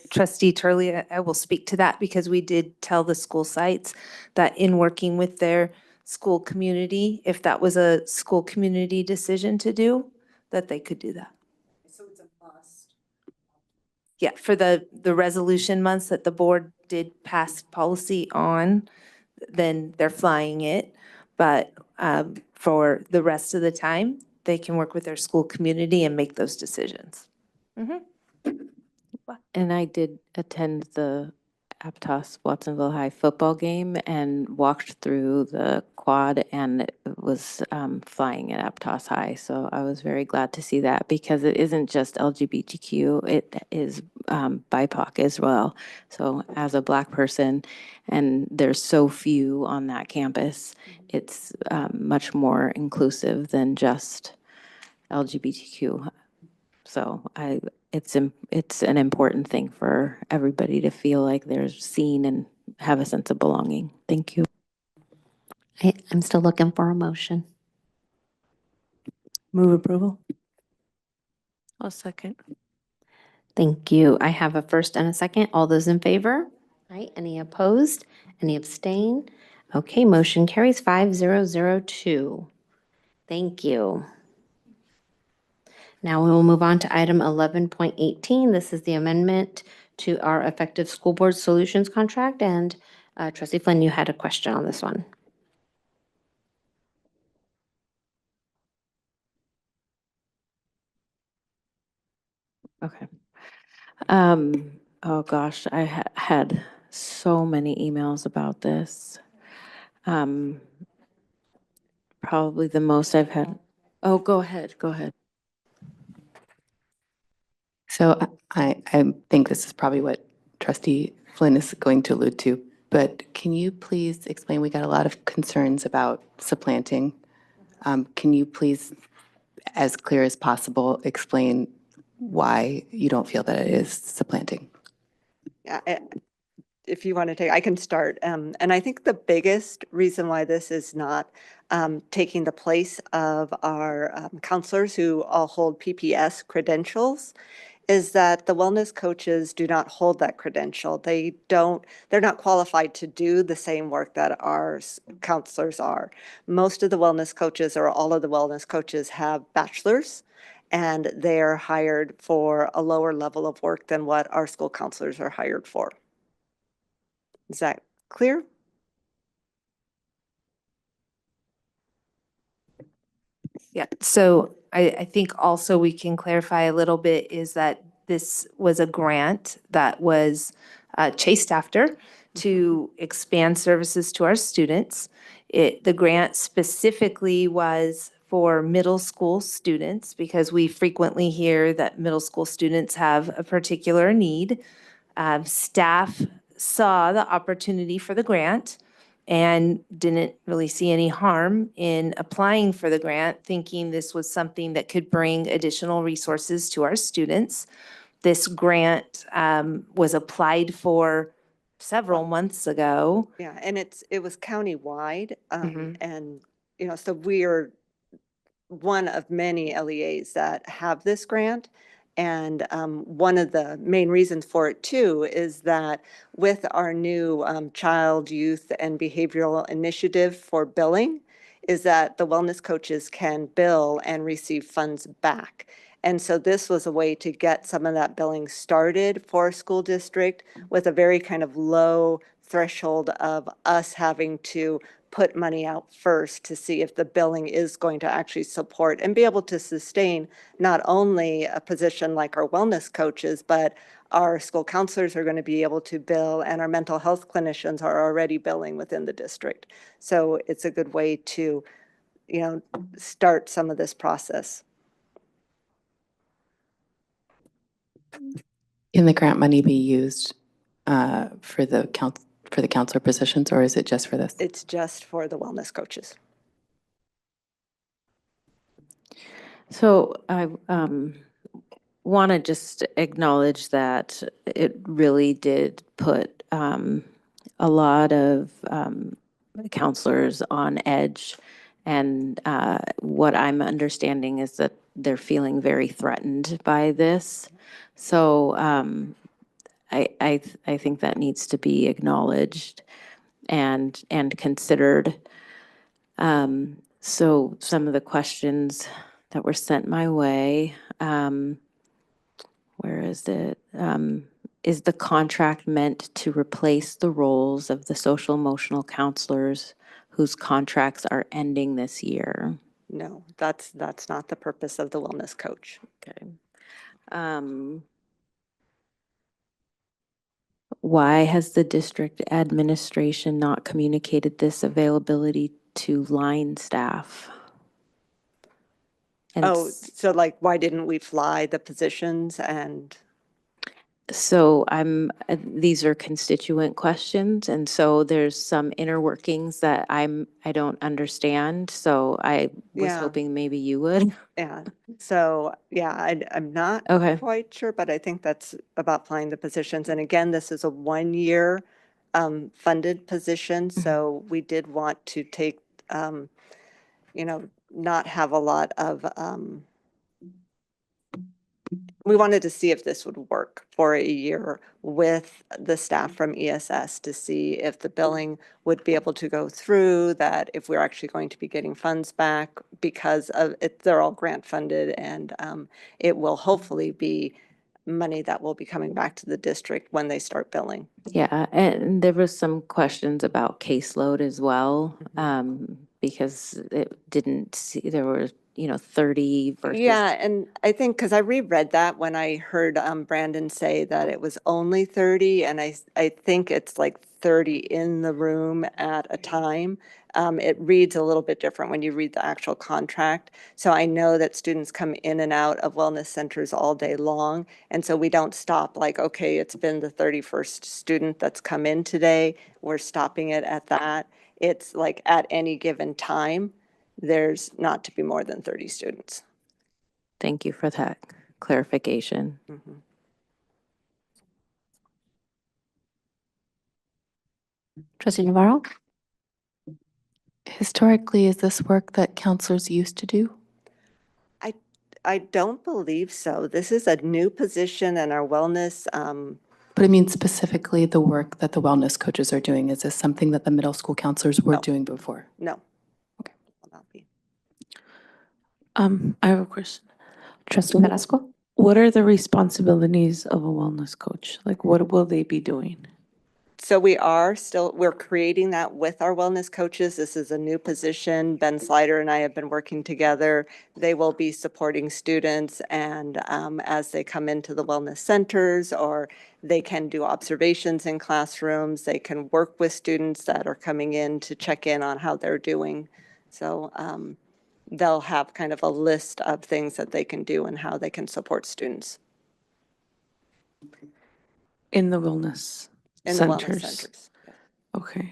S17: Trustee Turley, I will speak to that because we did tell the school sites that in working with their school community, if that was a school community decision to do, that they could do that.
S19: So it's a must.
S17: Yeah, for the resolution months that the board did pass policy on, then they're flying it. But for the rest of the time, they can work with their school community and make those decisions. Mhm.
S14: And I did attend the Aptos Watsonville High football game and walked through the quad and it was flying at Aptos High. So I was very glad to see that because it isn't just LGBTQ, it is BIPOC as well. So as a Black person, and there's so few on that campus, it's much more inclusive than just LGBTQ. So it's an important thing for everybody to feel like they're seen and have a sense of belonging. Thank you.
S1: I'm still looking for a motion.
S19: Move approval.
S20: I'll second.
S1: Thank you. I have a first and a second. All those in favor? Right, any opposed? Any abstain? Okay, motion carries 5002. Thank you. Now we will move on to item 11.18. This is the amendment to our effective school board solutions contract. And Trustee Flynn, you had a question on this one.
S14: Okay. Oh gosh, I had so many emails about this. Probably the most I've had. Oh, go ahead.
S7: So I think this is probably what Trustee Flynn is going to allude to, but can you please explain, we got a lot of concerns about supplanting. Can you please, as clear as possible, explain why you don't feel that it is supplanting?
S21: Yeah, if you want to take, I can start. And I think the biggest reason why this is not taking the place of our counselors who all hold PPS credentials is that the wellness coaches do not hold that credential. They're not qualified to do the same work that our counselors are. Most of the wellness coaches or all of the wellness coaches have bachelors and they're hired for a lower level of work than what our school counselors are hired for. Is that clear? Yeah, so I think also we can clarify a little bit is that this was a grant that was chased after to expand services to our students. The grant specifically was for middle school students because we frequently hear that middle school students have a particular need. Staff saw the opportunity for the grant and didn't really see any harm in applying for the grant, thinking this was something that could bring additional resources to our students. This grant was applied for several months ago. Yeah, and it was countywide. And, so we are one of many LEAs that have this grant.
S16: And one of the main reasons for it too is that with our new child, youth, and behavioral initiative for billing, is that the wellness coaches can bill and receive funds back. And so this was a way to get some of that billing started for a school district with a very kind of low threshold of us having to put money out first to see if the billing is going to actually support and be able to sustain not only a position like our wellness coaches, but our school counselors are going to be able to bill, and our mental health clinicians are already billing within the district. So it's a good way to, start some of this process.
S7: Can the grant money be used for the counselor positions, or is it just for this?
S16: It's just for the wellness coaches.
S14: So I want to just acknowledge that it really did put a lot of counselors on edge. And what I'm understanding is that they're feeling very threatened by this. So I think that needs to be acknowledged and considered. So some of the questions that were sent my way, where is it? Is the contract meant to replace the roles of the social emotional counselors whose contracts are ending this year?
S16: No, that's not the purpose of the wellness coach.
S14: Okay. Why has the district administration not communicated this availability to line staff? And
S16: So like, why didn't we fly the positions? And
S14: so these are constituent questions, and so there's some inner workings that I don't understand. So I was
S16: Yeah.
S14: hoping maybe you would.
S16: Yeah, so, yeah, I'm not
S14: Okay.
S16: quite sure, but I think that's about flying the positions. And again, this is a 1-year funded position, so we did want to take, not have a lot of, we wanted to see if this would work for a year with the staff from ESS to see if the billing would be able to go through, that if we're actually going to be getting funds back because of it, they're all grant funded, and it will hopefully be money that will be coming back to the district when they start billing.
S14: Yeah, and there was some questions about caseload as well, because it didn't see, there were, 30 versus.
S16: Yeah, and I think, because I reread that when I heard Brandon say that it was only 30, and I think it's like 30 in the room at a time. It reads a little bit different when you read the actual contract. So I know that students come in and out of wellness centers all day long, and so we don't stop like, okay, it's been the 31st student that's come in today, we're stopping it at that. It's like at any given time, there's not to be more than 30 students.
S14: Thank you for that clarification.
S7: Trustee Navarro? Historically, is this work that counselors used to do?
S16: I don't believe so. This is a new position in our wellness.
S7: But I mean specifically the work that the wellness coaches are doing. Is this something that the middle school counselors were doing before?
S16: No.
S7: Okay.
S16: Will not be.
S20: I have a question.
S14: Trustee Carrasco?
S20: What are the responsibilities of a wellness coach? Like, what will they be doing?
S16: So we're creating that with our wellness coaches. This is a new position. Ben Slider and I have been working together. They will be supporting students, and as they come into the wellness centers, or they can do observations in classrooms, they can work with students that are coming in to check in on how they're doing. So they'll have kind of a list of things that they can do and how they can support students.
S20: In the wellness
S16: In the wellness
S20: centers?
S16: centers.
S20: Okay.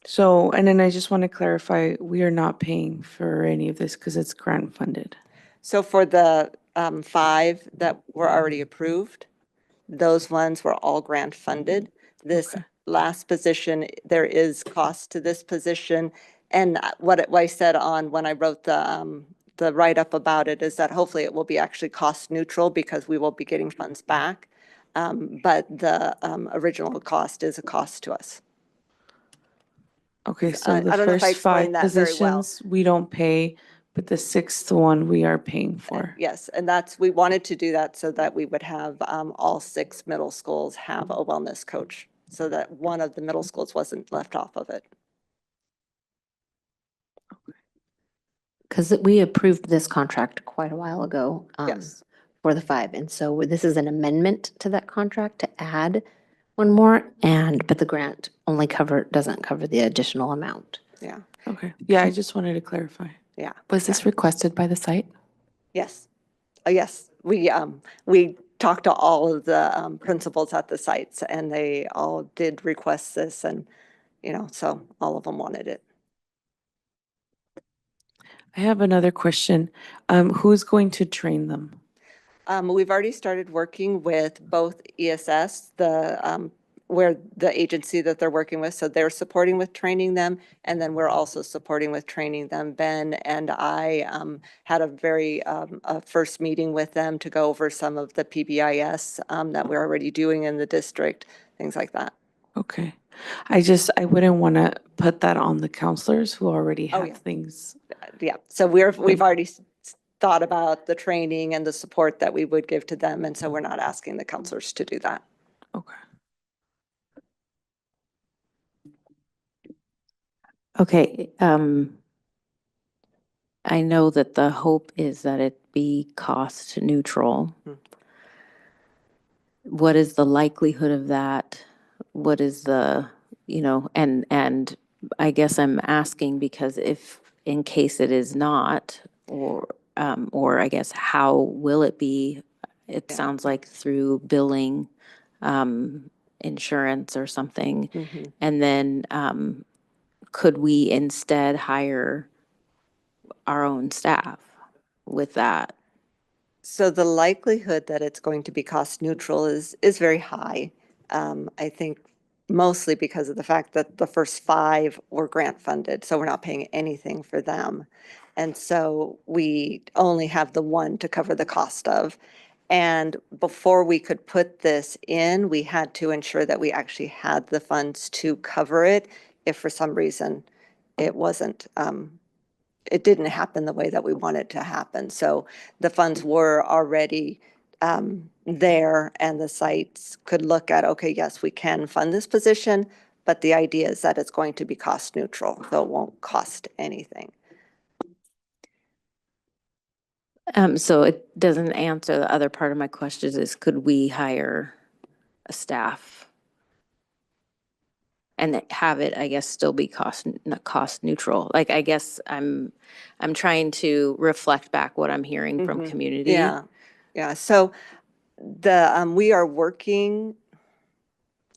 S20: So, and then I just want to clarify, we are not paying for any of this because it's grant funded.
S16: So for the 5 that were already approved, those ones were all grant funded. This last position, there is cost to this position. And what I said on when I wrote the the write-up about it is that hopefully it will be actually cost neutral because we will be getting funds back. But the original cost is a cost to us.
S20: Okay, so
S16: I
S20: the
S16: don't know if I
S20: first five
S16: explained that very well.
S20: positions, we don't pay, but the sixth one we are paying for.
S16: Yes, and we wanted to do that so that we would have all 6 middle schools have a wellness coach, so that one of the middle schools wasn't left off of it.
S1: Because we approved this contract quite a while ago.
S16: Yes.
S1: For the 5. And so this is an amendment to that contract to add one more, but the grant only doesn't cover the additional amount.
S16: Yeah.
S20: Okay, yeah, I just wanted to clarify.
S16: Yeah.
S7: Was this requested by the site?
S16: Yes. Yes. We talked to all of the principals at the sites, and they all did request this, and, so all of them wanted it.
S20: I have another question. Who's going to train them?
S16: We've already started working with both ESS, where the agency that they're working with, so they're supporting with training them, and then we're also supporting with training them. Ben and I had a very first meeting with them to go over some of the PBIS that we're already doing in the district, things like that.
S20: Okay. I wouldn't want to put that on the counselors who already have
S16: yeah.
S20: things.
S16: Yeah, so we've already thought about the training and the support that we would give to them, and so we're not asking the counselors to do that.
S20: Okay.
S14: Okay, I know that the hope is that it be cost neutral. What is the likelihood of that? What is and I guess I'm asking because if, in case it is not, or I guess how will it be? It sounds like through billing, insurance or something. And then, could we instead hire our own staff with that?
S16: So the likelihood that it's going to be cost neutral is very high. I think mostly because of the fact that the first 5 were grant funded, so we're not paying anything for them. And so we only have the one to cover the cost of. And before we could put this in, we had to ensure that we actually had the funds to cover it if for some reason it wasn't, it didn't happen the way that we wanted to happen. So the funds were already there, and the sites could look at, okay, yes, we can fund this position, but the idea is that it's going to be cost neutral, so it won't cost anything.
S14: So it doesn't answer the other part of my question is, could we hire a staff? And have it, I guess, still be cost neutral. Like, I guess I'm trying to reflect back what I'm hearing from community.
S16: Yeah, yeah. So we are working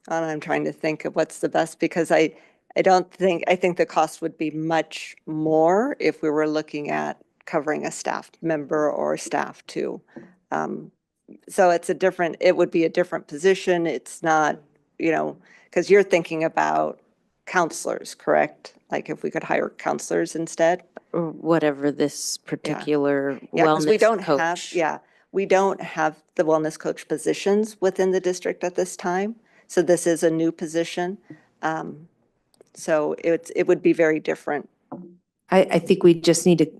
S16: on, I'm trying to think of what's the best, because I think the cost would be much more if we were looking at covering a staff member or staff too. So it would be a different position. It's not, because you're thinking about counselors, correct? Like if we could hire counselors instead?
S14: Or whatever this particular
S16: Yeah, because we
S14: wellness
S16: don't have,
S14: coach.
S16: we don't have the wellness coach positions within the district at this time. So this is a new position. So it would be very different.
S17: I think we just need to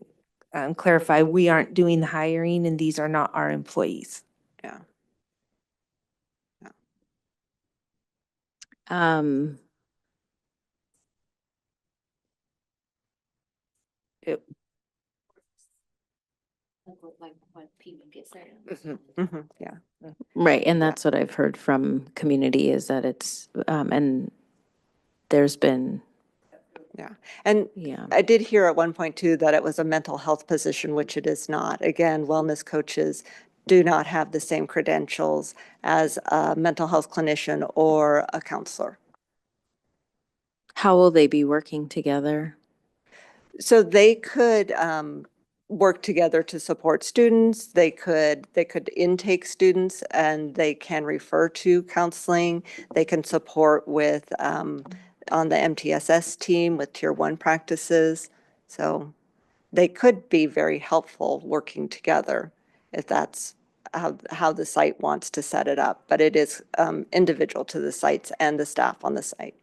S17: clarify, we aren't doing the hiring and these are not our employees.
S16: Yeah. Yeah.
S14: Right, and that's what I've heard from community is that it's, and there's been.
S16: Yeah. And I did hear at one point too that it was a mental health position, which it is not. Again, wellness coaches do not have the same credentials as a mental health clinician or a counselor.
S14: How will they be working together?
S16: So they could work together to support students. They could intake students, and they can refer to counseling. They can support with on the MTSS team with Tier 1 practices. So they could be very helpful working together if that's how the site wants to set it up. But it is individual to the sites and the staff on the site.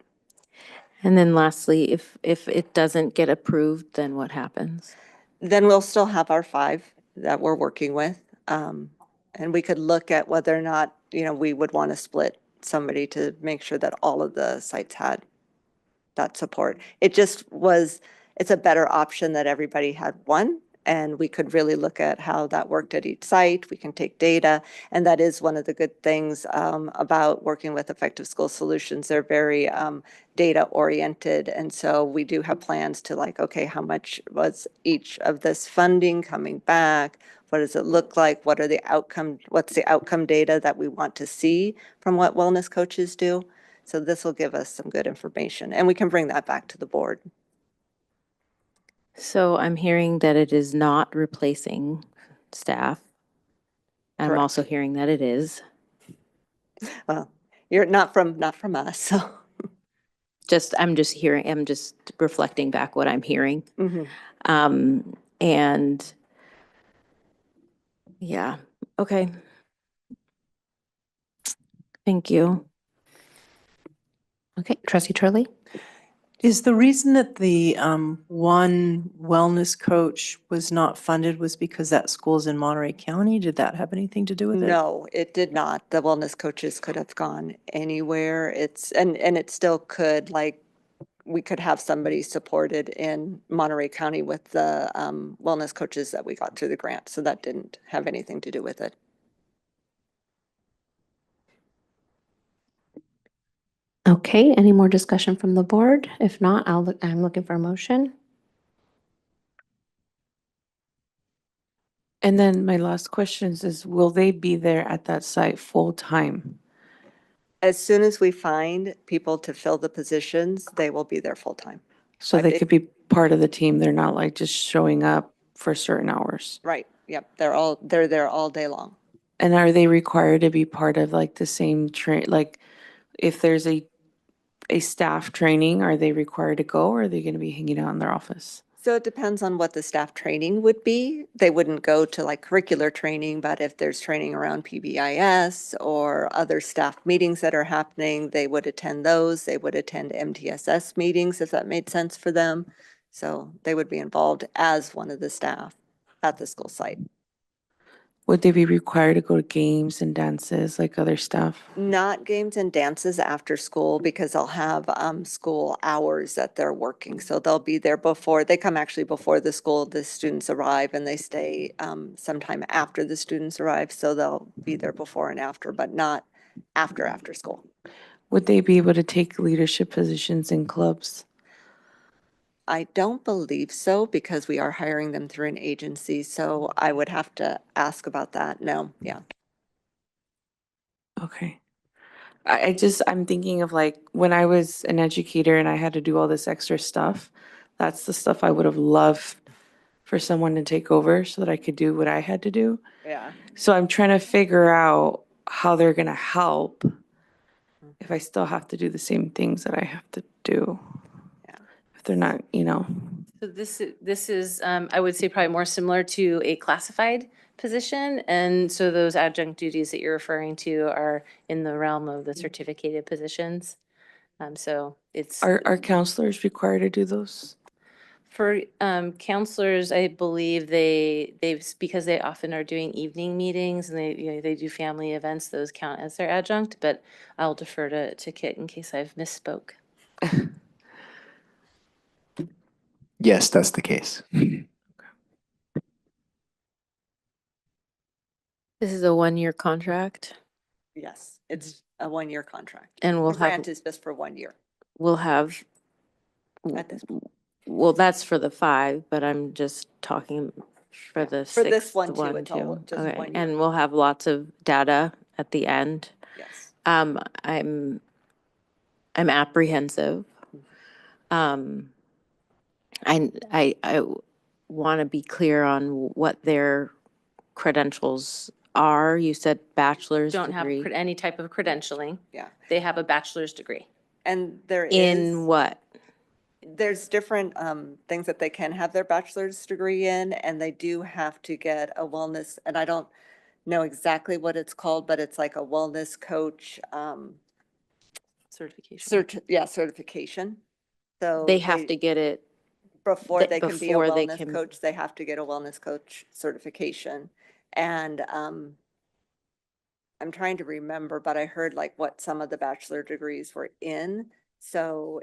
S14: And then lastly, if it doesn't get approved, then what happens?
S16: Then we'll still have our 5 that we're working with. And we could look at whether or not, we would want to split somebody to make sure that all of the sites had that support. It's a better option that everybody had one, and we could really look at how that worked at each site. We can take data, and that is one of the good things about working with Effective School Solutions. They're very data oriented, and so we do have plans to okay, how much was each of this funding coming back? What does it look like? What's the outcome data that we want to see from what wellness coaches do? So this will give us some good information, and we can bring that back to the board.
S14: So I'm hearing that it is not replacing staff. I'm
S16: Correct.
S14: also hearing that it is.
S16: Well, you're not from us, so.
S14: I'm just reflecting back what I'm hearing.
S16: Mhm.
S14: And yeah, okay. Thank you.
S1: Okay, Trustee Turley?
S19: Is the reason that the one wellness coach was not funded was because that school's in Monterey County? Did that have anything to do with it?
S16: No, it did not. The wellness coaches could have gone anywhere. And it still could, we could have somebody supported in Monterey County with the wellness coaches that we got through the grant. So that didn't have anything to do with it.
S1: Okay, any more discussion from the board? If not, I'm looking for a motion.
S20: And then my last question is, will they be there at that site full time?
S16: As soon as we find people to fill the positions, they will be there full time.
S20: So they could be part of the team. They're not just showing up for certain hours.
S16: Right. Yep. They're there all day long.
S20: And are they required to be part of the same if there's a staff training, are they required to go, or are they going to be hanging out in their office?
S16: So it depends on what the staff training would be. They wouldn't go to curricular training, but if there's training around PBIS or other staff meetings that are happening, they would attend those. They would attend MTSS meetings if that made sense for them. So they would be involved as one of the staff at the school site.
S20: Would they be required to go to games and dances like other staff?
S16: Not games and dances after school, because they'll have school hours that they're working. So they'll be there they come actually before the students arrive, and they stay sometime after the students arrive. So they'll be there before and after, but not after school.
S20: Would they be able to take leadership positions in clubs?
S16: I don't believe so, because we are hiring them through an agency. So I would have to ask about that. No, yeah.
S20: Okay. I'm thinking of when I was an educator and I had to do all this extra stuff, that's the stuff I would have loved for someone to take over so that I could do what I had to do.
S16: Yeah.
S20: So I'm trying to figure out how they're going to help if I still have to do the same things that I have to do.
S16: Yeah.
S20: If they're not,
S14: So this is, I would say probably more similar to a classified position. And so those adjunct duties that you're referring to are in the realm of the certificated positions. So it's.
S20: Are counselors required to do those?
S14: For counselors, I believe because they often are doing evening meetings and they do family events, those count as their adjunct, but I'll defer to Kit in case I've misspoke.
S3: Yes, that's the case.
S14: This is a 1-year contract.
S16: Yes, it's a 1-year contract.
S14: And
S16: The grant is just for 1 year.
S14: We'll have,
S16: At this
S14: well, that's for the 5, but I'm just talking for the 6th
S16: For this one too, it's all
S14: too.
S16: just
S14: Okay,
S16: 1 year.
S14: and we'll have lots of data at the end.
S16: Yes.
S14: I'm apprehensive. I want to be clear on what their credentials are. You said bachelor's degree. Don't have any type of credentialing.
S16: Yeah.
S14: They have a bachelor's degree.
S16: And there is.
S14: In what?
S16: There's different things that they can have their bachelor's degree in, and they do have to get a wellness, and I don't know exactly what it's called, but it's like a wellness coach
S14: Certification.
S16: certification. So
S14: They have to get it
S16: before they can be a
S14: before they
S16: wellness
S14: can-
S16: coach, they have to get a wellness coach certification. And I'm trying to remember, but I heard like what some of the bachelor degrees were in. So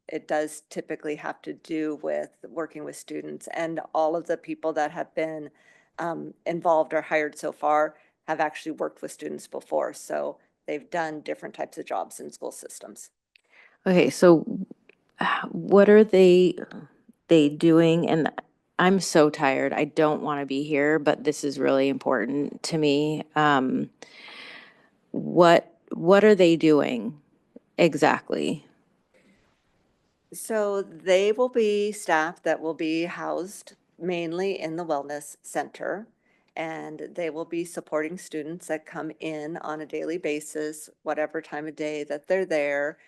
S16: it does typically have to do with working with students, and all of the people that have been involved or hired so far have actually worked with students before. So they've done different types of jobs in school systems.
S14: Okay, so what are they doing? And I'm so tired. I don't want to be here, but this is really important to me. What are they doing exactly?
S16: So they will be staff that will be housed mainly in the wellness center, and they will be supporting students that come in on a daily basis, whatever time of day that they're there.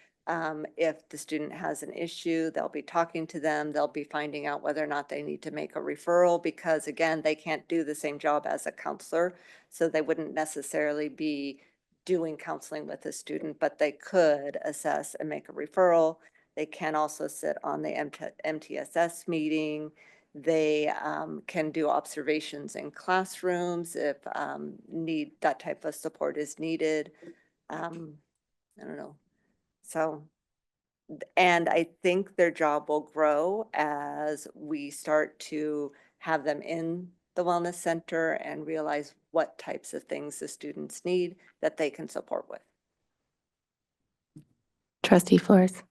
S16: If the student has an issue, they'll be talking to them. They'll be finding out whether or not they need to make a referral, because again, they can't do the same job as a counselor. So they wouldn't necessarily be doing counseling with a student, but they could assess and make a referral. They can also sit on the MTSS meeting. They can do observations in classrooms if that type of support is needed. I don't know. So, and I think their job will grow as we start to have them in the wellness center and realize what types of things the students need that they can support with.
S7: Trustee Flores.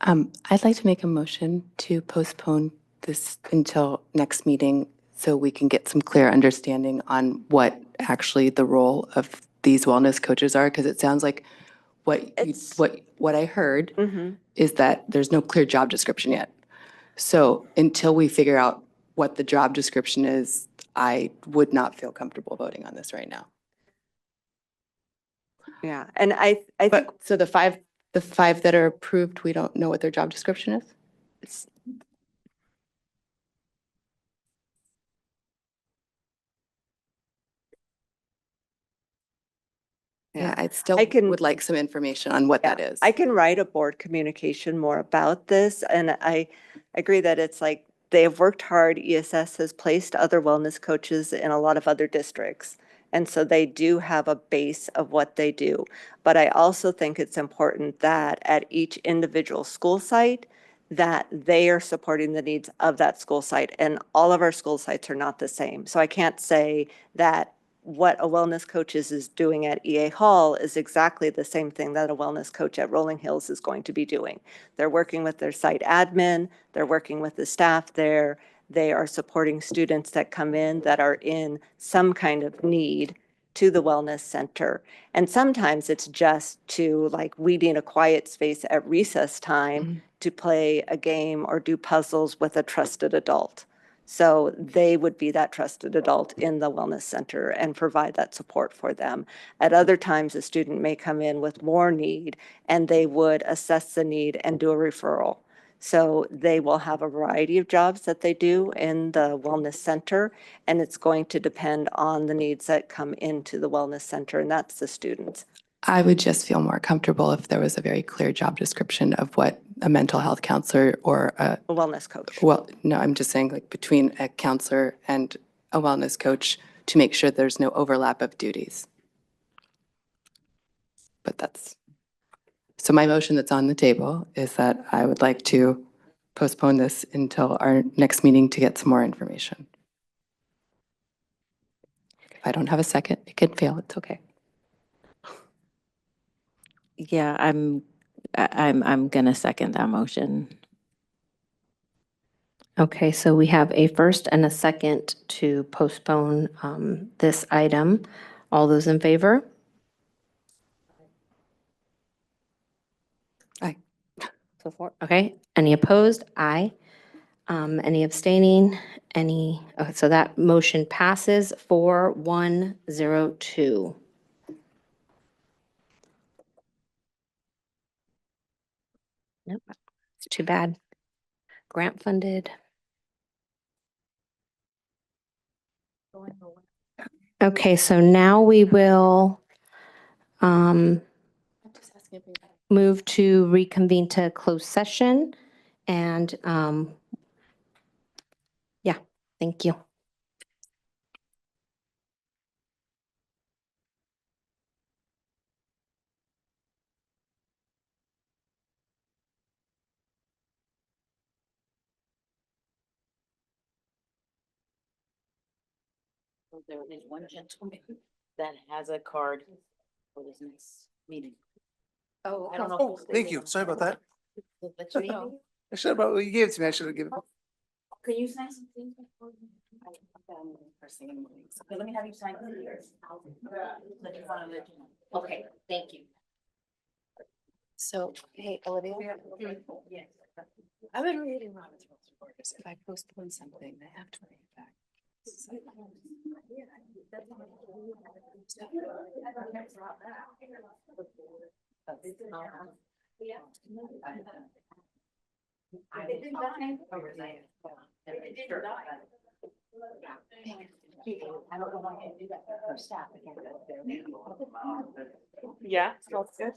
S7: I'd like to make a motion to postpone this until next meeting so we can get some clear understanding on what actually the role of these wellness coaches are, because it sounds like what I heard is that there's no clear job description yet. So until we figure out what the job description is, I would not feel comfortable voting on this right now.
S16: Yeah, and I think
S7: so the five that are approved, we don't know what their job description is? Yeah, I still would like some information on what that is.
S16: I can write a board communication more about this, and I agree that it's like they have worked hard. ESS has placed other wellness coaches in a lot of other districts, and so they do have a base of what they do. But I also think it's important that at each individual school site, that they are supporting the needs of that school site, and all of our school sites are not the same. So I can't say that what a wellness coach is doing at EA Hall is exactly the same thing that a wellness coach at Rolling Hills is going to be doing. They're working with their site admin, they're working with the staff there, they are supporting students that come in that are in some kind of need to the wellness center. And sometimes it's just to like we need a quiet space at recess time to play a game or do puzzles with a trusted adult. So they would be that trusted adult in the wellness center and provide that support for them. At other times, a student may come in with more need and they would assess the need and do a referral. So they will have a variety of jobs that they do in the wellness center, and it's going to depend on the needs that come into the wellness center, and that's the students.
S7: I would just feel more comfortable if there was a very clear job description of what a mental health counselor or a
S16: wellness coach.
S7: Well, no, I'm just saying like between a counselor and a wellness coach to make sure there's no overlap of duties. But so my motion that's on the table is that I would like to postpone this until our next meeting to get some more information. If I don't have a second, it could fail. It's okay.
S14: Yeah, I'm gonna second that motion.
S1: Okay, so we have a first and a second to postpone this item. All those in favor?
S7: Aye.
S1: So four. Okay, any opposed? Aye. Any abstaining? Okay, so that motion passes 4102. Nope. It's too bad. Grant funded. Okay, so now we will move to reconvene to closed session. And yeah, thank you.
S14: There is one gentleman that has a card for this next meeting.
S1: Oh,
S14: I don't know. if-
S11: Thank you. Sorry about that.
S14: What's your name?
S11: I should have, you gave it to me. I should have given it.
S14: Can you sign some things before? First thing in the morning. Okay, let me have you sign yours. Let you want to let you know. Okay, thank you.
S17: So, hey, Olivia.
S14: Yes.
S17: I've been reading Robert's Rules of Order. If I postpone something, they have to bring it back.
S14: I don't know why I do that for staff. I can't go there.
S20: Yeah, smells good.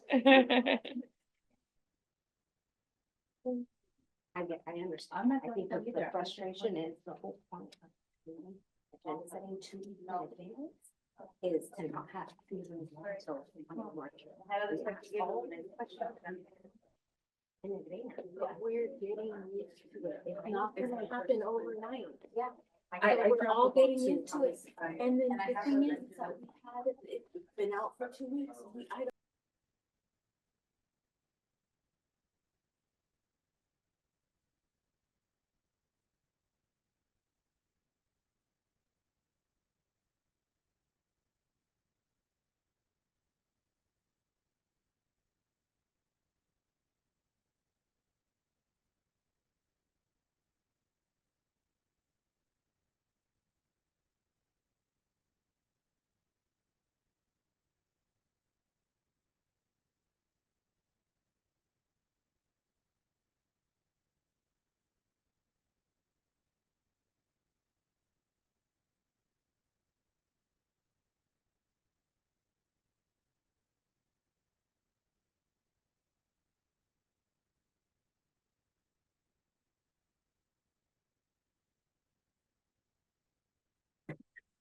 S1: I understand. I think that the frustration is the whole point of doing agenda setting to advance is to not have seasons until March. In advance, but we're getting used to it. It's not gonna happen overnight. Yeah. We're all getting into it. And then the thing is that we had it, it's been out for 2 weeks. I don't.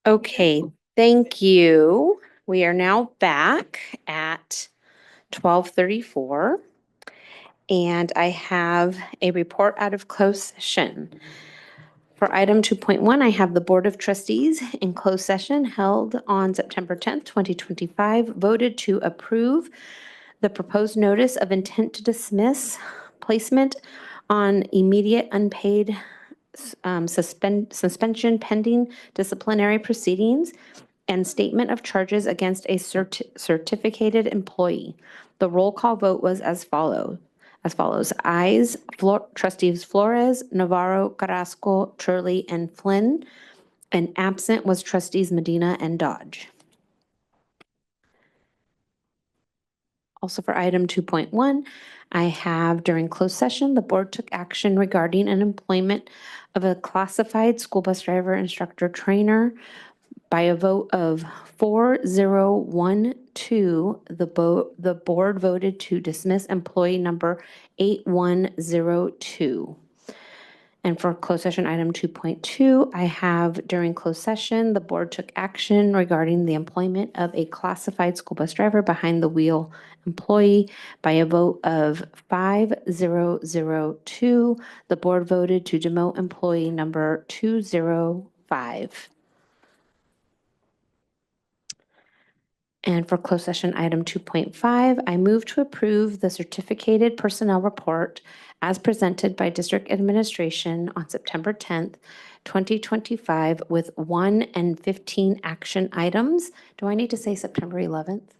S1: Okay, thank you. We are now back at 12:34. And I have a report out of closed session. For item 2.1, I have the Board of Trustees in closed session held on September 10th, 2025, voted to approve the proposed notice of intent to dismiss placement on immediate unpaid suspension pending disciplinary proceedings and statement of charges against a certificated employee. The roll call vote was as follows. Ayes, trustees Flores, Navarro, Carrasco, Turley, and Flynn. And absent was trustees Medina and Dodge. Also for item 2.1, I have during closed session, the board took action regarding an employment of a classified school bus driver instructor trainer. By a vote of 4-0-1-2, the board voted to dismiss employee number 8102. And for closed session item 2.2, I have during closed session, the board took action regarding the employment of a classified school bus driver behind the wheel employee. By a vote of 5-0-0-2, the board voted to demote employee number 205. And for closed session item 2.5, I move to approve the certificated personnel report as presented by district administration on September 10th, 2025 with 1 and 15 action /items. Do I need to say September 11th?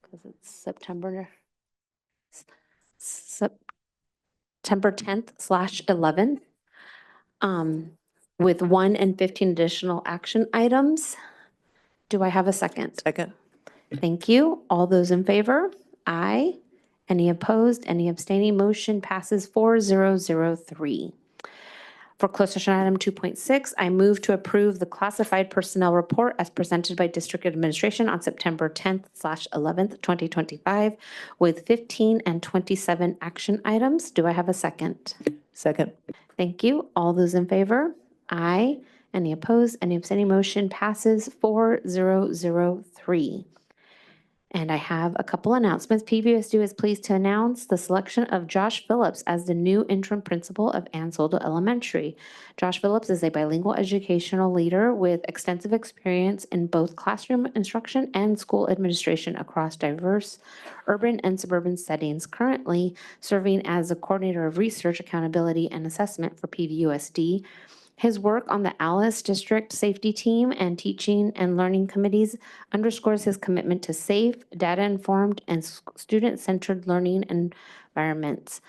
S1: Because it's September 10th/11th. With 1 and 15 additional action items. Do I have a second?
S19: Second.
S1: Thank you. All those in favor? Aye. Any opposed? Any abstaining? Motion passes 4003. For closed session item 2.6, I move to approve the classified personnel report as presented by District Administration on September 10th/11th, 2025, with 15 and 27 action items. Do I have a second?
S19: Second.
S1: Thank you. All those in favor? Aye. Any opposed? Any abstaining? Motion passes 4003. And I have a couple announcements. PBSU is pleased to announce the selection of Josh Phillips as the new interim principal of Ansoldo Elementary. Josh Phillips is a bilingual educational leader with extensive experience in both classroom instruction and school administration across diverse urban and suburban settings, currently serving as a coordinator of research, accountability, and assessment for PVUSD. His work on the Alice District Safety Team and Teaching and Learning Committees underscores his commitment to safe, data-informed, and student-centered learning environments.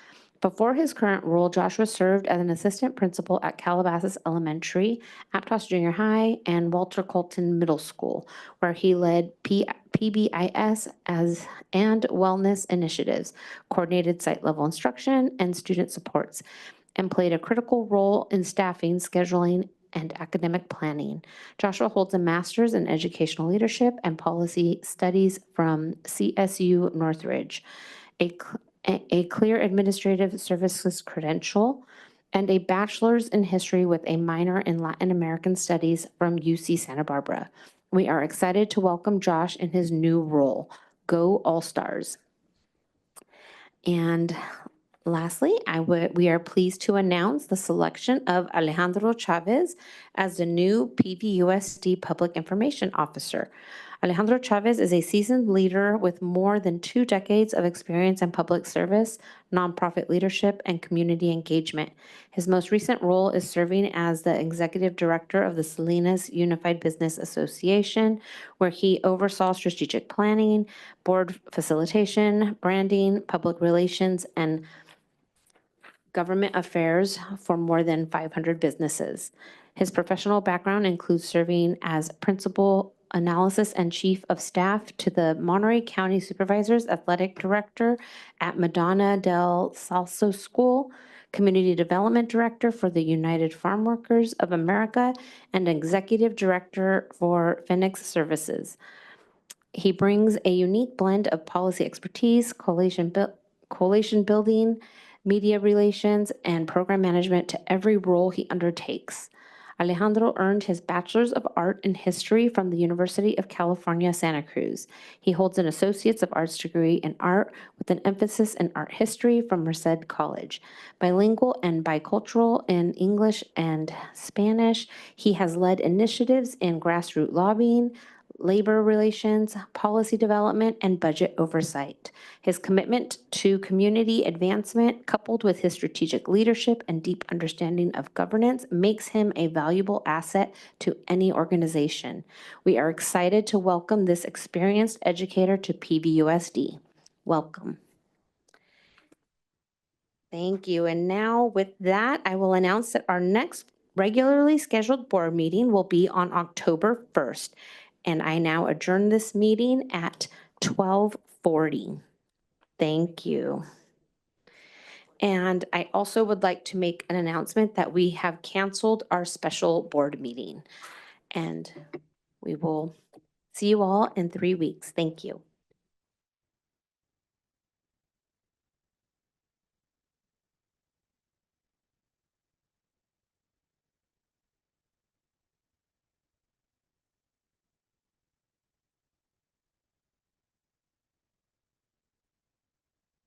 S1: Before his current role, Joshua served as an assistant principal at Calabasas Elementary, Aptos Junior High, and Walter Colton Middle School, where he led PBIS and wellness initiatives, coordinated site-level instruction, and student supports, and played a critical role in staffing, scheduling, and academic planning. Joshua holds a master's in educational leadership and policy studies from CSU Northridge, a clear administrative services credential, and a bachelor's in history with a minor in Latin American studies from UC Santa Barbara. We are excited to welcome Josh in his new role. Go All-Stars. And lastly, we are pleased to announce the selection of Alejandro Chavez as the new PVUSD Public Information Officer. Alejandro Chavez is a seasoned leader with more than 2 decades of experience in public service, nonprofit leadership, and community engagement. His most recent role is serving as the executive director of the Salinas Unified Business Association, where he oversaw strategic planning, board facilitation, branding, public relations, and government affairs for more than 500 businesses. His professional background includes serving as principal analysis and chief of staff to the Monterey County Supervisor's Athletic Director at Madonna del Salso School, Community Development Director for the United Farm Workers of America, and Executive Director for Phoenix Services. He brings a unique blend of policy expertise, coalition building, media relations, and program management to every role he undertakes. Alejandro earned his Bachelor's of Art in History from the University of California, Santa Cruz. He holds an Associate's of Arts degree in art with an emphasis in art history from Merced College. Bilingual and bicultural in English and Spanish, he has led initiatives in grassroots lobbying, labor relations, policy development, and budget oversight. His commitment to community advancement, coupled with his strategic leadership and deep understanding of governance, makes him a valuable asset to any organization. We are excited to welcome this experienced educator to PVUSD. Welcome. Thank you. And now with that, I will announce that our next regularly scheduled board meeting will be on October 1st. And I now adjourn this meeting at 12:40. Thank you. And I also would like to make an announcement that we have canceled our special board meeting. And we will see you all in 3 weeks. Thank you.